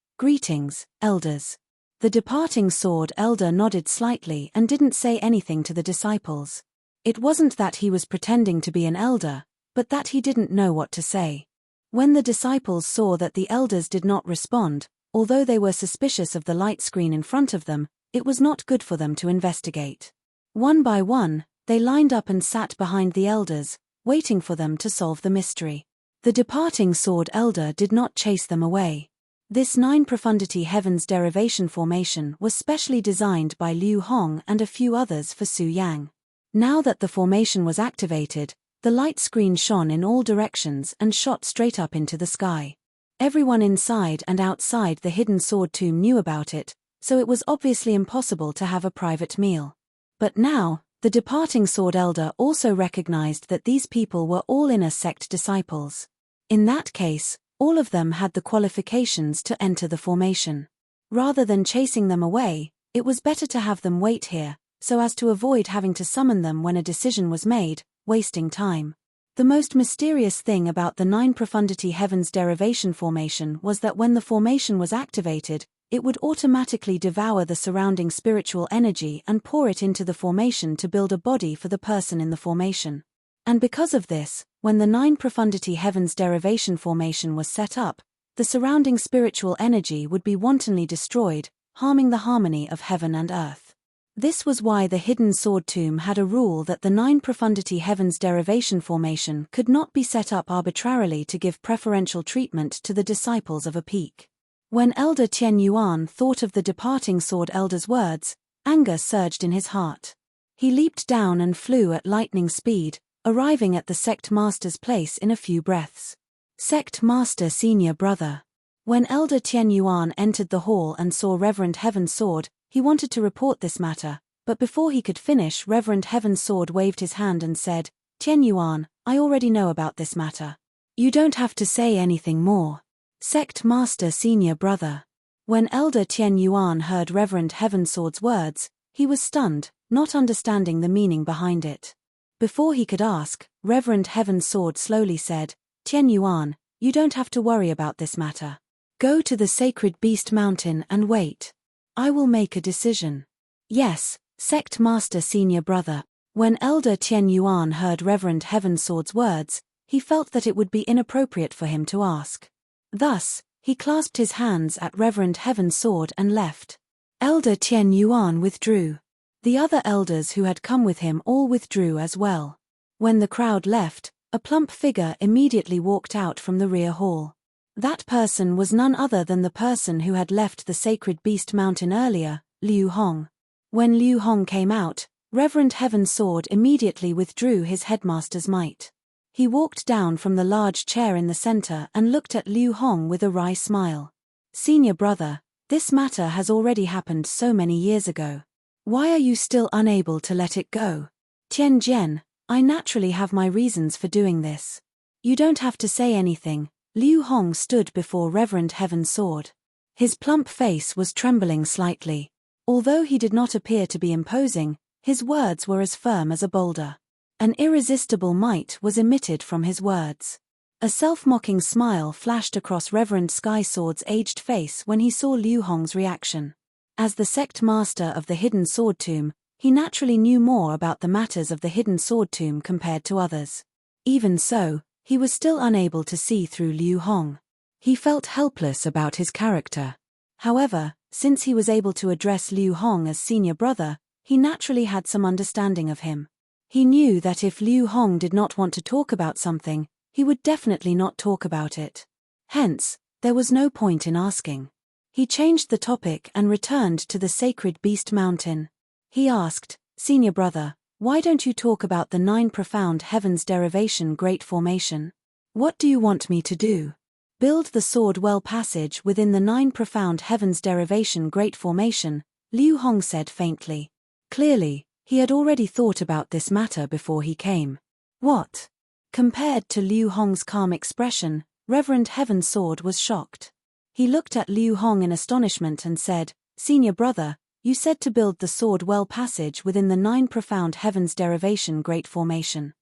elders. The departing sword elder nodded slightly and didn't say anything to the disciples. It wasn't that he was pretending to be an elder, but that he didn't know what to say. When the disciples saw that the elders did not respond, although they were suspicious of the light screen in front of them, it was not good for them to investigate. One by one, they lined up and sat behind the elders, waiting for them to solve the mystery. The departing sword elder did not chase them away. This 9-profundity heavens derivation formation was specially designed by Liu Hong and a few others for Su Yang. Now that the formation was activated, the light screen shone in all directions and shot straight up into the sky. Everyone inside and outside the hidden sword tomb knew about it, so it was obviously impossible to have a private meal. But now, the departing sword elder also recognized that these people were all inner sect disciples. In that case, all of them had the qualifications to enter the formation. Rather than chasing them away, it was better to have them wait here, so as to avoid having to summon them when a decision was made, wasting time. The most mysterious thing about the 9-profundity heavens derivation formation was that when the formation was activated, it would automatically devour the surrounding spiritual energy and pour it into the formation to build a body for the person in the formation. And because of this, when the 9-profundity heavens derivation formation was set up, the surrounding spiritual energy would be wantonly destroyed, harming the harmony of heaven and earth. This was why the hidden sword tomb had a rule that the 9-profundity heavens derivation formation could not be set up arbitrarily to give preferential treatment to the disciples of a peak. When Elder Tian Yuan thought of the departing sword elder's words, anger surged in his heart. He leaped down and flew at lightning speed, arriving at the sect master's place in a few breaths. Sect master senior brother. When Elder Tian Yuan entered the hall and saw Reverend Heaven's sword, he wanted to report this matter, but before he could finish, Reverend Heaven's sword waved his hand and said, "Tian Yuan, I already know about this matter. You don't have to say anything more." Sect Master Senior Brother. When Elder Tian Yuan heard Reverend Heaven's sword's words, he was stunned, not understanding the meaning behind it. Before he could ask, Reverend Heaven's sword slowly said, "Tian Yuan, you don't have to worry about this matter. Go to the sacred beast mountain and wait. I will make a decision." "Yes, Sect Master Senior Brother." When Elder Tian Yuan heard Reverend Heaven's sword's words, he felt that it would be inappropriate for him to ask. Thus, he clasped his hands at Reverend Heaven's sword and left. Elder Tian Yuan withdrew. The other elders who had come with him all withdrew as well. When the crowd left, a plump figure immediately walked out from the rear hall. That person was none other than the person who had left the sacred beast mountain earlier, Liu Hong. When Liu Hong came out, Reverend Heaven's sword immediately withdrew his headmaster's might. He walked down from the large chair in the center and looked at Liu Hong with a wry smile. "Senior brother, this matter has already happened so many years ago. Why are you still unable to let it go?" "Tian Jian, I naturally have my reasons for doing this." "You don't have to say anything." Liu Hong stood before Reverend Heaven's sword. His plump face was trembling slightly. Although he did not appear to be imposing, his words were as firm as a boulder. An irresistible might was emitted from his words. A self-mocking smile flashed across Reverend Sky Sword's aged face when he saw Liu Hong's reaction. As the sect master of the hidden sword tomb, he naturally knew more about the matters of the hidden sword tomb compared to others. Even so, he was still unable to see through Liu Hong. He felt helpless about his character. However, since he was able to address Liu Hong as senior brother, he naturally had some understanding of him. He knew that if Liu Hong did not want to talk about something, he would definitely not talk about it. Hence, there was no point in asking. He changed the topic and returned to the sacred beast mountain. He asked, "Senior brother, why don't you talk about the 9 profound heavens derivation great formation? What do you want me to do? Build the sword well passage within the 9 profound heavens derivation great formation," Liu Hong said faintly. Clearly, he had already thought about this matter before he came. "What?" Compared to Liu Hong's calm expression, Reverend Heaven's sword was shocked. He looked at Liu Hong in astonishment and said, "Senior brother, you said to build the sword well passage within the 9 profound heavens derivation great formation.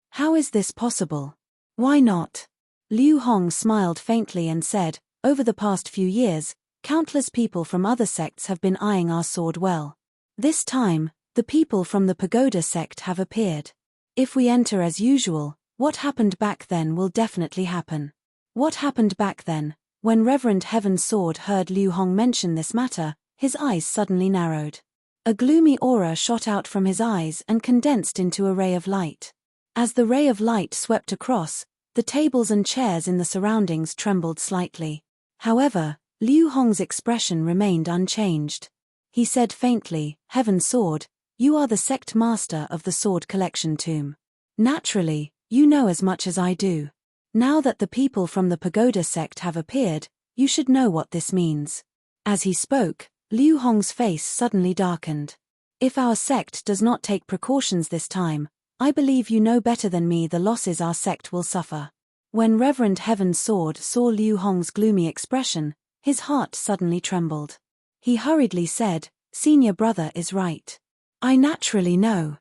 How is this possible? Why not?" Liu Hong smiled faintly and said, "Over the past few years, countless people from other sects have been eyeing our sword well. This time, the people from the pagoda sect have appeared. If we enter as usual, what happened back then will definitely happen. What happened back then? When Reverend Heaven's Sword heard Liu Hong mention this matter, his eyes suddenly narrowed. A gloomy aura shot out from his eyes and condensed into a ray of light. As the ray of light swept across, the tables and chairs in the surroundings trembled slightly. However, Liu Hong's expression remained unchanged. He said faintly, "Heaven's Sword, you are the sect master of the sword collection tomb. Naturally, you know as much as I do. Now that the people from the pagoda sect have appeared, you should know what this means." As he spoke, Liu Hong's face suddenly darkened. "If our sect does not take precautions this time, I believe you know better than me the losses our sect will suffer." When Reverend Heaven's Sword saw Liu Hong's gloomy expression, his heart suddenly trembled. He hurriedly said, "Senior brother is right. I naturally know.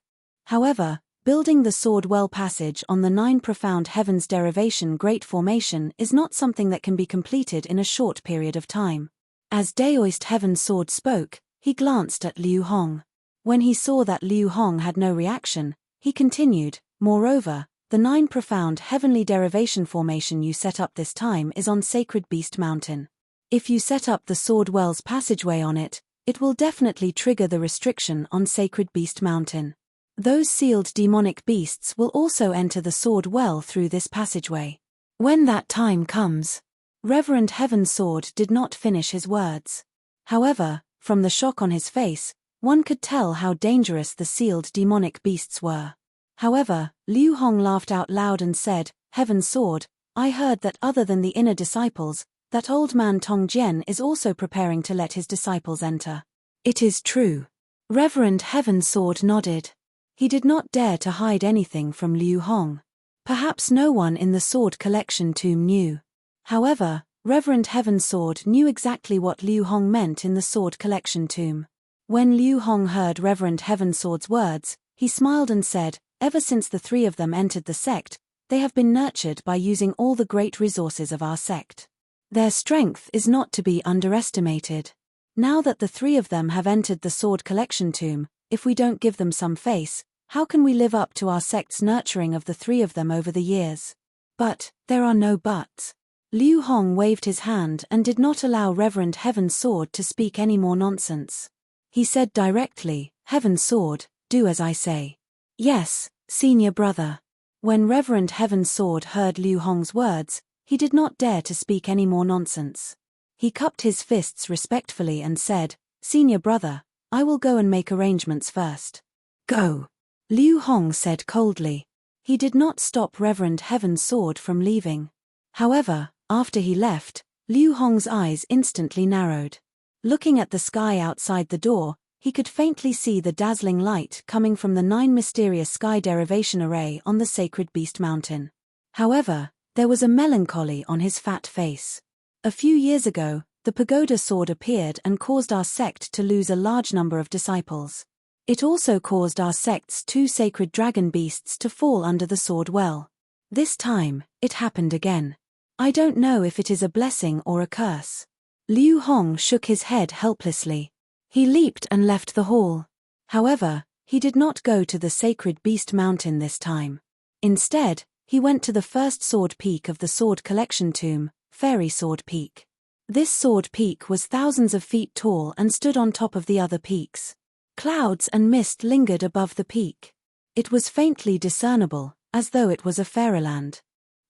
However, building the Sword Well passage on the 9 profound heavens derivation Great Formation is not something that can be completed in a short period of time." As Daoist Heaven's Sword spoke, he glanced at Liu Hong. When he saw that Liu Hong had no reaction, he continued, "Moreover, the 9 profound heavenly derivation formation you set up this time is on Sacred Beast Mountain. If you set up the Sword Well's passageway on it, it will definitely trigger the restriction on Sacred Beast Mountain. Those sealed demonic beasts will also enter the Sword Well through this passageway. When that time comes..." Reverend Heaven's Sword did not finish his words. However, from the shock on his face, one could tell how dangerous the sealed demonic beasts were. However, Liu Hong laughed out loud and said, "Heaven's Sword, I heard that other than the inner disciples, that old man Tong Jian is also preparing to let his disciples enter." "It is true." Reverend Heaven's Sword nodded. He did not dare to hide anything from Liu Hong. Perhaps no one in the sword collection tomb knew. However, Reverend Heaven's Sword knew exactly what Liu Hong meant in the sword collection tomb. When Liu Hong heard Reverend Heaven's Sword's words, he smiled and said, "Ever since the 3 of them entered the sect, they have been nurtured by using all the great resources of our sect. Their strength is not to be underestimated. Now that the 3 of them have entered the sword collection tomb, if we don't give them some face, how can we live up to our sect's nurturing of the 3 of them over the years?" "But, there are no buts." Liu Hong waved his hand and did not allow Reverend Heaven's Sword to speak any more nonsense. He said directly, "Heaven's Sword, do as I say." "Yes, senior brother." When Reverend Heaven's Sword heard Liu Hong's words, he did not dare to speak any more nonsense. He cupped his fists respectfully and said, "Senior brother, I will go and make arrangements first." "Go," Liu Hong said coldly. He did not stop Reverend Heaven's Sword from leaving. However, after he left, Liu Hong's eyes instantly narrowed. Looking at the sky outside the door, he could faintly see the dazzling light coming from the 9 mysterious sky derivation array on the Sacred Beast Mountain. However, there was a melancholy on his fat face. A few years ago, the pagoda sword appeared and caused our sect to lose a large number of disciples. It also caused our sect's 2 sacred dragon beasts to fall under the sword well. This time, it happened again. I don't know if it is a blessing or a curse. Liu Hong shook his head helplessly. He leaped and left the hall. However, he did not go to the Sacred Beast Mountain this time. Instead, he went to the first sword peak of the sword collection tomb, Fairy Sword Peak. This sword peak was thousands of feet tall and stood on top of the other peaks. Clouds and mist lingered above the peak. It was faintly discernible, as though it was a fairyland.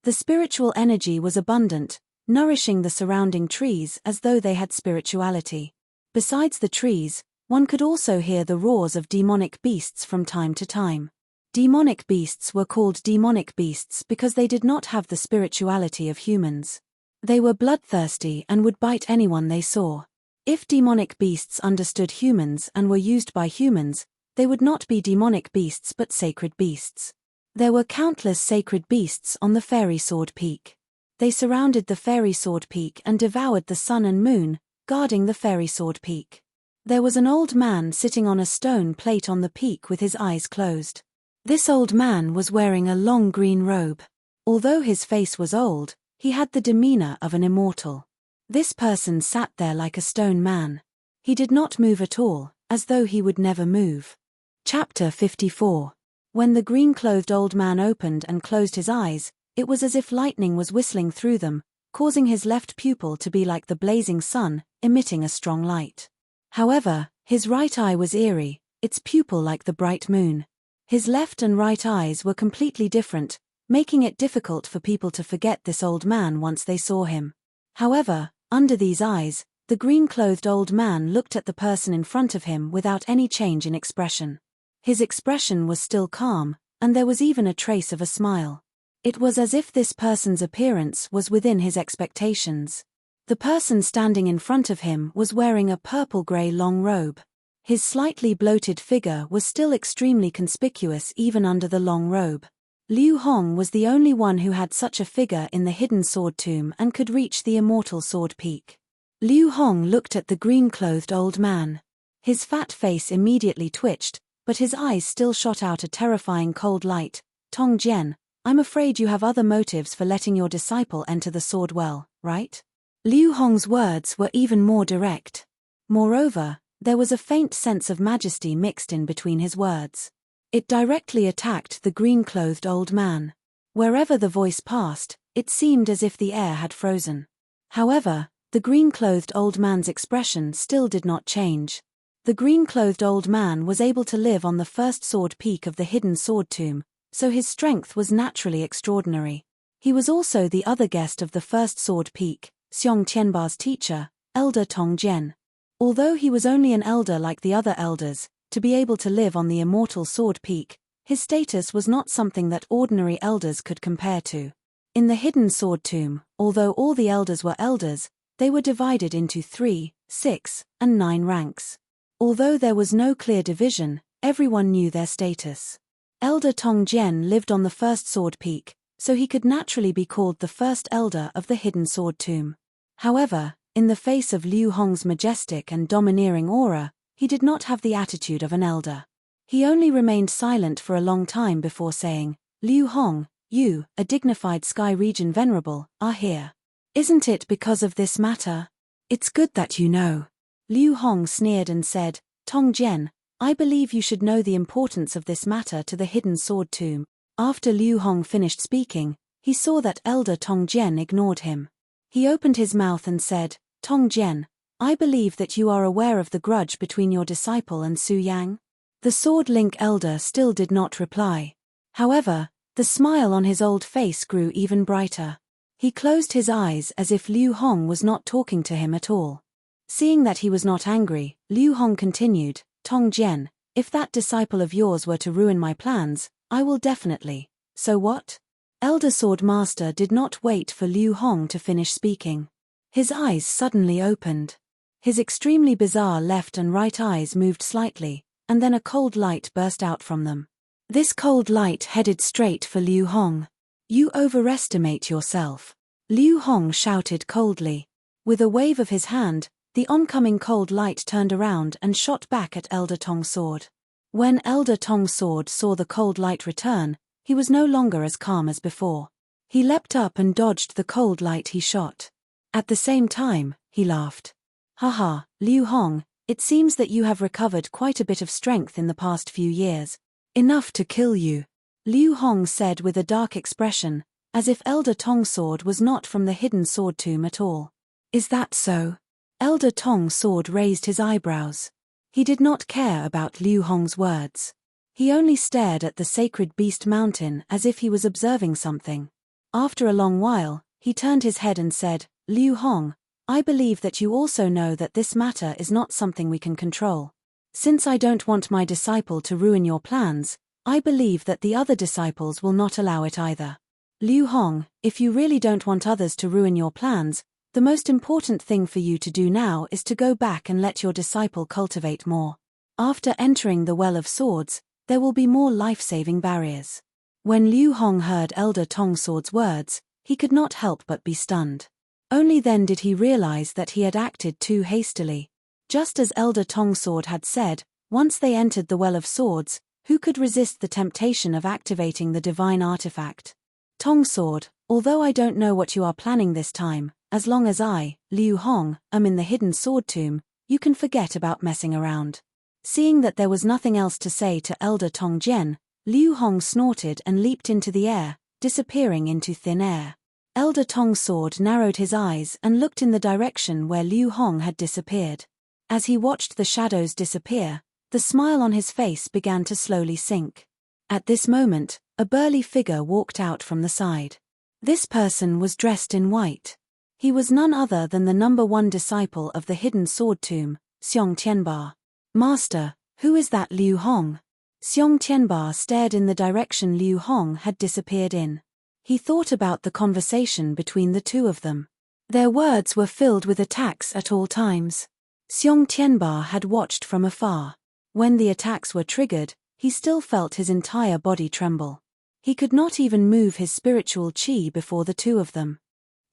The spiritual energy was abundant, nourishing the surrounding trees as though they had spirituality. Besides the trees, one could also hear the roars of demonic beasts from time to time. Demonic beasts were called demonic beasts because they did not have the spirituality of humans. They were bloodthirsty and would bite anyone they saw. If demonic beasts understood humans and were used by humans, they would not be demonic beasts but sacred beasts. There were countless sacred beasts on the Fairy Sword Peak. They surrounded the Fairy Sword Peak and devoured the sun and moon, guarding the Fairy Sword Peak. There was an old man sitting on a stone plate on the peak with his eyes closed. This old man was wearing a long green robe. Although his face was old, he had the demeanor of an immortal. This person sat there like a stone man. He did not move at all, as though he would never move. Chapter 54. When the green-clothed old man opened and closed his eyes, it was as if lightning was whistling through them, causing his left pupil to be like the blazing sun, emitting a strong light. However, his right eye was eerie, its pupil like the bright moon. His left and right eyes were completely different, making it difficult for people to forget this old man once they saw him. However, under these eyes, the green-clothed old man looked at the person in front of him without any change in expression. His expression was still calm, and there was even a trace of a smile. It was as if this person's appearance was within his expectations. The person standing in front of him was wearing a purple-grey long robe. His slightly bloated figure was still extremely conspicuous even under the long robe. Liu Hong was the only one who had such a figure in the hidden sword tomb and could reach the immortal sword peak. Liu Hong looked at the green-clothed old man. His fat face immediately twitched, but his eyes still shot out a terrifying cold light. Tong Jian, I'm afraid you have other motives for letting your disciple enter the sword well, right? Liu Hong's words were even more direct. Moreover, there was a faint sense of majesty mixed in between his words. It directly attacked the green-clothed old man. Wherever the voice passed, it seemed as if the air had frozen. However, the green-clothed old man's expression still did not change. The green-clothed old man was able to live on the first sword peak of the hidden sword tomb, so his strength was naturally extraordinary. He was also the other guest of the first sword peak, Xiong Tianba's teacher, Elder Tong Jian. Although he was only an elder like the other elders, to be able to live on the immortal sword peak, his status was not something that ordinary elders could compare to. In the hidden sword tomb, although all the elders were elders, they were divided into 3, 6, and 9 ranks. Although there was no clear division, everyone knew their status. Elder Tong Jian lived on the first sword peak, so he could naturally be called the first elder of the hidden sword tomb. However, in the face of Liu Hong's majestic and domineering aura, he did not have the attitude of an elder. He only remained silent for a long time before saying, Liu Hong, you, a dignified sky region venerable, are here. Isn't it because of this matter? It's good that you know. Liu Hong sneered and said, Tong Jian, I believe you should know the importance of this matter to the hidden sword tomb. After Liu Hong finished speaking, he saw that Elder Tong Jian ignored him. He opened his mouth and said, Tong Jian, I believe that you are aware of the grudge between your disciple and Su Yang. The Sword Link elder still did not reply. However, the smile on his old face grew even brighter. He closed his eyes as if Liu Hong was not talking to him at all. Seeing that he was not angry, Liu Hong continued, Tong Jian, if that disciple of yours were to ruin my plans, I will definitely. So what? Elder Sword Master did not wait for Liu Hong to finish speaking. His eyes suddenly opened. His extremely bizarre left and right eyes moved slightly, and then a cold light burst out from them. This cold light headed straight for Liu Hong. You overestimate yourself. Liu Hong shouted coldly. With a wave of his hand, the oncoming cold light turned around and shot back at Elder Tong's sword. When Elder Tong's sword saw the cold light return, he was no longer as calm as before. He leapt up and dodged the cold light he shot. At the same time, he laughed. Haha, Liu Hong, it seems that you have recovered quite a bit of strength in the past few years. Enough to kill you. Liu Hong said with a dark expression, as if Elder Tong's sword was not from the hidden sword tomb at all. Is that so? Elder Tong's sword raised his eyebrows. He did not care about Liu Hong's words. He only stared at the sacred beast mountain as if he was observing something. After a long while, he turned his head and said, Liu Hong, I believe that you also know that this matter is not something we can control. Since I don't want my disciple to ruin your plans, I believe that the other disciples will not allow it either. Liu Hong, if you really don't want others to ruin your plans, the most important thing for you to do now is to go back and let your disciple cultivate more. After entering the Well of Swords, there will be more life-saving barriers. When Liu Hong heard Elder Tong's sword's words, he could not help but be stunned. Only then did he realize that he had acted too hastily. Just as Elder Tong's sword had said, once they entered the Well of Swords, who could resist the temptation of activating the divine artifact? Tong's sword, Although I don't know what you are planning this time, as long as I, Liu Hong, am in the hidden sword tomb, you can forget about messing around. Seeing that there was nothing else to say to Elder Tong Jian, Liu Hong snorted and leaped into the air, disappearing into thin air. Elder Tong's sword narrowed his eyes and looked in the direction where Liu Hong had disappeared. As he watched the shadows disappear, the smile on his face began to slowly sink. At this moment, a burly figure walked out from the side. This person was dressed in white. He was none other than the number 1 disciple of the hidden sword tomb, Xiong Tianba. Master, who is that Liu Hong? Xiong Tianba stared in the direction Liu Hong had disappeared in. He thought about the conversation between the two of them. Their words were filled with attacks at all times. Xiong Tianba had watched from afar. When the attacks were triggered, he still felt his entire body tremble. He could not even move his spiritual qi before the two of them.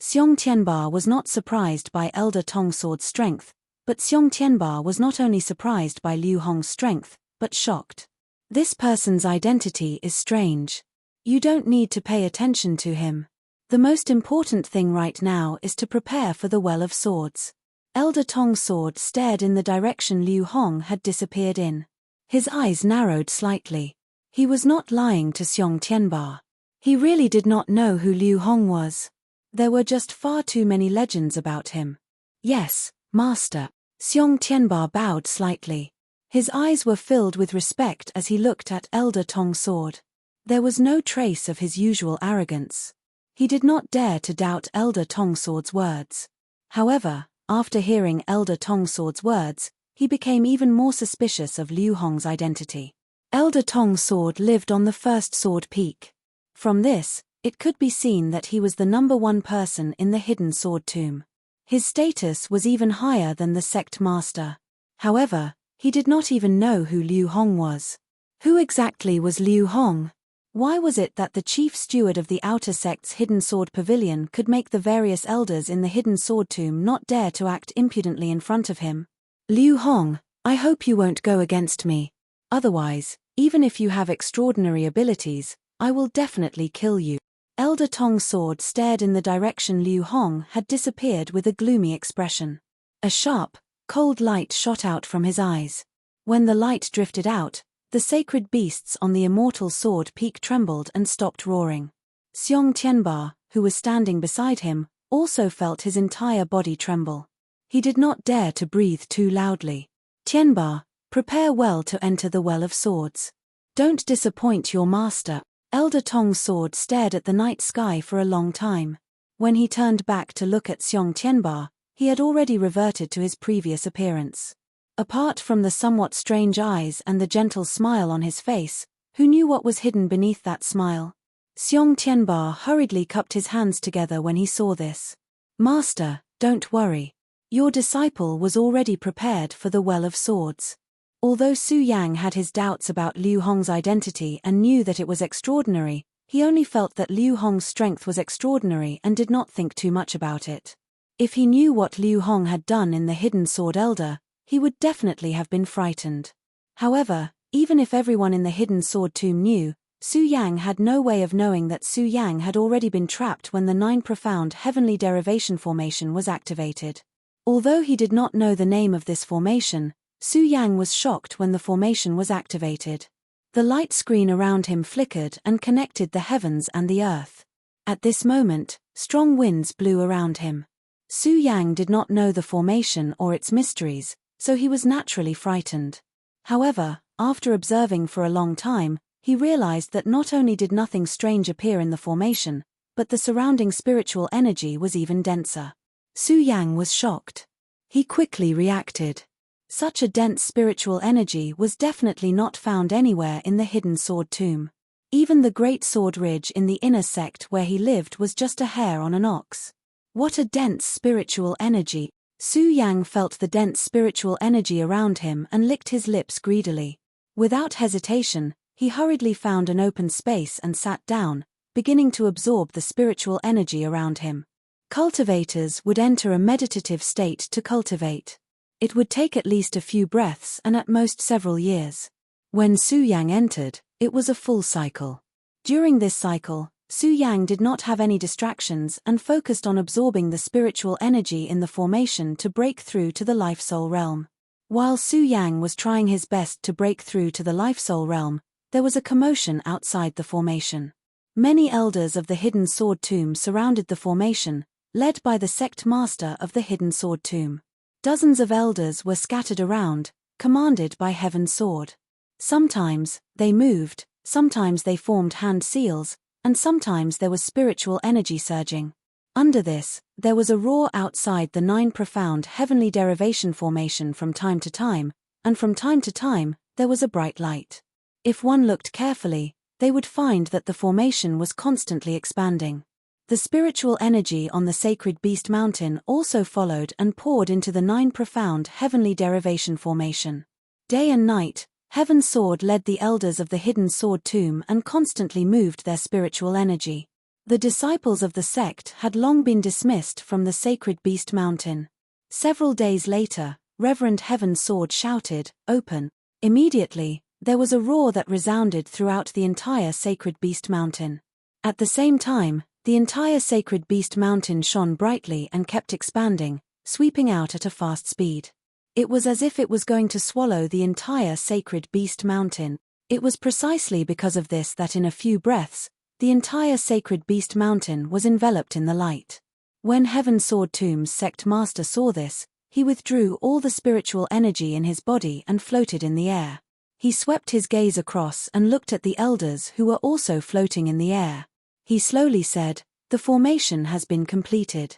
Xiong Tianba was not surprised by Elder Tong's sword strength, but Xiong Tianba was not only surprised by Liu Hong's strength, but shocked. This person's identity is strange. You don't need to pay attention to him. The most important thing right now is to prepare for the Well of Swords. Elder Tong's sword stared in the direction Liu Hong had disappeared in. His eyes narrowed slightly. He was not lying to Xiong Tianba. He really did not know who Liu Hong was. There were just far too many legends about him. Yes, Master. Xiong Tianba bowed slightly. His eyes were filled with respect as he looked at Elder Tong's sword. There was no trace of his usual arrogance. He did not dare to doubt Elder Tong's sword's words. However, after hearing Elder Tong's sword's words, he became even more suspicious of Liu Hong's identity. Elder Tong's sword lived on the first sword peak. From this, it could be seen that he was the number 1 person in the hidden sword tomb. His status was even higher than the sect master. However, he did not even know who Liu Hong was. Who exactly was Liu Hong? Why was it that the chief steward of the outer sect's hidden sword pavilion could make the various elders in the hidden sword tomb not dare to act impudently in front of him? Liu Hong, I hope you won't go against me. Otherwise, even if you have extraordinary abilities, I will definitely kill you. Elder Tong's sword stared in the direction Liu Hong had disappeared with a gloomy expression. A sharp, cold light shot out from his eyes. When the light drifted out, the sacred beasts on the immortal sword peak trembled and stopped roaring. Xiong Tianba, who was standing beside him, also felt his entire body tremble. He did not dare to breathe too loudly. Tianba, prepare well to enter the Well of Swords. Don't disappoint your master. Elder Tong's sword stared at the night sky for a long time. When he turned back to look at Xiong Tianba, he had already reverted to his previous appearance. Apart from the somewhat strange eyes and the gentle smile on his face, who knew what was hidden beneath that smile? Xiong Tianba hurriedly cupped his hands together when he saw this. Master, don't worry. Your disciple was already prepared for the Well of Swords. Although Su Yang had his doubts about Liu Hong's identity and knew that it was extraordinary, he only felt that Liu Hong's strength was extraordinary and did not think too much about it. If he knew what Liu Hong had done in the Hidden Sword Elder, he would definitely have been frightened. However, even if everyone in the Hidden Sword Tomb knew, Su Yang had no way of knowing that Su Yang had already been trapped when the 9 profound heavenly derivation formation was activated. Although he did not know the name of this formation, Su Yang was shocked when the formation was activated. The light screen around him flickered and connected the heavens and the earth. At this moment, strong winds blew around him. Su Yang did not know the formation or its mysteries, so he was naturally frightened. However, after observing for a long time, he realized that not only did nothing strange appear in the formation, but the surrounding spiritual energy was even denser. Su Yang was shocked. He quickly reacted. Such a dense spiritual energy was definitely not found anywhere in the Hidden Sword Tomb. Even the Great Sword Ridge in the inner sect where he lived was just a hair on an ox. What a dense spiritual energy! Su Yang felt the dense spiritual energy around him and licked his lips greedily. Without hesitation, he hurriedly found an open space and sat down, beginning to absorb the spiritual energy around him. Cultivators would enter a meditative state to cultivate. It would take at least a few breaths and at most several years. When Su Yang entered, it was a full cycle. During this cycle, Su Yang did not have any distractions and focused on absorbing the spiritual energy in the formation to break through to the life-soul realm. While Su Yang was trying his best to break through to the life-soul realm, there was a commotion outside the formation. Many elders of the Hidden Sword Tomb surrounded the formation, led by the sect master of the Hidden Sword Tomb. Dozens of elders were scattered around, commanded by Heaven's Sword. Sometimes, they moved, sometimes they formed hand seals, and sometimes there was spiritual energy surging. Under this, there was a roar outside the 9 profound heavenly derivation formation from time to time, and from time to time, there was a bright light. If one looked carefully, they would find that the formation was constantly expanding. The spiritual energy on the sacred beast mountain also followed and poured into the 9 profound heavenly derivation formation. Day and night, Heaven's Sword led the elders of the Hidden Sword Tomb and constantly moved their spiritual energy. The disciples of the sect had long been dismissed from the sacred beast mountain. Several days later, Reverend Heaven's Sword shouted, "Open!" Immediately, there was a roar that resounded throughout the entire sacred beast mountain. At the same time, the entire sacred beast mountain shone brightly and kept expanding, sweeping out at a fast speed. It was as if it was going to swallow the entire sacred beast mountain. It was precisely because of this that in a few breaths, the entire sacred beast mountain was enveloped in the light. When Heaven's Sword Tomb's sect master saw this, he withdrew all the spiritual energy in his body and floated in the air. He swept his gaze across and looked at the elders who were also floating in the air. He slowly said, "The formation has been completed.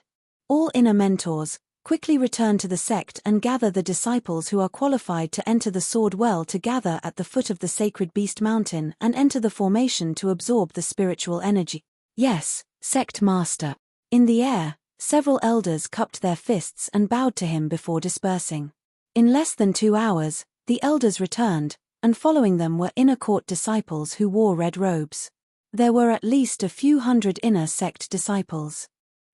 All inner mentors, quickly return to the sect and gather the disciples who are qualified to enter the sword well to gather at the foot of the sacred beast mountain and enter the formation to absorb the spiritual energy." "Yes, sect master." In the air, several elders cupped their fists and bowed to him before dispersing. In less than 2 hours, the elders returned, and following them were inner court disciples who wore red robes. There were at least a few hundred inner sect disciples.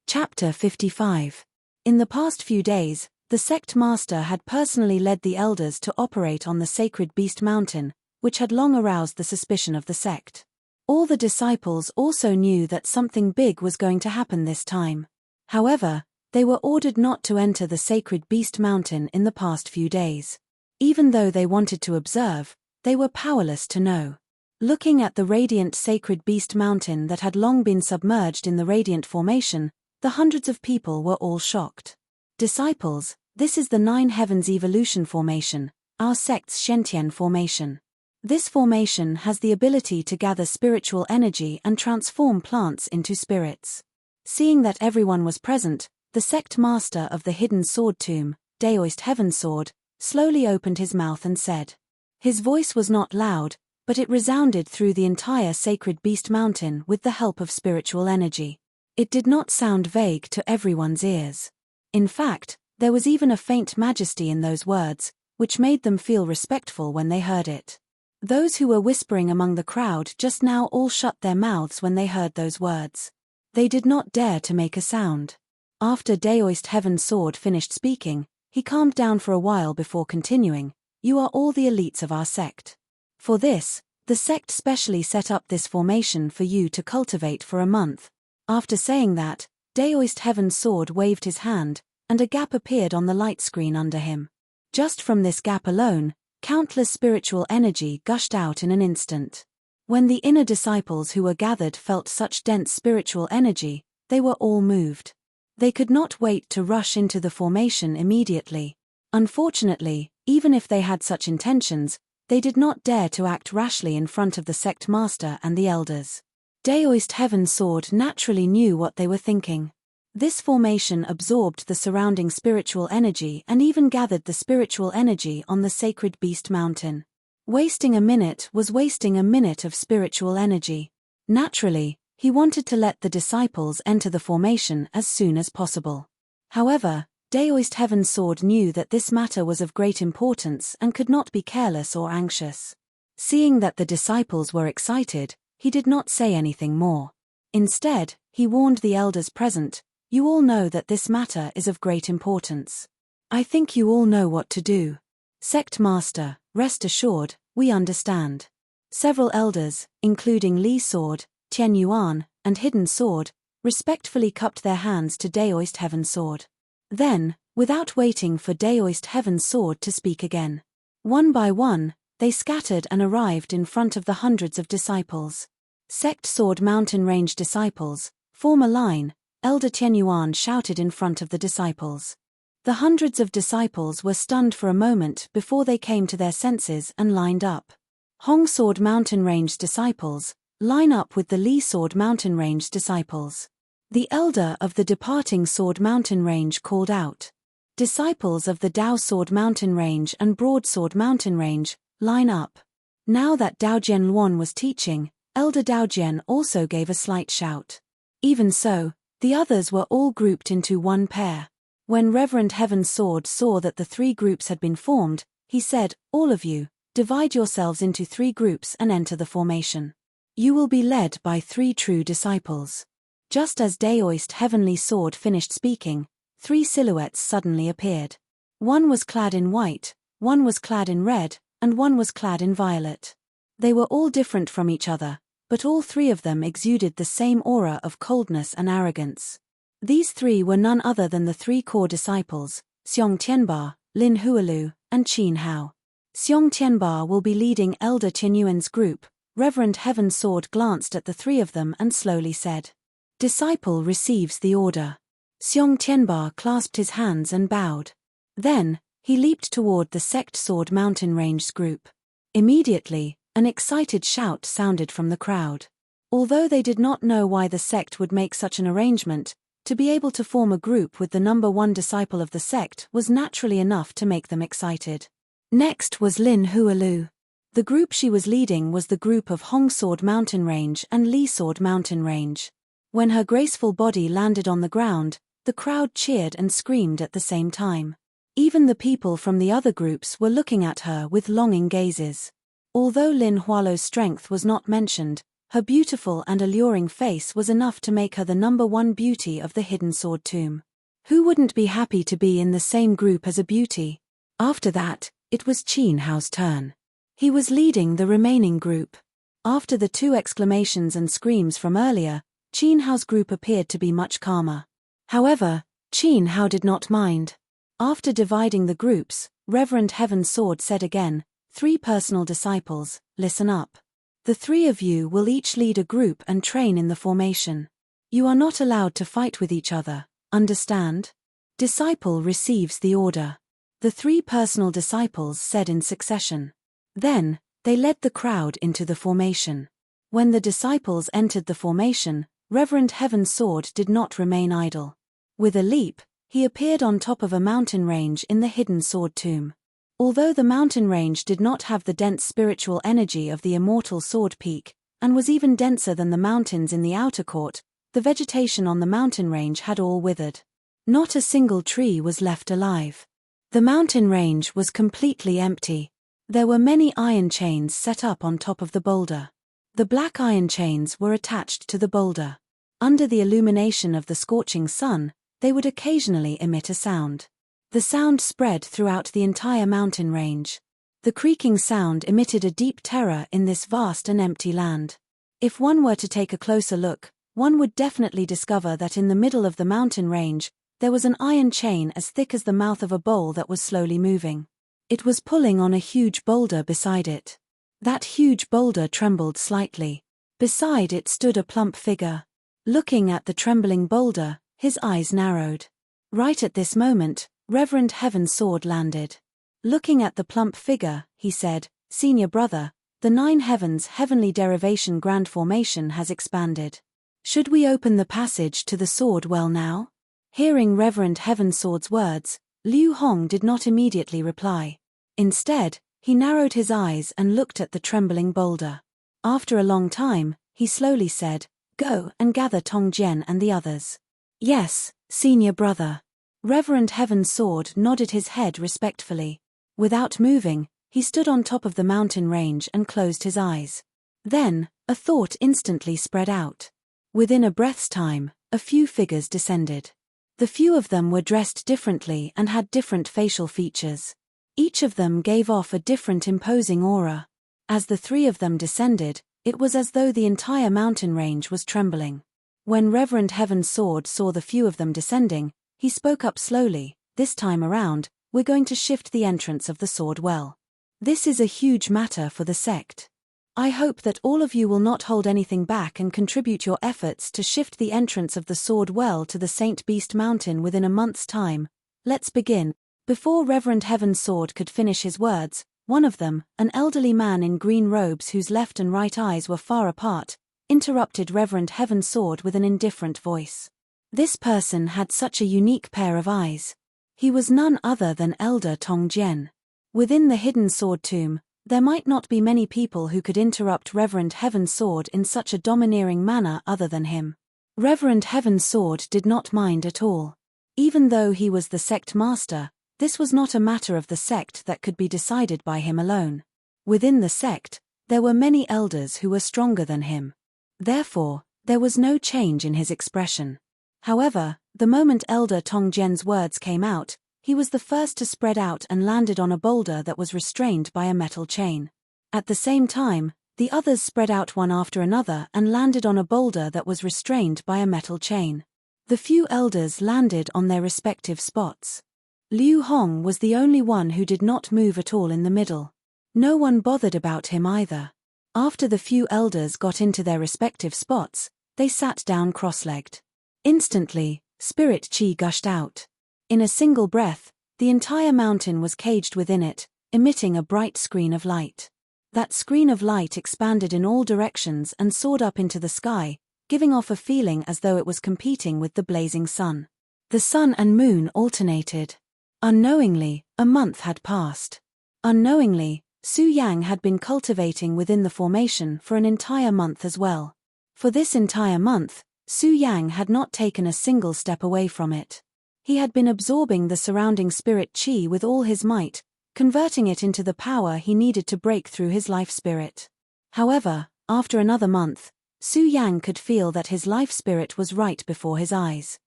Chapter 55. In the past few days, the sect master had personally led the elders to operate on the sacred beast mountain, which had long aroused the suspicion of the sect. All the disciples also knew that something big was going to happen this time. However, they were ordered not to enter the sacred beast mountain in the past few days. Even though they wanted to observe, they were powerless to know. Looking at the radiant sacred beast mountain that had long been submerged in the radiant formation, the hundreds of people were all shocked. "Disciples, this is the 9 heavens evolution formation, our sect's Shentian formation. This formation has the ability to gather spiritual energy and transform plants into spirits." Seeing that everyone was present, the sect master of the Hidden Sword Tomb, Daoist Heaven's Sword, slowly opened his mouth and said. His voice was not loud, but it resounded through the entire sacred beast mountain with the help of spiritual energy. It did not sound vague to everyone's ears. In fact, there was even a faint majesty in those words, which made them feel respectful when they heard it. Those who were whispering among the crowd just now all shut their mouths when they heard those words. They did not dare to make a sound. After Daoist Heaven's Sword finished speaking, he calmed down for a while before continuing, "You are all the elites of our sect. For this, the sect specially set up this formation for you to cultivate for a month." After saying that, Daoist Heaven's Sword waved his hand, and a gap appeared on the light screen under him. Just from this gap alone, countless spiritual energy gushed out in an instant. When the inner disciples who were gathered felt such dense spiritual energy, they were all moved. They could not wait to rush into the formation immediately. Unfortunately, even if they had such intentions, they did not dare to act rashly in front of the sect master and the elders. Daoist Heaven's Sword naturally knew what they were thinking. This formation absorbed the surrounding spiritual energy and even gathered the spiritual energy on the sacred beast mountain. Wasting a minute was wasting a minute of spiritual energy. Naturally, he wanted to let the disciples enter the formation as soon as possible. However, Daoist Heaven's Sword knew that this matter was of great importance and could not be careless or anxious. Seeing that the disciples were excited, he did not say anything more. Instead, he warned the elders present, "You all know that this matter is of great importance. I think you all know what to do. Sect Master, rest assured, we understand." Several elders, including Li Sword, Tian Yuan, and Hidden Sword, respectfully cupped their hands to Daoist Heaven's Sword. Then, without waiting for Daoist Heaven's Sword to speak again, one by one, they scattered and arrived in front of the hundreds of disciples. Sect Sword Mountain Range disciples, form a line, Elder Tianyuan shouted in front of the disciples. The hundreds of disciples were stunned for a moment before they came to their senses and lined up. Hong Sword Mountain Range disciples, line up with the Li Sword Mountain Range disciples. The elder of the departing Sword Mountain Range called out. Disciples of the Dao Sword Mountain Range and Broadsword Mountain Range, line up. Now that Daojian Luan was teaching, Elder Daojian also gave a slight shout. Even so, the others were all grouped into one pair. When Reverend Heaven's Sword saw that the three groups had been formed, he said, "All of you, divide yourselves into three groups and enter the formation. You will be led by three true disciples." Just as Daoist Heavenly Sword finished speaking, three silhouettes suddenly appeared. One was clad in white, one was clad in red, and one was clad in violet. They were all different from each other, but all three of them exuded the same aura of coldness and arrogance. These three were none other than the three core disciples, Xiong Tianba, Lin Hualu, and Qin Hao. Xiong Tianba will be leading Elder Tianyuan's group. Reverend Heaven's Sword glanced at the three of them and slowly said, "Disciple receives the order." Xiong Tianba clasped his hands and bowed. Then, he leaped toward the Sect Sword Mountain Range's group. Immediately, an excited shout sounded from the crowd. Although they did not know why the sect would make such an arrangement, to be able to form a group with the number one disciple of the sect was naturally enough to make them excited. Next was Lin Hualu. The group she was leading was the group of Hong Sword Mountain Range and Li Sword Mountain Range. When her graceful body landed on the ground, the crowd cheered and screamed at the same time. Even the people from the other groups were looking at her with longing gazes. Although Lin Hualu's strength was not mentioned, her beautiful and alluring face was enough to make her the number one beauty of the Hidden Sword Tomb. Who wouldn't be happy to be in the same group as a beauty? After that, it was Qin Hao's turn. He was leading the remaining group. After the two exclamations and screams from earlier, Qin Hao's group appeared to be much calmer. However, Qin Hao did not mind. After dividing the groups, Reverend Heaven's Sword said again, "Three personal disciples, listen up. The three of you will each lead a group and train in the formation. You are not allowed to fight with each other, understand? Disciple receives the order." The three personal disciples said in succession. Then, they led the crowd into the formation. When the disciples entered the formation, Reverend Heaven's Sword did not remain idle. With a leap, he appeared on top of a mountain range in the Hidden Sword Tomb. Although the mountain range did not have the dense spiritual energy of the immortal Sword Peak, and was even denser than the mountains in the outer court, the vegetation on the mountain range had all withered. Not a single tree was left alive. The mountain range was completely empty. There were many iron chains set up on top of the boulder. The black iron chains were attached to the boulder. Under the illumination of the scorching sun, they would occasionally emit a sound. The sound spread throughout the entire mountain range. The creaking sound emitted a deep terror in this vast and empty land. If one were to take a closer look, one would definitely discover that in the middle of the mountain range, there was an iron chain as thick as the mouth of a bowl that was slowly moving. It was pulling on a huge boulder beside it. That huge boulder trembled slightly. Beside it stood a plump figure. Looking at the trembling boulder, his eyes narrowed. Right at this moment, Reverend Heaven's Sword landed. Looking at the plump figure, he said, "Senior brother, the Nine Heavens Heavenly Derivation Grand Formation has expanded. Should we open the passage to the sword well now?" Hearing Reverend Heaven's Sword's words, Liu Hong did not immediately reply. Instead, he narrowed his eyes and looked at the trembling boulder. After a long time, he slowly said, "Go and gather Tong Jian and the others." "Yes, senior brother." Reverend Heaven's Sword nodded his head respectfully. Without moving, he stood on top of the mountain range and closed his eyes. Then, a thought instantly spread out. Within a breath's time, a few figures descended. The few of them were dressed differently and had different facial features. Each of them gave off a different imposing aura. As the three of them descended, it was as though the entire mountain range was trembling. When Reverend Heaven's Sword saw the few of them descending, he spoke up slowly. This time around, we're going to shift the entrance of the sword well. This is a huge matter for the sect. I hope that all of you will not hold anything back and contribute your efforts to shift the entrance of the sword well to the Saint Beast Mountain within a month's time. Let's begin. Before Reverend Heaven's Sword could finish his words, one of them, an elderly man in green robes whose left and right eyes were far apart, interrupted Reverend Heaven's Sword with an indifferent voice. This person had such a unique pair of eyes. He was none other than Elder Tongjian. Within the hidden sword tomb, there might not be many people who could interrupt Reverend Heaven's Sword in such a domineering manner other than him. Reverend Heaven's Sword did not mind at all. Even though he was the sect master, this was not a matter of the sect that could be decided by him alone. Within the sect, there were many elders who were stronger than him. Therefore, there was no change in his expression. However, the moment Elder Tongjian's words came out, he was the first to spread out and landed on a boulder that was restrained by a metal chain. At the same time, the others spread out one after another and landed on a boulder that was restrained by a metal chain. The few elders landed on their respective spots. Liu Hong was the only one who did not move at all in the middle. No one bothered about him either. After the few elders got into their respective spots, they sat down cross-legged. Instantly, spirit chi gushed out. In a single breath, the entire mountain was caged within it, emitting a bright screen of light. That screen of light expanded in all directions and soared up into the sky, giving off a feeling as though it was competing with the blazing sun. The sun and moon alternated. Unknowingly, a month had passed. Unknowingly, Su Yang had been cultivating within the formation for an entire month as well. For this entire month, Su Yang had not taken a single step away from it. He had been absorbing the surrounding spirit chi with all his might, converting it into the power he needed to break through his life spirit. However, after another month, Su Yang could feel that his life spirit was right before his eyes.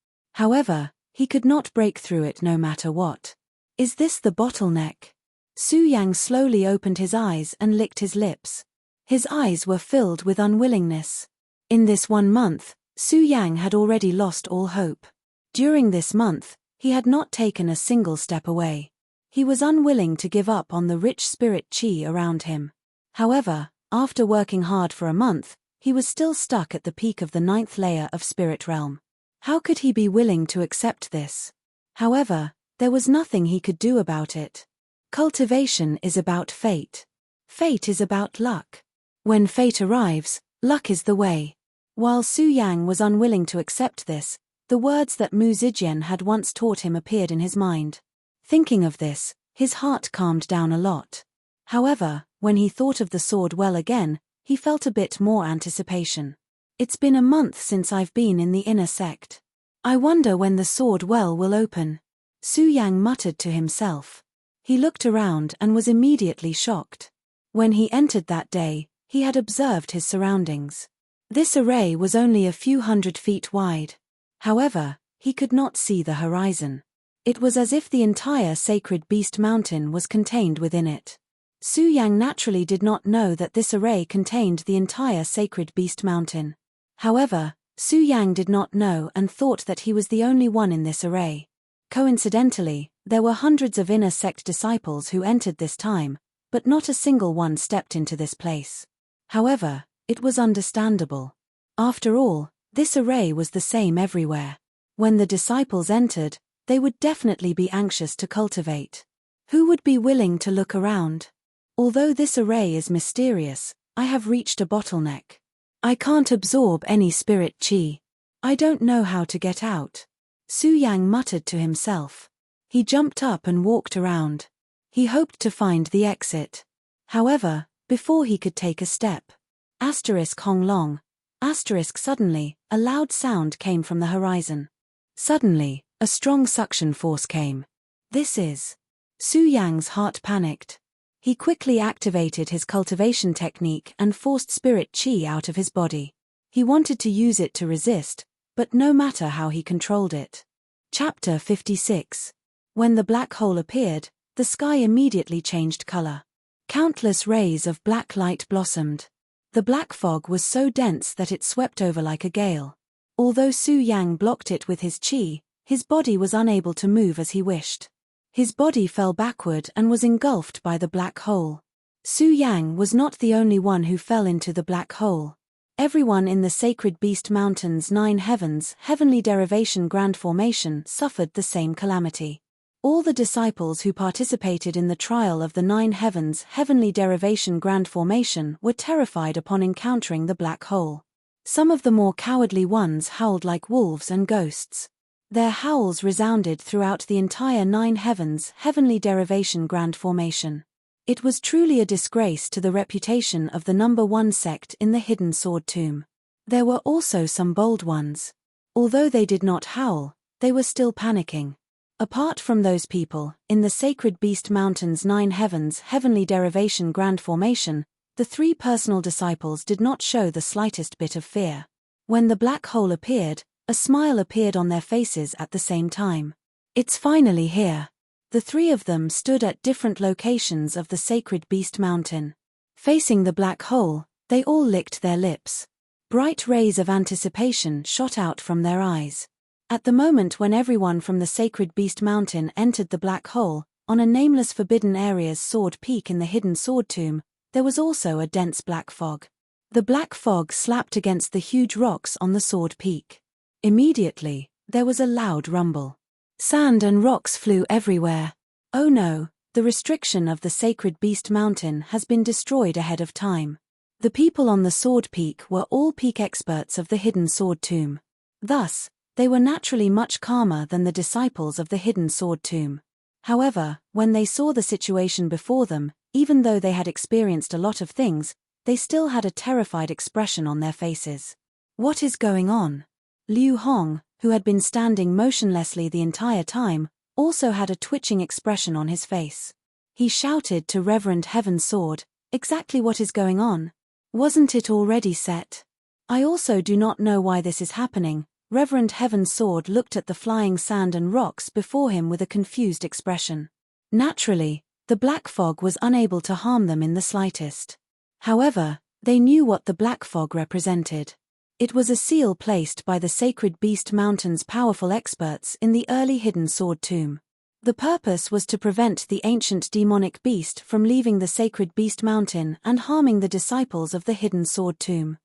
However, he could not break through it no matter what. Is this the bottleneck? Su Yang slowly opened his eyes and licked his lips. His eyes were filled with unwillingness. In this 1 month, Su Yang had already lost all hope. During this month, he had not taken a single step away. He was unwilling to give up on the rich spirit chi around him. However, after working hard for a month, he was still stuck at the peak of the 9th layer of spirit realm. How could he be willing to accept this? However, there was nothing he could do about it. Cultivation is about fate. Fate is about luck. When fate arrives, luck is the way. While Su Yang was unwilling to accept this, the words that Mu Zijian had once taught him appeared in his mind. Thinking of this, his heart calmed down a lot. However, when he thought of the sword well again, he felt a bit more anticipation. It's been a month since I've been in the inner sect. I wonder when the sword well will open. Su Yang muttered to himself. He looked around and was immediately shocked. When he entered that day, he had observed his surroundings. This array was only a few 100 feet wide. However, he could not see the horizon. It was as if the entire Sacred Beast Mountain was contained within it. Su Yang naturally did not know that this array contained the entire Sacred Beast Mountain. However, Su Yang did not know and thought that he was the only one in this array. Coincidentally, there were hundreds of inner sect disciples who entered this time, but not a single one stepped into this place. However, it was understandable. After all, this array was the same everywhere. When the disciples entered, they would definitely be anxious to cultivate. Who would be willing to look around? Although this array is mysterious, I have reached a bottleneck. I can't absorb any spirit chi. I don't know how to get out. Su Yang muttered to himself. He jumped up and walked around. He hoped to find the exit. However, before he could take a step, Hong Long, suddenly, a loud sound came from the horizon. Suddenly, a strong suction force came. This is. Su Yang's heart panicked. He quickly activated his cultivation technique and forced spirit chi out of his body. He wanted to use it to resist, but no matter how he controlled it. Chapter 56. When the black hole appeared, the sky immediately changed color. Countless rays of black light blossomed. The black fog was so dense that it swept over like a gale. Although Su Yang blocked it with his qi, his body was unable to move as he wished. His body fell backward and was engulfed by the black hole. Su Yang was not the only one who fell into the black hole. Everyone in the Sacred Beast Mountain's 9 heavens, heavenly derivation grand formation, suffered the same calamity. All the disciples who participated in the trial of the 9 heavens, heavenly derivation grand formation, were terrified upon encountering the black hole. Some of the more cowardly ones howled like wolves and ghosts. Their howls resounded throughout the entire 9 heavens, heavenly derivation grand formation. It was truly a disgrace to the reputation of the number 1 sect in the hidden sword tomb. There were also some bold ones. Although they did not howl, they were still panicking. Apart from those people, in the Sacred Beast Mountain's 9 heavens, heavenly derivation grand formation, the 3 personal disciples did not show the slightest bit of fear. When the black hole appeared, a smile appeared on their faces at the same time. It's finally here. The 3 of them stood at different locations of the Sacred Beast Mountain. Facing the black hole, they all licked their lips. Bright rays of anticipation shot out from their eyes. At the moment when everyone from the Sacred Beast Mountain entered the black hole, on a nameless forbidden area's sword peak in the hidden sword tomb, there was also a dense black fog. The black fog slapped against the huge rocks on the sword peak. Immediately, there was a loud rumble. Sand and rocks flew everywhere. Oh no, the restriction of the Sacred Beast Mountain has been destroyed ahead of time. The people on the sword peak were all peak experts of the hidden sword tomb. Thus, they were naturally much calmer than the disciples of the hidden sword tomb. However, when they saw the situation before them, even though they had experienced a lot of things, they still had a terrified expression on their faces. What is going on? Liu Hong, who had been standing motionlessly the entire time, also had a twitching expression on his face. He shouted to Reverend Heaven's Sword, "Exactly what is going on? Wasn't it already set? I also do not know why this is happening." Reverend Heaven's Sword looked at the flying sand and rocks before him with a confused expression. Naturally, the black fog was unable to harm them in the slightest. However, they knew what the black fog represented. It was a seal placed by the Sacred Beast Mountain's powerful experts in the early hidden sword tomb. The purpose was to prevent the ancient demonic beast from leaving the Sacred Beast Mountain and harming the disciples of the hidden sword tomb.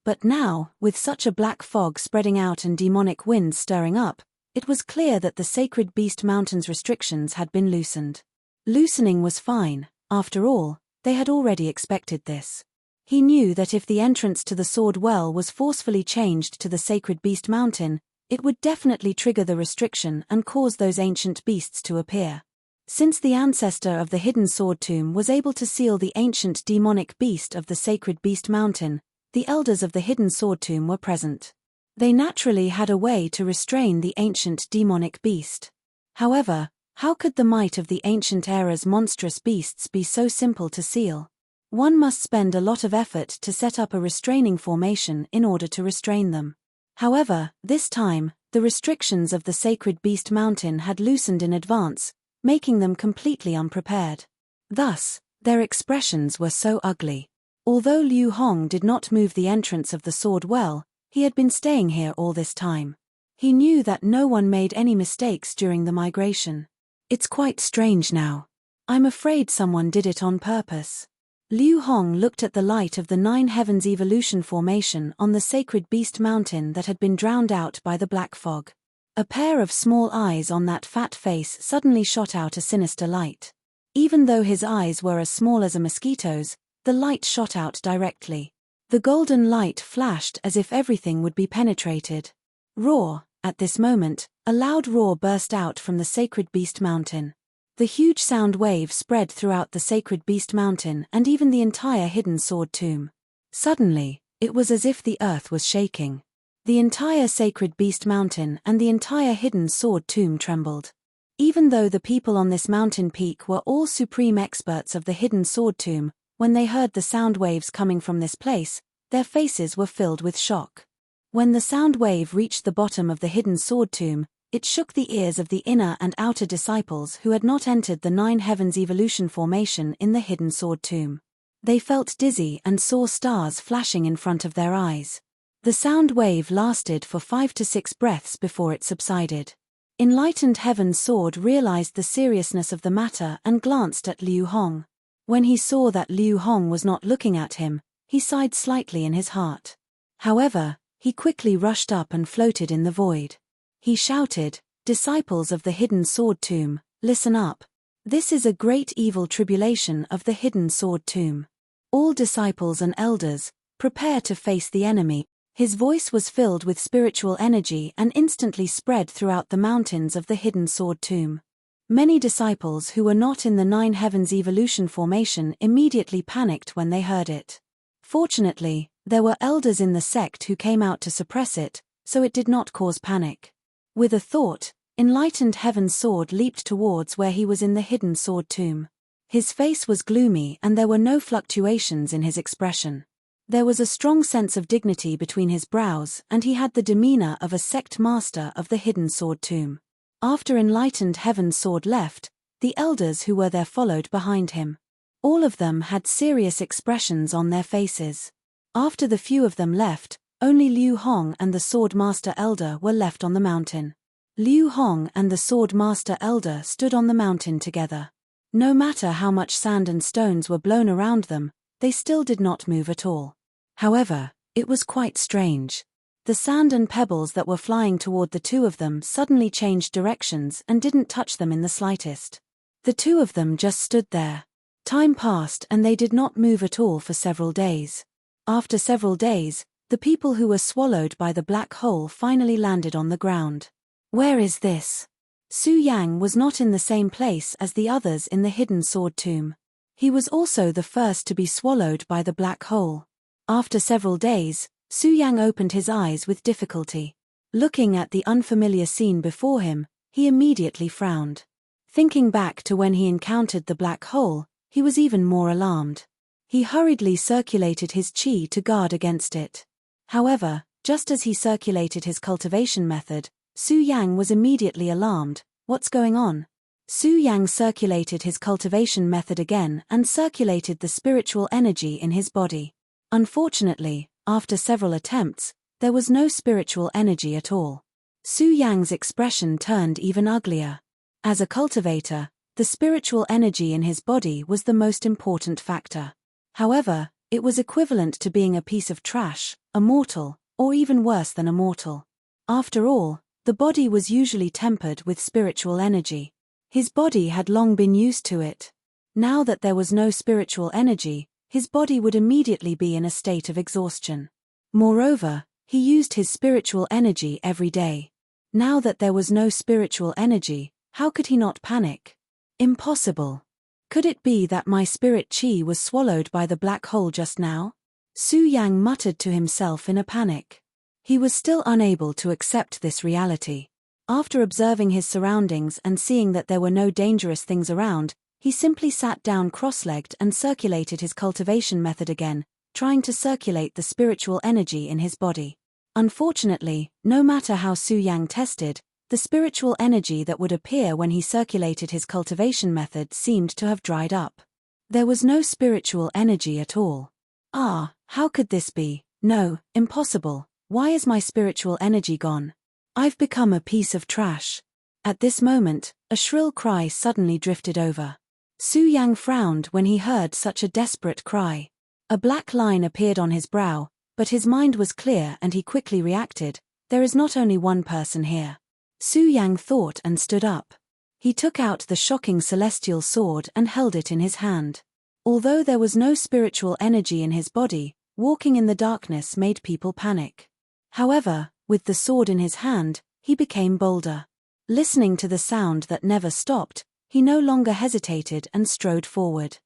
But now, with such a black fog spreading out and demonic winds stirring up, it was clear that the Sacred Beast Mountain's restrictions had been loosened. Loosening was fine, after all, they had already expected this. He knew that if the entrance to the Sword Well was forcefully changed to the Sacred Beast Mountain, it would definitely trigger the restriction and cause those ancient beasts to appear. Since the ancestor of the hidden sword tomb was able to seal the ancient demonic beast of the Sacred Beast Mountain, the elders of the hidden sword tomb were present. They naturally had a way to restrain the ancient demonic beast. However, how could the might of the ancient era's monstrous beasts be so simple to seal? One must spend a lot of effort to set up a restraining formation in order to restrain them. However, this time, the restrictions of the Sacred Beast Mountain had loosened in advance, making them completely unprepared. Thus, their expressions were so ugly. Although Liu Hong did not move the entrance of the Sword Well, he had been staying here all this time. He knew that no one made any mistakes during the migration. It's quite strange now. I'm afraid someone did it on purpose. Liu Hong looked at the light of the 9 heavens evolution formation on the Sacred Beast Mountain that had been drowned out by the black fog. A pair of small eyes on that fat face suddenly shot out a sinister light. Even though his eyes were as small as a mosquito's, the light shot out directly. The golden light flashed as if everything would be penetrated. Roar! At this moment, a loud roar burst out from the Sacred Beast Mountain. The huge sound wave spread throughout the Sacred Beast Mountain and even the entire hidden sword tomb. Suddenly, it was as if the earth was shaking. The entire Sacred Beast Mountain and the entire hidden sword tomb trembled. Even though the people on this mountain peak were all supreme experts of the hidden sword tomb, when they heard the sound waves coming from this place, their faces were filled with shock. When the sound wave reached the bottom of the hidden sword tomb, it shook the ears of the inner and outer disciples who had not entered the 9 heavens evolution formation in the hidden sword tomb. They felt dizzy and saw stars flashing in front of their eyes. The sound wave lasted for 5 to 6 breaths before it subsided. Enlightened Heaven's Sword realized the seriousness of the matter and glanced at Liu Hong. When he saw that Liu Hong was not looking at him, he sighed slightly in his heart. However, he quickly rushed up and floated in the void. He shouted, "Disciples of the Hidden Sword Tomb, listen up. This is a great evil tribulation of the Hidden Sword Tomb. All disciples and elders, prepare to face the enemy." His voice was filled with spiritual energy and instantly spread throughout the mountains of the Hidden Sword Tomb. Many disciples who were not in the Nine Heavens evolution formation immediately panicked when they heard it. Fortunately, there were elders in the sect who came out to suppress it, so it did not cause panic. With a thought, Enlightened Heaven's Sword leaped towards where he was in the Hidden Sword Tomb. His face was gloomy and there were no fluctuations in his expression. There was a strong sense of dignity between his brows and he had the demeanor of a sect master of the Hidden Sword Tomb. After Enlightened Heaven's Sword left, the elders who were there followed behind him. All of them had serious expressions on their faces. After the few of them left, only Liu Hong and the Sword Master Elder were left on the mountain. Liu Hong and the Sword Master Elder stood on the mountain together. No matter how much sand and stones were blown around them, they still did not move at all. However, it was quite strange. The sand and pebbles that were flying toward the two of them suddenly changed directions and didn't touch them in the slightest. The two of them just stood there. Time passed and they did not move at all for several days. After several days, the people who were swallowed by the black hole finally landed on the ground. Where is this? Su Yang was not in the same place as the others in the Hidden Sword Tomb. He was also the first to be swallowed by the black hole. After several days, Su Yang opened his eyes with difficulty. Looking at the unfamiliar scene before him, he immediately frowned. Thinking back to when he encountered the black hole, he was even more alarmed. He hurriedly circulated his qi to guard against it. However, just as he circulated his cultivation method, Su Yang was immediately alarmed. What's going on? Su Yang circulated his cultivation method again and circulated the spiritual energy in his body. Unfortunately, after several attempts, there was no spiritual energy at all. Su Yang's expression turned even uglier. As a cultivator, the spiritual energy in his body was the most important factor. However, it was equivalent to being a piece of trash, a mortal, or even worse than a mortal. After all, the body was usually tempered with spiritual energy. His body had long been used to it. Now that there was no spiritual energy, his body would immediately be in a state of exhaustion. Moreover, he used his spiritual energy every day. Now that there was no spiritual energy, how could he not panic? Impossible. Could it be that my spirit qi was swallowed by the black hole just now? Su Yang muttered to himself in a panic. He was still unable to accept this reality. After observing his surroundings and seeing that there were no dangerous things around, he simply sat down cross-legged and circulated his cultivation method again, trying to circulate the spiritual energy in his body. Unfortunately, no matter how Su Yang tested, the spiritual energy that would appear when he circulated his cultivation method seemed to have dried up. There was no spiritual energy at all. How could this be? No, impossible. Why is my spiritual energy gone? I've become a piece of trash. At this moment, a shrill cry suddenly drifted over. Su Yang frowned when he heard such a desperate cry. A black line appeared on his brow, but his mind was clear and he quickly reacted. There is not only one person here. Su Yang thought and stood up. He took out the shocking celestial sword and held it in his hand. Although there was no spiritual energy in his body, walking in the darkness made people panic. However, with the sword in his hand, he became bolder. Listening to the sound that never stopped, he no longer hesitated and strode forward.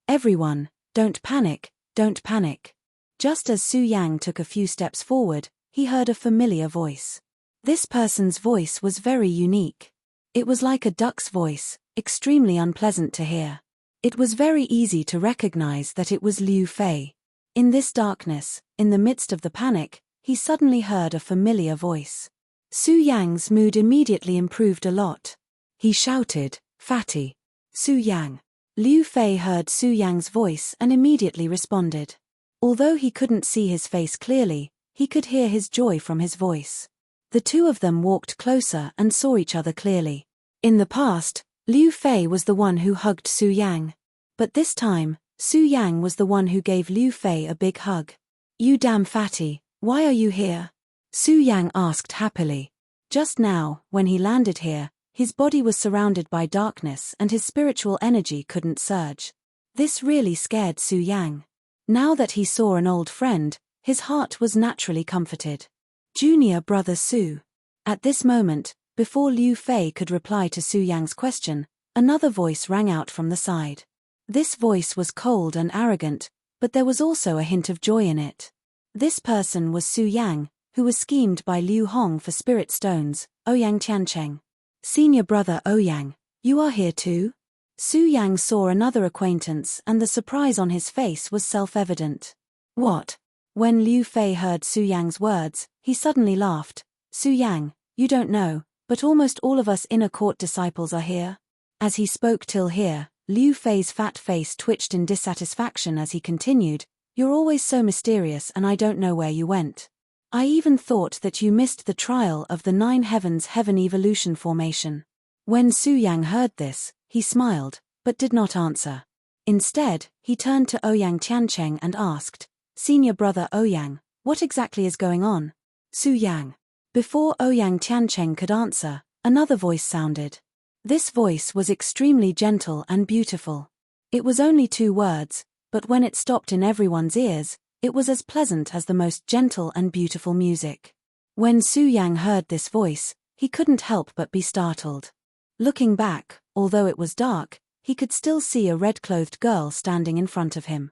Everyone, don't panic, don't panic. Just as Su Yang took a few steps forward, he heard a familiar voice. This person's voice was very unique. It was like a duck's voice, extremely unpleasant to hear. It was very easy to recognize that it was Liu Fei. In this darkness, in the midst of the panic, he suddenly heard a familiar voice. Su Yang's mood immediately improved a lot. He shouted, "Fatty! Su Yang!" Liu Fei heard Su Yang's voice and immediately responded. Although he couldn't see his face clearly, he could hear his joy from his voice. The two of them walked closer and saw each other clearly. In the past, Liu Fei was the one who hugged Su Yang. But this time, Su Yang was the one who gave Liu Fei a big hug. "You damn fatty, why are you here?" Su Yang asked happily. Just now, when he landed here, his body was surrounded by darkness and his spiritual energy couldn't surge. This really scared Su Yang. Now that he saw an old friend, his heart was naturally comforted. "Junior brother Su." At this moment, before Liu Fei could reply to Su Yang's question, another voice rang out from the side. This voice was cold and arrogant, but there was also a hint of joy in it. This person was Su Yang, who was schemed by Liu Hong for spirit stones, Ouyang Tiancheng. "Senior brother Ouyang, you are here too?" Su Yang saw another acquaintance and the surprise on his face was self-evident. "What?" When Liu Fei heard Su Yang's words, he suddenly laughed. "Su Yang, you don't know, but almost all of us inner court disciples are here." As he spoke till here, Liu Fei's fat face twitched in dissatisfaction as he continued, "You're always so mysterious and I don't know where you went. I even thought that you missed the trial of the 9 heavens heaven evolution formation." When Su Yang heard this, he smiled, but did not answer. Instead, he turned to Ouyang Tiancheng and asked, "Senior brother Ouyang, what exactly is going on?" "Su Yang." Before Ouyang Tiancheng could answer, another voice sounded. This voice was extremely gentle and beautiful. It was only 2 words, but when it stopped in everyone's ears, it was as pleasant as the most gentle and beautiful music. When Su Yang heard this voice, he couldn't help but be startled. Looking back, although it was dark, he could still see a red-clothed girl standing in front of him.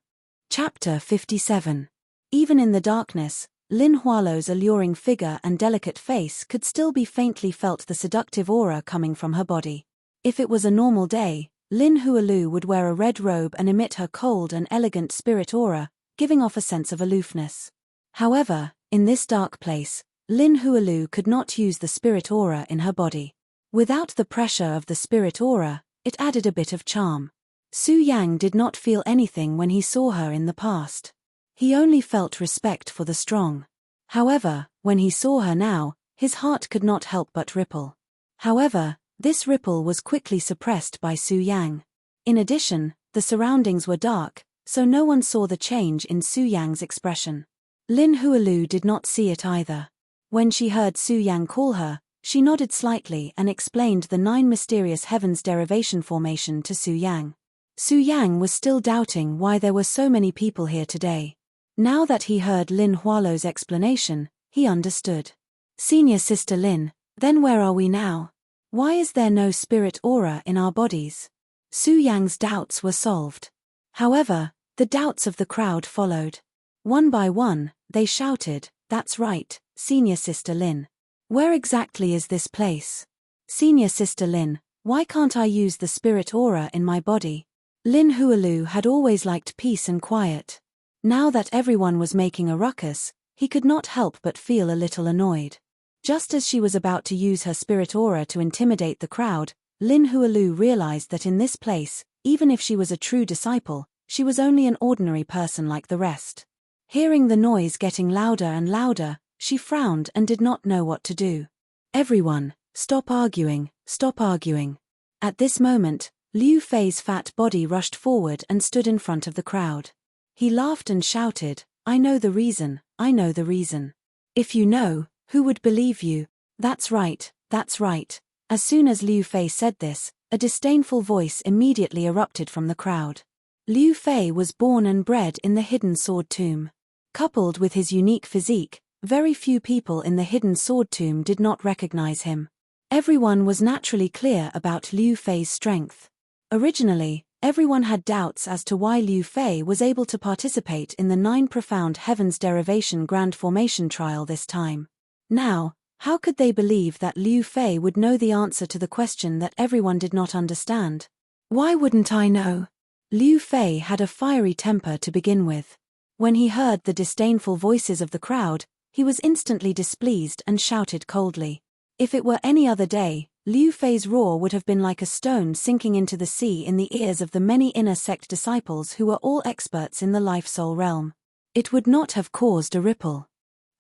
Chapter 57. Even in the darkness, Lin Hualo's alluring figure and delicate face could still be faintly felt the seductive aura coming from her body. If it was a normal day, Lin Hualu would wear a red robe and emit her cold and elegant spirit aura, giving off a sense of aloofness. However, in this dark place, Lin Hualu could not use the spirit aura in her body. Without the pressure of the spirit aura, it added a bit of charm. Su Yang did not feel anything when he saw her in the past. He only felt respect for the strong. However, when he saw her now, his heart could not help but ripple. However, this ripple was quickly suppressed by Su Yang. In addition, the surroundings were dark, so no one saw the change in Su Yang's expression. Lin Hualu did not see it either. When she heard Su Yang call her, she nodded slightly and explained the 9 mysterious heavens derivation formation to Su Yang. Su Yang was still doubting why there were so many people here today. Now that he heard Lin Hualo's explanation, he understood. "Senior sister Lin, then where are we now? Why is there no spirit aura in our bodies?" Su Yang's doubts were solved. However, the doubts of the crowd followed. One by one, they shouted, "That's right, Senior Sister Lin. Where exactly is this place? Senior Sister Lin, why can't I use the spirit aura in my body?" Lin Hualu had always liked peace and quiet. Now that everyone was making a ruckus, he could not help but feel a little annoyed. Just as she was about to use her spirit aura to intimidate the crowd, Lin Hualu realized that in this place, even if she was a true disciple, she was only an ordinary person like the rest. Hearing the noise getting louder and louder, she frowned and did not know what to do. "Everyone, stop arguing, stop arguing." At this moment, Liu Fei's fat body rushed forward and stood in front of the crowd. He laughed and shouted, "I know the reason, I know the reason. If you know, who would believe you? That's right, that's right." As soon as Liu Fei said this, a disdainful voice immediately erupted from the crowd. Liu Fei was born and bred in the Hidden Sword Tomb. Coupled with his unique physique, very few people in the Hidden Sword Tomb did not recognize him. Everyone was naturally clear about Liu Fei's strength. Originally, everyone had doubts as to why Liu Fei was able to participate in the 9 Profound Heavens Derivation Grand Formation trial this time. Now, how could they believe that Liu Fei would know the answer to the question that everyone did not understand? Why wouldn't I know? Liu Fei had a fiery temper to begin with. When he heard the disdainful voices of the crowd, he was instantly displeased and shouted coldly. If it were any other day, Liu Fei's roar would have been like a stone sinking into the sea in the ears of the many inner sect disciples who were all experts in the life-soul realm. It would not have caused a ripple.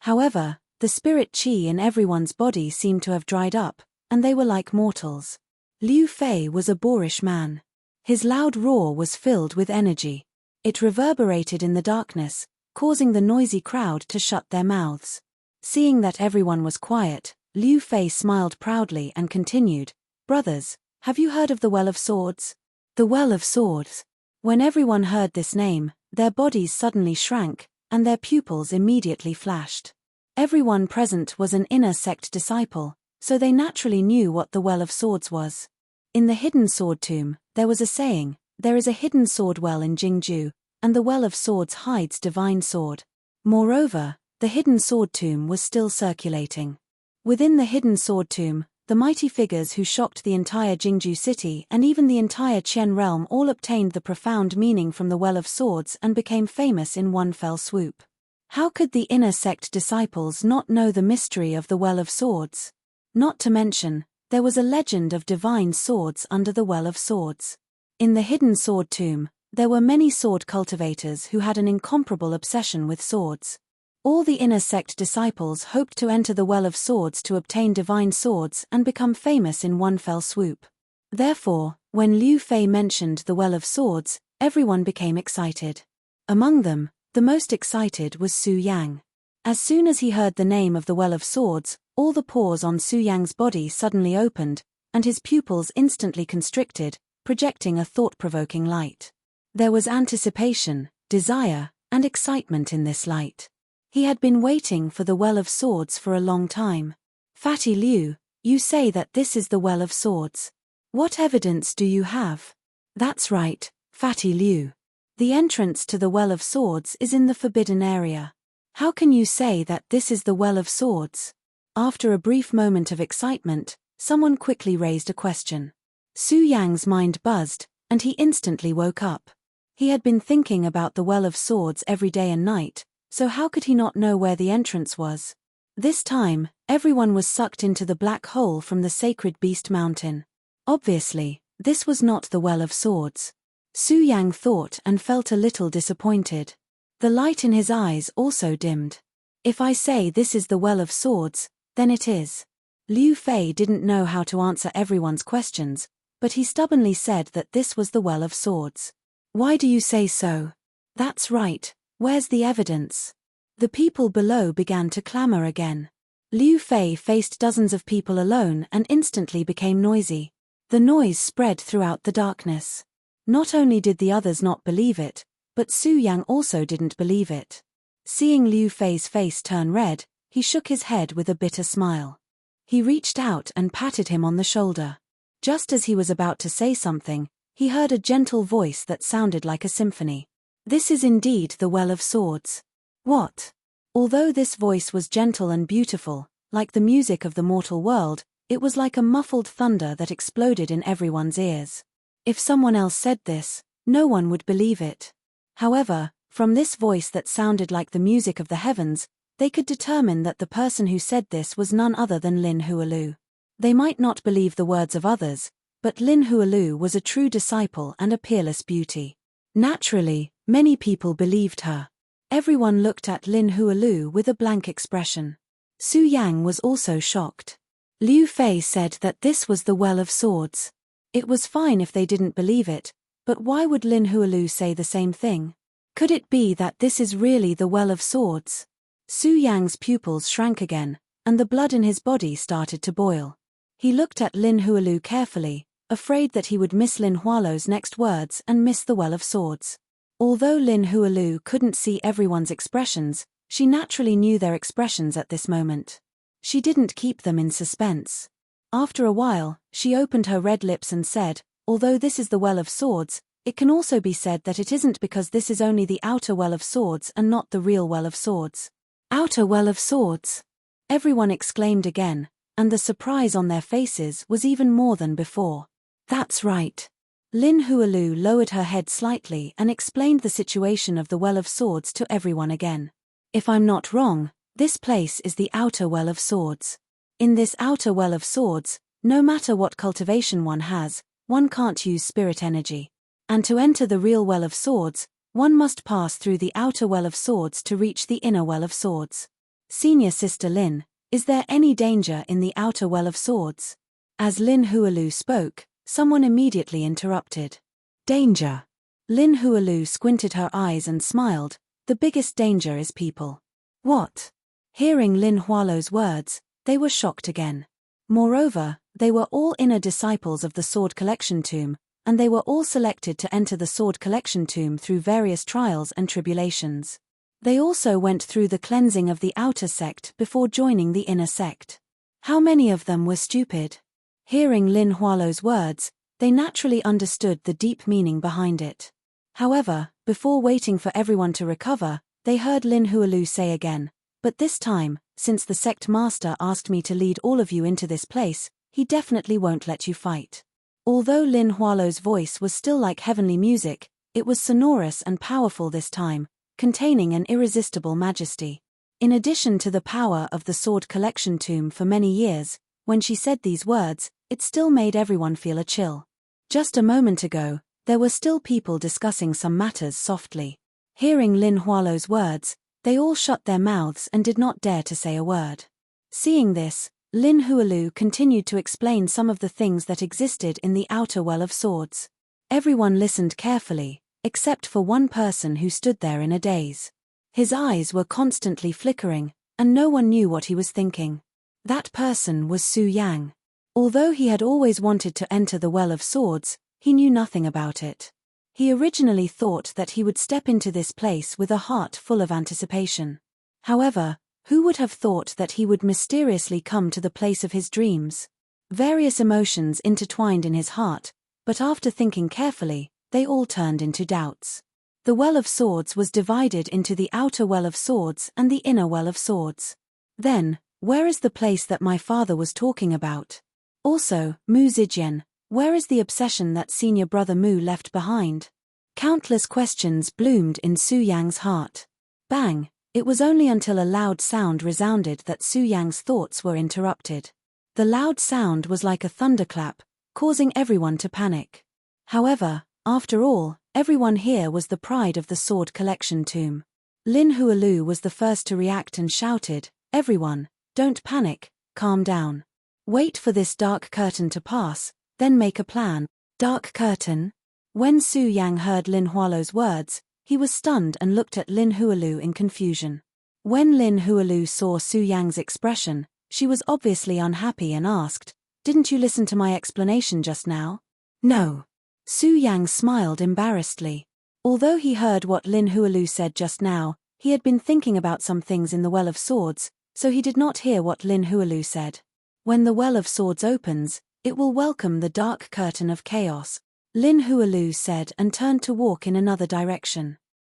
However, the spirit qi in everyone's body seemed to have dried up, and they were like mortals. Liu Fei was a boorish man. His loud roar was filled with energy. It reverberated in the darkness, causing the noisy crowd to shut their mouths. Seeing that everyone was quiet, Liu Fei smiled proudly and continued, "Brothers, have you heard of the Well of Swords?" The Well of Swords. When everyone heard this name, their bodies suddenly shrank, and their pupils immediately flashed. Everyone present was an inner sect disciple, so they naturally knew what the Well of Swords was. In the hidden sword tomb, there was a saying, "There is a hidden sword well in Jingju, and the Well of Swords hides divine sword." Moreover, the hidden sword tomb was still circulating. Within the hidden sword tomb, the mighty figures who shocked the entire Jingju city and even the entire Qian realm all obtained the profound meaning from the Well of Swords and became famous in one fell swoop. How could the inner sect disciples not know the mystery of the Well of Swords? Not to mention, there was a legend of divine swords under the Well of Swords. In the hidden sword tomb, there were many sword cultivators who had an incomparable obsession with swords. All the inner sect disciples hoped to enter the Well of Swords to obtain divine swords and become famous in one fell swoop. Therefore, when Liu Fei mentioned the Well of Swords, everyone became excited. Among them, the most excited was Su Yang. As soon as he heard the name of the Well of Swords, all the pores on Su Yang's body suddenly opened, and his pupils instantly constricted, projecting a thought-provoking light. There was anticipation, desire, and excitement in this light. He had been waiting for the Well of Swords for a long time. "Fatty Liu, you say that this is the Well of Swords. What evidence do you have?" "That's right, Fatty Liu. The entrance to the Well of Swords is in the forbidden area. How can you say that this is the Well of Swords?" After a brief moment of excitement, someone quickly raised a question. Su Yang's mind buzzed, and he instantly woke up. He had been thinking about the Well of Swords every day and night, so how could he not know where the entrance was? This time, everyone was sucked into the black hole from the sacred beast mountain. Obviously, this was not the Well of Swords. Su Yang thought and felt a little disappointed. The light in his eyes also dimmed. "If I say this is the Well of Swords, then it is." Liu Fei didn't know how to answer everyone's questions, but he stubbornly said that this was the Well of Swords. "Why do you say so?" "That's right. Where's the evidence?" The people below began to clamor again. Liu Fei faced dozens of people alone and instantly became noisy. The noise spread throughout the darkness. Not only did the others not believe it, but Su Yang also didn't believe it. Seeing Liu Fei's face turn red, he shook his head with a bitter smile. He reached out and patted him on the shoulder. Just as he was about to say something, he heard a gentle voice that sounded like a symphony. "This is indeed the Well of Swords." "What?" Although this voice was gentle and beautiful, like the music of the mortal world, it was like a muffled thunder that exploded in everyone's ears. If someone else said this, no one would believe it. However, from this voice that sounded like the music of the heavens, they could determine that the person who said this was none other than Lin Hualu. They might not believe the words of others, but Lin Hualu was a true disciple and a peerless beauty. Naturally, many people believed her. Everyone looked at Lin Hualu with a blank expression. Su Yang was also shocked. Liu Fei said that this was the Well of Swords. It was fine if they didn't believe it, but why would Lin Hualu say the same thing? Could it be that this is really the Well of Swords? Su Yang's pupils shrank again, and the blood in his body started to boil. He looked at Lin Hualu carefully, afraid that he would miss Lin Hualu's next words and miss the Well of Swords. Although Lin Hualu couldn't see everyone's expressions, she naturally knew their expressions at this moment. She didn't keep them in suspense. After a while, she opened her red lips and said, "Although this is the Well of Swords, it can also be said that it isn't because this is only the outer Well of Swords and not the real Well of Swords." "Outer Well of Swords!" Everyone exclaimed again, and the surprise on their faces was even more than before. "That's right." Lin Hualu lowered her head slightly and explained the situation of the Well of Swords to everyone again. "If I'm not wrong, this place is the outer Well of Swords. In this outer Well of Swords, no matter what cultivation one has, one can't use spirit energy. And to enter the real Well of Swords, one must pass through the outer Well of Swords to reach the inner Well of Swords." Senior Sister Lin, is there any danger in the outer well of swords? As Lin Hualu spoke, someone immediately interrupted. Danger. Lin Hualu squinted her eyes and smiled. The biggest danger is people. What? Hearing Lin Hualu's words, they were shocked again. Moreover, they were all inner disciples of the Sword Collection Tomb, and they were all selected to enter the Sword Collection Tomb through various trials and tribulations. They also went through the cleansing of the outer sect before joining the inner sect. How many of them were stupid? Hearing Lin Hualu's words, they naturally understood the deep meaning behind it. However, before waiting for everyone to recover, they heard Lin Hualu say again, but this time, since the sect master asked me to lead all of you into this place, he definitely won't let you fight. Although Lin Hualu's voice was still like heavenly music, it was sonorous and powerful this time, containing an irresistible majesty. In addition to the power of the Sword Collection Tomb for many years, when she said these words, it still made everyone feel a chill. Just a moment ago, there were still people discussing some matters softly. Hearing Lin Hualu's words, they all shut their mouths and did not dare to say a word. Seeing this, Lin Hualu continued to explain some of the things that existed in the outer well of swords. Everyone listened carefully, except for one person who stood there in a daze. His eyes were constantly flickering, and no one knew what he was thinking. That person was Su Yang. Although he had always wanted to enter the Well of Swords, he knew nothing about it. He originally thought that he would step into this place with a heart full of anticipation. However, who would have thought that he would mysteriously come to the place of his dreams? Various emotions intertwined in his heart, but after thinking carefully, they all turned into doubts. The Well of Swords was divided into the outer Well of Swords and the inner Well of Swords. Then, where is the place that my father was talking about? Also, Mu Zijian, where is the obsession that senior brother Mu left behind? Countless questions bloomed in Su Yang's heart. Bang! It was only until a loud sound resounded that Su Yang's thoughts were interrupted. The loud sound was like a thunderclap, causing everyone to panic. However, after all, everyone here was the pride of the Sword Collection Tomb. Lin Hualu was the first to react and shouted, "Everyone, don't panic, calm down. Wait for this dark curtain to pass, then make a plan." Dark curtain? When Su Yang heard Lin Hualu's words, he was stunned and looked at Lin Hualu in confusion. When Lin Hualu saw Su Yang's expression, she was obviously unhappy and asked, "Didn't you listen to my explanation just now?" "No." Su Yang smiled embarrassedly. Although he heard what Lin Hualu said just now, he had been thinking about some things in the Well of Swords, so he did not hear what Lin Hualu said. When the Well of Swords opens, it will welcome the dark curtain of chaos, Lin Hualu said and turned to walk in another direction.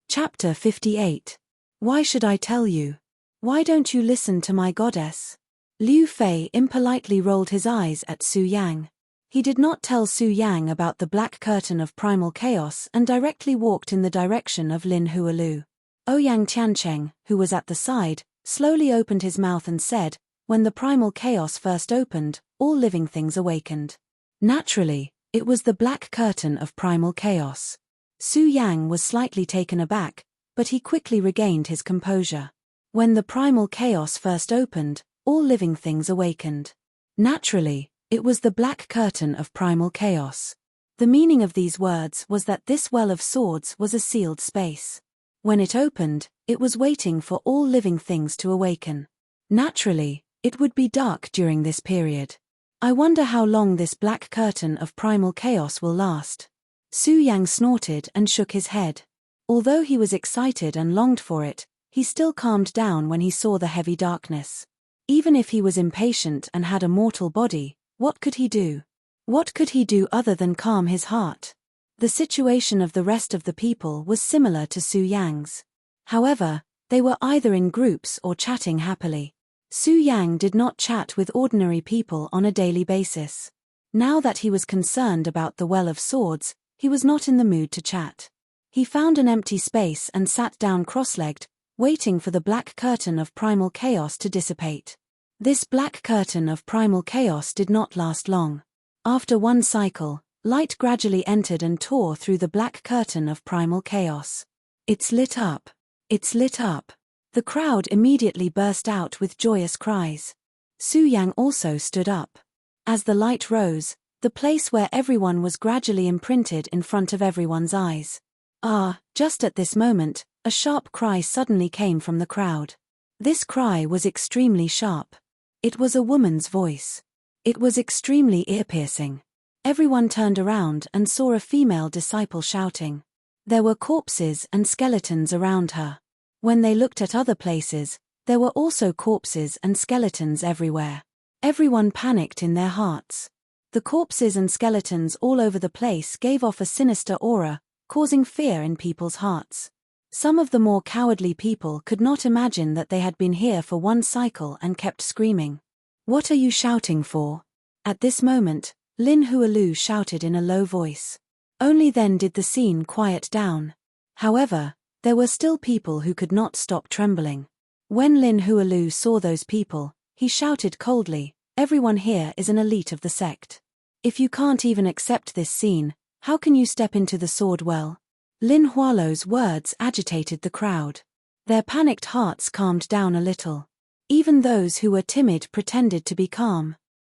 Chapter 58. Why should I tell you? Why don't you listen to my goddess? Liu Fei impolitely rolled his eyes at Su Yang. He did not tell Su Yang about the black curtain of primal chaos and directly walked in the direction of Lin Hualu. Ouyang Tiancheng, who was at the side, slowly opened his mouth and said, "When the primal chaos first opened, all living things awakened." Naturally, it was the black curtain of primal chaos. Su Yang was slightly taken aback, but he quickly regained his composure. When the primal chaos first opened, all living things awakened. Naturally, it was the black curtain of primal chaos. The meaning of these words was that this Well of Swords was a sealed space. When it opened, it was waiting for all living things to awaken. Naturally, it would be dark during this period. I wonder how long this black curtain of primal chaos will last. Su Yang snorted and shook his head. Although he was excited and longed for it, he still calmed down when he saw the heavy darkness. Even if he was impatient and had a mortal body, what could he do? What could he do other than calm his heart? The situation of the rest of the people was similar to Su Yang's. However, they were either in groups or chatting happily. Su Yang did not chat with ordinary people on a daily basis. Now that he was concerned about the Well of Swords, he was not in the mood to chat. He found an empty space and sat down cross-legged, waiting for the black curtain of primal chaos to dissipate. This black curtain of primal chaos did not last long. After one cycle, light gradually entered and tore through the black curtain of primal chaos. It's lit up. It's lit up. The crowd immediately burst out with joyous cries. Su Yang also stood up. As the light rose, the place where everyone was gradually imprinted in front of everyone's eyes. Just at this moment, a sharp cry suddenly came from the crowd. This cry was extremely sharp. It was a woman's voice. It was extremely ear-piercing. Everyone turned around and saw a female disciple shouting. There were corpses and skeletons around her. When they looked at other places, there were also corpses and skeletons everywhere. Everyone panicked in their hearts. The corpses and skeletons all over the place gave off a sinister aura, causing fear in people's hearts. Some of the more cowardly people could not imagine that they had been here for one cycle and kept screaming. "What are you shouting for?" At this moment, Lin Hualu shouted in a low voice. Only then did the scene quiet down. However, there were still people who could not stop trembling. When Lin Hualu saw those people, he shouted coldly, "Everyone here is an elite of the sect. If you can't even accept this scene, how can you step into the sword well?" Lin Hualu's words agitated the crowd. Their panicked hearts calmed down a little. Even those who were timid pretended to be calm.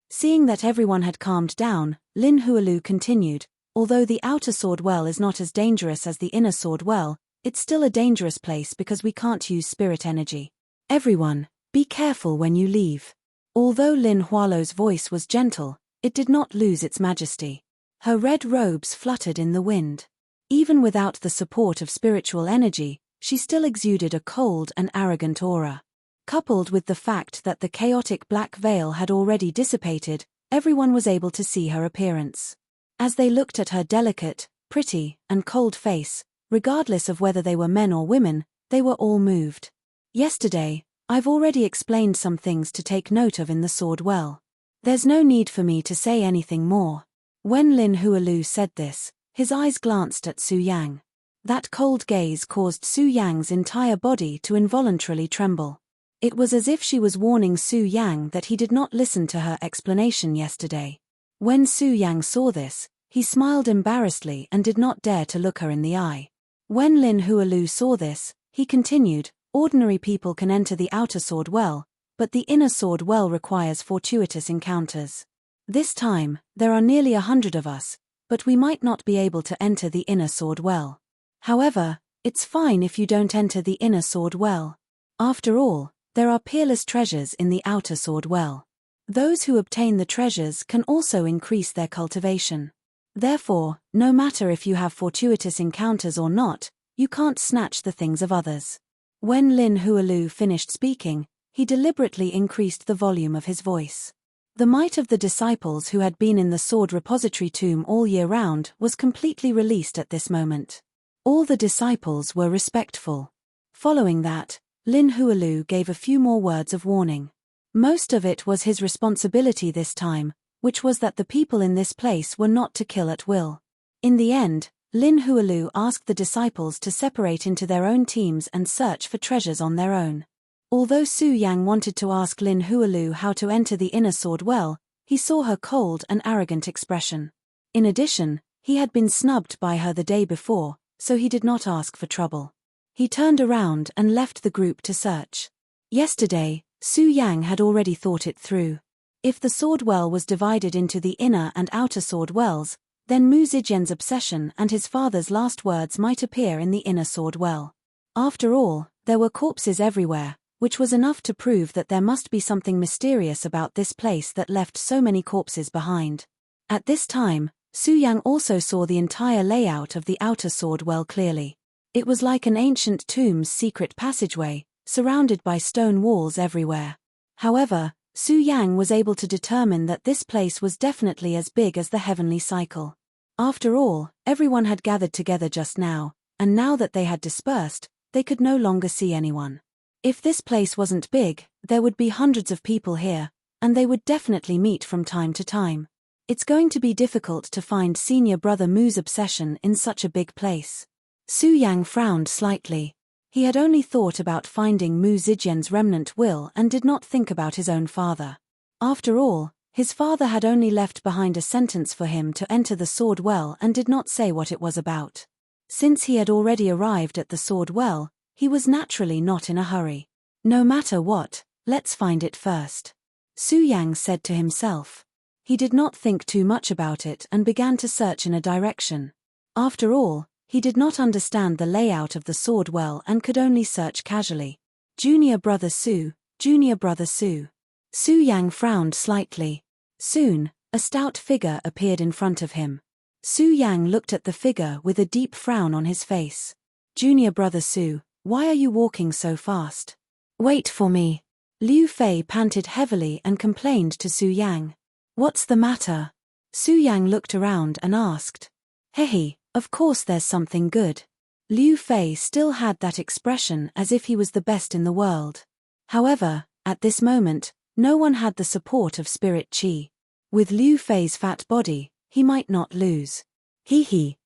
Seeing that everyone had calmed down, Lin Hualu continued, "Although the outer sword well is not as dangerous as the inner sword well, it's still a dangerous place because we can't use spirit energy. Everyone, be careful when you leave." Although Lin Hualu's voice was gentle, it did not lose its majesty. Her red robes fluttered in the wind. Even without the support of spiritual energy, she still exuded a cold and arrogant aura. Coupled with the fact that the chaotic black veil had already dissipated, everyone was able to see her appearance. As they looked at her delicate, pretty, and cold face, regardless of whether they were men or women, they were all moved. "Yesterday, I've already explained some things to take note of in the sword well. There's no need for me to say anything more." When Lin Hualu said this, his eyes glanced at Su Yang. That cold gaze caused Su Yang's entire body to involuntarily tremble. It was as if she was warning Su Yang that he did not listen to her explanation yesterday. When Su Yang saw this, he smiled embarrassedly and did not dare to look her in the eye. When Lin Hualu saw this, he continued, "Ordinary people can enter the outer sword well, but the inner sword well requires fortuitous encounters. This time, there are nearly 100 of us, but we might not be able to enter the inner sword well. However, it's fine if you don't enter the inner sword well. After all, there are peerless treasures in the outer sword well. Those who obtain the treasures can also increase their cultivation. Therefore, no matter if you have fortuitous encounters or not, you can't snatch the things of others." When Lin Hualu finished speaking, he deliberately increased the volume of his voice. The might of the disciples who had been in the sword repository tomb all year round was completely released at this moment. All the disciples were respectful. Following that, Lin Hualu gave a few more words of warning. Most of it was his responsibility this time, which was that the people in this place were not to kill at will. In the end, Lin Hualu asked the disciples to separate into their own teams and search for treasures on their own. Although Su Yang wanted to ask Lin Hualu how to enter the inner sword well, he saw her cold and arrogant expression. In addition, he had been snubbed by her the day before, so he did not ask for trouble. He turned around and left the group to search. Yesterday, Su Yang had already thought it through. If the sword well was divided into the inner and outer sword wells, then Mu Zijian's obsession and his father's last words might appear in the inner sword well. After all, there were corpses everywhere, which was enough to prove that there must be something mysterious about this place that left so many corpses behind. At this time, Su Yang also saw the entire layout of the outer sword well clearly. It was like an ancient tomb's secret passageway, surrounded by stone walls everywhere. However, Su Yang was able to determine that this place was definitely as big as the heavenly cycle. After all, everyone had gathered together just now, and now that they had dispersed, they could no longer see anyone. If this place wasn't big, there would be hundreds of people here, and they would definitely meet from time to time. It's going to be difficult to find senior brother Mu's obsession in such a big place. Su Yang frowned slightly. He had only thought about finding Mu Zijian's remnant will and did not think about his own father. After all, his father had only left behind a sentence for him to enter the sword well and did not say what it was about. Since he had already arrived at the sword well, He was naturally not in a hurry. No matter what, let's find it first, Su Yang said to himself. He did not think too much about it and began to search in a direction. After all, he did not understand the layout of the sword well and could only search casually. Junior brother Su, junior brother Su. Su Yang frowned slightly. Soon, a stout figure appeared in front of him. Su Yang looked at the figure with a deep frown on his face. Junior brother Su, why are you walking so fast? Wait for me. Liu Fei panted heavily and complained to Su Yang. What's the matter? Su Yang looked around and asked. Hehe, of course there's something good. Liu Fei still had that expression as if he was the best in the world. However, at this moment, no one had the support of spirit qi. With Liu Fei's fat body, he might not lose. Hee.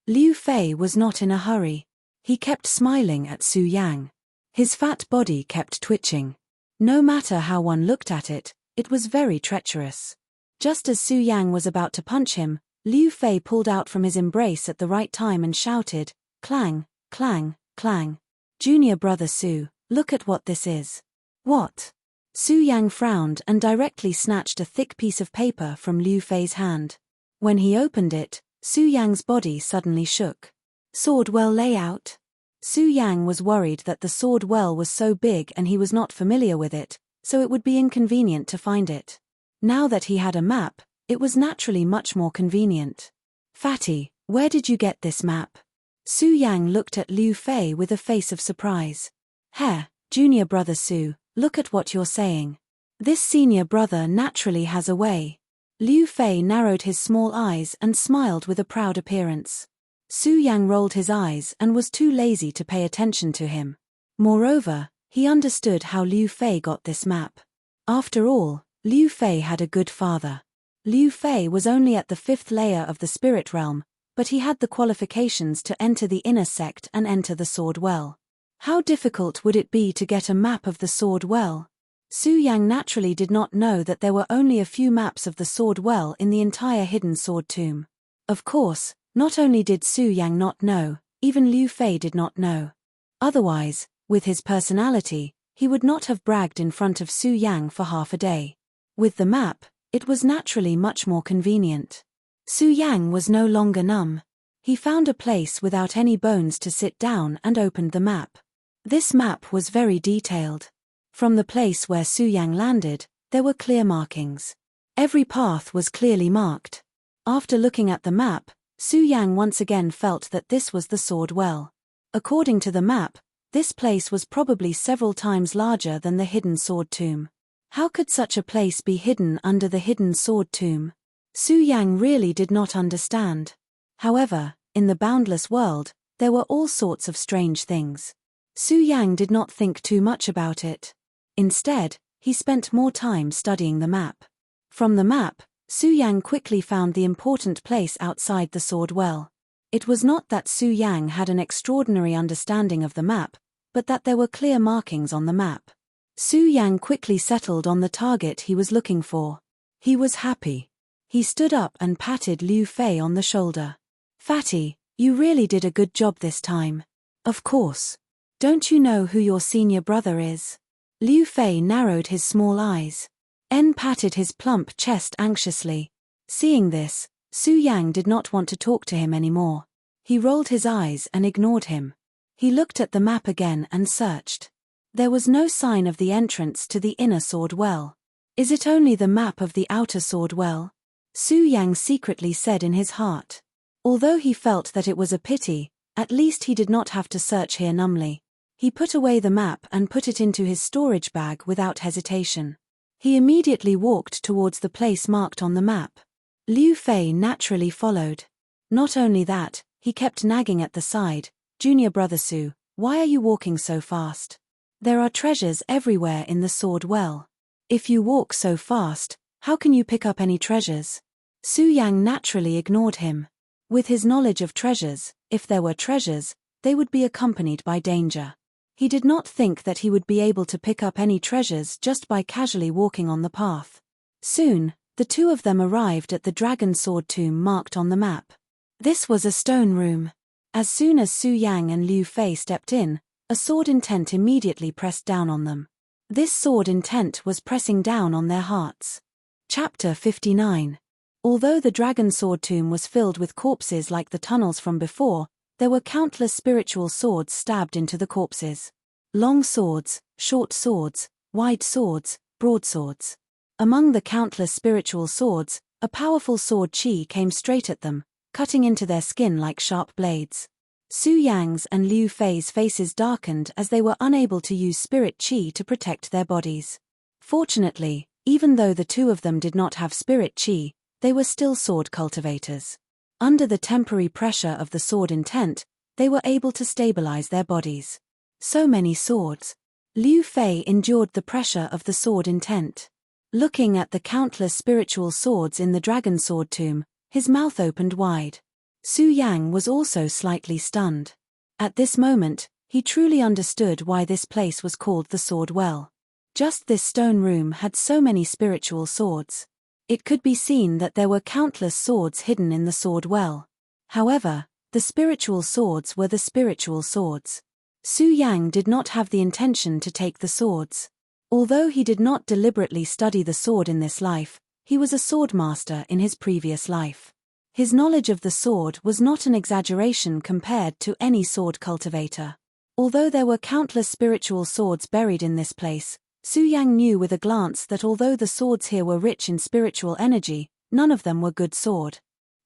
Liu Fei was not in a hurry. He kept smiling at Su Yang. His fat body kept twitching. No matter how one looked at it, it was very treacherous. Just as Su Yang was about to punch him, Liu Fei pulled out from his embrace at the right time and shouted, clang, clang, clang. Junior brother Su, look at what this is. What? Su Yang frowned and directly snatched a thick piece of paper from Liu Fei's hand. When he opened it, Su Yang's body suddenly shook. Sword well layout? Su Yang was worried that the sword well was so big and he was not familiar with it, so it would be inconvenient to find it. Now that he had a map, it was naturally much more convenient. Fatty, where did you get this map? Su Yang looked at Liu Fei with a face of surprise. Junior brother Su, look at what you're saying. This senior brother naturally has a way. Liu Fei narrowed his small eyes and smiled with a proud appearance. Su Yang rolled his eyes and was too lazy to pay attention to him. Moreover, he understood how Liu Fei got this map. After all, Liu Fei had a good father. Liu Fei was only at the 5th layer of the spirit realm, but he had the qualifications to enter the inner sect and enter the sword well. How difficult would it be to get a map of the sword well? Su Yang naturally did not know that there were only a few maps of the sword well in the entire hidden sword tomb. Of course, not only did Su Yang not know, even Liu Fei did not know. Otherwise, with his personality, he would not have bragged in front of Su Yang for half a day. With the map, it was naturally much more convenient. Su Yang was no longer numb. He found a place without any bones to sit down and opened the map. This map was very detailed. From the place where Su Yang landed, there were clear markings. Every path was clearly marked. After looking at the map, Su Yang once again felt that this was the sword well. According to the map, this place was probably several times larger than the hidden sword tomb. How could such a place be hidden under the hidden sword tomb? Su Yang really did not understand. However, in the boundless world, there were all sorts of strange things. Su Yang did not think too much about it. Instead, he spent more time studying the map. From the map, Su Yang quickly found the important place outside the sword well. It was not that Su Yang had an extraordinary understanding of the map, but that there were clear markings on the map. Su Yang quickly settled on the target he was looking for. He was happy. He stood up and patted Liu Fei on the shoulder. Fatty, you really did a good job this time. Of course. Don't you know who your senior brother is? Liu Fei narrowed his small eyes. En patted his plump chest anxiously. Seeing this, Su Yang did not want to talk to him anymore. He rolled his eyes and ignored him. He looked at the map again and searched. There was no sign of the entrance to the inner sword well. Is it only the map of the outer sword well? Su Yang secretly said in his heart. Although he felt that it was a pity, at least he did not have to search here numbly. He put away the map and put it into his storage bag without hesitation. He immediately walked towards the place marked on the map. Liu Fei naturally followed. Not only that, he kept nagging at the side, Junior brother Su, why are you walking so fast? There are treasures everywhere in the sword well. If you walk so fast, how can you pick up any treasures? Su Yang naturally ignored him. With his knowledge of treasures, if there were treasures, they would be accompanied by danger. He did not think that he would be able to pick up any treasures just by casually walking on the path. Soon, the two of them arrived at the dragon sword tomb marked on the map. This was a stone room. As soon as Su Yang and Liu Fei stepped in, A sword intent immediately pressed down on them. This sword intent was pressing down on their hearts. Chapter 59. Although the dragon sword tomb was filled with corpses like the tunnels from before, there were countless spiritual swords stabbed into the corpses. Long swords, short swords, wide swords, broadswords. Among the countless spiritual swords, a powerful sword chi came straight at them, cutting into their skin like sharp blades. Su Yang's and Liu Fei's faces darkened as they were unable to use spirit chi to protect their bodies. Fortunately, even though the two of them did not have spirit chi, they were still sword cultivators. Under the temporary pressure of the sword intent, they were able to stabilize their bodies. So many swords. Liu Fei endured the pressure of the sword intent. Looking at the countless spiritual swords in the dragon sword tomb, his mouth opened wide. Su Yang was also slightly stunned. At this moment, he truly understood why this place was called the Sword Well. Just this stone room had so many spiritual swords. It could be seen that there were countless swords hidden in the Sword Well. However, the spiritual swords were the spiritual swords. Su Yang did not have the intention to take the swords. Although he did not deliberately study the sword in this life, he was a sword master in his previous life. His knowledge of the sword was not an exaggeration compared to any sword cultivator. Although there were countless spiritual swords buried in this place, Su Yang knew with a glance that although the swords here were rich in spiritual energy, none of them were good sword.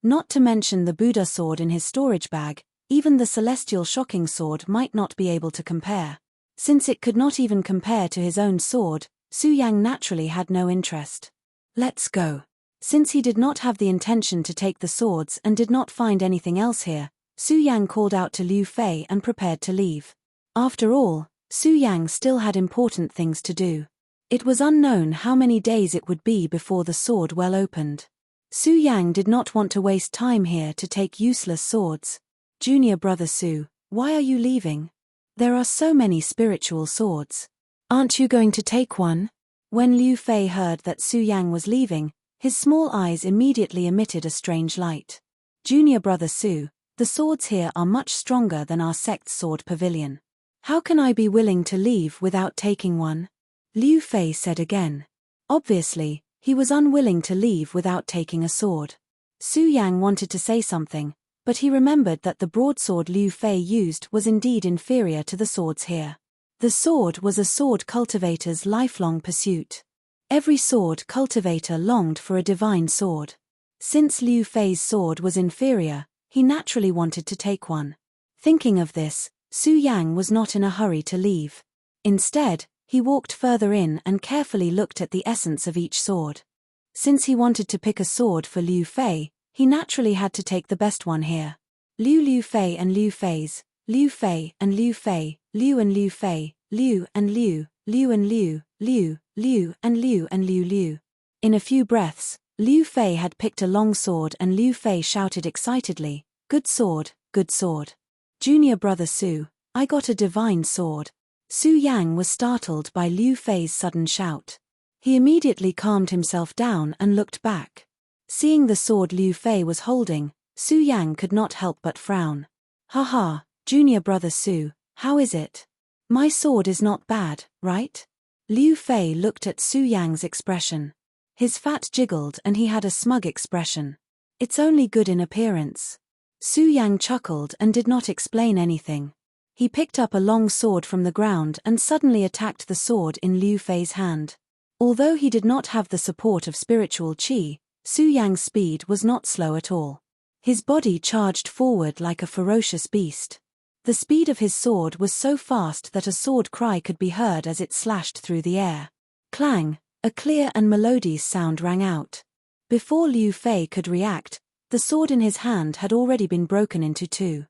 Not to mention the Buddha sword in his storage bag, even the celestial shocking sword might not be able to compare. Since it could not even compare to his own sword, Su Yang naturally had no interest. Let's go. Since he did not have the intention to take the swords and did not find anything else here, Su Yang called out to Liu Fei and prepared to leave. After all, Su Yang still had important things to do. It was unknown how many days it would be before the sword well opened. Su Yang did not want to waste time here to take useless swords. Junior brother Su, why are you leaving? There are so many spiritual swords. Aren't you going to take one? When Liu Fei heard that Su Yang was leaving, his small eyes immediately emitted a strange light. Junior brother Su, the swords here are much stronger than our sect's sword pavilion. How can I be willing to leave without taking one? Liu Fei said again. Obviously, he was unwilling to leave without taking a sword. Su Yang wanted to say something, but he remembered that the broadsword Liu Fei used was indeed inferior to the swords here. The sword was a sword cultivator's lifelong pursuit. Every sword cultivator longed for a divine sword. Since Liu Fei's sword was inferior, he naturally wanted to take one. Thinking of this, Su Yang was not in a hurry to leave. Instead, he walked further in and carefully looked at the essence of each sword. Since he wanted to pick a sword for Liu Fei, he naturally had to take the best one here. Liu Fei and Liu Fei's, Liu Fei and Liu Fei, Liu and Liu Fei, Liu and Liu, Liu and Liu, Liu, Liu and Liu and Liu Liu. In a few breaths, Liu Fei had picked a long sword and Liu Fei shouted excitedly, "Good sword, good sword. Junior brother Su, I got a divine sword." Su Yang was startled by Liu Fei's sudden shout. He immediately calmed himself down and looked back. Seeing the sword Liu Fei was holding, Su Yang could not help but frown. "Haha, junior brother Su, how is it? My sword is not bad, right?" Liu Fei looked at Su Yang's expression. His fat jiggled and he had a smug expression. "It's only good in appearance." Su Yang chuckled and did not explain anything. He picked up a long sword from the ground and suddenly attacked the sword in Liu Fei's hand. Although he did not have the support of spiritual qi, Su Yang's speed was not slow at all. His body charged forward like a ferocious beast. The speed of his sword was so fast that a sword cry could be heard as it slashed through the air. Clang, a clear and melodious sound rang out. Before Liu Fei could react, the sword in his hand had already been broken into two.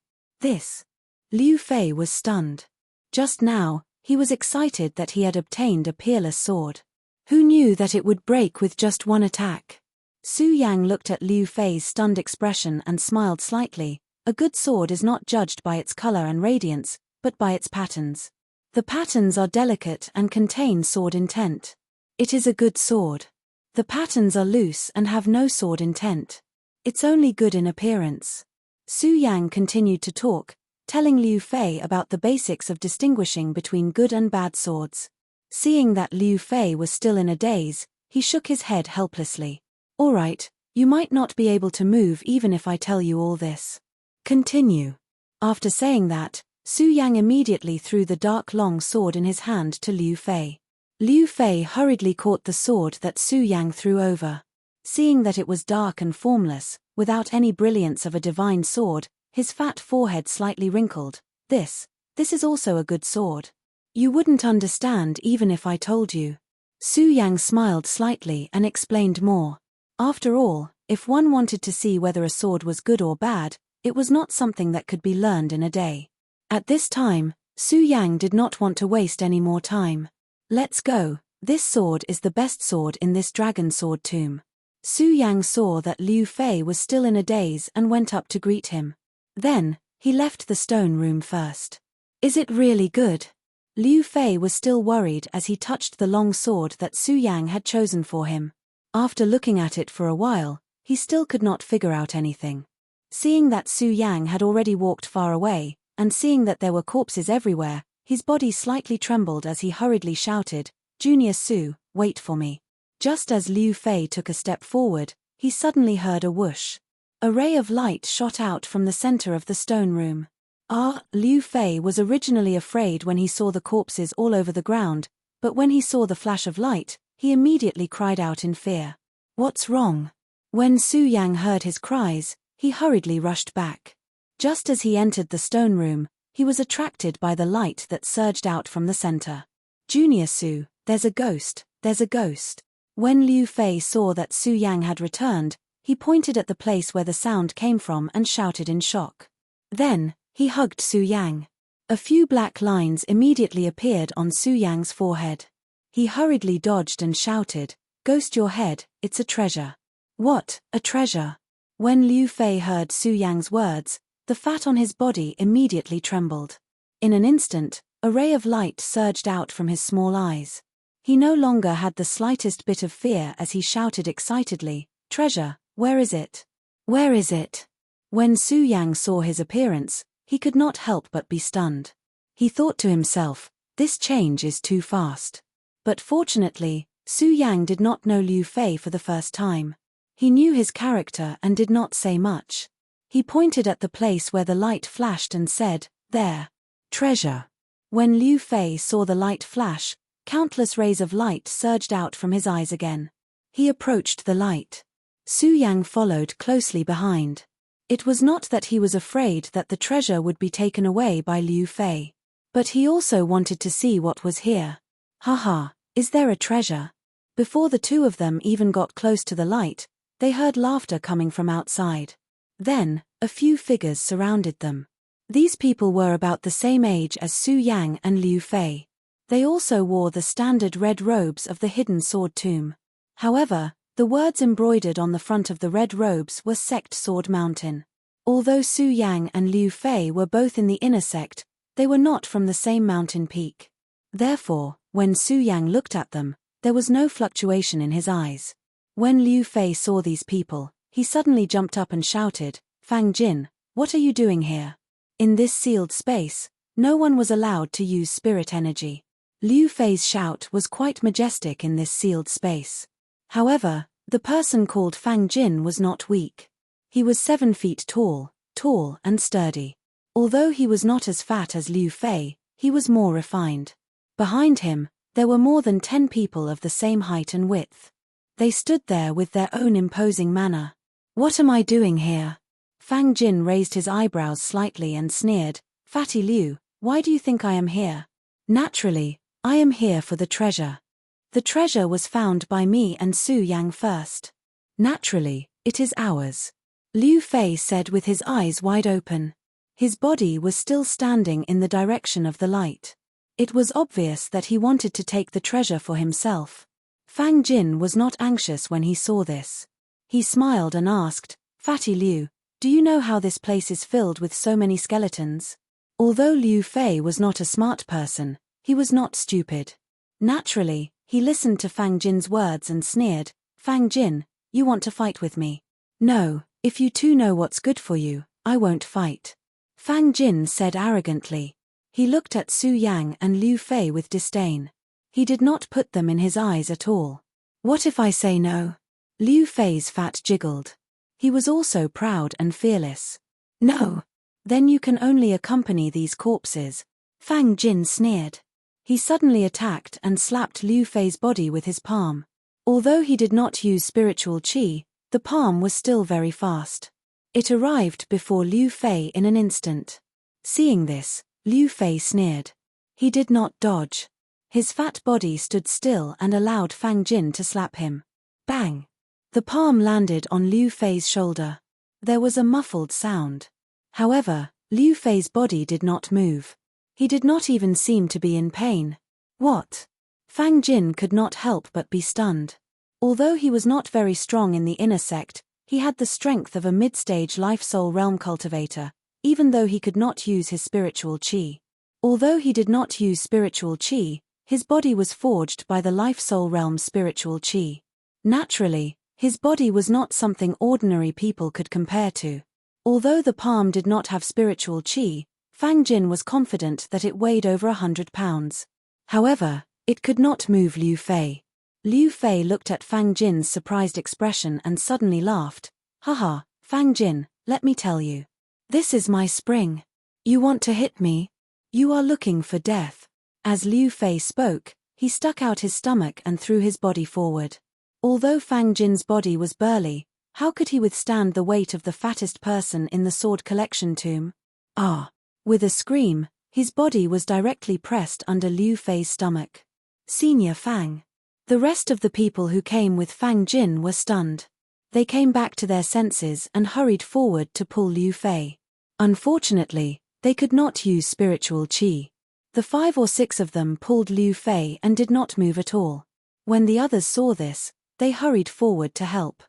Liu Fei was stunned. Just now, he was excited that he had obtained a peerless sword. Who knew that it would break with just one attack? Su Yang looked at Liu Fei's stunned expression and smiled slightly. A good sword is not judged by its color and radiance, but by its patterns. The patterns are delicate and contain sword intent. It is a good sword. The patterns are loose and have no sword intent. It's only good in appearance. Su Yang continued to talk, telling Liu Fei about the basics of distinguishing between good and bad swords. Seeing that Liu Fei was still in a daze, he shook his head helplessly. "All right, you might not be able to move even if I tell you all this. Continue." After saying that, Su Yang immediately threw the dark long sword in his hand to Liu Fei. Liu Fei hurriedly caught the sword that Su Yang threw over. Seeing that it was dark and formless, without any brilliance of a divine sword, his fat forehead slightly wrinkled. This is also a good sword. You wouldn't understand even if I told you." Su Yang smiled slightly and explained more. After all, if one wanted to see whether a sword was good or bad, it was not something that could be learned in a day. At this time, Su Yang did not want to waste any more time. "Let's go, this sword is the best sword in this dragon sword tomb." Su Yang saw that Liu Fei was still in a daze and went up to greet him. Then, he left the stone room first. "Is it really good?" Liu Fei was still worried as he touched the long sword that Su Yang had chosen for him. After looking at it for a while, he still could not figure out anything. Seeing that Su Yang had already walked far away, and seeing that there were corpses everywhere, his body slightly trembled as he hurriedly shouted, "Junior Su, wait for me." Just as Liu Fei took a step forward, he suddenly heard a whoosh. A ray of light shot out from the center of the stone room. Liu Fei was originally afraid when he saw the corpses all over the ground, but when he saw the flash of light, he immediately cried out in fear. "What's wrong?" When Su Yang heard his cries, he hurriedly rushed back. Just as he entered the stone room, he was attracted by the light that surged out from the center. "Junior Su, there's a ghost, there's a ghost." When Liu Fei saw that Su Yang had returned, he pointed at the place where the sound came from and shouted in shock. Then, he hugged Su Yang. A few black lines immediately appeared on Su Yang's forehead. He hurriedly dodged and shouted, "Ghost your head, it's a treasure." "What, a treasure?" When Liu Fei heard Su Yang's words, the fat on his body immediately trembled. In an instant, a ray of light surged out from his small eyes. He no longer had the slightest bit of fear as he shouted excitedly, "Treasure, where is it? Where is it?" When Su Yang saw his appearance, he could not help but be stunned. He thought to himself, "This change is too fast." But fortunately, Su Yang did not know Liu Fei for the first time. He knew his character and did not say much. He pointed at the place where the light flashed and said, "There. Treasure." When Liu Fei saw the light flash, countless rays of light surged out from his eyes again. He approached the light. Su Yang followed closely behind. It was not that he was afraid that the treasure would be taken away by Liu Fei. But he also wanted to see what was here. "Haha, is there a treasure?" Before the two of them even got close to the light, they heard laughter coming from outside. Then, a few figures surrounded them. These people were about the same age as Su Yang and Liu Fei. They also wore the standard red robes of the hidden sword tomb. However, the words embroidered on the front of the red robes were Sect Sword Mountain. Although Su Yang and Liu Fei were both in the inner sect, they were not from the same mountain peak. Therefore, when Su Yang looked at them, there was no fluctuation in his eyes. When Liu Fei saw these people, he suddenly jumped up and shouted, "Fang Jin, what are you doing here?" In this sealed space, no one was allowed to use spirit energy. Liu Fei's shout was quite majestic in this sealed space. However, the person called Fang Jin was not weak. He was 7 feet tall and sturdy. Although he was not as fat as Liu Fei, he was more refined. Behind him, there were more than 10 people of the same height and width. They stood there with their own imposing manner. "What am I doing here?" Fang Jin raised his eyebrows slightly and sneered, "Fatty Liu, why do you think I am here?" "Naturally, I am here for the treasure. The treasure was found by me and Su Yang first. Naturally, it is ours," Liu Fei said with his eyes wide open. His body was still standing in the direction of the light. It was obvious that he wanted to take the treasure for himself. Fang Jin was not anxious when he saw this. He smiled and asked, "Fatty Liu, do you know how this place is filled with so many skeletons?" Although Liu Fei was not a smart person, he was not stupid. Naturally, he listened to Fang Jin's words and sneered, "Fang Jin, you want to fight with me?" "No, if you two know what's good for you, I won't fight." Fang Jin said arrogantly. He looked at Su Yang and Liu Fei with disdain. He did not put them in his eyes at all. What if I say no? Liu Fei's fat jiggled. He was also proud and fearless. No. Then you can only accompany these corpses. Fang Jin sneered. He suddenly attacked and slapped Liu Fei's body with his palm. Although he did not use spiritual qi, the palm was still very fast. It arrived before Liu Fei in an instant. Seeing this, Liu Fei sneered. He did not dodge. His fat body stood still and allowed Fang Jin to slap him. Bang! The palm landed on Liu Fei's shoulder. There was a muffled sound. However, Liu Fei's body did not move. He did not even seem to be in pain. What? Fang Jin could not help but be stunned. Although he was not very strong in the inner sect, he had the strength of a mid-stage life-soul realm cultivator, even though he could not use his spiritual qi. Although he did not use spiritual qi, his body was forged by the life-soul realm's spiritual qi. Naturally, his body was not something ordinary people could compare to. Although the palm did not have spiritual qi, Fang Jin was confident that it weighed over 100 pounds. However, it could not move Liu Fei. Liu Fei looked at Fang Jin's surprised expression and suddenly laughed. Haha, Fang Jin, let me tell you. This is my spring. You want to hit me? You are looking for death. As Liu Fei spoke, he stuck out his stomach and threw his body forward. Although Fang Jin's body was burly, how could he withstand the weight of the fattest person in the sword collection tomb? Ah! With a scream, his body was directly pressed under Liu Fei's stomach. Senior Fang. The rest of the people who came with Fang Jin were stunned. They came back to their senses and hurried forward to pull Liu Fei. Unfortunately, they could not use spiritual qi. The 5 or 6 of them pulled Liu Fei and did not move at all. When the others saw this, they hurried forward to help.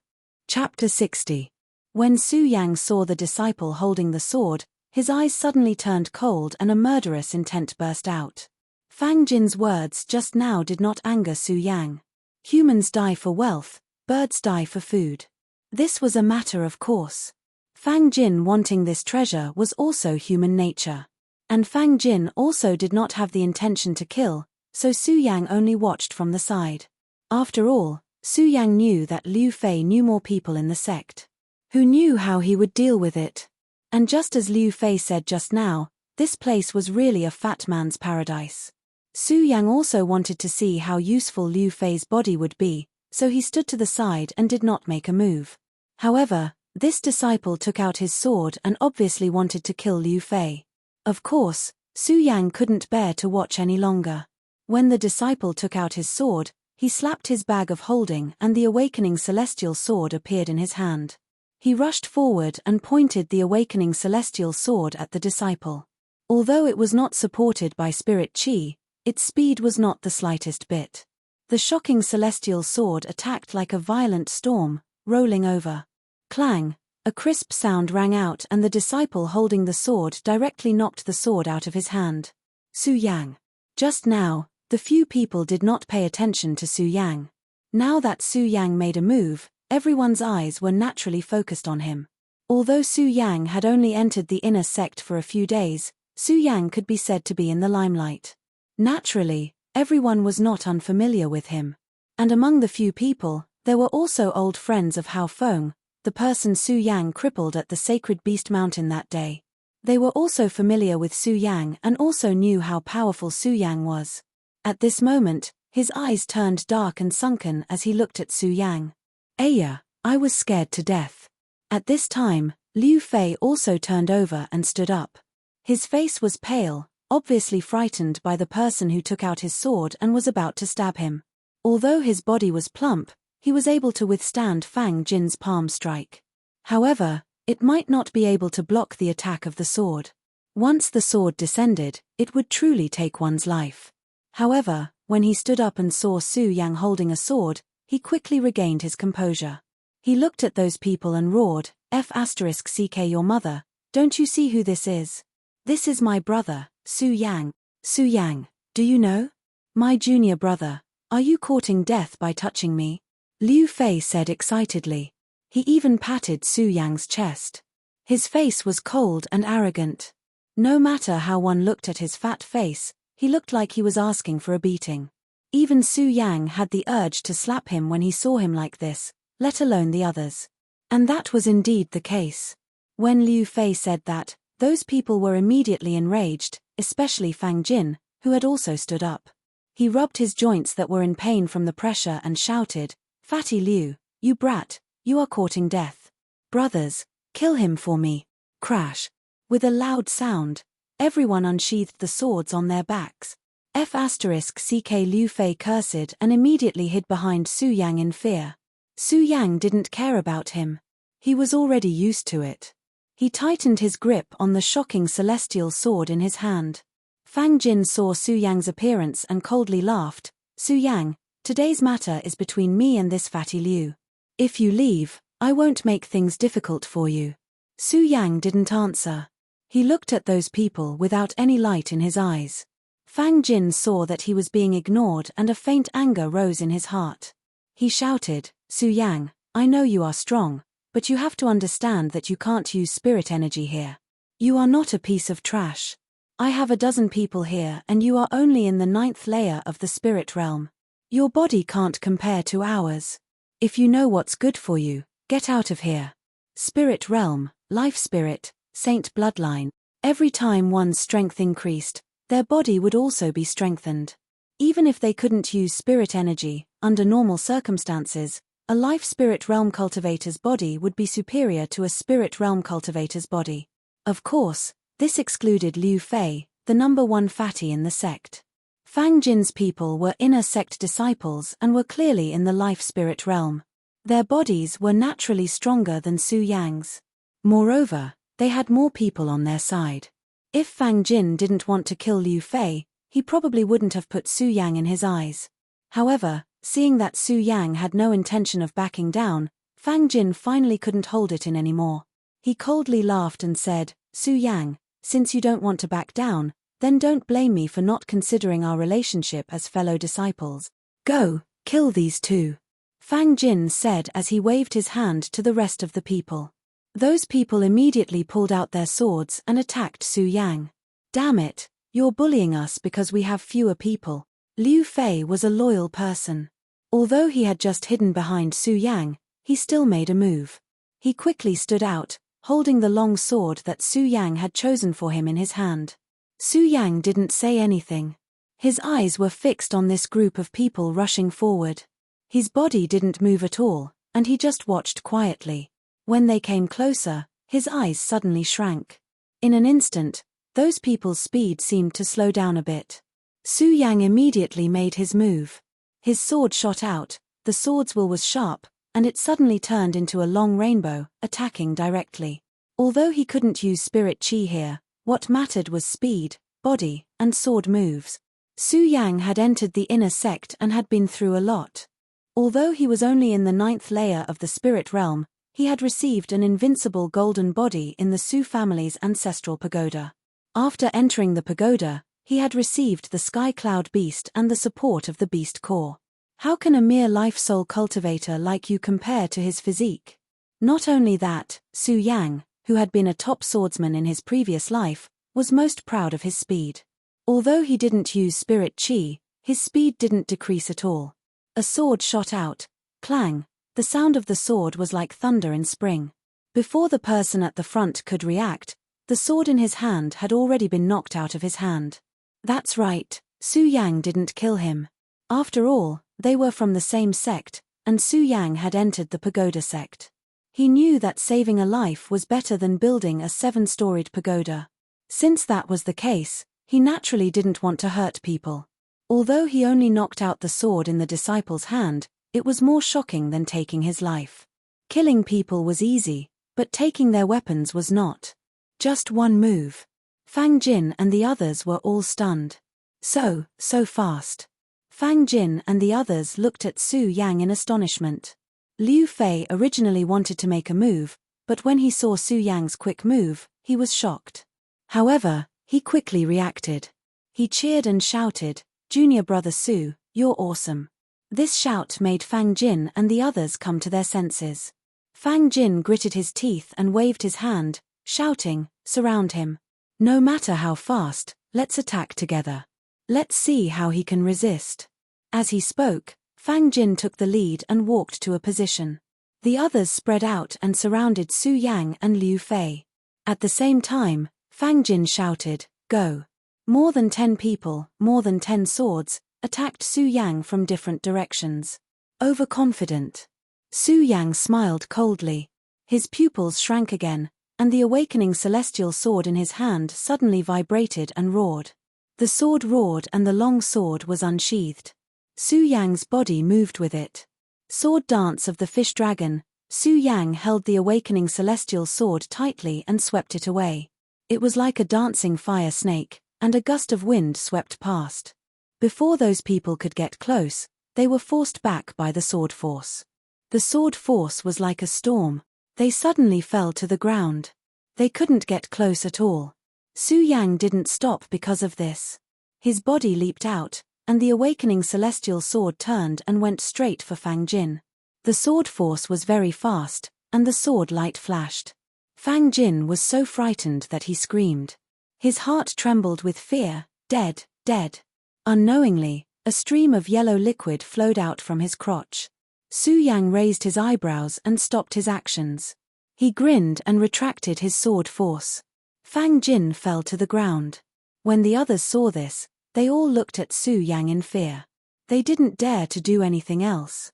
Chapter 60. When Su Yang saw the disciple holding the sword, his eyes suddenly turned cold and a murderous intent burst out. Fang Jin's words just now did not anger Su Yang. Humans die for wealth, birds die for food. This was a matter of course. Fang Jin wanting this treasure was also human nature. And Fang Jin also did not have the intention to kill, so Su Yang only watched from the side. After all, Su Yang knew that Liu Fei knew more people in the sect. Who knew how he would deal with it? And just as Liu Fei said just now, this place was really a fat man's paradise. Su Yang also wanted to see how useful Liu Fei's body would be, so he stood to the side and did not make a move. However, this disciple took out his sword and obviously wanted to kill Liu Fei. Of course, Su Yang couldn't bear to watch any longer. When the disciple took out his sword, he slapped his bag of holding and the awakening celestial sword appeared in his hand. He rushed forward and pointed the awakening celestial sword at the disciple. Although it was not supported by spirit qi, its speed was not the slightest bit. The shocking celestial sword attacked like a violent storm, rolling over. Clang! A crisp sound rang out and the disciple holding the sword directly knocked the sword out of his hand. Su Yang. Just now, the few people did not pay attention to Su Yang. Now that Su Yang made a move, everyone's eyes were naturally focused on him. Although Su Yang had only entered the inner sect for a few days, Su Yang could be said to be in the limelight. Naturally, everyone was not unfamiliar with him. And among the few people, there were also old friends of Hao Feng, the person Su Yang crippled at the Sacred Beast Mountain that day. They were also familiar with Su Yang and also knew how powerful Su Yang was. At this moment, his eyes turned dark and sunken as he looked at Su Yang. Aya, I was scared to death. At this time, Liu Fei also turned over and stood up. His face was pale, obviously frightened by the person who took out his sword and was about to stab him. Although his body was plump, he was able to withstand Fang Jin's palm strike. However, it might not be able to block the attack of the sword. Once the sword descended, it would truly take one's life. However, when he stood up and saw Su Yang holding a sword, he quickly regained his composure. He looked at those people and roared, F***ck your mother, don't you see who this is? This is my brother, Su Yang. Su Yang, do you know? My junior brother, are you courting death by touching me? Liu Fei said excitedly. He even patted Su Yang's chest. His face was cold and arrogant. No matter how one looked at his fat face, he looked like he was asking for a beating. Even Su Yang had the urge to slap him when he saw him like this, let alone the others. And that was indeed the case. When Liu Fei said that, those people were immediately enraged, especially Fang Jin, who had also stood up. He rubbed his joints that were in pain from the pressure and shouted, "Fatty Liu, you brat, you are courting death. Brothers, kill him for me." Crash. With a loud sound, everyone unsheathed the swords on their backs. F***ck Liu Fei cursed and immediately hid behind Su Yang in fear. Su Yang didn't care about him. He was already used to it. He tightened his grip on the shocking celestial sword in his hand. Fang Jin saw Su Yang's appearance and coldly laughed. "Su Yang, today's matter is between me and this fatty Liu. If you leave, I won't make things difficult for you." Su Yang didn't answer. He looked at those people without any light in his eyes. Fang Jin saw that he was being ignored and a faint anger rose in his heart. He shouted, "Su Yang, I know you are strong, but you have to understand that you can't use spirit energy here. You are not a piece of trash. I have a dozen people here and you are only in the 9th layer of the spirit realm. Your body can't compare to ours. If you know what's good for you, get out of here." Spirit realm, life spirit, saint bloodline. Every time one's strength increased, their body would also be strengthened. Even if they couldn't use spirit energy, under normal circumstances, a life spirit realm cultivator's body would be superior to a spirit realm cultivator's body. Of course, this excluded Liu Fei, the number one fatty in the sect. Fang Jin's people were inner sect disciples and were clearly in the life spirit realm. Their bodies were naturally stronger than Su Yang's. Moreover, they had more people on their side. If Fang Jin didn't want to kill Liu Fei, he probably wouldn't have put Su Yang in his eyes. However, seeing that Su Yang had no intention of backing down, Fang Jin finally couldn't hold it in anymore. He coldly laughed and said, "Su Yang, since you don't want to back down, then don't blame me for not considering our relationship as fellow disciples. Go, kill these two," Fang Jin said as he waved his hand to the rest of the people. Those people immediately pulled out their swords and attacked Su Yang. "Damn it, you're bullying us because we have fewer people." Liu Fei was a loyal person. Although he had just hidden behind Su Yang, he still made a move. He quickly stood out, holding the long sword that Su Yang had chosen for him in his hand. Su Yang didn't say anything. His eyes were fixed on this group of people rushing forward. His body didn't move at all, and he just watched quietly. When they came closer, his eyes suddenly shrank. In an instant, those people's speed seemed to slow down a bit. Su Yang immediately made his move. His sword shot out, the sword's will was sharp, and it suddenly turned into a long rainbow, attacking directly. Although he couldn't use spirit chi here, what mattered was speed, body, and sword moves. Su Yang had entered the inner sect and had been through a lot. Although he was only in the 9th layer of the spirit realm, he had received an invincible golden body in the Su family's ancestral pagoda. After entering the pagoda, he had received the Sky Cloud Beast and the support of the Beast Core. How can a mere life soul cultivator like you compare to his physique? Not only that, Su Yang, who had been a top swordsman in his previous life, was most proud of his speed. Although he didn't use spirit chi, his speed didn't decrease at all. A sword shot out, clang. The sound of the sword was like thunder in spring. Before the person at the front could react, the sword in his hand had already been knocked out of his hand. That's right, Su Yang didn't kill him. After all, they were from the same sect, and Su Yang had entered the pagoda sect. He knew that saving a life was better than building a 7-storied pagoda. Since that was the case, he naturally didn't want to hurt people. Although he only knocked out the sword in the disciple's hand, it was more shocking than taking his life. Killing people was easy, but taking their weapons was not. Just one move. Fang Jin and the others were all stunned. So fast. Fang Jin and the others looked at Su Yang in astonishment. Liu Fei originally wanted to make a move, but when he saw Su Yang's quick move, he was shocked. However, he quickly reacted. He cheered and shouted, "Junior brother Su, you're awesome." This shout made Fang Jin and the others come to their senses. Fang Jin gritted his teeth and waved his hand, shouting, "Surround him." No matter how fast, let's attack together. Let's see how he can resist. As he spoke, Fang Jin took the lead and walked to a position. The others spread out and surrounded Su Yang and Liu Fei. At the same time, Fang Jin shouted, "Go!" More than 10 people, more than 10 swords, attacked Su Yang from different directions. Overconfident. Su Yang smiled coldly. His pupils shrank again, and the awakening celestial sword in his hand suddenly vibrated and roared. The sword roared and the long sword was unsheathed. Su Yang's body moved with it. Sword dance of the fish dragon, Su Yang held the awakening celestial sword tightly and swept it away. It was like a dancing fire snake, and a gust of wind swept past. Before those people could get close, they were forced back by the sword force. The sword force was like a storm. They suddenly fell to the ground. They couldn't get close at all. Su Yang didn't stop because of this. His body leaped out, and the awakening celestial sword turned and went straight for Fang Jin. The sword force was very fast, and the sword light flashed. Fang Jin was so frightened that he screamed. His heart trembled with fear. Dead, dead. Unknowingly, a stream of yellow liquid flowed out from his crotch. Su Yang raised his eyebrows and stopped his actions. He grinned and retracted his sword force. Fang Jin fell to the ground. When the others saw this, they all looked at Su Yang in fear. They didn't dare to do anything else.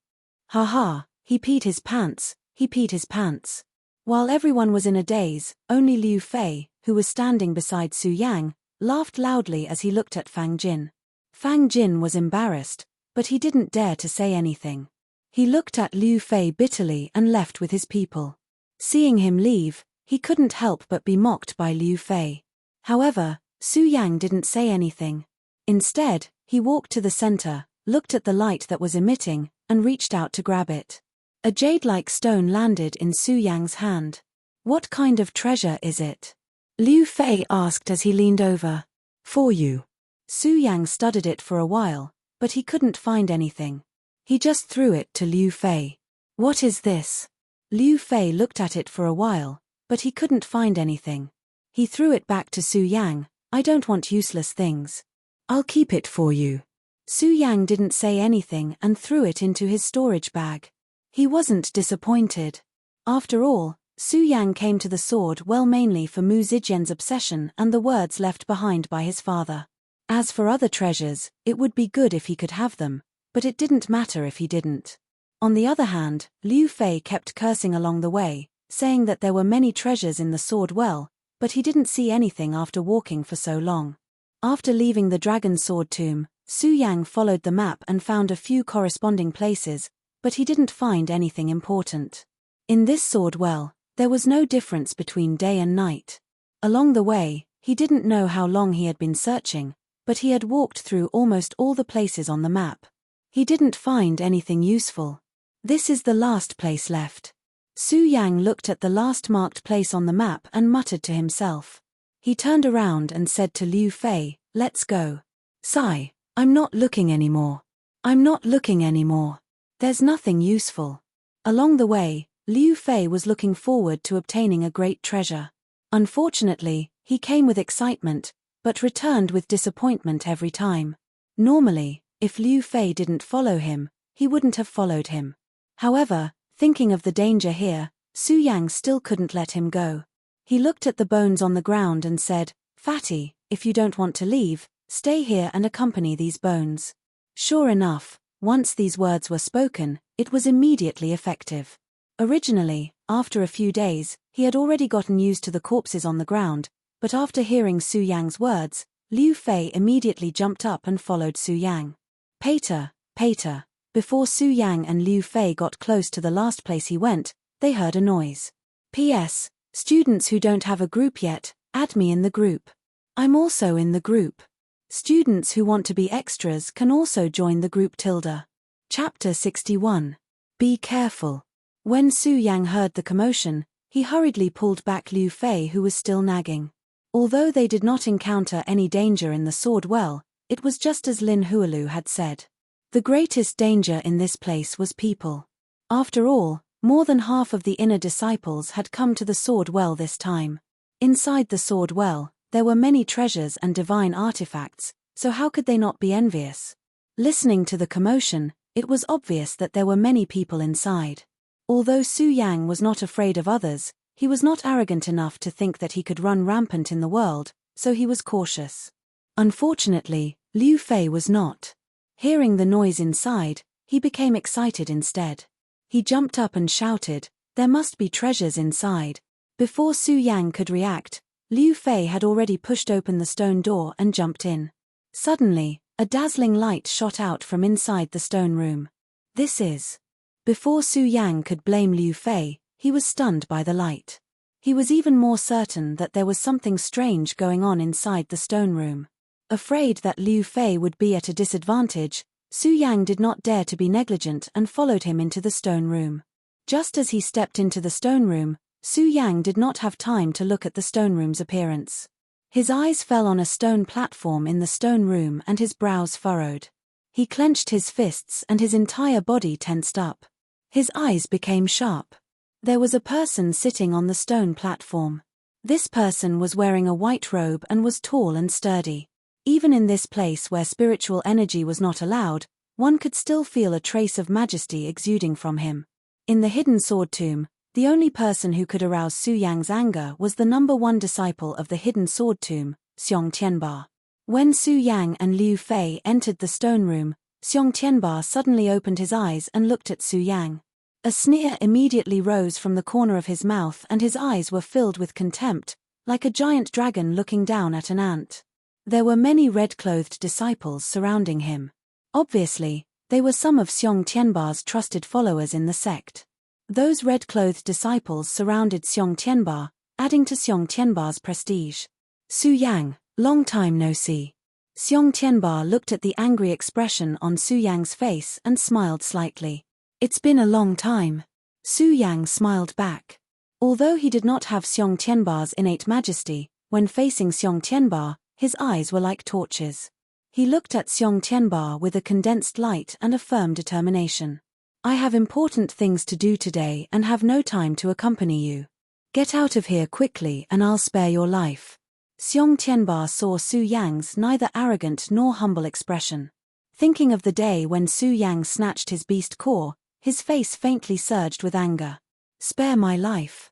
"Ha ha, he peed his pants, he peed his pants." While everyone was in a daze, only Liu Fei, who was standing beside Su Yang, laughed loudly as he looked at Fang Jin. Fang Jin was embarrassed, but he didn't dare to say anything. He looked at Liu Fei bitterly and left with his people. Seeing him leave, he couldn't help but be mocked by Liu Fei. However, Su Yang didn't say anything. Instead, he walked to the center, looked at the light that was emitting, and reached out to grab it. A jade-like stone landed in Su Yang's hand. "What kind of treasure is it?" Liu Fei asked as he leaned over. "For you." Su Yang studied it for a while, but he couldn't find anything. He just threw it to Liu Fei. "What is this?" Liu Fei looked at it for a while, but he couldn't find anything. He threw it back to Su Yang. "I don't want useless things. I'll keep it for you." Su Yang didn't say anything and threw it into his storage bag. He wasn't disappointed. After all, Su Yang came to the sword well mainly for Mu Zijian's obsession and the words left behind by his father. As for other treasures, it would be good if he could have them, but it didn't matter if he didn't. On the other hand, Liu Fei kept cursing along the way, saying that there were many treasures in the sword well, but he didn't see anything after walking for so long. After leaving the dragon sword tomb, Su Yang followed the map and found a few corresponding places, but he didn't find anything important. In this sword well, there was no difference between day and night. Along the way, he didn't know how long he had been searching, but he had walked through almost all the places on the map. He didn't find anything useful. This is the last place left. Su Yang looked at the last marked place on the map and muttered to himself. He turned around and said to Liu Fei, "Let's go." "Sigh, I'm not looking anymore. I'm not looking anymore. There's nothing useful." Along the way, Liu Fei was looking forward to obtaining a great treasure. Unfortunately, he came with excitement, but returned with disappointment every time. Normally, if Liu Fei didn't follow him, he wouldn't have followed him. However, thinking of the danger here, Su Yang still couldn't let him go. He looked at the bones on the ground and said, "Fatty, if you don't want to leave, stay here and accompany these bones." Sure enough, once these words were spoken, it was immediately effective. Originally, after a few days, he had already gotten used to the corpses on the ground, but after hearing Su Yang's words, Liu Fei immediately jumped up and followed Su Yang. Pater, pater. Before Su Yang and Liu Fei got close to the last place he went, they heard a noise. "P.S. Students who don't have a group yet, add me in the group. I'm also in the group. Students who want to be extras can also join the group tilde." Chapter 61. Be careful. When Su Yang heard the commotion, he hurriedly pulled back Liu Fei who was still nagging. Although they did not encounter any danger in the sword well, it was just as Lin Hualu had said. The greatest danger in this place was people. After all, more than half of the inner disciples had come to the sword well this time. Inside the sword well, There were many treasures and divine artifacts, so how could they not be envious? Listening to the commotion, it was obvious that there were many people inside. Although Su Yang was not afraid of others, he was not arrogant enough to think that he could run rampant in the world, so he was cautious. Unfortunately, Liu Fei was not. Hearing the noise inside, he became excited instead. He jumped up and shouted, "There must be treasures inside." Before Su Yang could react, Liu Fei had already pushed open the stone door and jumped in. Suddenly, a dazzling light shot out from inside the stone room. This is. Before Su Yang could blame Liu Fei, he was stunned by the light. He was even more certain that there was something strange going on inside the stone room. Afraid that Liu Fei would be at a disadvantage, Su Yang did not dare to be negligent and followed him into the stone room. Just as he stepped into the stone room, Su Yang did not have time to look at the stone room's appearance. His eyes fell on a stone platform in the stone room and his brows furrowed. He clenched his fists and his entire body tensed up. His eyes became sharp. There was a person sitting on the stone platform. This person was wearing a white robe and was tall and sturdy. Even in this place where spiritual energy was not allowed, one could still feel a trace of majesty exuding from him. In the hidden sword tomb, the only person who could arouse Su Yang's anger was the number one disciple of the hidden sword tomb, Xiong Tianba. When Su Yang and Liu Fei entered the stone room, Xiong Tianba suddenly opened his eyes and looked at Su Yang. A sneer immediately rose from the corner of his mouth and his eyes were filled with contempt, like a giant dragon looking down at an ant. There were many red-clothed disciples surrounding him. Obviously, they were some of Xiong Tianba's trusted followers in the sect. Those red-clothed disciples surrounded Xiong Tianba, adding to Xiong Tianba's prestige. Su Yang, long time no see. Xiong Tianba looked at the angry expression on Su Yang's face and smiled slightly. It's been a long time. Su Yang smiled back. Although he did not have Xiong Tianba's innate majesty, when facing Xiong Tianba, his eyes were like torches. He looked at Xiong Tianba with a condensed light and a firm determination. I have important things to do today and have no time to accompany you. Get out of here quickly and I'll spare your life. Xiong Tianba saw Su Yang's neither arrogant nor humble expression. Thinking of the day when Su Yang snatched his beast core, his face faintly surged with anger. Spare my life.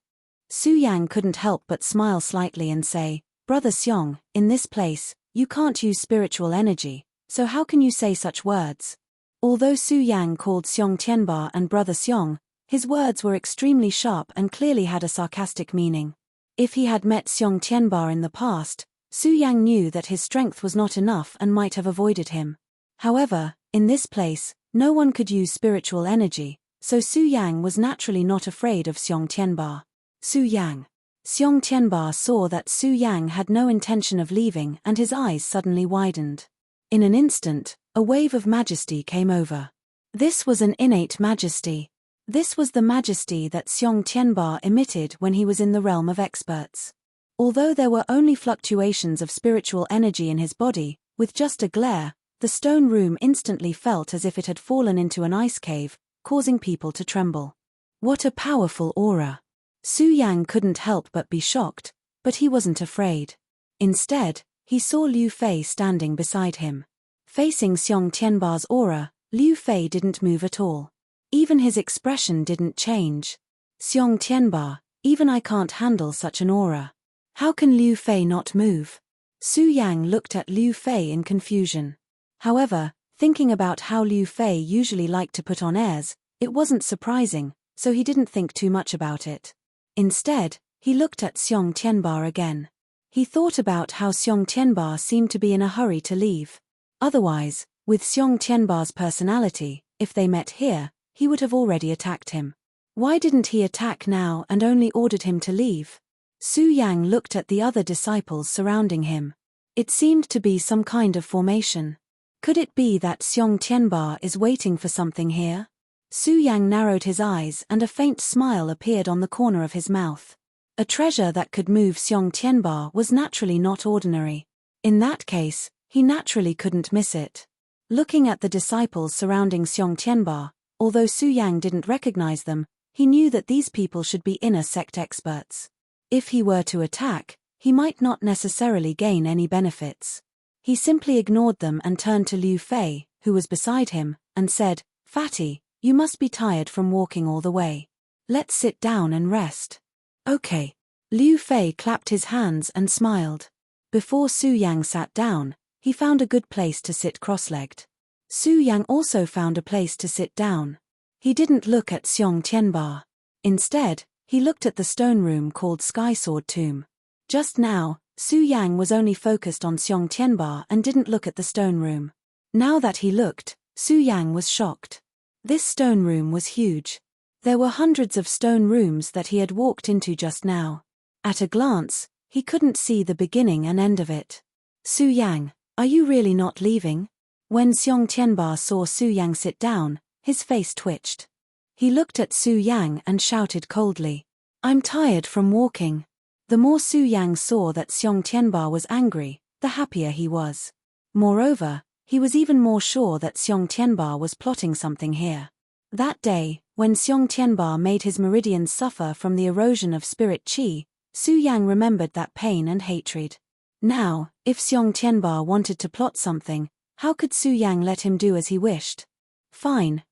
Su Yang couldn't help but smile slightly and say, Brother Xiong, in this place, you can't use spiritual energy, so how can you say such words? Although Su Yang called Xiong Tianba and Brother Xiong, his words were extremely sharp and clearly had a sarcastic meaning. If he had met Xiong Tianba in the past, Su Yang knew that his strength was not enough and might have avoided him. However, in this place, no one could use spiritual energy, so Su Yang was naturally not afraid of Xiong Tianba. Su Yang. Xiong Tianba saw that Su Yang had no intention of leaving and his eyes suddenly widened. In an instant, a wave of majesty came over. This was an innate majesty. This was the majesty that Xiong Tianba emitted when he was in the realm of experts. Although there were only fluctuations of spiritual energy in his body, with just a glare, the stone room instantly felt as if it had fallen into an ice cave, causing people to tremble. What a powerful aura! Su Yang couldn't help but be shocked, but he wasn't afraid. Instead, he saw Liu Fei standing beside him. Facing Xiong Tianba's aura, Liu Fei didn't move at all. Even his expression didn't change. Xiong Tianba, even I can't handle such an aura. How can Liu Fei not move? Su Yang looked at Liu Fei in confusion. However, thinking about how Liu Fei usually liked to put on airs, it wasn't surprising, so he didn't think too much about it. Instead, he looked at Xiong Tianba again. He thought about how Xiong Tianba seemed to be in a hurry to leave. Otherwise, with Xiong Tianba's personality, if they met here, he would have already attacked him. Why didn't he attack now and only ordered him to leave? Su Yang looked at the other disciples surrounding him. It seemed to be some kind of formation. Could it be that Xiong Tianba is waiting for something here? Su Yang narrowed his eyes and a faint smile appeared on the corner of his mouth. A treasure that could move Xiong Tianba was naturally not ordinary. In that case, he naturally couldn't miss it. Looking at the disciples surrounding Xiong Tianba, although Su Yang didn't recognize them, he knew that these people should be inner sect experts. If he were to attack, he might not necessarily gain any benefits. He simply ignored them and turned to Liu Fei, who was beside him, and said, "Fatty, you must be tired from walking all the way. Let's sit down and rest." "Okay." Liu Fei clapped his hands and smiled. Before Su Yang sat down, he found a good place to sit cross-legged. Su Yang also found a place to sit down. He didn't look at Xiong Tianba. Instead, he looked at the stone room called Sky Sword Tomb. Just now, Su Yang was only focused on Xiong Tianba and didn't look at the stone room. Now that he looked, Su Yang was shocked. This stone room was huge. There were hundreds of stone rooms that he had walked into just now. At a glance, he couldn't see the beginning and end of it. "Su Yang, are you really not leaving?" When Xiong Tianba saw Su Yang sit down, his face twitched. He looked at Su Yang and shouted coldly, "I'm tired from walking." The more Su Yang saw that Xiong Tianba was angry, the happier he was. Moreover, he was even more sure that Xiong Tianba was plotting something here. That day, when Xiong Tianba made his meridians suffer from the erosion of spirit qi, Su Yang remembered that pain and hatred. Now, if Xiong Tianba wanted to plot something, how could Su Yang let him do as he wished? Fine,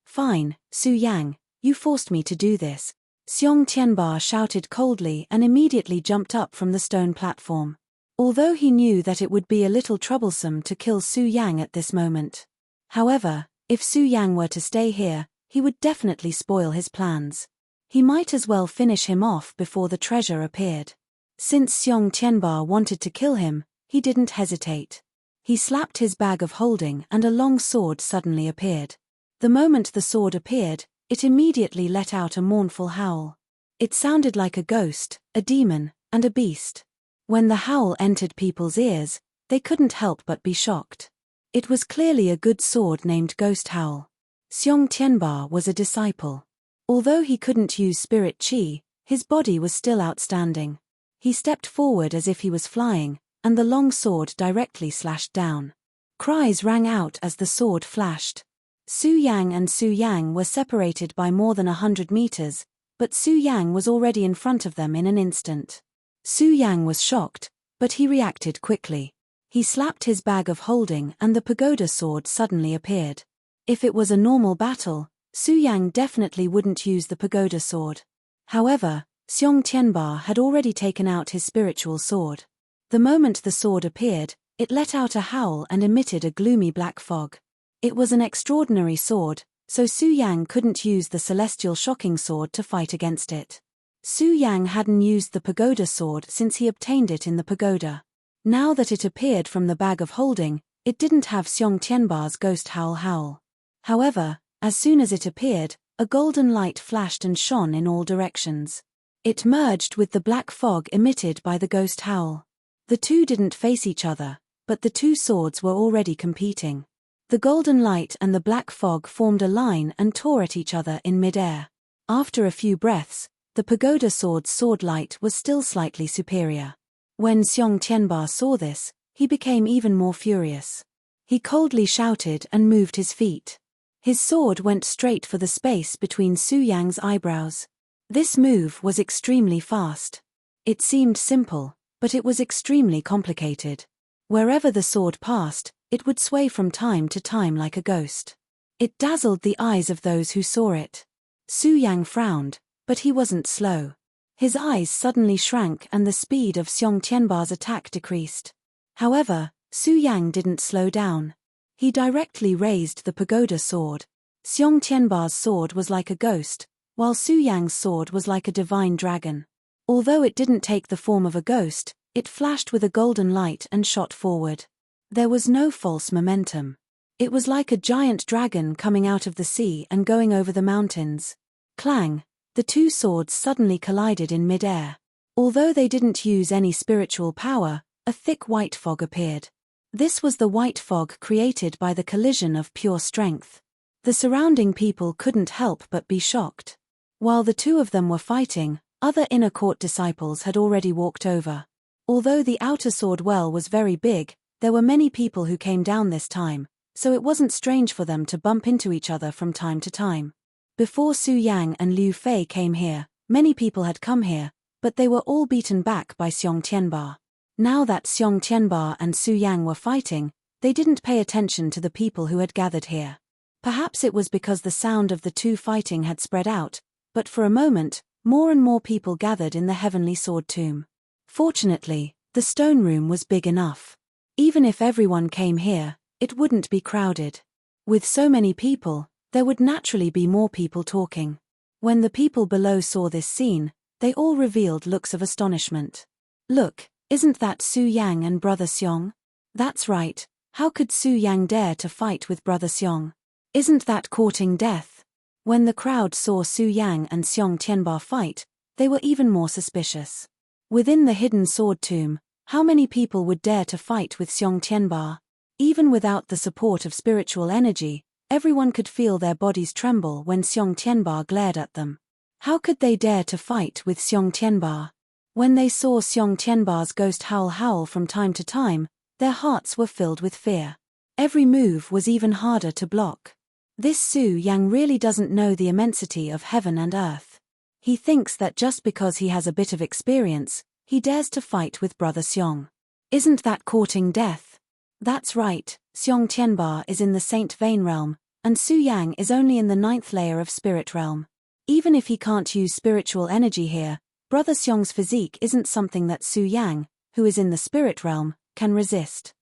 Su Yang, you forced me to do this." Xiong Tianba shouted coldly and immediately jumped up from the stone platform. Although he knew that it would be a little troublesome to kill Su Yang at this moment. However, if Su Yang were to stay here, he would definitely spoil his plans. He might as well finish him off before the treasure appeared. Since Xiong Tianba wanted to kill him, he didn't hesitate. He slapped his bag of holding and a long sword suddenly appeared. The moment the sword appeared, it immediately let out a mournful howl. It sounded like a ghost, a demon, and a beast. When the howl entered people's ears, they couldn't help but be shocked. It was clearly a good sword named Ghost Howl. Xiong Tianba was a disciple. Although he couldn't use spirit qi, his body was still outstanding. He stepped forward as if he was flying, and the long sword directly slashed down. Cries rang out as the sword flashed. Su Yang and Su Yang were separated by more than 100 meters, but Su Yang was already in front of them in an instant. Su Yang was shocked, but he reacted quickly. He slapped his bag of holding and the pagoda sword suddenly appeared. If it was a normal battle, Su Yang definitely wouldn't use the pagoda sword. However, Xiong Tianba had already taken out his spiritual sword. The moment the sword appeared, it let out a howl and emitted a gloomy black fog. It was an extraordinary sword, so Su Yang couldn't use the celestial shocking sword to fight against it. Su Yang hadn't used the pagoda sword since he obtained it in the pagoda. Now that it appeared from the bag of holding, it didn't have Xiong Tianba's ghost howl. However, as soon as it appeared, a golden light flashed and shone in all directions. It merged with the black fog emitted by the ghost howl. The two didn't face each other, but the two swords were already competing. The golden light and the black fog formed a line and tore at each other in mid-air. After a few breaths, the pagoda sword's sword light was still slightly superior. When Xiong Tianba saw this, he became even more furious. He coldly shouted and moved his feet. His sword went straight for the space between Su Yang's eyebrows. This move was extremely fast. It seemed simple, but it was extremely complicated. Wherever the sword passed, it would sway from time to time like a ghost. It dazzled the eyes of those who saw it. Su Yang frowned, but he wasn't slow. His eyes suddenly shrank and the speed of Xiong Tianba's attack decreased. However, Su Yang didn't slow down. He directly raised the pagoda sword. Xiong Tianba's sword was like a ghost, while Su Yang's sword was like a divine dragon. Although it didn't take the form of a ghost, it flashed with a golden light and shot forward. There was no false momentum. It was like a giant dragon coming out of the sea and going over the mountains. Clang! The two swords suddenly collided in mid-air. Although they didn't use any spiritual power, a thick white fog appeared. This was the white fog created by the collision of pure strength. The surrounding people couldn't help but be shocked. While the two of them were fighting, other inner court disciples had already walked over. Although the outer sword well was very big, there were many people who came down this time, so it wasn't strange for them to bump into each other from time to time. Before Su Yang and Liu Fei came here, many people had come here, but they were all beaten back by Xiong Tianba. Now that Xiong Tianba and Su Yang were fighting, they didn't pay attention to the people who had gathered here. Perhaps it was because the sound of the two fighting had spread out, but for a moment, more and more people gathered in the heavenly sword tomb. Fortunately, the stone room was big enough. Even if everyone came here, it wouldn't be crowded. With so many people, there would naturally be more people talking. When the people below saw this scene, they all revealed looks of astonishment. Look, isn't that Su Yang and Brother Xiong? That's right, how could Su Yang dare to fight with Brother Xiong? Isn't that courting death? When the crowd saw Su Yang and Xiong Tianba fight, they were even more suspicious. Within the hidden sword tomb, how many people would dare to fight with Xiong Tianba? Even without the support of spiritual energy, everyone could feel their bodies tremble when Xiong Tianba glared at them. How could they dare to fight with Xiong Tianba? When they saw Xiong Tianba's ghost howl from time to time, their hearts were filled with fear. Every move was even harder to block. This Su Yang really doesn't know the immensity of heaven and earth. He thinks that just because he has a bit of experience, he dares to fight with Brother Xiong. Isn't that courting death? That's right, Xiong Tianba is in the Saint Vein realm, and Su Yang is only in the 9th layer of spirit realm. Even if he can't use spiritual energy here, Brother Xiong's physique isn't something that Su Yang, who is in the spirit realm, can resist.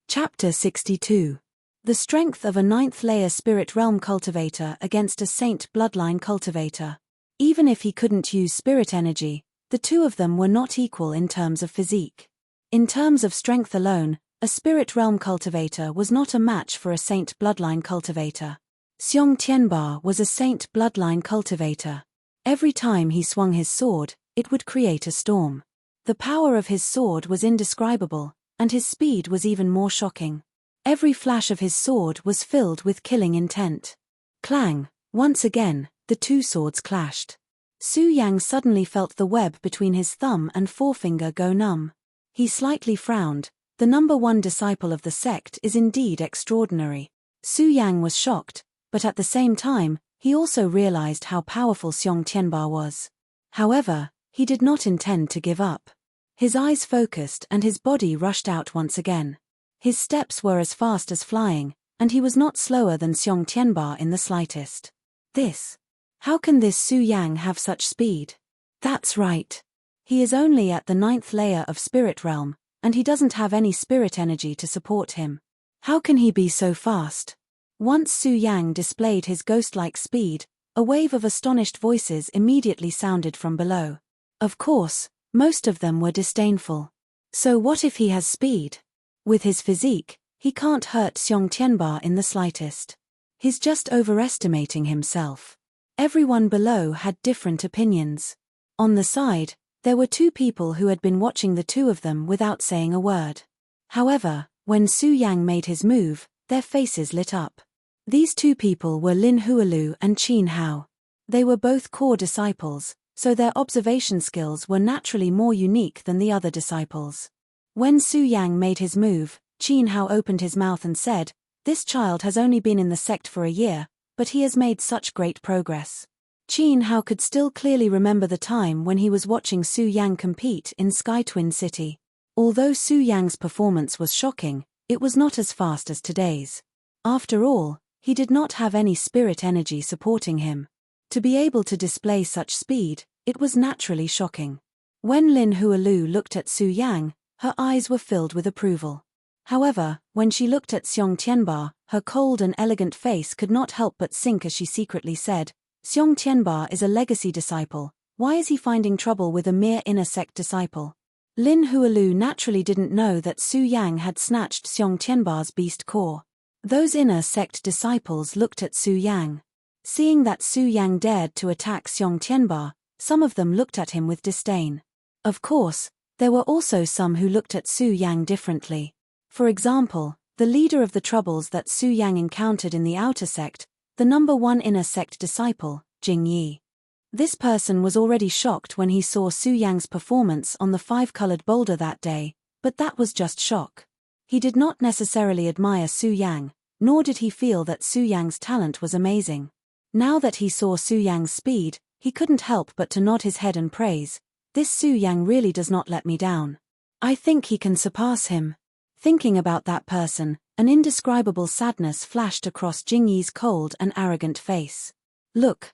Chapter 62. The strength of a 9th layer spirit realm cultivator against a saint bloodline cultivator. Even if he couldn't use spirit energy, the two of them were not equal in terms of physique. In terms of strength alone, a spirit realm cultivator was not a match for a saint bloodline cultivator. Xiong Tianba was a saint bloodline cultivator. Every time he swung his sword, it would create a storm. The power of his sword was indescribable, and his speed was even more shocking. Every flash of his sword was filled with killing intent. Clang! Once again, the two swords clashed. Su Yang suddenly felt the web between his thumb and forefinger go numb. He slightly frowned. The number one disciple of the sect is indeed extraordinary. Su Yang was shocked, but at the same time, he also realized how powerful Xiong Tianba was. However, he did not intend to give up. His eyes focused and his body rushed out once again. His steps were as fast as flying, and he was not slower than Xiong Tianba in the slightest. How can this Su Yang have such speed? That's right. He is only at the 9th layer of spirit realm, and he doesn't have any spirit energy to support him. How can he be so fast? Once Su Yang displayed his ghost-like speed, a wave of astonished voices immediately sounded from below. Of course, most of them were disdainful. So what if he has speed? With his physique, he can't hurt Xiong Tianba in the slightest. He's just overestimating himself. Everyone below had different opinions. On the side, there were two people who had been watching the two of them without saying a word. However, when Su Yang made his move, their faces lit up. These two people were Lin Hualu and Qin Hao. They were both core disciples, so their observation skills were naturally more unique than the other disciples. When Su Yang made his move, Qin Hao opened his mouth and said, "This child has only been in the sect for a year, but he has made such great progress." Qin Hao could still clearly remember the time when he was watching Su Yang compete in Sky Twin City. Although Su Yang's performance was shocking, it was not as fast as today's. After all, he did not have any spirit energy supporting him. To be able to display such speed, it was naturally shocking. When Lin Hualu looked at Su Yang, her eyes were filled with approval. However, when she looked at Xiong Tianba, her cold and elegant face could not help but sink as she secretly said, "Xiong Tianba is a legacy disciple, why is he finding trouble with a mere inner sect disciple?" Lin Hualu naturally didn't know that Su Yang had snatched Xiong Tianba's beast core. Those inner sect disciples looked at Su Yang. Seeing that Su Yang dared to attack Xiong Tianba, some of them looked at him with disdain. Of course, there were also some who looked at Su Yang differently. For example, the leader of the troubles that Su Yang encountered in the outer sect, the number one inner sect disciple, Jing Yi. This person was already shocked when he saw Su Yang's performance on the 5-colored boulder that day, but that was just shock. He did not necessarily admire Su Yang, nor did he feel that Su Yang's talent was amazing. Now that he saw Su Yang's speed, he couldn't help but to nod his head and praise, "This Su Yang really does not let me down. I think he can surpass him. Thinking about that person, an indescribable sadness flashed across Jingyi's cold and arrogant face. Look,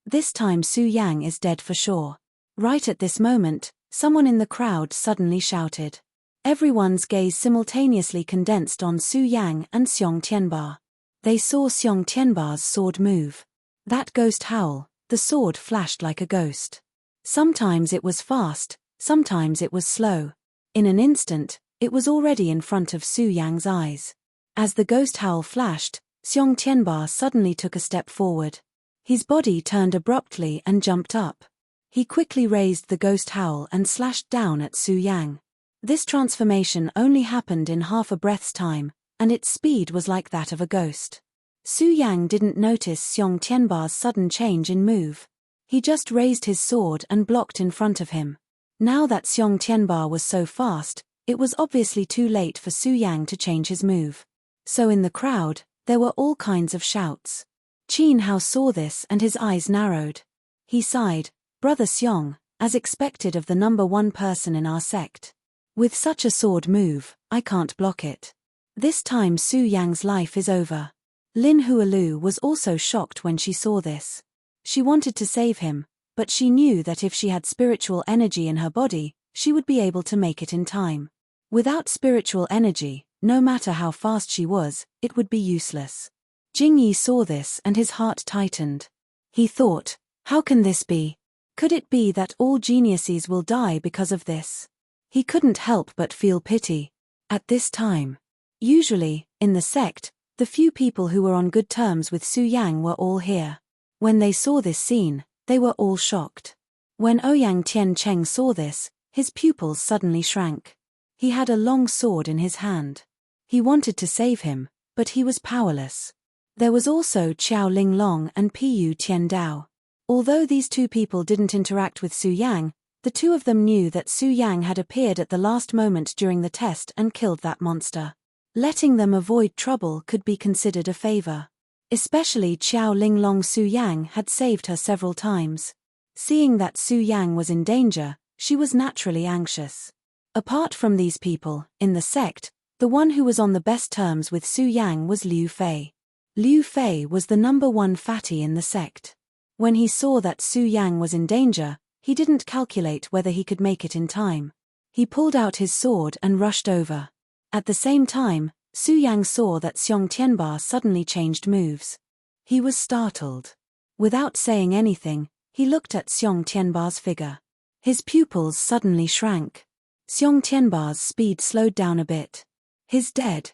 this time Su Yang is dead for sure. Right at this moment, someone in the crowd suddenly shouted. Everyone's gaze simultaneously condensed on Su Yang and Xiong Tianba. They saw Xiong Tianba's sword move. That ghost howl, the sword flashed like a ghost. Sometimes it was fast, sometimes it was slow. In an instant, it was already in front of Su Yang's eyes. As the ghost howl flashed, Xiong Tianba suddenly took a step forward. His body turned abruptly and jumped up. He quickly raised the ghost howl and slashed down at Su Yang. This transformation only happened in half a breath's time, and its speed was like that of a ghost. Su Yang didn't notice Xiong Tianba's sudden change in move. He just raised his sword and blocked in front of him. Now that Xiong Tianba was so fast, it was obviously too late for Su Yang to change his move. So in the crowd, there were all kinds of shouts. Qin Hao saw this and his eyes narrowed. He sighed, "Brother Xiong, as expected of the number one person in our sect. With such a sword move, I can't block it. This time Su Yang's life is over." Lin Hualu was also shocked when she saw this. She wanted to save him, but she knew that if she had spiritual energy in her body, she would be able to make it in time. Without spiritual energy, no matter how fast she was, it would be useless. Jingyi saw this and his heart tightened. He thought, how can this be? Could it be that all geniuses will die because of this? He couldn't help but feel pity. At this time, usually, in the sect, the few people who were on good terms with Su Yang were all here. When they saw this scene, they were all shocked. When Ouyang Tiancheng saw this, his pupils suddenly shrank. He had a long sword in his hand. He wanted to save him, but he was powerless. There was also Qiao Linglong and Piyu Tiandao. Although these two people didn't interact with Su Yang, the two of them knew that Su Yang had appeared at the last moment during the test and killed that monster. Letting them avoid trouble could be considered a favor. Especially Qiao Linglong. Su Yang had saved her several times. Seeing that Su Yang was in danger, she was naturally anxious. Apart from these people, in the sect, the one who was on the best terms with Su Yang was Liu Fei. Liu Fei was the number one fatty in the sect. When he saw that Su Yang was in danger, he didn't calculate whether he could make it in time. He pulled out his sword and rushed over. At the same time, Su Yang saw that Xiong Tianba suddenly changed moves. He was startled. Without saying anything, he looked at Xiong Tianba's figure. His pupils suddenly shrank. Xiong Tianba's speed slowed down a bit. He's dead.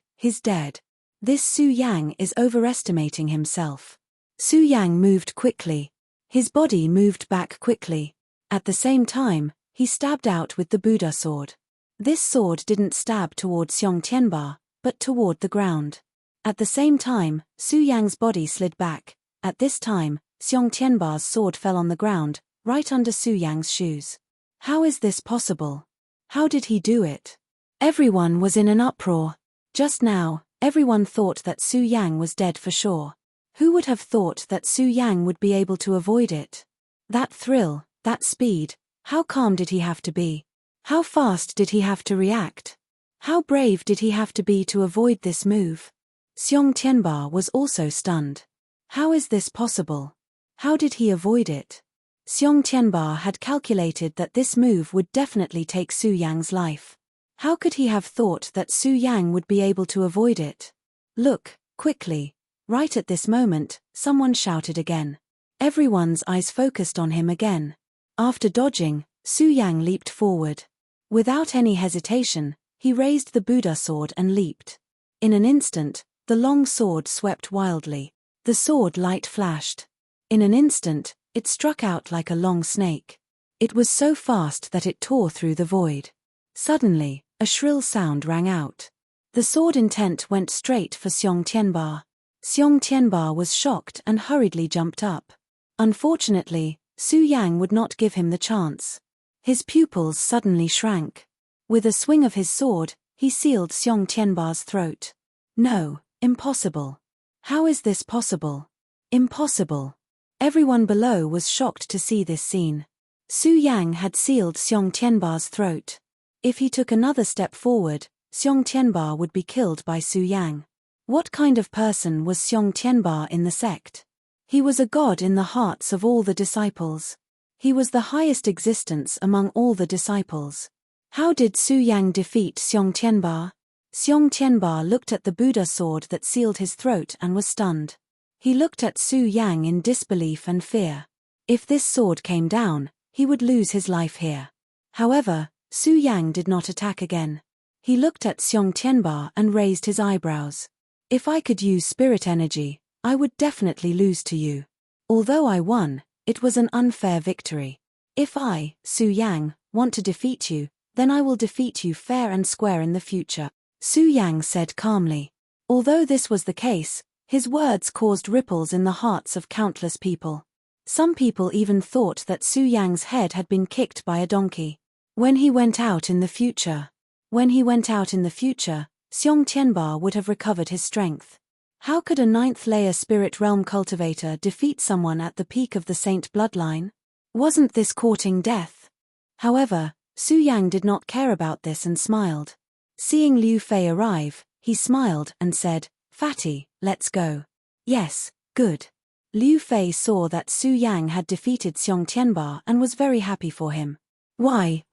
This Su Yang is overestimating himself. Su Yang moved quickly. His body moved back quickly. At the same time, he stabbed out with the Buddha sword. This sword didn't stab toward Xiong Tianba, but toward the ground. At the same time, Su Yang's body slid back. At this time, Xiong Tianba's sword fell on the ground, right under Su Yang's shoes. How is this possible? How did he do it? Everyone was in an uproar. Just now, everyone thought that Su Yang was dead for sure. Who would have thought that Su Yang would be able to avoid it? That thrill, that speed, how calm did he have to be? How fast did he have to react? How brave did he have to be to avoid this move? Xiong Tianba was also stunned. How is this possible? How did he avoid it? Xiong Tianba had calculated that this move would definitely take Su Yang's life. How could he have thought that Su Yang would be able to avoid it? Look, quickly. Right at this moment, someone shouted again. Everyone's eyes focused on him again. After dodging, Su Yang leaped forward. Without any hesitation, he raised the Buddha sword and leaped. In an instant, the long sword swept wildly. The sword light flashed. In an instant, it struck out like a long snake. It was so fast that it tore through the void. Suddenly, a shrill sound rang out. The sword intent went straight for Xiong Tianba. Xiong Tianba was shocked and hurriedly jumped up. Unfortunately, Su Yang would not give him the chance. His pupils suddenly shrank. With a swing of his sword, he sealed Xiong Tianba's throat. No, impossible. How is this possible? Impossible. Everyone below was shocked to see this scene. Su Yang had sealed Xiong Tianba's throat. If he took another step forward, Xiong Tianba would be killed by Su Yang. What kind of person was Xiong Tianba in the sect? He was a god in the hearts of all the disciples. He was the highest existence among all the disciples. How did Su Yang defeat Xiong Tianba? Xiong Tianba looked at the Buddha sword that sealed his throat and was stunned. He looked at Su Yang in disbelief and fear. If this sword came down, he would lose his life here. However, Su Yang did not attack again. He looked at Xiong Tianba and raised his eyebrows. If I could use spirit energy, I would definitely lose to you. Although I won, it was an unfair victory. If I, Su Yang, want to defeat you, then I will defeat you fair and square in the future, Su Yang said calmly. Although this was the case, his words caused ripples in the hearts of countless people. Some people even thought that Su Yang's head had been kicked by a donkey. When he went out in the future, Xiong Tianba would have recovered his strength. How could a ninth-layer spirit realm cultivator defeat someone at the peak of the saint bloodline? Wasn't this courting death? However, Su Yang did not care about this and smiled. Seeing Liu Fei arrive, he smiled and said, "Fatty, let's go." "Yes, good." Liu Fei saw that Su Yang had defeated Xiong Tianba and was very happy for him. Why?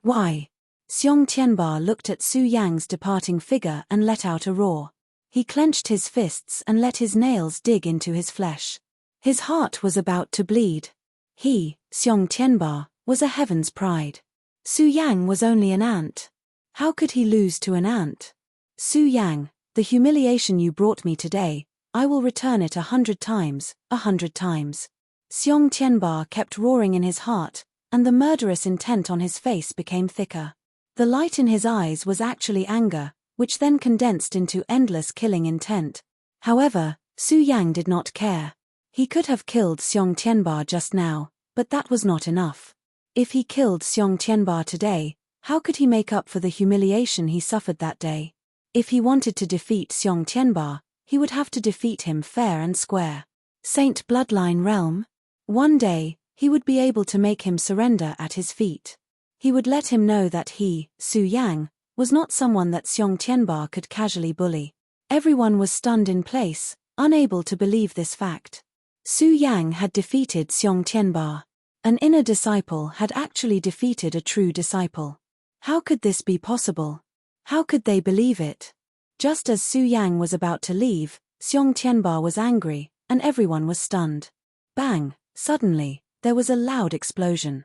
Xiong Tianba looked at Su Yang's departing figure and let out a roar. He clenched his fists and let his nails dig into his flesh. His heart was about to bleed. He, Xiong Tianba, was a heaven's pride. Su Yang was only an ant. How could he lose to an ant? Su Yang, the humiliation you brought me today, I will return it 100 times, 100 times. Xiong Tianba kept roaring in his heart, and the murderous intent on his face became thicker. The light in his eyes was actually anger, which then condensed into endless killing intent. However, Su Yang did not care. He could have killed Xiong Tianba just now, but that was not enough. If he killed Xiong Tianba today, how could he make up for the humiliation he suffered that day? If he wanted to defeat Xiong Tianba, he would have to defeat him fair and square. Saint Bloodline Realm? One day, he would be able to make him surrender at his feet. He would let him know that he, Su Yang, was not someone that Xiong Tianba could casually bully. Everyone was stunned in place, unable to believe this fact. Su Yang had defeated Xiong Tianba. An inner disciple had actually defeated a true disciple. How could this be possible? How could they believe it? Just as Su Yang was about to leave, Xiong Tianba was angry, and everyone was stunned. Bang! Suddenly, there was a loud explosion.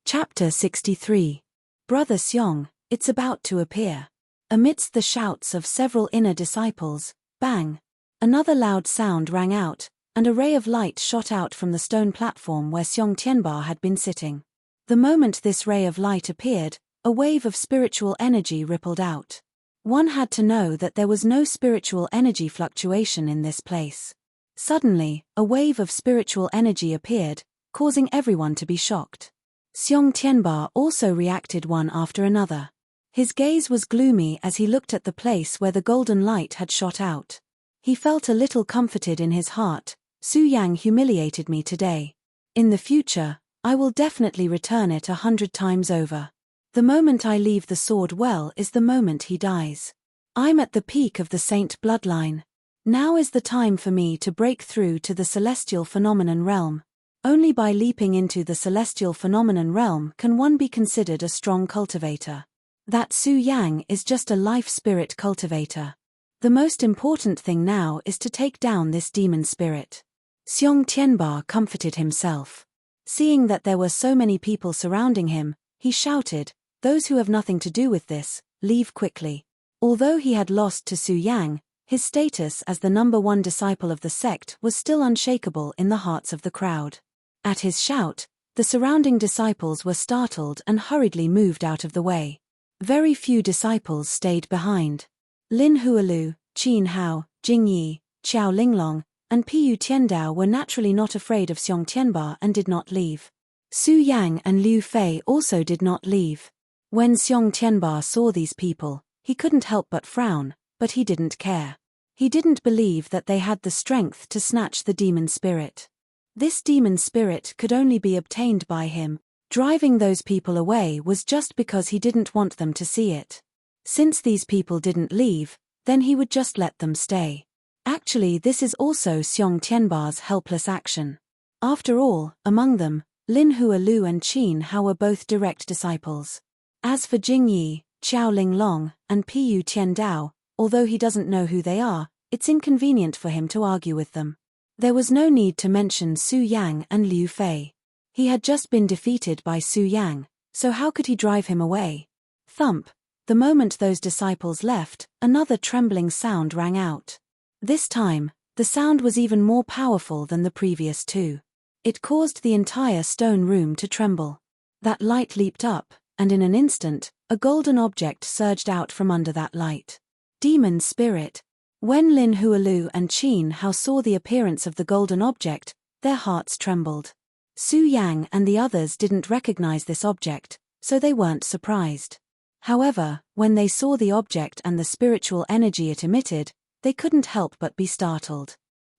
Chapter 63. Brother Xiong, it's about to appear. Amidst the shouts of several inner disciples, bang! Another loud sound rang out, and a ray of light shot out from the stone platform where Xiong Tianba had been sitting. The moment this ray of light appeared, a wave of spiritual energy rippled out. One had to know that there was no spiritual energy fluctuation in this place. Suddenly, a wave of spiritual energy appeared, causing everyone to be shocked. Xiong Tianba also reacted one after another. His gaze was gloomy as he looked at the place where the golden light had shot out. He felt a little comforted in his heart. Su Yang humiliated me today. In the future, I will definitely return it 100 times over. The moment I leave the sword well is the moment he dies. I'm at the peak of the saint bloodline. Now is the time for me to break through to the celestial phenomenon realm. Only by leaping into the celestial phenomenon realm can one be considered a strong cultivator. That Su Yang is just a life spirit cultivator. The most important thing now is to take down this demon spirit. Xiong Tianba comforted himself. Seeing that there were so many people surrounding him, he shouted, "Those who have nothing to do with this, leave quickly." Although he had lost to Su Yang, his status as the #1 disciple of the sect was still unshakable in the hearts of the crowd. At his shout, the surrounding disciples were startled and hurriedly moved out of the way. Very few disciples stayed behind. Lin Hualu, Qin Hao, Jing Yi, Qiao Linglong, and Piyu Tiandao were naturally not afraid of Xiong Tianba and did not leave. Su Yang and Liu Fei also did not leave. When Xiong Tianba saw these people, he couldn't help but frown, but he didn't care. He didn't believe that they had the strength to snatch the demon spirit. This demon spirit could only be obtained by him. Driving those people away was just because he didn't want them to see it. Since these people didn't leave, then he would just let them stay. Actually, this is also Xiong Tianba's helpless action. After all, among them, Lin Hualu and Qin Hao were both direct disciples. As for Jing Yi, Xiao Linglong, and Piyu Tiandao, although he doesn't know who they are, it's inconvenient for him to argue with them. There was no need to mention Su Yang and Liu Fei. He had just been defeated by Su Yang, so how could he drive him away? Thump! The moment those disciples left, another trembling sound rang out. This time, the sound was even more powerful than the previous two. It caused the entire stone room to tremble. That light leaped up, and in an instant, a golden object surged out from under that light. Demon spirit. When Lin Hualu and Qin Hao saw the appearance of the golden object, their hearts trembled. Su Yang and the others didn't recognize this object, so they weren't surprised. However, when they saw the object and the spiritual energy it emitted, they couldn't help but be startled.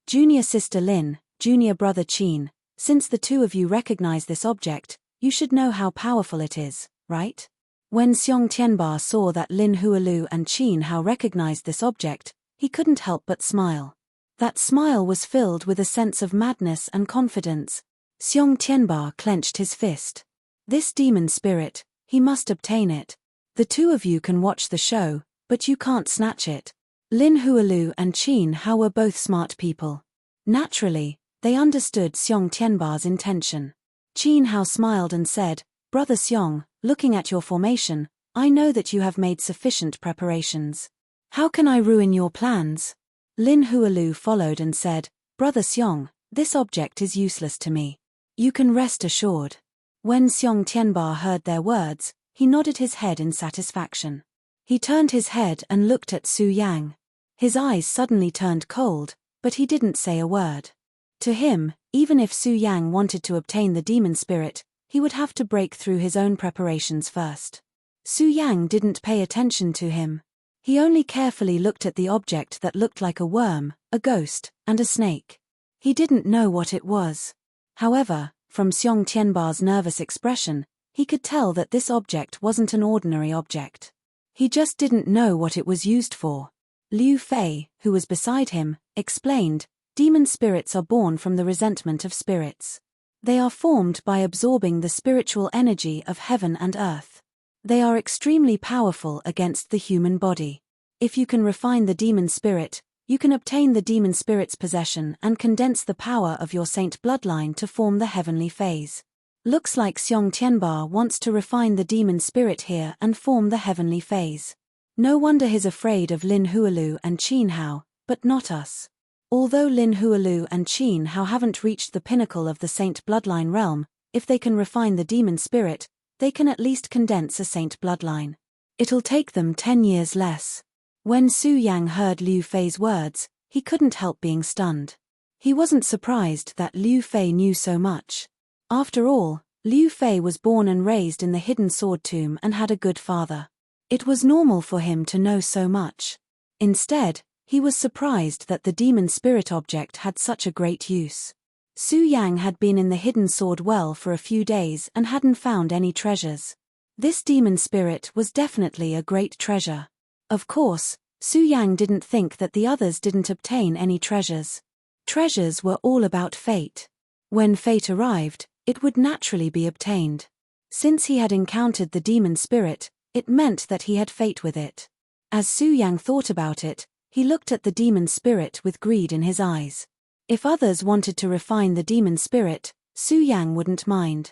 Junior sister Lin, junior brother Qin, since the two of you recognize this object, you should know how powerful it is, right? When Xiong Tianba saw that Lin Hualu and Qin Hao recognized this object, he couldn't help but smile. That smile was filled with a sense of madness and confidence. Xiong Tianba clenched his fist. This demon spirit, he must obtain it. The two of you can watch the show, but you can't snatch it. Lin Hualu and Qin Hao were both smart people. Naturally, they understood Xiong Tianba's intention. Qin Hao smiled and said, "Brother Xiong, looking at your formation, I know that you have made sufficient preparations. How can I ruin your plans?" Lin Hualu followed and said, "Brother Xiong, this object is useless to me. You can rest assured." When Xiong Tianba heard their words, he nodded his head in satisfaction. He turned his head and looked at Su Yang. His eyes suddenly turned cold, but he didn't say a word. To him, even if Su Yang wanted to obtain the demon spirit, he would have to break through his own preparations first. Su Yang didn't pay attention to him. He only carefully looked at the object that looked like a worm, a ghost, and a snake. He didn't know what it was. However, from Xiong Tianba's nervous expression, he could tell that this object wasn't an ordinary object. He just didn't know what it was used for. Liu Fei, who was beside him, explained, "Demon spirits are born from the resentment of spirits. They are formed by absorbing the spiritual energy of heaven and earth. They are extremely powerful against the human body. If you can refine the demon spirit, you can obtain the demon spirit's possession and condense the power of your saint bloodline to form the heavenly phase. Looks like Xiong Tianba wants to refine the demon spirit here and form the heavenly phase. No wonder he's afraid of Lin Hualu and Qin Hao, but not us. Although Lin Hualu and Qin Hao haven't reached the pinnacle of the saint bloodline realm, if they can refine the demon spirit, they can at least condense a saint bloodline. It'll take them 10 years less." When Su Yang heard Liu Fei's words, he couldn't help being stunned. He wasn't surprised that Liu Fei knew so much. After all, Liu Fei was born and raised in the hidden sword tomb and had a good father. It was normal for him to know so much. Instead, he was surprised that the demon spirit object had such a great use. Su Yang had been in the hidden sword well for a few days and hadn't found any treasures. This demon spirit was definitely a great treasure. Of course, Su Yang didn't think that the others didn't obtain any treasures. Treasures were all about fate. When fate arrived, it would naturally be obtained. Since he had encountered the demon spirit, it meant that he had fate with it. As Su Yang thought about it, he looked at the demon spirit with greed in his eyes. If others wanted to refine the demon spirit, Su Yang wouldn't mind.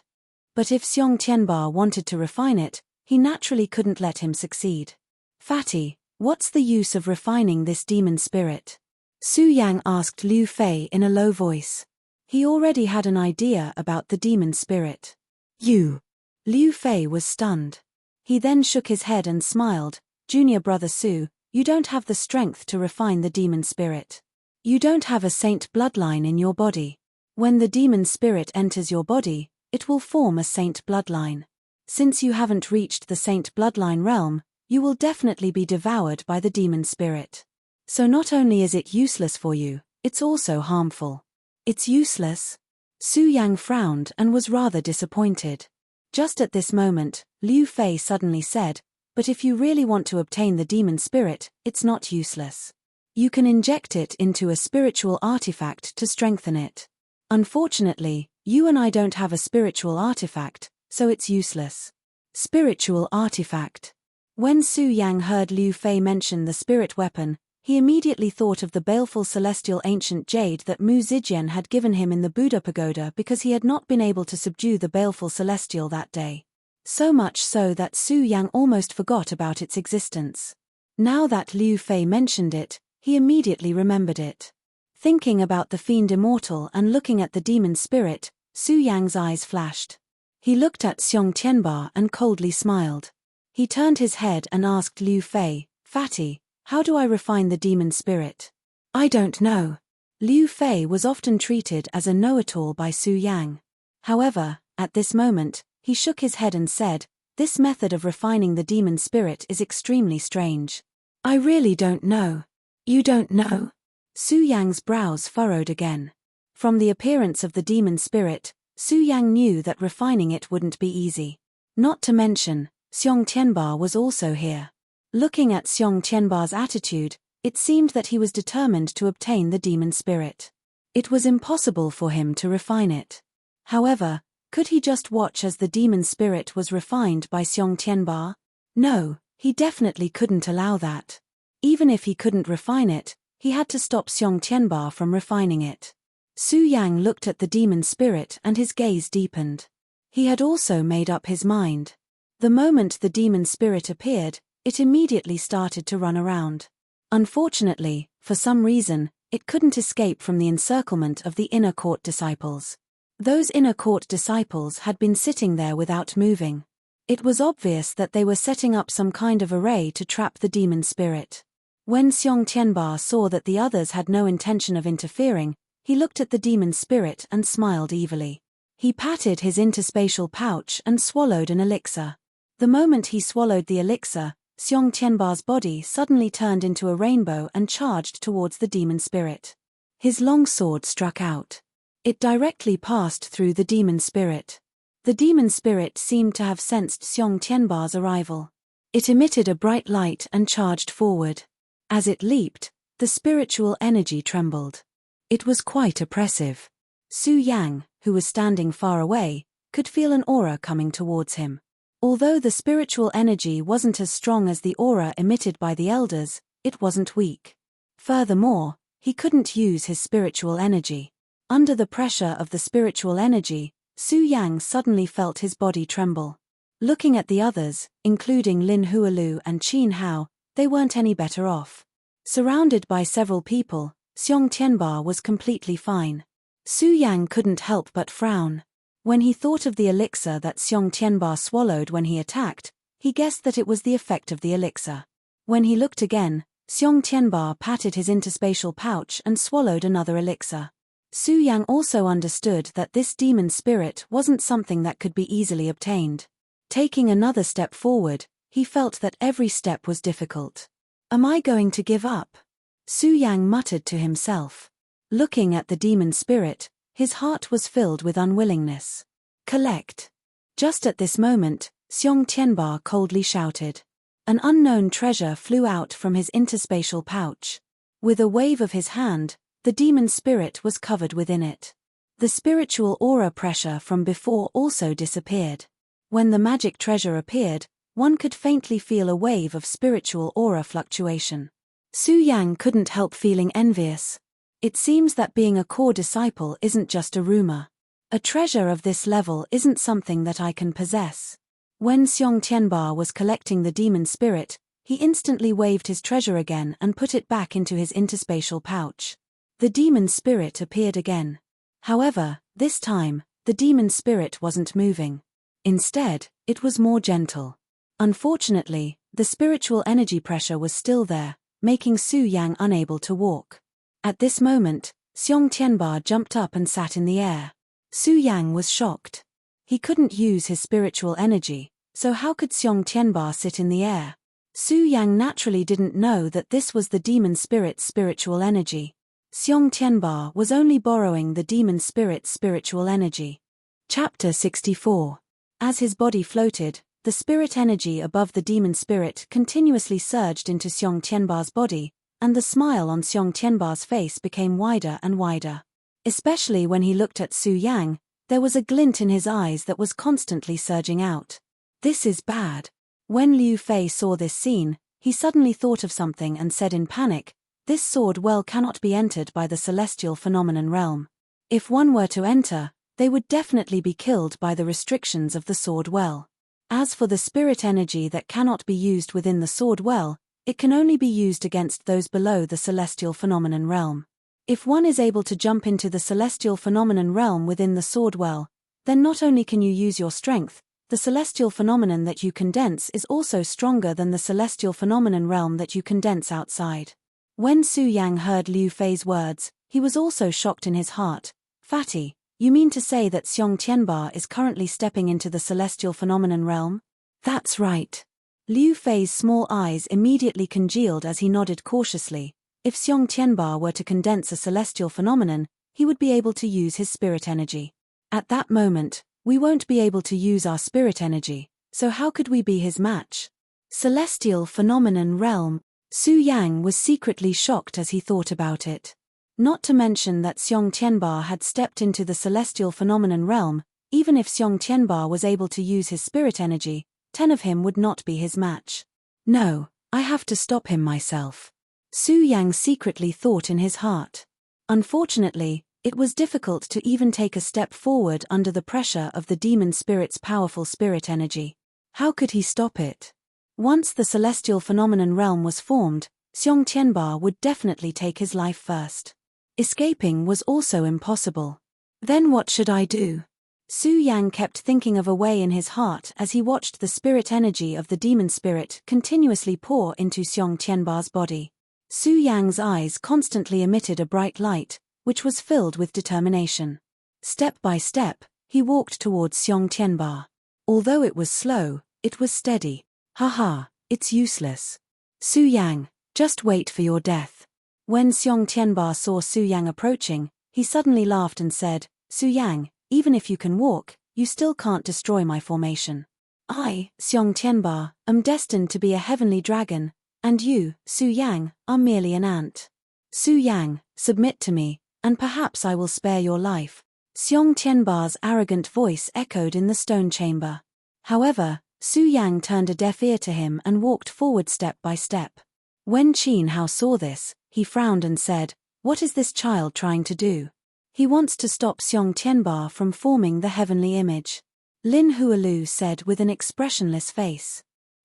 But if Xiong Tianba wanted to refine it, he naturally couldn't let him succeed. "Fatty, what's the use of refining this demon spirit?" Su Yang asked Liu Fei in a low voice. He already had an idea about the demon spirit. "You." Liu Fei was stunned. He then shook his head and smiled, "Junior brother Su, you don't have the strength to refine the demon spirit. You don't have a saint bloodline in your body. When the demon spirit enters your body, it will form a saint bloodline. Since you haven't reached the saint bloodline realm, you will definitely be devoured by the demon spirit. So not only is it useless for you, it's also harmful." "It's useless?" Su Yang frowned and was rather disappointed. Just at this moment, Liu Fei suddenly said, "But if you really want to obtain the demon spirit, it's not useless. You can inject it into a spiritual artifact to strengthen it. Unfortunately, you and I don't have a spiritual artifact, so it's useless." Spiritual artifact. When Su Yang heard Liu Fei mention the spirit weapon, he immediately thought of the baleful celestial ancient jade that Mu Zijian had given him in the Buddha pagoda because he had not been able to subdue the baleful celestial that day. So much so that Su Yang almost forgot about its existence. Now that Liu Fei mentioned it, he immediately remembered it. Thinking about the fiend immortal and looking at the demon spirit, Su Yang's eyes flashed. He looked at Xiong Tianba and coldly smiled. He turned his head and asked Liu Fei, "Fatty, how do I refine the demon spirit?" "I don't know." Liu Fei was often treated as a know-it-all by Su Yang. However, at this moment, he shook his head and said, "This method of refining the demon spirit is extremely strange. I really don't know." "You don't know?" Su Yang's brows furrowed again. From the appearance of the demon spirit, Su Yang knew that refining it wouldn't be easy. Not to mention, Xiong Tianba was also here. Looking at Xiong Tianba's attitude, it seemed that he was determined to obtain the demon spirit. It was impossible for him to refine it. However, could he just watch as the demon spirit was refined by Xiong Tianba? No, he definitely couldn't allow that. Even if he couldn't refine it, he had to stop Xiong Tianba from refining it. Su Yang looked at the demon spirit and his gaze deepened. He had also made up his mind. The moment the demon spirit appeared, it immediately started to run around. Unfortunately, for some reason, it couldn't escape from the encirclement of the inner court disciples. Those inner court disciples had been sitting there without moving. It was obvious that they were setting up some kind of array to trap the demon spirit. When Xiong Tianba saw that the others had no intention of interfering, he looked at the demon spirit and smiled evilly. He patted his interspatial pouch and swallowed an elixir. The moment he swallowed the elixir, Xiong Tianba's body suddenly turned into a rainbow and charged towards the demon spirit. His long sword struck out. It directly passed through the demon spirit. The demon spirit seemed to have sensed Xiong Tianba's arrival. It emitted a bright light and charged forward. As it leaped, the spiritual energy trembled. It was quite oppressive. Su Yang, who was standing far away, could feel an aura coming towards him. Although the spiritual energy wasn't as strong as the aura emitted by the elders, it wasn't weak. Furthermore, he couldn't use his spiritual energy. Under the pressure of the spiritual energy, Su Yang suddenly felt his body tremble. Looking at the others, including Lin Hualu and Qin Hao, they weren't any better off. Surrounded by several people, Xiong Tianba was completely fine. Su Yang couldn't help but frown. When he thought of the elixir that Xiong Tianba swallowed when he attacked, he guessed that it was the effect of the elixir. When he looked again, Xiong Tianba patted his interspatial pouch and swallowed another elixir. Su Yang also understood that this demon spirit wasn't something that could be easily obtained. Taking another step forward, he felt that every step was difficult. "Am I going to give up?" Su Yang muttered to himself. Looking at the demon spirit, his heart was filled with unwillingness. "Collect." Just at this moment, Xiong Tianba coldly shouted. An unknown treasure flew out from his interspatial pouch. With a wave of his hand, the demon spirit was covered within it. The spiritual aura pressure from before also disappeared. When the magic treasure appeared, one could faintly feel a wave of spiritual aura fluctuation. Su Yang couldn't help feeling envious. It seems that being a core disciple isn't just a rumor. A treasure of this level isn't something that I can possess. When Xiong Tianba was collecting the demon spirit, he instantly waved his treasure again and put it back into his interspatial pouch. The demon spirit appeared again. However, this time, the demon spirit wasn't moving. Instead, it was more gentle. Unfortunately, the spiritual energy pressure was still there, making Su Yang unable to walk. At this moment, Xiong Tianba jumped up and sat in the air. Su Yang was shocked. He couldn't use his spiritual energy, so how could Xiong Tianba sit in the air? Su Yang naturally didn't know that this was the demon spirit's spiritual energy. Xiong Tianba was only borrowing the demon spirit's spiritual energy. Chapter 64. As his body floated, the spirit energy above the demon spirit continuously surged into Xiong Tianba's body, and the smile on Xiong Tianba's face became wider and wider. Especially when he looked at Su Yang, there was a glint in his eyes that was constantly surging out. This is bad. When Liu Fei saw this scene, he suddenly thought of something and said in panic, "This sword well cannot be entered by the celestial phenomenon realm. If one were to enter, they would definitely be killed by the restrictions of the sword well. As for the spirit energy that cannot be used within the sword well, it can only be used against those below the celestial phenomenon realm. If one is able to jump into the celestial phenomenon realm within the sword well, then not only can you use your strength, the celestial phenomenon that you condense is also stronger than the celestial phenomenon realm that you condense outside." When Su Yang heard Liu Fei's words, he was also shocked in his heart. "Fatty, you mean to say that Xiong Tianba is currently stepping into the celestial phenomenon realm?" "That's right." Liu Fei's small eyes immediately congealed as he nodded cautiously. If Xiong Tianba were to condense a celestial phenomenon, he would be able to use his spirit energy. At that moment, we won't be able to use our spirit energy, so how could we be his match? Celestial phenomenon realm. Su Yang was secretly shocked as he thought about it. Not to mention that Xiong Tianba had stepped into the celestial phenomenon realm. Even if Xiong Tianba was able to use his spirit energy, 10 of him would not be his match. "No, I have to stop him myself," Su Yang secretly thought in his heart. Unfortunately, it was difficult to even take a step forward under the pressure of the demon spirit's powerful spirit energy. How could he stop it? Once the celestial phenomenon realm was formed, Xiong Tianba would definitely take his life first. Escaping was also impossible. Then what should I do? Su Yang kept thinking of a way in his heart as he watched the spirit energy of the demon spirit continuously pour into Xiong Tianba's body. Su Yang's eyes constantly emitted a bright light, which was filled with determination. Step by step, he walked towards Xiong Tianba. Although it was slow, it was steady. "Haha, it's useless. Su Yang, just wait for your death." When Xiong Tianba saw Su Yang approaching, he suddenly laughed and said, "Su Yang, even if you can walk, you still can't destroy my formation. I, Xiong Tianba, am destined to be a heavenly dragon, and you, Su Yang, are merely an ant. Su Yang, submit to me, and perhaps I will spare your life." Xiong Tianba's arrogant voice echoed in the stone chamber. However, Su Yang turned a deaf ear to him and walked forward step by step. When Qin Hao saw this, he frowned and said, "What is this child trying to do? He wants to stop Xiong Tianba from forming the heavenly image." Lin Hualu said with an expressionless face.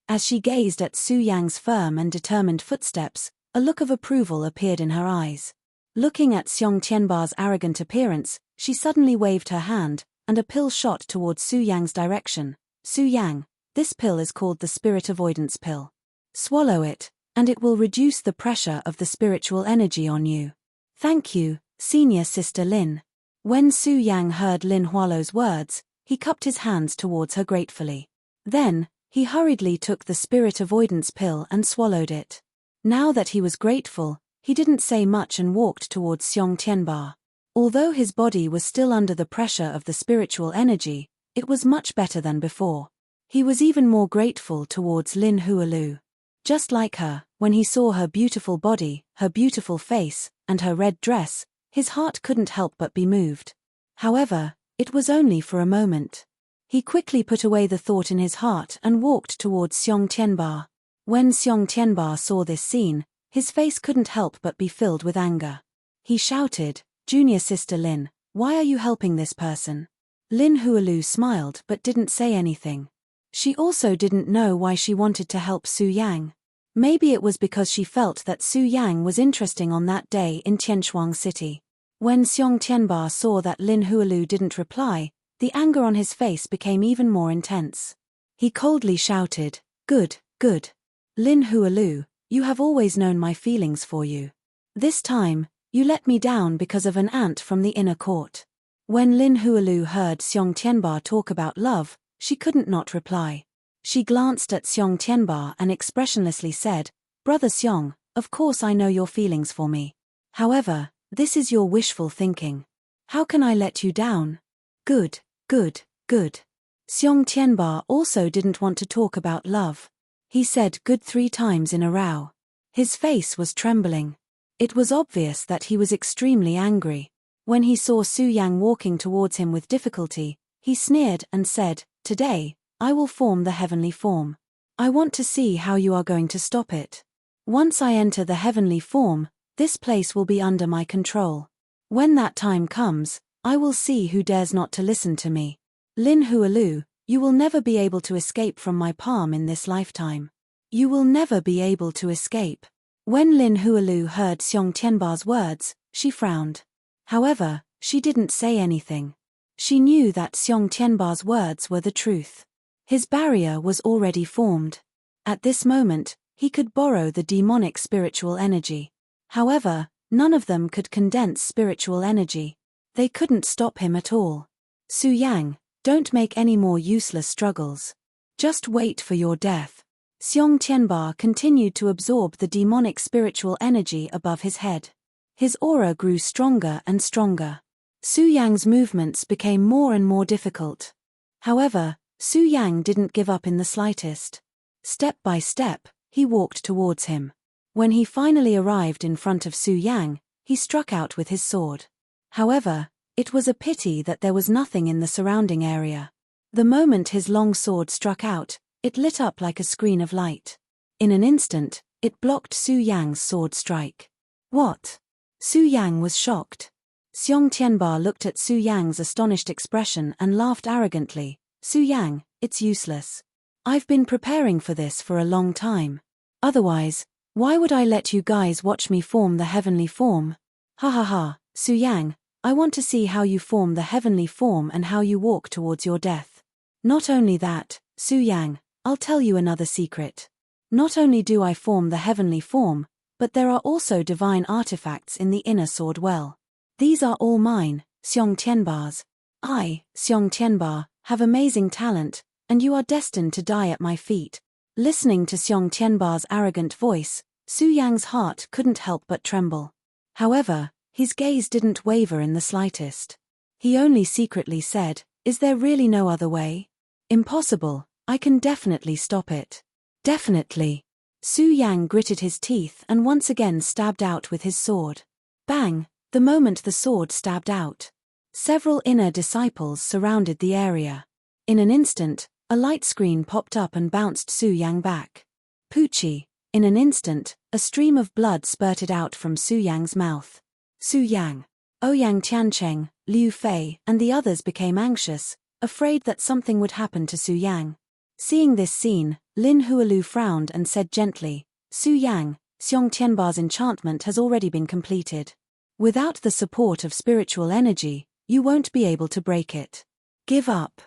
As she gazed at Su Yang's firm and determined footsteps, a look of approval appeared in her eyes. Looking at Xiong Tianba's arrogant appearance, she suddenly waved her hand, and a pill shot towards Su Yang's direction. "Su Yang, this pill is called the Spirit Avoidance Pill. Swallow it, and it will reduce the pressure of the spiritual energy on you." "Thank you, Senior Sister Lin." When Su Yang heard Lin Hualo's words, he cupped his hands towards her gratefully. Then, he hurriedly took the Spirit Avoidance Pill and swallowed it. Now that he was grateful, he didn't say much and walked towards Xiong Tianba. Although his body was still under the pressure of the spiritual energy, it was much better than before. He was even more grateful towards Lin Hualu. Just like her, when he saw her beautiful body, her beautiful face, and her red dress, his heart couldn't help but be moved. However, it was only for a moment. He quickly put away the thought in his heart and walked towards Xiong Tianba. When Xiong Tianba saw this scene, his face couldn't help but be filled with anger. He shouted, "Junior Sister Lin, why are you helping this person?" Lin Hualu smiled but didn't say anything. She also didn't know why she wanted to help Su Yang. Maybe it was because she felt that Su Yang was interesting on that day in Tianshuang City. When Xiong Tianba saw that Lin Hualu didn't reply, the anger on his face became even more intense. He coldly shouted, "Good, good. Lin Hualu, you have always known my feelings for you. This time, you let me down because of an ant from the inner court." When Lin Hualu heard Xiong Tianba talk about love, she couldn't not reply. She glanced at Xiong Tianba and expressionlessly said, "Brother Xiong, of course I know your feelings for me. However, this is your wishful thinking. How can I let you down?" "Good, good, good." Xiong Tianba also didn't want to talk about love. He said good 3 times in a row. His face was trembling. It was obvious that he was extremely angry. When he saw Su Yang walking towards him with difficulty, he sneered and said, "Today, I will form the heavenly form. I want to see how you are going to stop it. Once I enter the heavenly form, this place will be under my control. When that time comes, I will see who dares not to listen to me. Lin Hualu, you will never be able to escape from my palm in this lifetime. You will never be able to escape." When Lin Hualu heard Xiong Tianba's words, she frowned. However, she didn't say anything. She knew that Xiong Tianba's words were the truth. His barrier was already formed. At this moment, he could borrow the demonic spiritual energy. However, none of them could condense spiritual energy. They couldn't stop him at all. "Su Yang, don't make any more useless struggles. Just wait for your death." Xiong Tianba continued to absorb the demonic spiritual energy above his head. His aura grew stronger and stronger. Su Yang's movements became more and more difficult. However, Su Yang didn't give up in the slightest. Step by step, he walked towards him. When he finally arrived in front of Su Yang, he struck out with his sword. However, it was a pity that there was nothing in the surrounding area. The moment his long sword struck out, it lit up like a screen of light. In an instant, it blocked Su Yang's sword strike. What? Su Yang was shocked. Xiong Tianba looked at Su Yang's astonished expression and laughed arrogantly. "Su Yang, it's useless. I've been preparing for this for a long time. Otherwise, why would I let you guys watch me form the heavenly form? Ha ha ha, Su Yang, I want to see how you form the heavenly form and how you walk towards your death. Not only that, Su Yang, I'll tell you another secret. Not only do I form the heavenly form, but there are also divine artifacts in the inner sword well. These are all mine, Xiong Tianba's. I, Xiong Tianba, have amazing talent, and you are destined to die at my feet." Listening to Xiong Tianba's arrogant voice, Su Yang's heart couldn't help but tremble. However, his gaze didn't waver in the slightest. He only secretly said, "Is there really no other way? Impossible, I can definitely stop it. Definitely." Su Yang gritted his teeth and once again stabbed out with his sword. Bang! The moment the sword stabbed out, several inner disciples surrounded the area. In an instant, a light screen popped up and bounced Su Yang back. Poochie! In an instant, a stream of blood spurted out from Su Yang's mouth. Su Yang, Ouyang Tiancheng, Liu Fei, and the others became anxious, afraid that something would happen to Su Yang. Seeing this scene, Lin Hualu frowned and said gently, "Su Yang, Xiong Tianba's enchantment has already been completed. Without the support of spiritual energy, you won't be able to break it. Give up.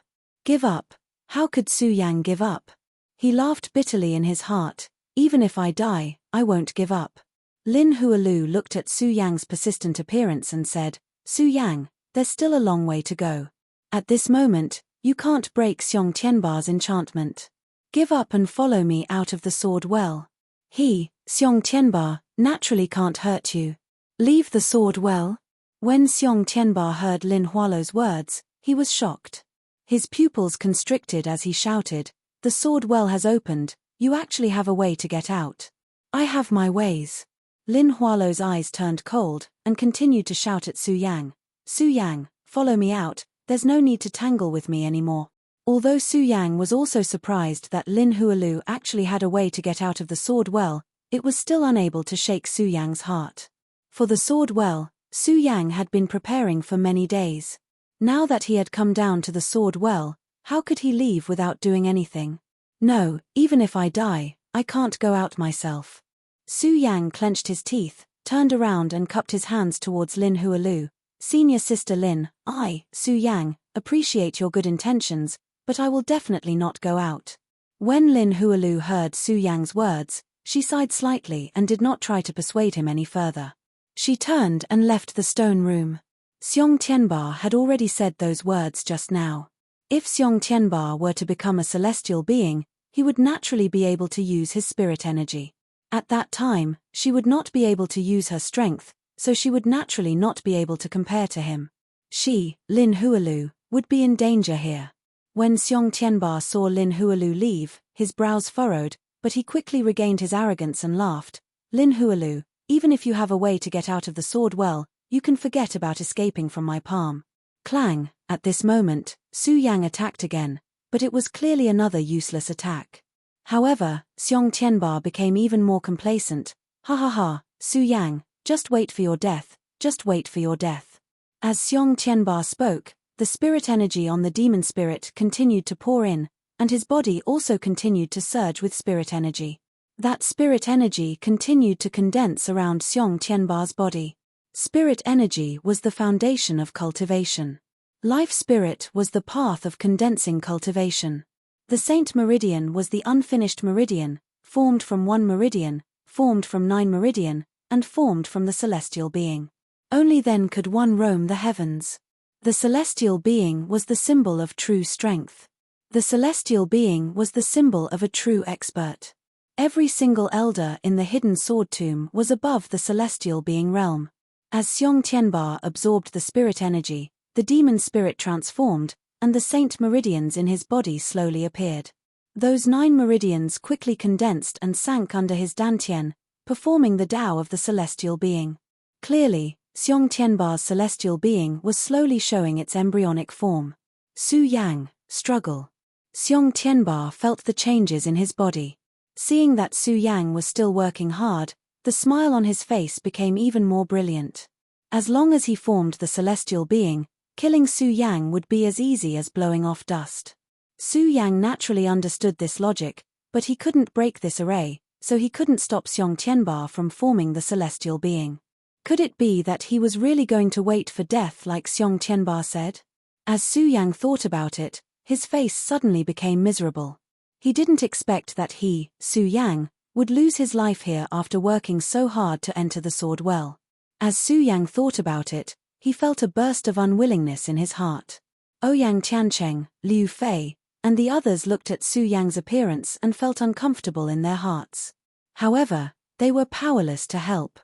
Give up." How could Su Yang give up? He laughed bitterly in his heart. "Even if I die, I won't give up." Lin Hualu looked at Su Yang's persistent appearance and said, "Su Yang, there's still a long way to go. At this moment, you can't break Xiong Tianba's enchantment. Give up and follow me out of the sword well. He, Xiong Tianba, naturally can't hurt you. Leave the sword well." When Xiong Tianba heard Lin Hualu's words, he was shocked. His pupils constricted as he shouted, "The sword well has opened, you actually have a way to get out." "I have my ways." Lin Hualu's eyes turned cold, and continued to shout at Su Yang, "Su Yang, follow me out, there's no need to tangle with me anymore." Although Su Yang was also surprised that Lin Hualu actually had a way to get out of the sword well, it was still unable to shake Su Yang's heart. For the sword well, Su Yang had been preparing for many days. Now that he had come down to the sword well, how could he leave without doing anything? "No, even if I die, I can't go out myself." Su Yang clenched his teeth, turned around and cupped his hands towards Lin Hualu. "Senior sister Lin, I, Su Yang, appreciate your good intentions, but I will definitely not go out." When Lin Hualu heard Su Yang's words, she sighed slightly and did not try to persuade him any further. She turned and left the stone room. Xiong Tianba had already said those words just now. If Xiong Tianba were to become a celestial being, he would naturally be able to use his spirit energy. At that time, she would not be able to use her strength, so she would naturally not be able to compare to him. She, Lin Hualu, would be in danger here. When Xiong Tianba saw Lin Hualu leave, his brows furrowed, but he quickly regained his arrogance and laughed. Lin Hualu, even if you have a way to get out of the sword well, you can forget about escaping from my palm. Clang! At this moment, Su Yang attacked again, but it was clearly another useless attack. However, Xiong Tianba became even more complacent. Ha ha ha, Su Yang, just wait for your death, just wait for your death. As Xiong Tianba spoke, the spirit energy on the demon spirit continued to pour in, and his body also continued to surge with spirit energy. That spirit energy continued to condense around Xiong Tianba's body. Spirit energy was the foundation of cultivation. Life spirit was the path of condensing cultivation. The Saint Meridian was the unfinished meridian, formed from one meridian, formed from 9 meridian, and formed from the celestial being. Only then could one roam the heavens. The celestial being was the symbol of true strength. The celestial being was the symbol of a true expert. Every single elder in the hidden sword tomb was above the celestial being realm. As Xiong Tianba absorbed the spirit energy, the demon spirit transformed, and the saint meridians in his body slowly appeared. Those 9 meridians quickly condensed and sank under his dantian, performing the Tao of the celestial being. Clearly, Xiong Tianba's celestial being was slowly showing its embryonic form. Su Yang, struggle. Xiong Tianba felt the changes in his body. Seeing that Su Yang was still working hard, the smile on his face became even more brilliant. As long as he formed the celestial being, killing Su Yang would be as easy as blowing off dust. Su Yang naturally understood this logic, but he couldn't break this array, so he couldn't stop Xiong Tianba from forming the celestial being. Could it be that he was really going to wait for death like Xiong Tianba said? As Su Yang thought about it, his face suddenly became miserable. He didn't expect that he, Su Yang, would lose his life here after working so hard to enter the sword well. As Su Yang thought about it, he felt a burst of unwillingness in his heart. Ouyang Tiancheng, Liu Fei, and the others looked at Su Yang's appearance and felt uncomfortable in their hearts. However, they were powerless to help.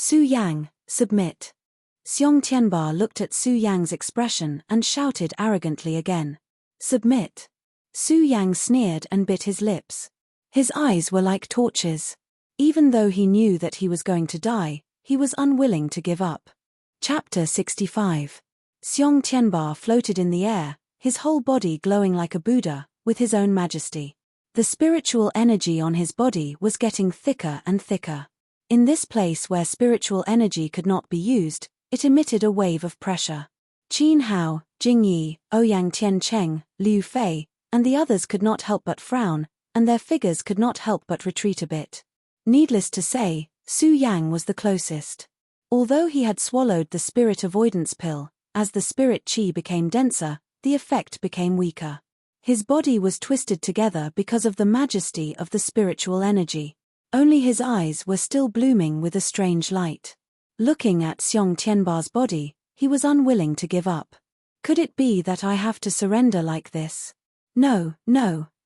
Su Yang, submit. Xiong Tianba looked at Su Yang's expression and shouted arrogantly again. Submit. Su Yang sneered and bit his lips. His eyes were like torches. Even though he knew that he was going to die, he was unwilling to give up. Chapter 65. Xiong Tianba floated in the air, his whole body glowing like a Buddha, with his own majesty. The spiritual energy on his body was getting thicker and thicker. In this place where spiritual energy could not be used, it emitted a wave of pressure. Qin Hao, Jing Yi, Ouyang Tiancheng, Liu Fei, and the others could not help but frown, and their figures could not help but retreat a bit. Needless to say, Su Yang was the closest. Although he had swallowed the spirit avoidance pill, as the spirit qi became denser, the effect became weaker. His body was twisted together because of the majesty of the spiritual energy. Only his eyes were still blooming with a strange light. Looking at Xiong Tianba's body, he was unwilling to give up. Could it be that I have to surrender like this? No,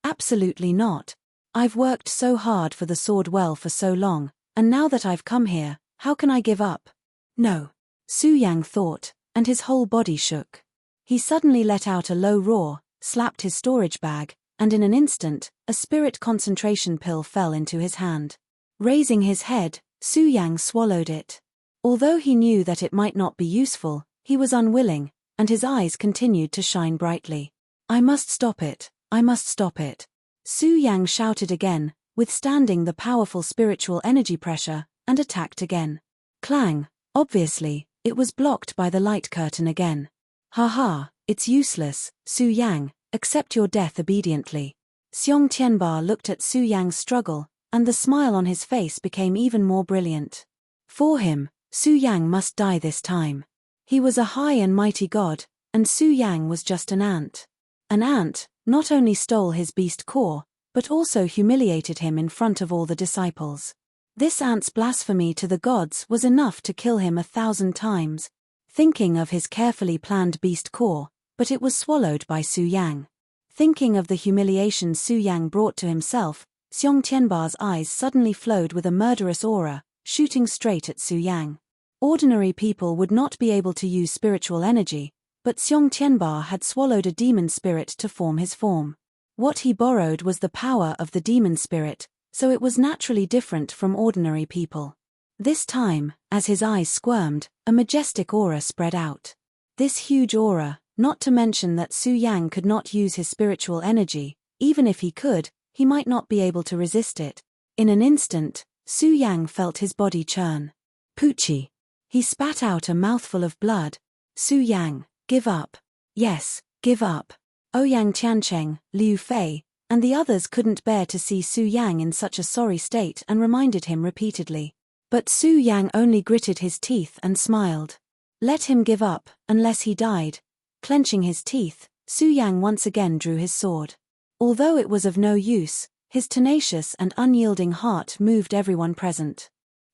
absolutely not. I've worked so hard for the sword well for so long, and now that I've come here, how can I give up? No. Su Yang thought, and his whole body shook. He suddenly let out a low roar, slapped his storage bag, and in an instant, a spirit concentration pill fell into his hand. Raising his head, Su Yang swallowed it. Although he knew that it might not be useful, he was unwilling, and his eyes continued to shine brightly. I must stop it, I must stop it. Su Yang shouted again, withstanding the powerful spiritual energy pressure, and attacked again. Clang! Obviously, it was blocked by the light curtain again. Ha, it's useless, Su Yang, accept your death obediently. Xiong Tianba looked at Su Yang's struggle, and the smile on his face became even more brilliant. For him, Su Yang must die this time. He was a high and mighty god, and Su Yang was just an ant. An ant not only stole his beast core, but also humiliated him in front of all the disciples. This ant's blasphemy to the gods was enough to kill him 1,000 times. Thinking of his carefully planned beast core, but it was swallowed by Su Yang. Thinking of the humiliation Su Yang brought to himself, Xiong Tianba's eyes suddenly flowed with a murderous aura, shooting straight at Su Yang. Ordinary people would not be able to use spiritual energy, But Xiong Tianba had swallowed a demon spirit to form his form. What he borrowed was the power of the demon spirit, so it was naturally different from ordinary people. This time, as his eyes squirmed, a majestic aura spread out. This huge aura, not to mention that Su Yang could not use his spiritual energy, even if he could, he might not be able to resist it. In an instant, Su Yang felt his body churn. Poochie. He spat out a mouthful of blood. Su Yang, give up. Yes, give up. Ouyang Tiancheng, Liu Fei, and the others couldn't bear to see Su Yang in such a sorry state and reminded him repeatedly. But Su Yang only gritted his teeth and smiled. Let him give up, unless he died. Clenching his teeth, Su Yang once again drew his sword. Although it was of no use, his tenacious and unyielding heart moved everyone present.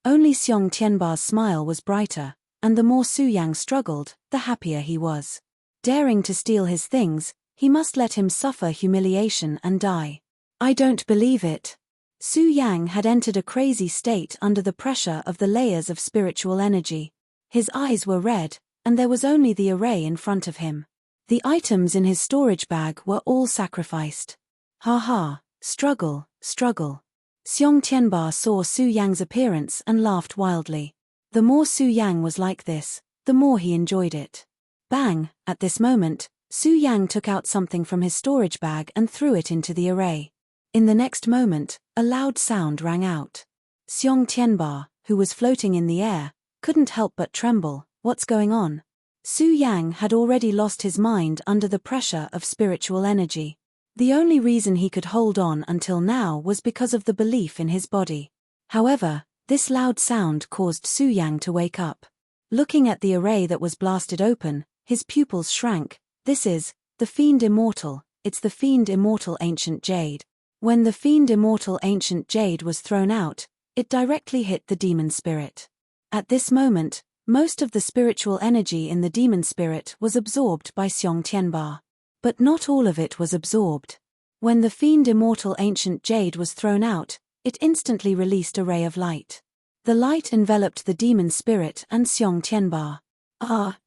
Only Xiong Tianba's smile was brighter, and the more Su Yang struggled, the happier he was. Daring to steal his things, he must let him suffer humiliation and die. I don't believe it. Su Yang had entered a crazy state under the pressure of the layers of spiritual energy. His eyes were red, and there was only the array in front of him. The items in his storage bag were all sacrificed. Ha ha, struggle, struggle. Xiong Tianba saw Su Yang's appearance and laughed wildly. The more Su Yang was like this, the more he enjoyed it. Bang, at this moment, Su Yang took out something from his storage bag and threw it into the array. In the next moment, a loud sound rang out. Xiong Tianba, who was floating in the air, couldn't help but tremble. What's going on? Su Yang had already lost his mind under the pressure of spiritual energy. The only reason he could hold on until now was because of the belief in his body. However, this loud sound caused Su Yang to wake up. Looking at the array that was blasted open, his pupils shrank. This is the Fiend Immortal. It's the Fiend Immortal Ancient Jade. When the Fiend Immortal Ancient Jade was thrown out, it directly hit the demon spirit. At this moment, most of the spiritual energy in the demon spirit was absorbed by Xiong Tianba. But not all of it was absorbed. When the Fiend Immortal Ancient Jade was thrown out, it instantly released a ray of light. The light enveloped the demon spirit and Xiong Tianba.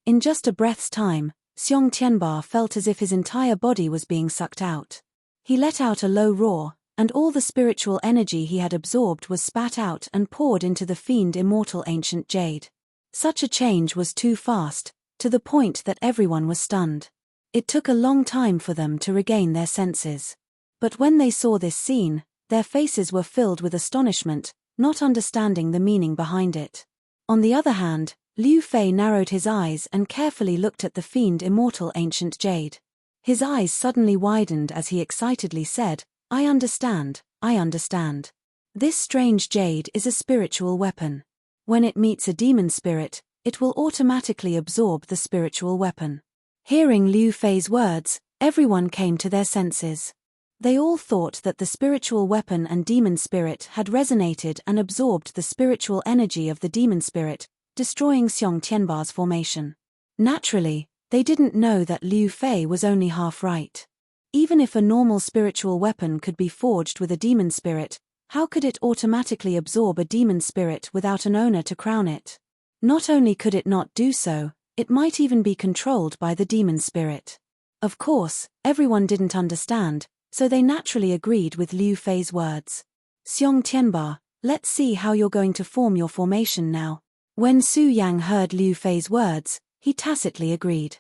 In just a breath's time, Xiong Tianba felt as if his entire body was being sucked out. He let out a low roar, and all the spiritual energy he had absorbed was spat out and poured into the Fiend Immortal Ancient Jade. Such a change was too fast, to the point that everyone was stunned. It took a long time for them to regain their senses. But when they saw this scene, their faces were filled with astonishment, not understanding the meaning behind it. On the other hand, Liu Fei narrowed his eyes and carefully looked at the Fiend Immortal Ancient Jade. His eyes suddenly widened as he excitedly said, I understand, I understand. This strange jade is a spiritual weapon. When it meets a demon spirit, it will automatically absorb the spiritual weapon. Hearing Liu Fei's words, everyone came to their senses. They all thought that the spiritual weapon and demon spirit had resonated and absorbed the spiritual energy of the demon spirit, destroying Xiong Tianba's formation. Naturally, they didn't know that Liu Fei was only half right. Even if a normal spiritual weapon could be forged with a demon spirit, how could it automatically absorb a demon spirit without an owner to crown it? Not only could it not do so, it might even be controlled by the demon spirit. Of course, everyone didn't understand, so they naturally agreed with Liu Fei's words. Xiong Tianba, let's see how you're going to form your formation now. When Su Yang heard Liu Fei's words, he tacitly agreed.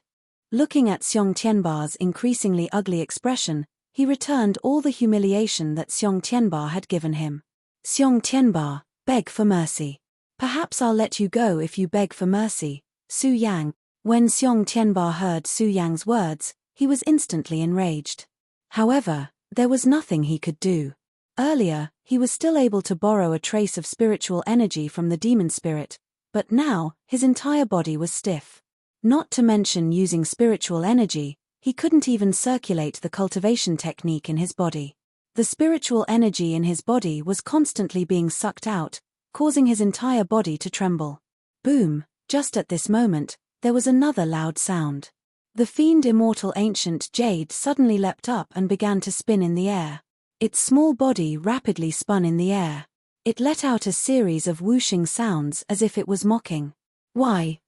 Looking at Xiong Tianba's increasingly ugly expression, he returned all the humiliation that Xiong Tianba had given him. Xiong Tianba, beg for mercy. Perhaps I'll let you go if you beg for mercy, Su Yang. When Xiong Tianba heard Su Yang's words, he was instantly enraged. However, there was nothing he could do. Earlier, he was still able to borrow a trace of spiritual energy from the demon spirit, but now, his entire body was stiff. Not to mention using spiritual energy, he couldn't even circulate the cultivation technique in his body. The spiritual energy in his body was constantly being sucked out, causing his entire body to tremble. Boom, just at this moment, there was another loud sound. The Fiend Immortal Ancient Jade suddenly leapt up and began to spin in the air. Its small body rapidly spun in the air. It let out a series of whooshing sounds as if it was mocking. Why?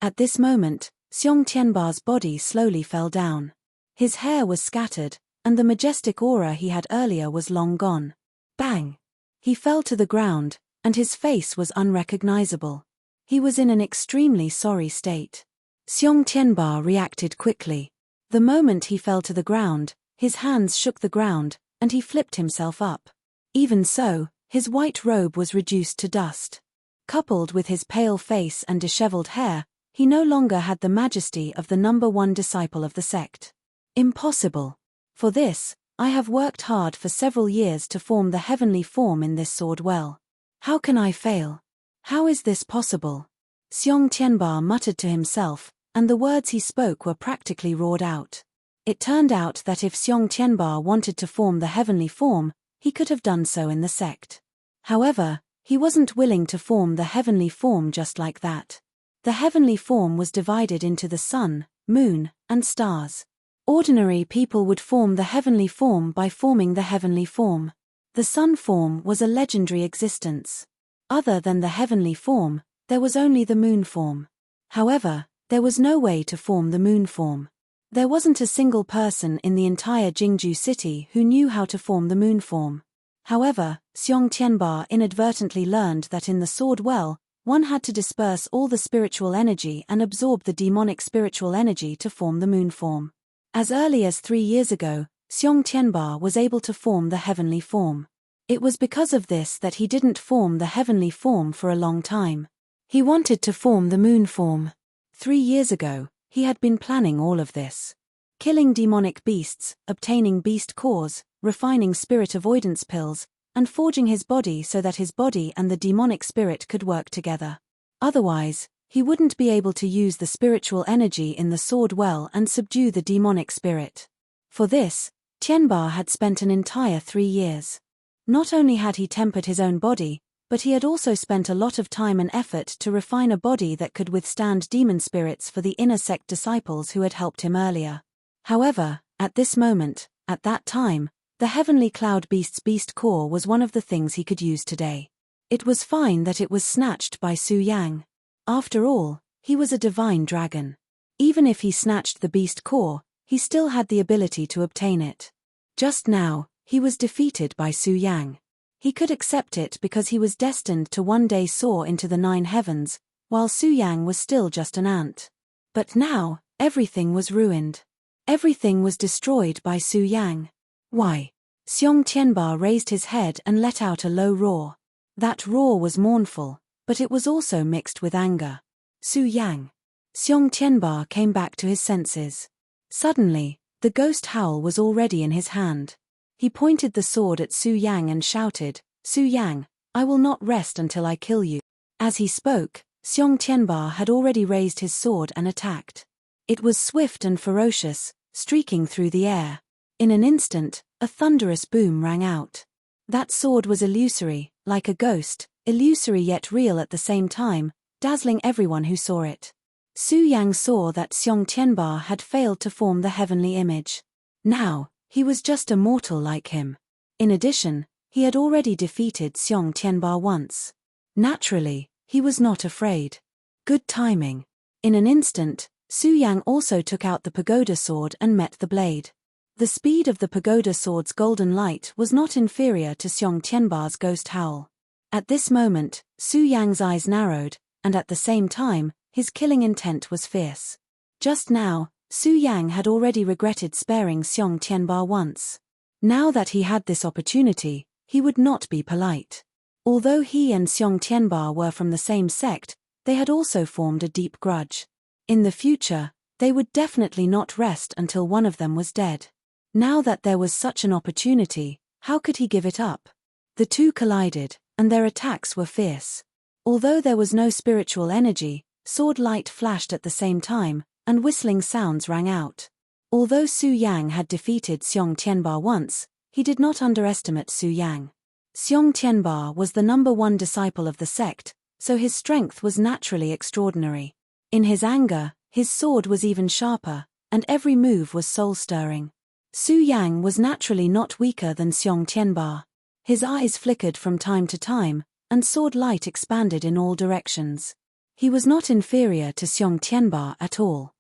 At this moment, Xiong Tianba's body slowly fell down. His hair was scattered, and the majestic aura he had earlier was long gone. Bang! He fell to the ground, and his face was unrecognizable. He was in an extremely sorry state. Xiong Tianba reacted quickly. The moment he fell to the ground, his hands shook the ground, and he flipped himself up. Even so, his white robe was reduced to dust. Coupled with his pale face and disheveled hair, he no longer had the majesty of the number one disciple of the sect. Impossible. For this, I have worked hard for several years to form the heavenly form in this sword well. How can I fail? How is this possible? Xiong Tianba muttered to himself, and the words he spoke were practically roared out. It turned out that if Xiong Tianba wanted to form the heavenly form, he could have done so in the sect. However, he wasn't willing to form the heavenly form just like that. The heavenly form was divided into the sun, moon, and stars. Ordinary people would form the heavenly form by forming the heavenly form. The sun form was a legendary existence. Other than the heavenly form, there was only the moon form. However, there was no way to form the moon form. There wasn't a single person in the entire Jingju city who knew how to form the moon form. However, Xiong Tianba inadvertently learned that in the sword well, one had to disperse all the spiritual energy and absorb the demonic spiritual energy to form the moon form. As early as 3 years ago, Xiong Tianba was able to form the heavenly form. It was because of this that he didn't form the heavenly form for a long time. He wanted to form the moon form. 3 years ago, he had been planning all of this. Killing demonic beasts, obtaining beast cores, refining spirit avoidance pills, and forging his body so that his body and the demonic spirit could work together. Otherwise, he wouldn't be able to use the spiritual energy in the sword well and subdue the demonic spirit. For this, Tianba had spent an entire 3 years. Not only had he tempered his own body, but he had also spent a lot of time and effort to refine a body that could withstand demon spirits for the inner sect disciples who had helped him earlier. However, at this moment, at that time, the Heavenly Cloud Beast's beast core was one of the things he could use today. It was fine that it was snatched by Su Yang. After all, he was a divine dragon. Even if he snatched the beast core, he still had the ability to obtain it. Just now, he was defeated by Su Yang. He could accept it because he was destined to one day soar into the 9 heavens, while Su Yang was still just an ant. But now, everything was ruined. Everything was destroyed by Su Yang. Why? Xiong Tianba raised his head and let out a low roar. That roar was mournful, but it was also mixed with anger. Su Yang. Xiong Tianba came back to his senses. Suddenly, the ghost howl was already in his hand. He pointed the sword at Su Yang and shouted, "Su Yang, I will not rest until I kill you." As he spoke, Xiong Tianba had already raised his sword and attacked. It was swift and ferocious, streaking through the air. In an instant, a thunderous boom rang out. That sword was illusory, like a ghost, illusory yet real at the same time, dazzling everyone who saw it. Su Yang saw that Xiong Tianba had failed to form the heavenly image. Now, he was just a mortal like him. In addition, he had already defeated Xiong Tianba once. Naturally, he was not afraid. Good timing. In an instant, Su Yang also took out the pagoda sword and met the blade. The speed of the pagoda sword's golden light was not inferior to Xiong Tianba's ghost howl. At this moment, Su Yang's eyes narrowed, and at the same time, his killing intent was fierce. Just now, Su Yang had already regretted sparing Xiong Tianba once. Now that he had this opportunity, he would not be polite. Although he and Xiong Tianba were from the same sect, they had also formed a deep grudge. In the future, they would definitely not rest until one of them was dead. Now that there was such an opportunity, how could he give it up? The two collided, and their attacks were fierce. Although there was no spiritual energy, sword light flashed at the same time, and whistling sounds rang out. Although Su Yang had defeated Xiong Tianba once, he did not underestimate Su Yang. Xiong Tianba was the number one disciple of the sect, so his strength was naturally extraordinary. In his anger, his sword was even sharper, and every move was soul-stirring. Su Yang was naturally not weaker than Xiong Tianba. His eyes flickered from time to time, and sword light expanded in all directions. He was not inferior to Xiong Tianba at all.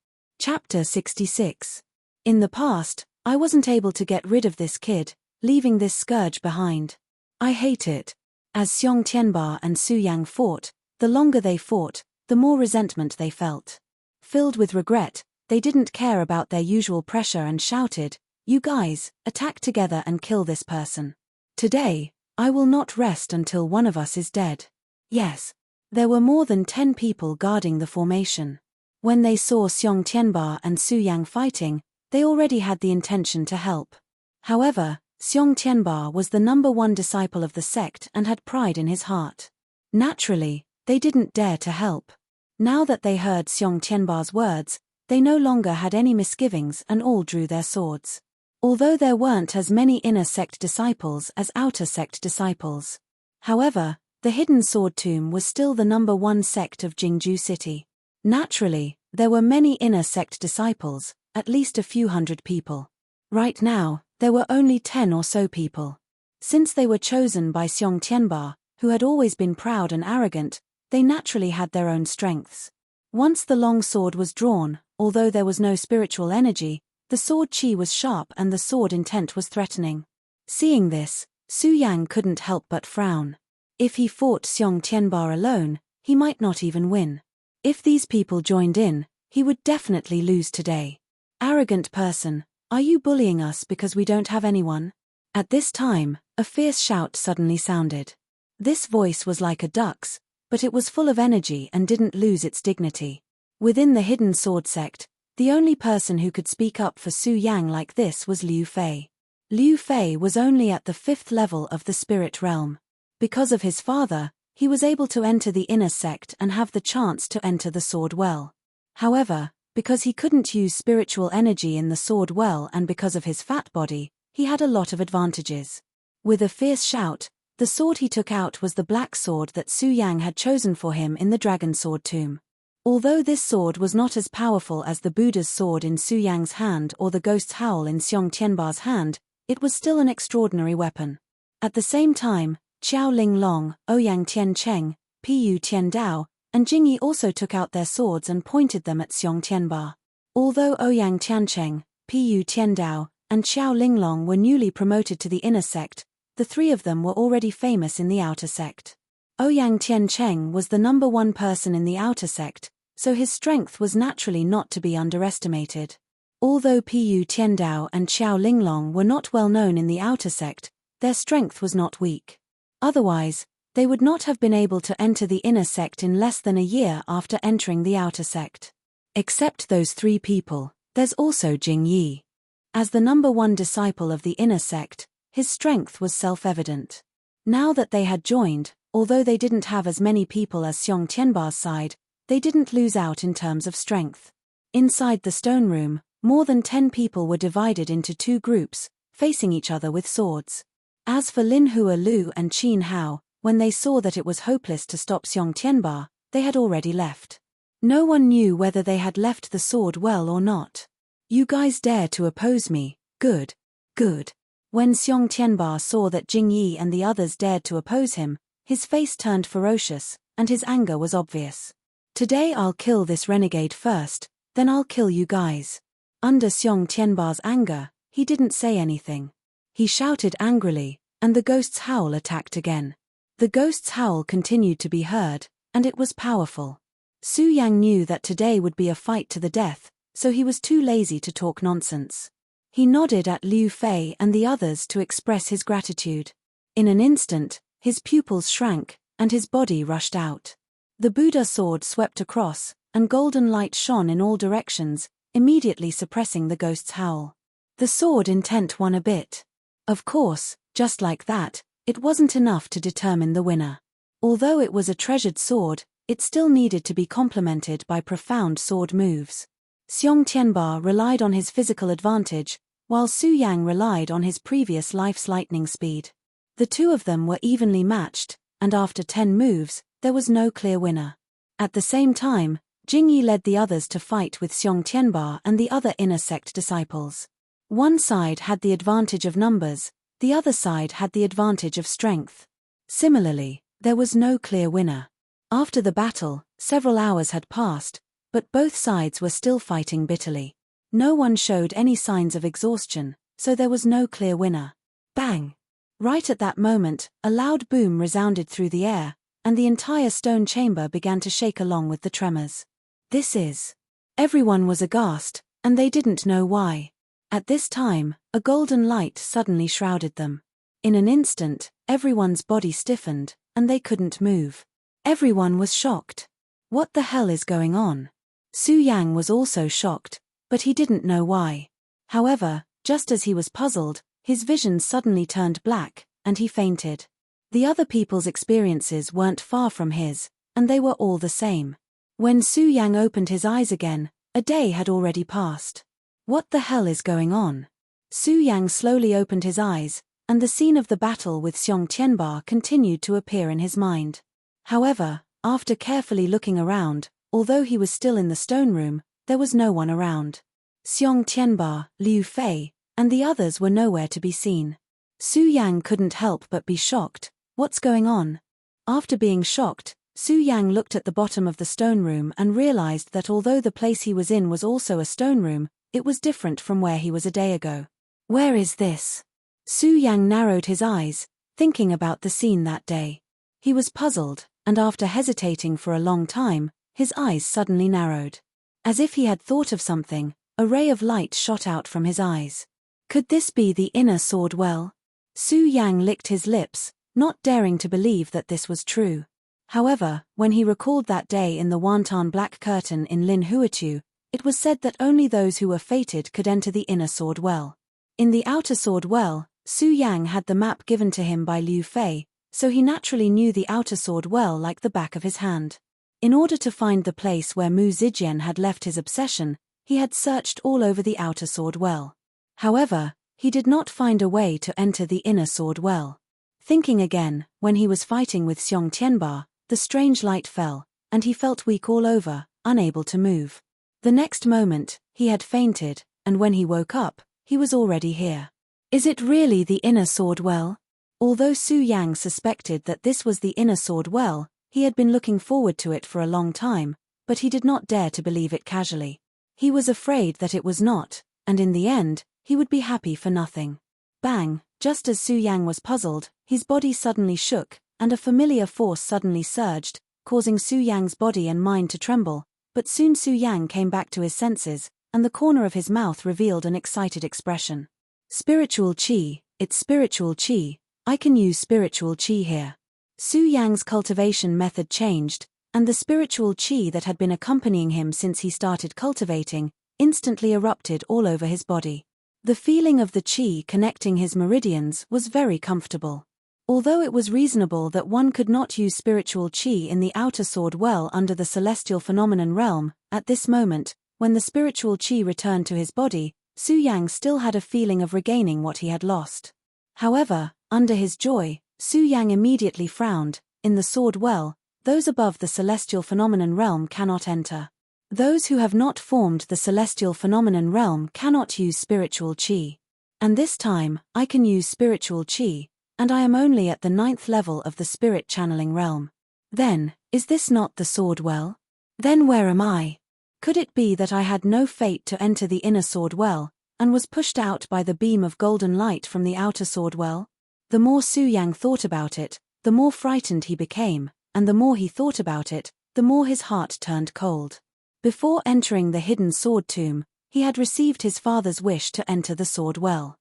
Chapter 66. In the past, I wasn't able to get rid of this kid, leaving this scourge behind. I hate it. As Xiong Tianba and Su Yang fought, the longer they fought, the more resentment they felt. Filled with regret, they didn't care about their usual pressure and shouted, "You guys, attack together and kill this person. Today, I will not rest until one of us is dead." Yes. There were more than 10 people guarding the formation. When they saw Xiong Tianba and Su Yang fighting, they already had the intention to help. However, Xiong Tianba was the #1 disciple of the sect and had pride in his heart. Naturally, they didn't dare to help. Now that they heard Xiong Tianba's words, they no longer had any misgivings and all drew their swords. Although there weren't as many inner sect disciples as outer sect disciples. However, the hidden sword tomb was still the #1 sect of Jingju City. Naturally, there were many inner sect disciples, at least a few hundred people. Right now, there were only 10 or so people. Since they were chosen by Xiong Tianba, who had always been proud and arrogant, they naturally had their own strengths. Once the long sword was drawn, although there was no spiritual energy, the sword chi was sharp and the sword intent was threatening. Seeing this, Su Yang couldn't help but frown. If he fought Xiong Tianba alone, he might not even win. If these people joined in, he would definitely lose today. Arrogant person, are you bullying us because we don't have anyone? At this time, a fierce shout suddenly sounded. This voice was like a duck's, but it was full of energy and didn't lose its dignity. Within the hidden sword sect, the only person who could speak up for Su Yang like this was Liu Fei. Liu Fei was only at the 5th level of the spirit realm. Because of his father, he was able to enter the inner sect and have the chance to enter the sword well. However, because he couldn't use spiritual energy in the sword well and because of his fat body, he had a lot of advantages. With a fierce shout, the sword he took out was the black sword that Su Yang had chosen for him in the dragon sword tomb. Although this sword was not as powerful as the Buddha's sword in Su Yang's hand or the ghost's howl in Xiong Tianba's hand, it was still an extraordinary weapon. At the same time, Qiao Ling Long, Ouyang Tian Cheng, Pu Tian Dao, and Jingyi also took out their swords and pointed them at Xiong Tianba. Although Ouyang Tiancheng, Pu Tian Dao, and Qiao Ling Long were newly promoted to the inner sect, the 3 of them were already famous in the outer sect. Ouyang Tiancheng was the #1 person in the outer sect, so his strength was naturally not to be underestimated. Although Pu Tian Dao and Qiao Ling Long were not well known in the outer sect, their strength was not weak. Otherwise, they would not have been able to enter the inner sect in less than a year after entering the outer sect. Except those 3 people, there's also Jing Yi. As the #1 disciple of the inner sect, his strength was self-evident. Now that they had joined, although they didn't have as many people as Xiong Tianba's side, they didn't lose out in terms of strength. Inside the stone room, more than 10 people were divided into 2 groups, facing each other with swords. As for Lin Hua Lu and Qin Hao, when they saw that it was hopeless to stop Xiong Tianba, they had already left. No one knew whether they had left the sword well or not. "You guys dare to oppose me, good. Good." When Xiong Tianba saw that Jing Yi and the others dared to oppose him, his face turned ferocious, and his anger was obvious. "Today I'll kill this renegade first, then I'll kill you guys." Under Xiong Tianba's anger, he didn't say anything. He shouted angrily, and the ghost's howl attacked again. The ghost's howl continued to be heard, and it was powerful. Su Yang knew that today would be a fight to the death, so he was too lazy to talk nonsense. He nodded at Liu Fei and the others to express his gratitude. In an instant, his pupils shrank, and his body rushed out. The Buddha sword swept across, and golden light shone in all directions, immediately suppressing the ghost's howl. The sword intent won a bit. Of course, just like that, it wasn't enough to determine the winner. Although it was a treasured sword, it still needed to be complemented by profound sword moves. Xiong Tianba relied on his physical advantage, while Su Yang relied on his previous life's lightning speed. The 2 of them were evenly matched, and after 10 moves, there was no clear winner. At the same time, Jingyi led the others to fight with Xiong Tianba and the other inner sect disciples. One side had the advantage of numbers, the other side had the advantage of strength. Similarly, there was no clear winner. After the battle, several hours had passed, but both sides were still fighting bitterly. No one showed any signs of exhaustion, so there was no clear winner. Bang! Right at that moment, a loud boom resounded through the air, and the entire stone chamber began to shake along with the tremors. This is... Everyone was aghast, and they didn't know why. At this time, a golden light suddenly shrouded them. In an instant, everyone's body stiffened, and they couldn't move. Everyone was shocked. What the hell is going on? Su Yang was also shocked, but he didn't know why. However, just as he was puzzled, his vision suddenly turned black, and he fainted. The other people's experiences weren't far from his, and they were all the same. When Su Yang opened his eyes again, a day had already passed. What the hell is going on? Su Yang slowly opened his eyes, and the scene of the battle with Xiong Tianba continued to appear in his mind. However, after carefully looking around, although he was still in the stone room, there was no one around. Xiong Tianba, Liu Fei, and the others were nowhere to be seen. Su Yang couldn't help but be shocked. What's going on? After being shocked, Su Yang looked at the bottom of the stone room and realized that although the place he was in was also a stone room, it was different from where he was a day ago. Where is this? Su Yang narrowed his eyes, thinking about the scene that day. He was puzzled, and after hesitating for a long time, his eyes suddenly narrowed. As if he had thought of something, a ray of light shot out from his eyes. Could this be the inner sword well? Su Yang licked his lips, not daring to believe that this was true. However, when he recalled that day in the Wantan Black Curtain in Lin Huachu, it was said that only those who were fated could enter the inner sword well. In the outer sword well, Su Yang had the map given to him by Liu Fei, so he naturally knew the outer sword well like the back of his hand. In order to find the place where Mu Zijian had left his obsession, he had searched all over the outer sword well. However, he did not find a way to enter the inner sword well. Thinking again, when he was fighting with Xiong Tianba, the strange light fell, and he felt weak all over, unable to move. The next moment, he had fainted, and when he woke up, he was already here. Is it really the inner sword well? Although Su Yang suspected that this was the inner sword well, he had been looking forward to it for a long time, but he did not dare to believe it casually. He was afraid that it was not, and in the end, he would be happy for nothing. Bang! Just as Su Yang was puzzled, his body suddenly shook, and a familiar force suddenly surged, causing Su Yang's body and mind to tremble, but soon Su Yang came back to his senses, and the corner of his mouth revealed an excited expression. Spiritual Qi, it's spiritual Qi, I can use spiritual Qi here. Su Yang's cultivation method changed, and the spiritual Qi that had been accompanying him since he started cultivating, instantly erupted all over his body. The feeling of the Qi connecting his meridians was very comfortable. Although it was reasonable that one could not use spiritual Qi in the outer sword well under the celestial phenomenon realm, at this moment, when the spiritual Qi returned to his body, Su Yang still had a feeling of regaining what he had lost. However, under his joy, Su Yang immediately frowned. In the sword well, those above the celestial phenomenon realm cannot enter. Those who have not formed the celestial phenomenon realm cannot use spiritual Qi. And this time, I can use spiritual Qi, and I am only at the 9th level of the spirit channeling realm. Then, is this not the sword well? Then where am I? Could it be that I had no fate to enter the inner sword well, and was pushed out by the beam of golden light from the outer sword well? The more Su Yang thought about it, the more frightened he became, and the more he thought about it, the more his heart turned cold. Before entering the hidden sword tomb, he had received his father's wish to enter the sword well.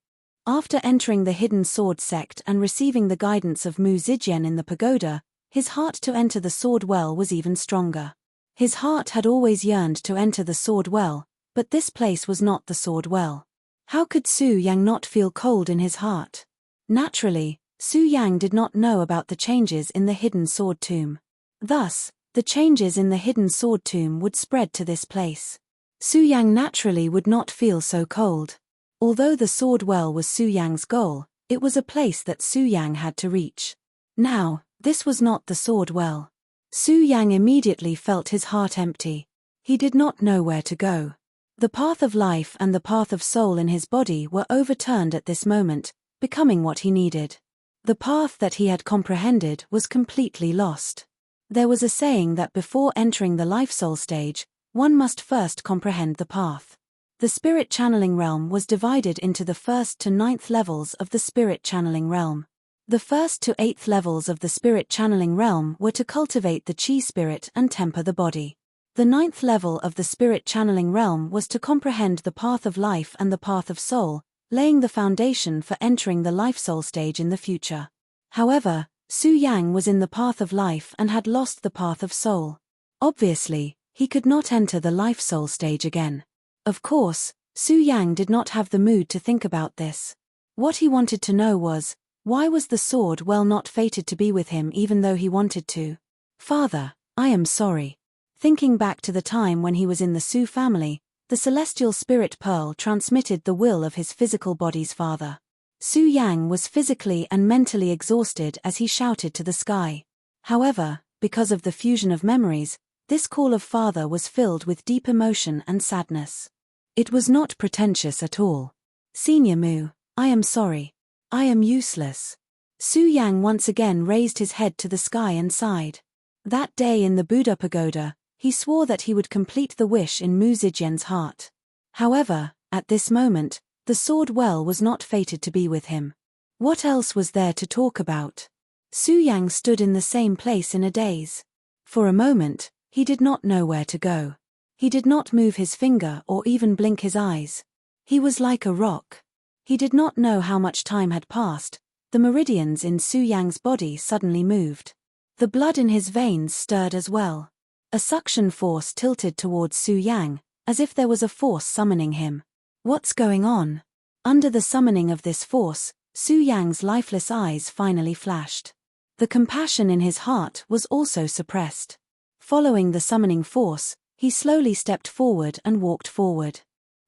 After entering the hidden sword sect and receiving the guidance of Mu Zijian in the pagoda, his heart to enter the sword well was even stronger. His heart had always yearned to enter the sword well, but this place was not the sword well. How could Su Yang not feel cold in his heart? Naturally, Su Yang did not know about the changes in the hidden sword tomb. Thus, the changes in the hidden sword tomb would spread to this place. Su Yang naturally would not feel so cold. Although the sword well was Su Yang's goal, it was a place that Su Yang had to reach. Now, this was not the sword well. Su Yang immediately felt his heart empty. He did not know where to go. The path of life and the path of soul in his body were overturned at this moment, becoming what he needed. The path that he had comprehended was completely lost. There was a saying that before entering the life-soul stage, one must first comprehend the path. The spirit channeling realm was divided into the 1st to 9th levels of the spirit channeling realm. The 1st to 8th levels of the spirit channeling realm were to cultivate the chi spirit and temper the body. The 9th level of the spirit channeling realm was to comprehend the path of life and the path of soul, laying the foundation for entering the life-soul stage in the future. However, Su Yang was in the path of life and had lost the path of soul. Obviously, he could not enter the life-soul stage again. Of course, Su Yang did not have the mood to think about this. What he wanted to know was, why was the sword well not fated to be with him even though he wanted to? Father, I am sorry. Thinking back to the time when he was in the Su family, the celestial spirit pearl transmitted the will of his physical body's father. Su Yang was physically and mentally exhausted as he shouted to the sky. However, because of the fusion of memories, this call of father was filled with deep emotion and sadness. It was not pretentious at all. Senior Mu, I am sorry. I am useless. Su Yang once again raised his head to the sky and sighed. That day in the Buddha pagoda, he swore that he would complete the wish in Mu Zijian's heart. However, at this moment, the sword well was not fated to be with him. What else was there to talk about? Su Yang stood in the same place in a daze. For a moment, he did not know where to go. He did not move his finger or even blink his eyes. He was like a rock. He did not know how much time had passed. The meridians in Su Yang's body suddenly moved. The blood in his veins stirred as well. A suction force tilted towards Su Yang, as if there was a force summoning him. What's going on? Under the summoning of this force, Su Yang's lifeless eyes finally flashed. The compassion in his heart was also suppressed. Following the summoning force, he slowly stepped forward and walked forward.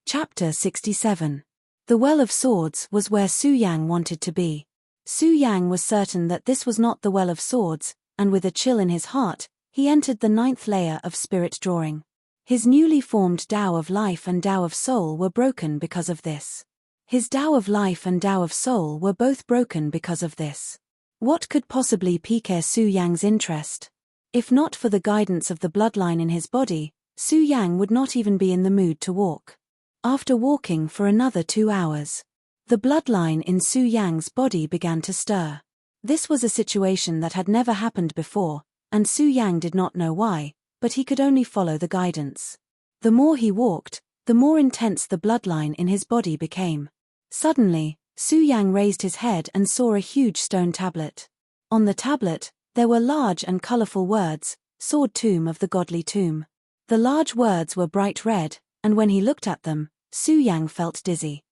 Chapter 67. The Well of Swords was where Su Yang wanted to be. Su Yang was certain that this was not the Well of Swords, and with a chill in his heart, he entered the 9th layer of spirit drawing. His newly formed Tao of Life and Tao of Soul were broken because of this. His Tao of Life and Tao of Soul were both broken because of this. What could possibly pique Su Yang's interest? If not for the guidance of the bloodline in his body, Su Yang would not even be in the mood to walk. After walking for another 2 hours, the bloodline in Su Yang's body began to stir. This was a situation that had never happened before, and Su Yang did not know why, but he could only follow the guidance. The more he walked, the more intense the bloodline in his body became. Suddenly, Su Yang raised his head and saw a huge stone tablet. On the tablet, there were large and colorful words, Sword Tomb of the Godly Tomb. The large words were bright red, and when he looked at them, Su Yang felt dizzy.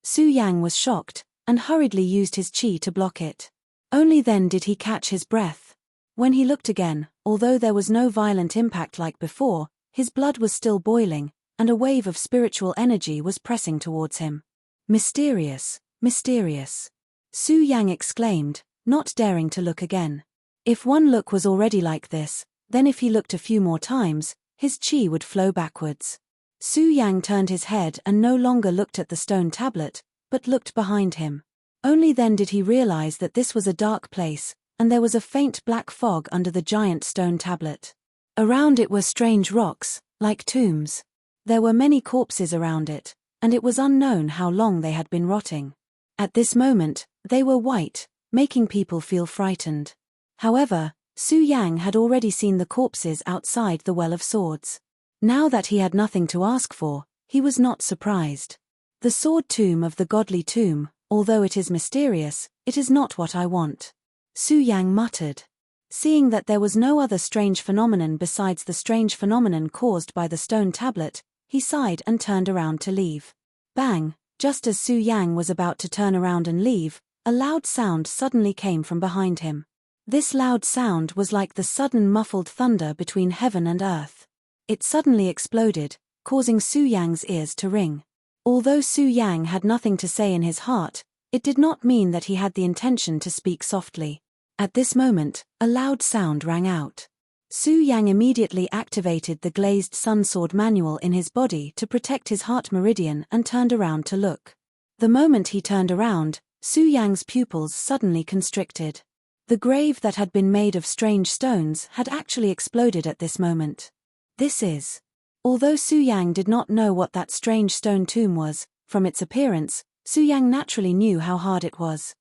Su Yang was shocked, and hurriedly used his chi to block it. Only then did he catch his breath. When he looked again, although there was no violent impact like before, his blood was still boiling, and a wave of spiritual energy was pressing towards him. Mysterious, mysterious. Su Yang exclaimed, not daring to look again. If one look was already like this, then if he looked a few more times, his chi would flow backwards. Su Yang turned his head and no longer looked at the stone tablet, but looked behind him. Only then did he realize that this was a dark place, and there was a faint black fog under the giant stone tablet. Around it were strange rocks, like tombs. There were many corpses around it, and it was unknown how long they had been rotting. At this moment, they were white, making people feel frightened. However, Su Yang had already seen the corpses outside the Well of Swords. Now that he had nothing to ask for, he was not surprised. The Sword Tomb of the Godly Tomb, although it is mysterious, it is not what I want. Su Yang muttered. Seeing that there was no other strange phenomenon besides the strange phenomenon caused by the stone tablet, he sighed and turned around to leave. Bang! Just as Su Yang was about to turn around and leave, a loud sound suddenly came from behind him. This loud sound was like the sudden muffled thunder between heaven and earth. It suddenly exploded, causing Su Yang's ears to ring. Although Su Yang had nothing to say in his heart, it did not mean that he had the intention to speak softly. At this moment, a loud sound rang out. Su Yang immediately activated the glazed sun sword manual in his body to protect his heart meridian and turned around to look. The moment he turned around, Su Yang's pupils suddenly constricted. The grave that had been made of strange stones had actually exploded at this moment. This is. Although Su Yang did not know what that strange stone tomb was, from its appearance, Su Yang naturally knew how hard it was.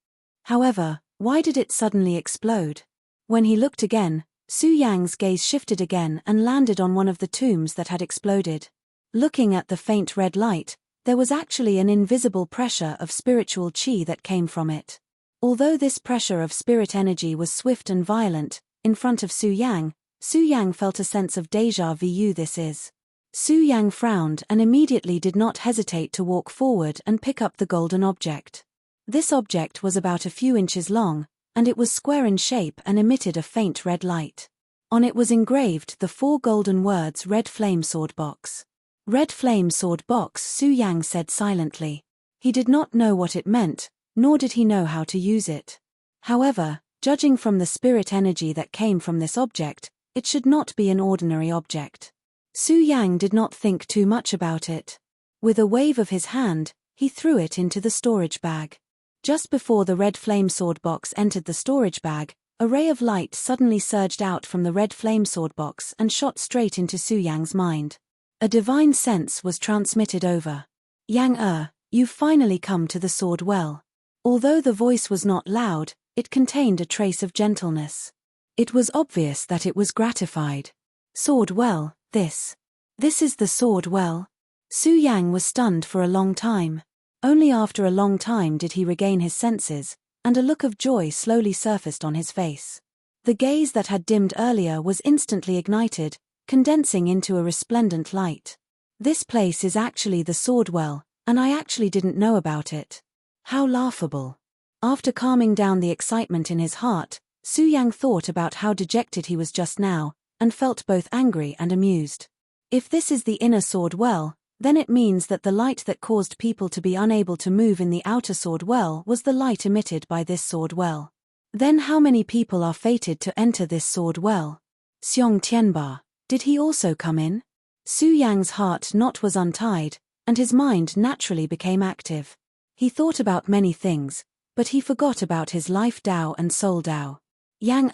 However, why did it suddenly explode? When he looked again, Su Yang's gaze shifted again and landed on one of the tombs that had exploded. Looking at the faint red light, there was actually an invisible pressure of spiritual qi that came from it. Although this pressure of spirit energy was swift and violent, in front of Su Yang felt a sense of déjà vu. This is. Su Yang frowned and immediately did not hesitate to walk forward and pick up the golden object. This object was about a few inches long, and it was square in shape and emitted a faint red light. On it was engraved the 4 golden words Red Flame Sword Box. Red Flame Sword Box, Su Yang said silently. He did not know what it meant, nor did he know how to use it. However, judging from the spirit energy that came from this object, it should not be an ordinary object. Su Yang did not think too much about it. With a wave of his hand, he threw it into the storage bag. Just before the red flame sword box entered the storage bag, a ray of light suddenly surged out from the red flame sword box and shot straight into Su Yang's mind. A divine sense was transmitted over. Yang you've finally come to the sword well. Although the voice was not loud, it contained a trace of gentleness. It was obvious that it was gratified. Sword well, this is the sword well. Su Yang was stunned for a long time. Only after a long time did he regain his senses, and a look of joy slowly surfaced on his face. The gaze that had dimmed earlier was instantly ignited, condensing into a resplendent light. This place is actually the sword well, and I actually didn't know about it. How laughable. After calming down the excitement in his heart, Su Yang thought about how dejected he was just now, and felt both angry and amused. If this is the inner sword well, then it means that the light that caused people to be unable to move in the outer sword well was the light emitted by this sword well. Then how many people are fated to enter this sword well? Xiong Tianba, did he also come in? Su Yang's heart knot was untied, and his mind naturally became active. He thought about many things, but he forgot about his life Dao and soul Dao. Yang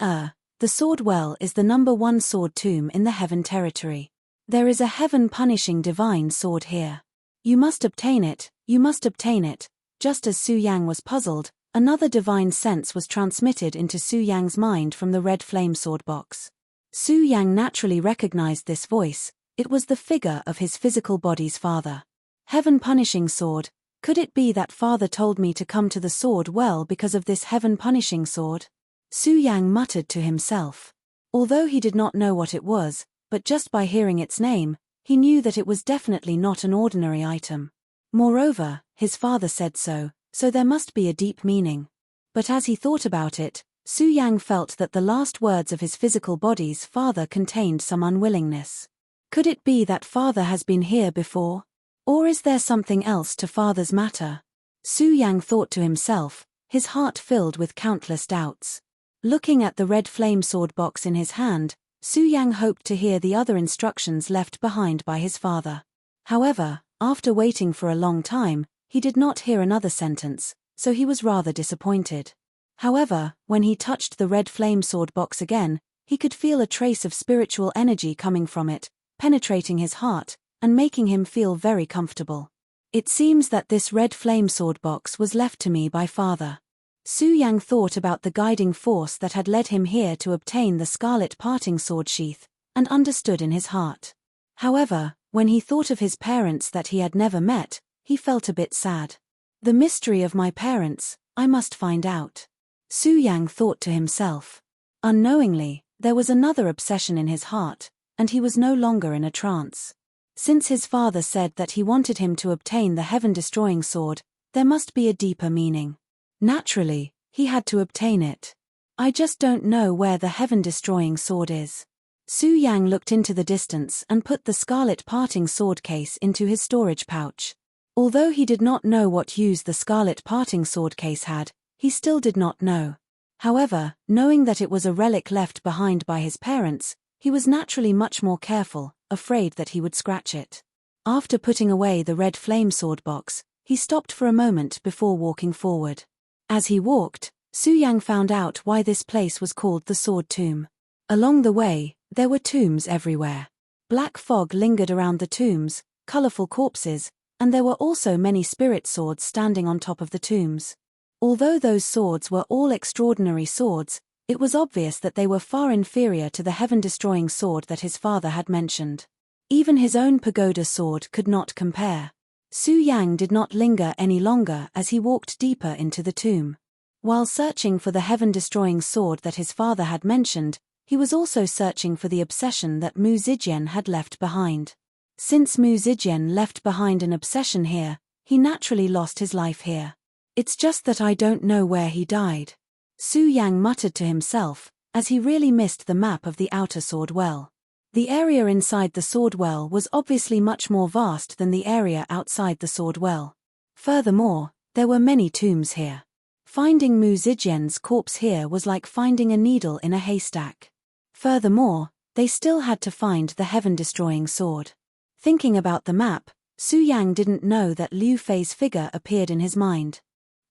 the sword well is the number 1 sword tomb in the heaven territory. There is a heaven-punishing divine sword here. You must obtain it, you must obtain it. Just as Su Yang was puzzled, another divine sense was transmitted into Su Yang's mind from the red flame sword box. Su Yang naturally recognized this voice. It was the figure of his physical body's father. Heaven-punishing sword, could it be that father told me to come to the sword well because of this heaven-punishing sword? Su Yang muttered to himself. Although he did not know what it was, but just by hearing its name, he knew that it was definitely not an ordinary item. Moreover, his father said so there must be a deep meaning. But as he thought about it, Su Yang felt that the last words of his physical body's father contained some unwillingness. Could it be that father has been here before? Or is there something else to father's matter? Su Yang thought to himself, his heart filled with countless doubts. Looking at the red flame sword box in his hand, Su Yang hoped to hear the other instructions left behind by his father. However, after waiting for a long time, he did not hear another sentence, so he was rather disappointed. However, when he touched the red flame sword box again, he could feel a trace of spiritual energy coming from it, penetrating his heart, and making him feel very comfortable. It seems that this red flame sword box was left to me by father. Su Yang thought about the guiding force that had led him here to obtain the scarlet parting sword sheath, and understood in his heart. However, when he thought of his parents that he had never met, he felt a bit sad. The mystery of my parents, I must find out. Su Yang thought to himself. Unknowingly, there was another obsession in his heart, and he was no longer in a trance. Since his father said that he wanted him to obtain the heaven-destroying sword, there must be a deeper meaning. Naturally, he had to obtain it. I just don't know where the heaven-destroying sword is. Su Yang looked into the distance and put the scarlet parting sword case into his storage pouch. Although he did not know what use the scarlet parting sword case had, he still did not know. However, knowing that it was a relic left behind by his parents, he was naturally much more careful, afraid that he would scratch it. After putting away the red flame sword box, he stopped for a moment before walking forward. As he walked, Su Yang found out why this place was called the Sword Tomb. Along the way, there were tombs everywhere. Black fog lingered around the tombs, colorful corpses, and there were also many spirit swords standing on top of the tombs. Although those swords were all extraordinary swords, it was obvious that they were far inferior to the heaven-destroying sword that his father had mentioned. Even his own pagoda sword could not compare. Su Yang did not linger any longer as he walked deeper into the tomb. While searching for the heaven-destroying sword that his father had mentioned, he was also searching for the obsession that Mu Zijian had left behind. Since Mu Zijian left behind an obsession here, he naturally lost his life here. It's just that I don't know where he died. Su Yang muttered to himself, as he really missed the map of the outer sword well. The area inside the sword well was obviously much more vast than the area outside the sword well. Furthermore, there were many tombs here. Finding Mu Zijian's corpse here was like finding a needle in a haystack. Furthermore, they still had to find the heaven-destroying sword. Thinking about the map, Su Yang didn't know that Liu Fei's figure appeared in his mind.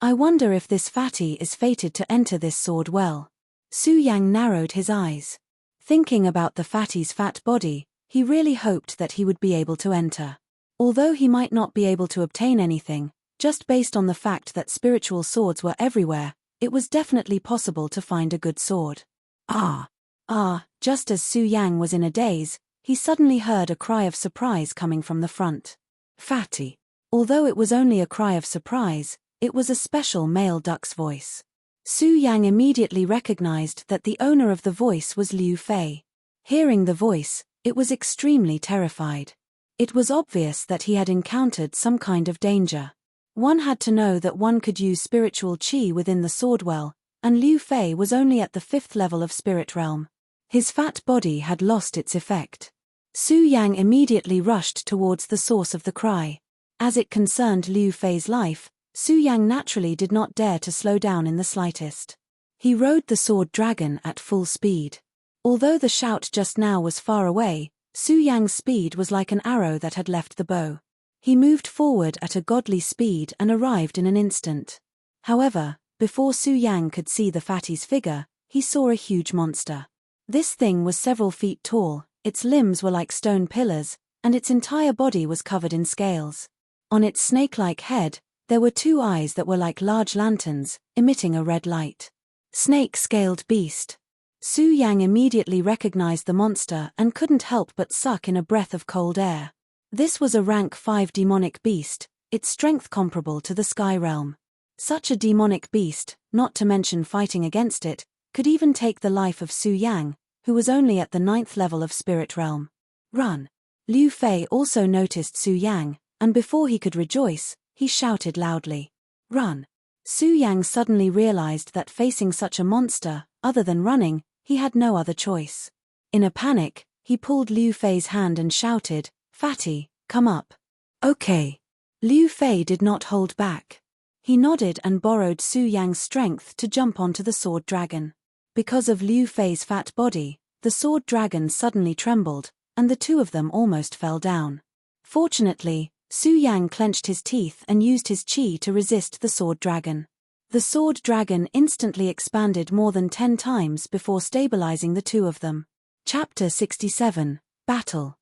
I wonder if this fatty is fated to enter this sword well. Su Yang narrowed his eyes. Thinking about the fatty's fat body, he really hoped that he would be able to enter. Although he might not be able to obtain anything, just based on the fact that spiritual swords were everywhere, it was definitely possible to find a good sword. Just as Su Yang was in a daze, he suddenly heard a cry of surprise coming from the front. Fatty. Although it was only a cry of surprise, it was a special male duck's voice. Su Yang immediately recognized that the owner of the voice was Liu Fei. Hearing the voice, it was extremely terrified. It was obvious that he had encountered some kind of danger. One had to know that one could use spiritual qi within the sword well, and Liu Fei was only at the 5th level of spirit realm. His fat body had lost its effect. Su Yang immediately rushed towards the source of the cry. As it concerned Liu Fei's life, Su Yang naturally did not dare to slow down in the slightest. He rode the sword dragon at full speed. Although the shout just now was far away, Su Yang's speed was like an arrow that had left the bow. He moved forward at a godly speed and arrived in an instant. However, before Su Yang could see the fatty's figure, he saw a huge monster. This thing was several feet tall, its limbs were like stone pillars, and its entire body was covered in scales. On its snake-like head, there were 2 eyes that were like large lanterns, emitting a red light. Snake-scaled beast. Su Yang immediately recognized the monster and couldn't help but suck in a breath of cold air. This was a rank 5 demonic beast, its strength comparable to the sky realm. Such a demonic beast, not to mention fighting against it, could even take the life of Su Yang, who was only at the 9th level of spirit realm. Run! Liu Fei also noticed Su Yang, and before he could rejoice, he shouted loudly. Run! Su Yang suddenly realized that facing such a monster, other than running, he had no other choice. In a panic, he pulled Liu Fei's hand and shouted, Fatty, come up. Okay. Liu Fei did not hold back. He nodded and borrowed Su Yang's strength to jump onto the sword dragon. Because of Liu Fei's fat body, the sword dragon suddenly trembled, and the 2 of them almost fell down. Fortunately, Su Yang clenched his teeth and used his qi to resist the sword dragon. The sword dragon instantly expanded more than 10 times before stabilizing the 2 of them. Chapter 67, Battle.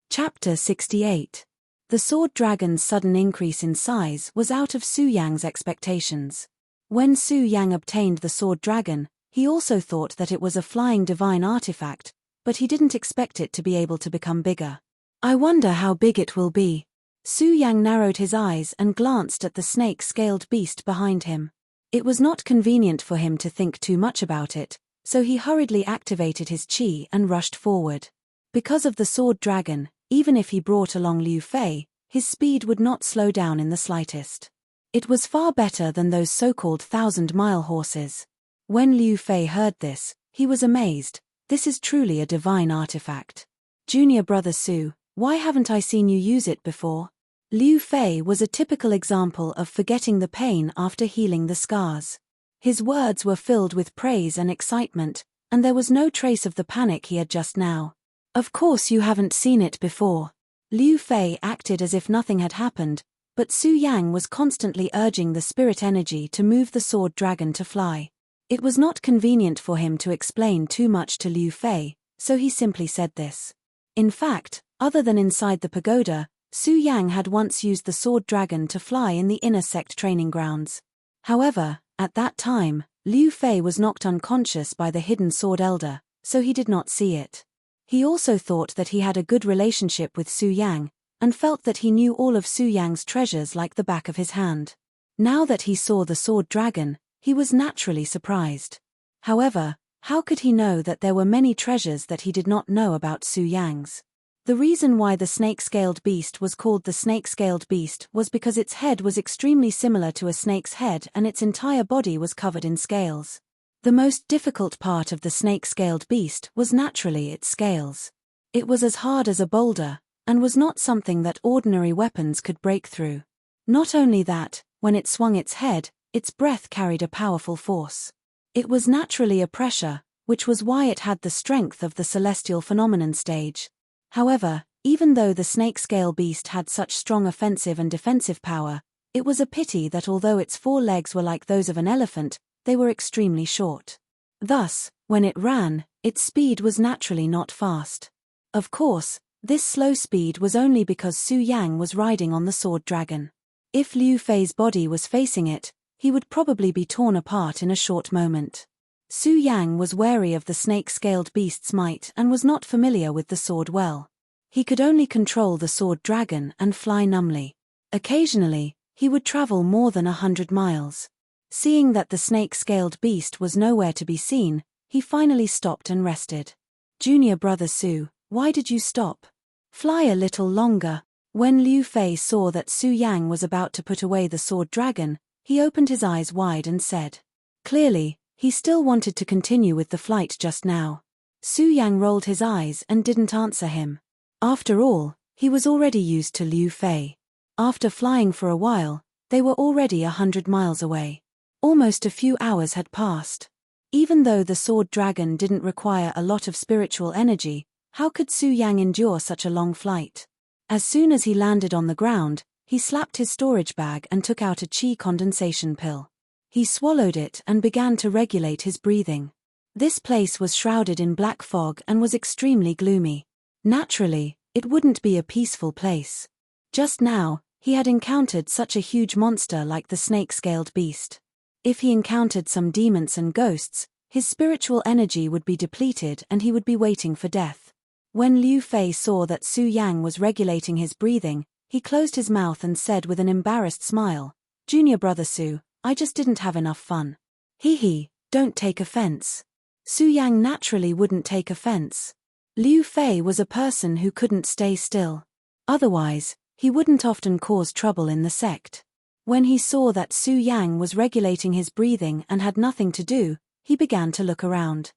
Chapter 68. The sword dragon's sudden increase in size was out of Su Yang's expectations. When Su Yang obtained the sword dragon, he also thought that it was a flying divine artifact, but he didn't expect it to be able to become bigger. I wonder how big it will be. Su Yang narrowed his eyes and glanced at the snake-scaled beast behind him. It was not convenient for him to think too much about it, so he hurriedly activated his qi and rushed forward. Because of the sword dragon, even if he brought along Liu Fei, his speed would not slow down in the slightest. It was far better than those so-called 1,000-mile horses. When Liu Fei heard this, he was amazed. This is truly a divine artifact. Junior brother Su, why haven't I seen you use it before? Liu Fei was a typical example of forgetting the pain after healing the scars. His words were filled with praise and excitement, and there was no trace of the panic he had just now. Of course you haven't seen it before. Liu Fei acted as if nothing had happened, but Su Yang was constantly urging the spirit energy to move the sword dragon to fly. It was not convenient for him to explain too much to Liu Fei, so he simply said this. In fact, Other than inside the pagoda, Su Yang had once used the sword dragon to fly in the inner sect training grounds. However, at that time, Liu Fei was knocked unconscious by the hidden sword elder, so he did not see it. He also thought that he had a good relationship with Su Yang, and felt that he knew all of Su Yang's treasures like the back of his hand. Now that he saw the sword dragon, he was naturally surprised. However, how could he know that there were many treasures that he did not know about Su Yang's? The reason why the snake-scaled beast was called the snake-scaled beast was because its head was extremely similar to a snake's head and its entire body was covered in scales. The most difficult part of the snake-scaled beast was naturally its scales. It was as hard as a boulder, and was not something that ordinary weapons could break through. Not only that, when it swung its head, its breath carried a powerful force. It was naturally a pressure, which was why it had the strength of the celestial phenomenon stage. However, even though the snake-scale beast had such strong offensive and defensive power, it was a pity that although its 4 legs were like those of an elephant, they were extremely short. Thus, when it ran, its speed was naturally not fast. Of course, this slow speed was only because Su Yang was riding on the sword dragon. If Liu Fei's body was facing it, he would probably be torn apart in a short moment. Su Yang was wary of the snake-scaled beast's might and was not familiar with the sword well. He could only control the sword dragon and fly numbly. Occasionally, he would travel more than 100 miles. Seeing that the snake-scaled beast was nowhere to be seen, he finally stopped and rested. "Junior brother Su, why did you stop? Fly a little longer." When Liu Fei saw that Su Yang was about to put away the sword dragon, he opened his eyes wide and said. Clearly, he still wanted to continue with the flight just now. Su Yang rolled his eyes and didn't answer him. After all, he was already used to Liu Fei. After flying for a while, they were already 100 miles away. Almost a few hours had passed. Even though the sword dragon didn't require a lot of spiritual energy, how could Su Yang endure such a long flight? As soon as he landed on the ground, he slapped his storage bag and took out a qi condensation pill. He swallowed it and began to regulate his breathing. This place was shrouded in black fog and was extremely gloomy. Naturally, it wouldn't be a peaceful place. Just now, he had encountered such a huge monster like the snake-scaled beast. If he encountered some demons and ghosts, his spiritual energy would be depleted and he would be waiting for death. When Liu Fei saw that Su Yang was regulating his breathing, he closed his mouth and said with an embarrassed smile, "Junior brother Su, I just didn't have enough fun." Hee, don't take offense. Su Yang naturally wouldn't take offense. Liu Fei was a person who couldn't stay still. Otherwise, he wouldn't often cause trouble in the sect. When he saw that Su Yang was regulating his breathing and had nothing to do, he began to look around.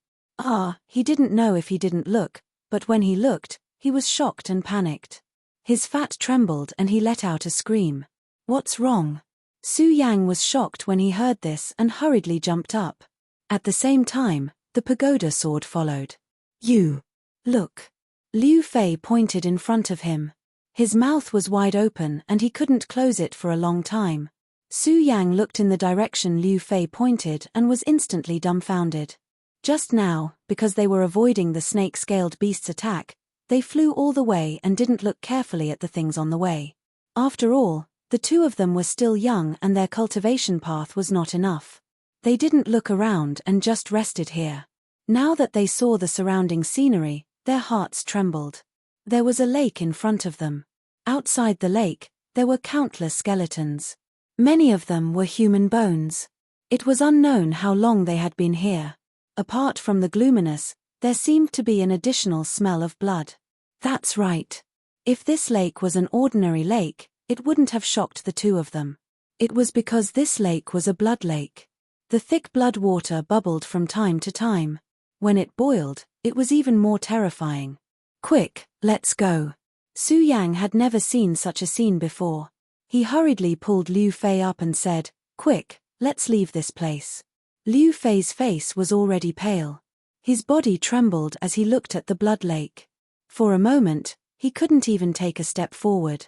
He didn't know if he didn't look, but when he looked, he was shocked and panicked. His fat trembled and he let out a scream. "What's wrong?" Su Yang was shocked when he heard this and hurriedly jumped up. At the same time, the pagoda sword followed. "You! Look!" Liu Fei pointed in front of him. His mouth was wide open and he couldn't close it for a long time. Su Yang looked in the direction Liu Fei pointed and was instantly dumbfounded. Just now, because they were avoiding the snake-scaled beast's attack, they flew all the way and didn't look carefully at the things on the way. After all, the two of them were still young and their cultivation path was not enough. They didn't look around and just rested here. Now that they saw the surrounding scenery, their hearts trembled. There was a lake in front of them. Outside the lake, there were countless skeletons. Many of them were human bones. It was unknown how long they had been here. Apart from the gloominess, there seemed to be an additional smell of blood. That's right. If this lake was an ordinary lake, it wouldn't have shocked the two of them. It was because this lake was a blood lake. The thick blood water bubbled from time to time. When it boiled, it was even more terrifying. "Quick, let's go." Su Yang had never seen such a scene before. He hurriedly pulled Liu Fei up and said, "Quick, let's leave this place." Liu Fei's face was already pale. His body trembled as he looked at the blood lake. For a moment, he couldn't even take a step forward.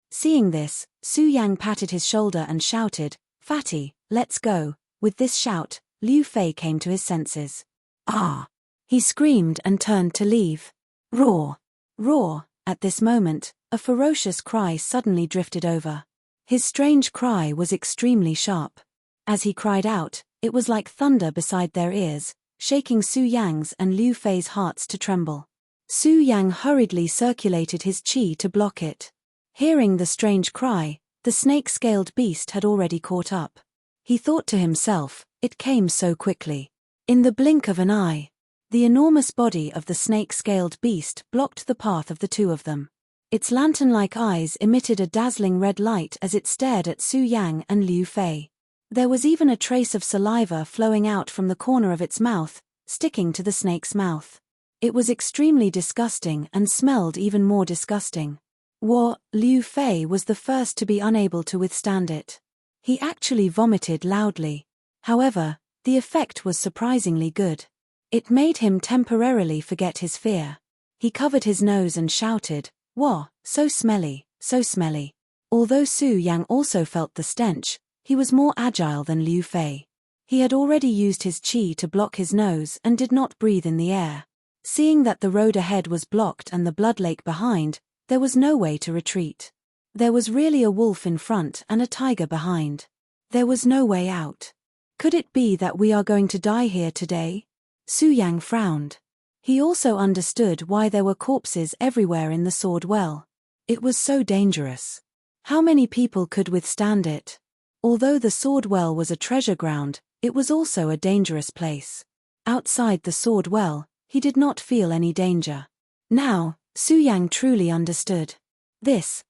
Seeing this, Su Yang patted his shoulder and shouted, "Fatty, let's go." With this shout, Liu Fei came to his senses. "Ah!" He screamed and turned to leave. Roar! Roar! At this moment, a ferocious cry suddenly drifted over. His strange cry was extremely sharp. As he cried out, it was like thunder beside their ears, shaking Su Yang's and Liu Fei's hearts to tremble. Su Yang hurriedly circulated his qi to block it. Hearing the strange cry, the snake-scaled beast had already caught up. He thought to himself, it came so quickly. In the blink of an eye, the enormous body of the snake-scaled beast blocked the path of the two of them. Its lantern-like eyes emitted a dazzling red light as it stared at Su Yang and Liu Fei. There was even a trace of saliva flowing out from the corner of its mouth, sticking to the snake's mouth. It was extremely disgusting and smelled even more disgusting. Liu Fei was the first to be unable to withstand it. He actually vomited loudly. However, the effect was surprisingly good. It made him temporarily forget his fear. He covered his nose and shouted, "Whoa, so smelly, so smelly." Although Su Yang also felt the stench, he was more agile than Liu Fei. He had already used his qi to block his nose and did not breathe in the air. Seeing that the road ahead was blocked and the blood lake behind, there was no way to retreat. There was really a wolf in front and a tiger behind. There was no way out. Could it be that we are going to die here today? Su Yang frowned. He also understood why there were corpses everywhere in the sword well. It was so dangerous. How many people could withstand it? Although the sword well was a treasure ground, it was also a dangerous place. Outside the sword well, he did not feel any danger. Now, Su Yang truly understood. This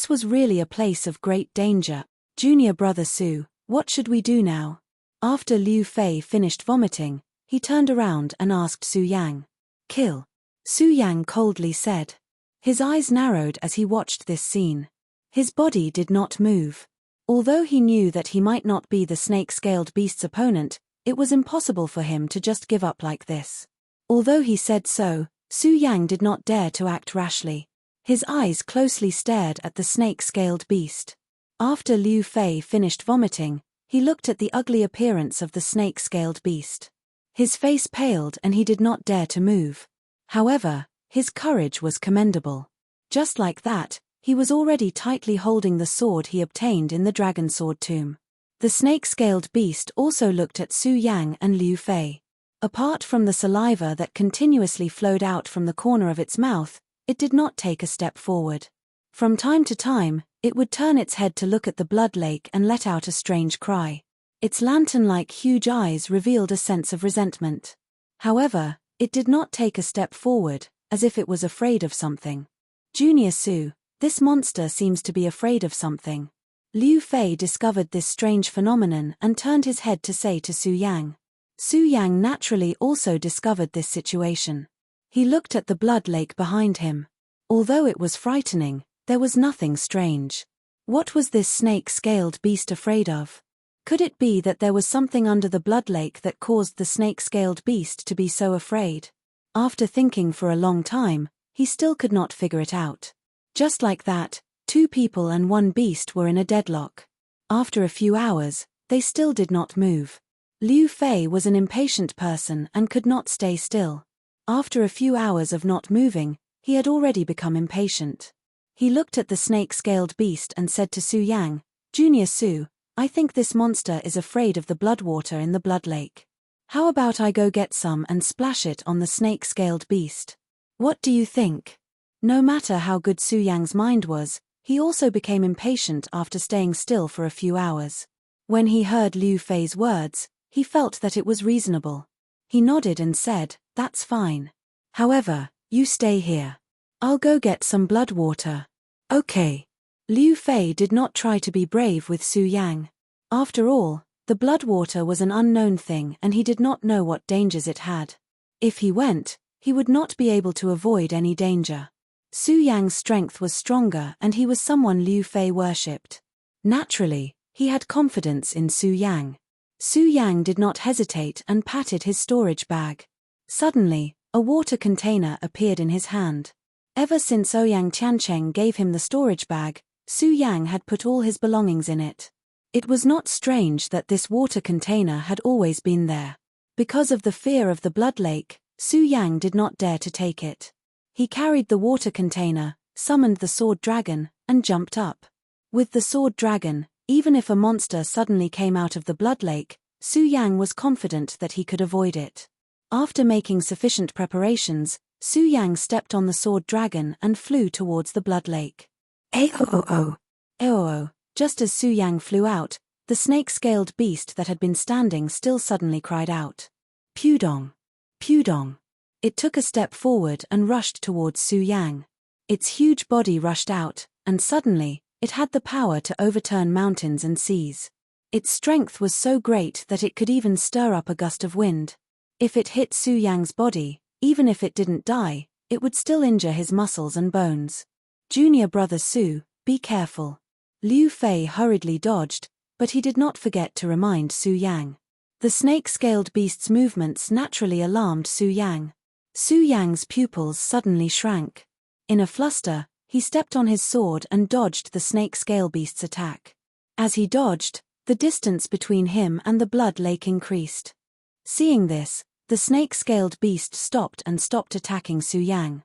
was really a place of great danger. Junior brother Su, what should we do now? After Liu Fei finished vomiting, he turned around and asked Su Yang. Kill. Su Yang coldly said. His eyes narrowed as he watched this scene. His body did not move. Although he knew that he might not be the snake-scaled beast's opponent, it was impossible for him to just give up like this. Although he said so, Su Yang did not dare to act rashly. His eyes closely stared at the snake-scaled beast. After Liu Fei finished vomiting, he looked at the ugly appearance of the snake-scaled beast. His face paled and he did not dare to move. However, his courage was commendable. Just like that, he was already tightly holding the sword he obtained in the dragon sword tomb. The snake-scaled beast also looked at Su Yang and Liu Fei. Apart from the saliva that continuously flowed out from the corner of its mouth, it did not take a step forward. From time to time, it would turn its head to look at the blood lake and let out a strange cry. Its lantern-like huge eyes revealed a sense of resentment. However, it did not take a step forward, as if it was afraid of something. Junior Su, this monster seems to be afraid of something. Liu Fei discovered this strange phenomenon and turned his head to say to Su Yang. Su Yang naturally also discovered this situation. He looked at the blood lake behind him. Although it was frightening, there was nothing strange. What was this snake-scaled beast afraid of? Could it be that there was something under the blood lake that caused the snake-scaled beast to be so afraid? After thinking for a long time, he still could not figure it out. Just like that, 2 people and 1 beast were in a deadlock. After a few hours, they still did not move. Liu Fei was an impatient person and could not stay still. After a few hours of not moving, he had already become impatient. He looked at the snake-scaled beast and said to Su Yang, "Junior Su, I think this monster is afraid of the blood water in the blood lake. How about I go get some and splash it on the snake-scaled beast? What do you think?" No matter how good Su Yang's mind was, he also became impatient after staying still for a few hours. When he heard Liu Fei's words, he felt that it was reasonable. He nodded and said, "That's fine. However, you stay here. I'll go get some blood water." "Okay." Liu Fei did not try to be brave with Su Yang. After all, the blood water was an unknown thing and he did not know what dangers it had. If he went, he would not be able to avoid any danger. Su Yang's strength was stronger and he was someone Liu Fei worshipped. Naturally, he had confidence in Su Yang. Su Yang did not hesitate and patted his storage bag. Suddenly, a water container appeared in his hand. Ever since Ouyang Tiancheng gave him the storage bag, Su Yang had put all his belongings in it. It was not strange that this water container had always been there. Because of the fear of the blood lake, Su Yang did not dare to take it. He carried the water container, summoned the sword dragon, and jumped up. With the sword dragon, even if a monster suddenly came out of the blood lake, Su Yang was confident that he could avoid it. After making sufficient preparations, Su Yang stepped on the sword dragon and flew towards the blood lake. Aoo! Aoo! Just as Su Yang flew out, the snake-scaled beast that had been standing still suddenly cried out. Pudong! Pudong! It took a step forward and rushed towards Su Yang. Its huge body rushed out, and suddenly, it had the power to overturn mountains and seas. Its strength was so great that it could even stir up a gust of wind. If it hit Su Yang's body, even if it didn't die, it would still injure his muscles and bones. Junior brother Su, be careful. Liu Fei hurriedly dodged, but he did not forget to remind Su Yang. The snake-scaled beast's movements naturally alarmed Su Yang. Su Yang's pupils suddenly shrank. In a fluster, he stepped on his sword and dodged the snake-scale beast's attack. As he dodged, the distance between him and the blood lake increased. Seeing this, the snake-scaled beast stopped attacking Su Yang.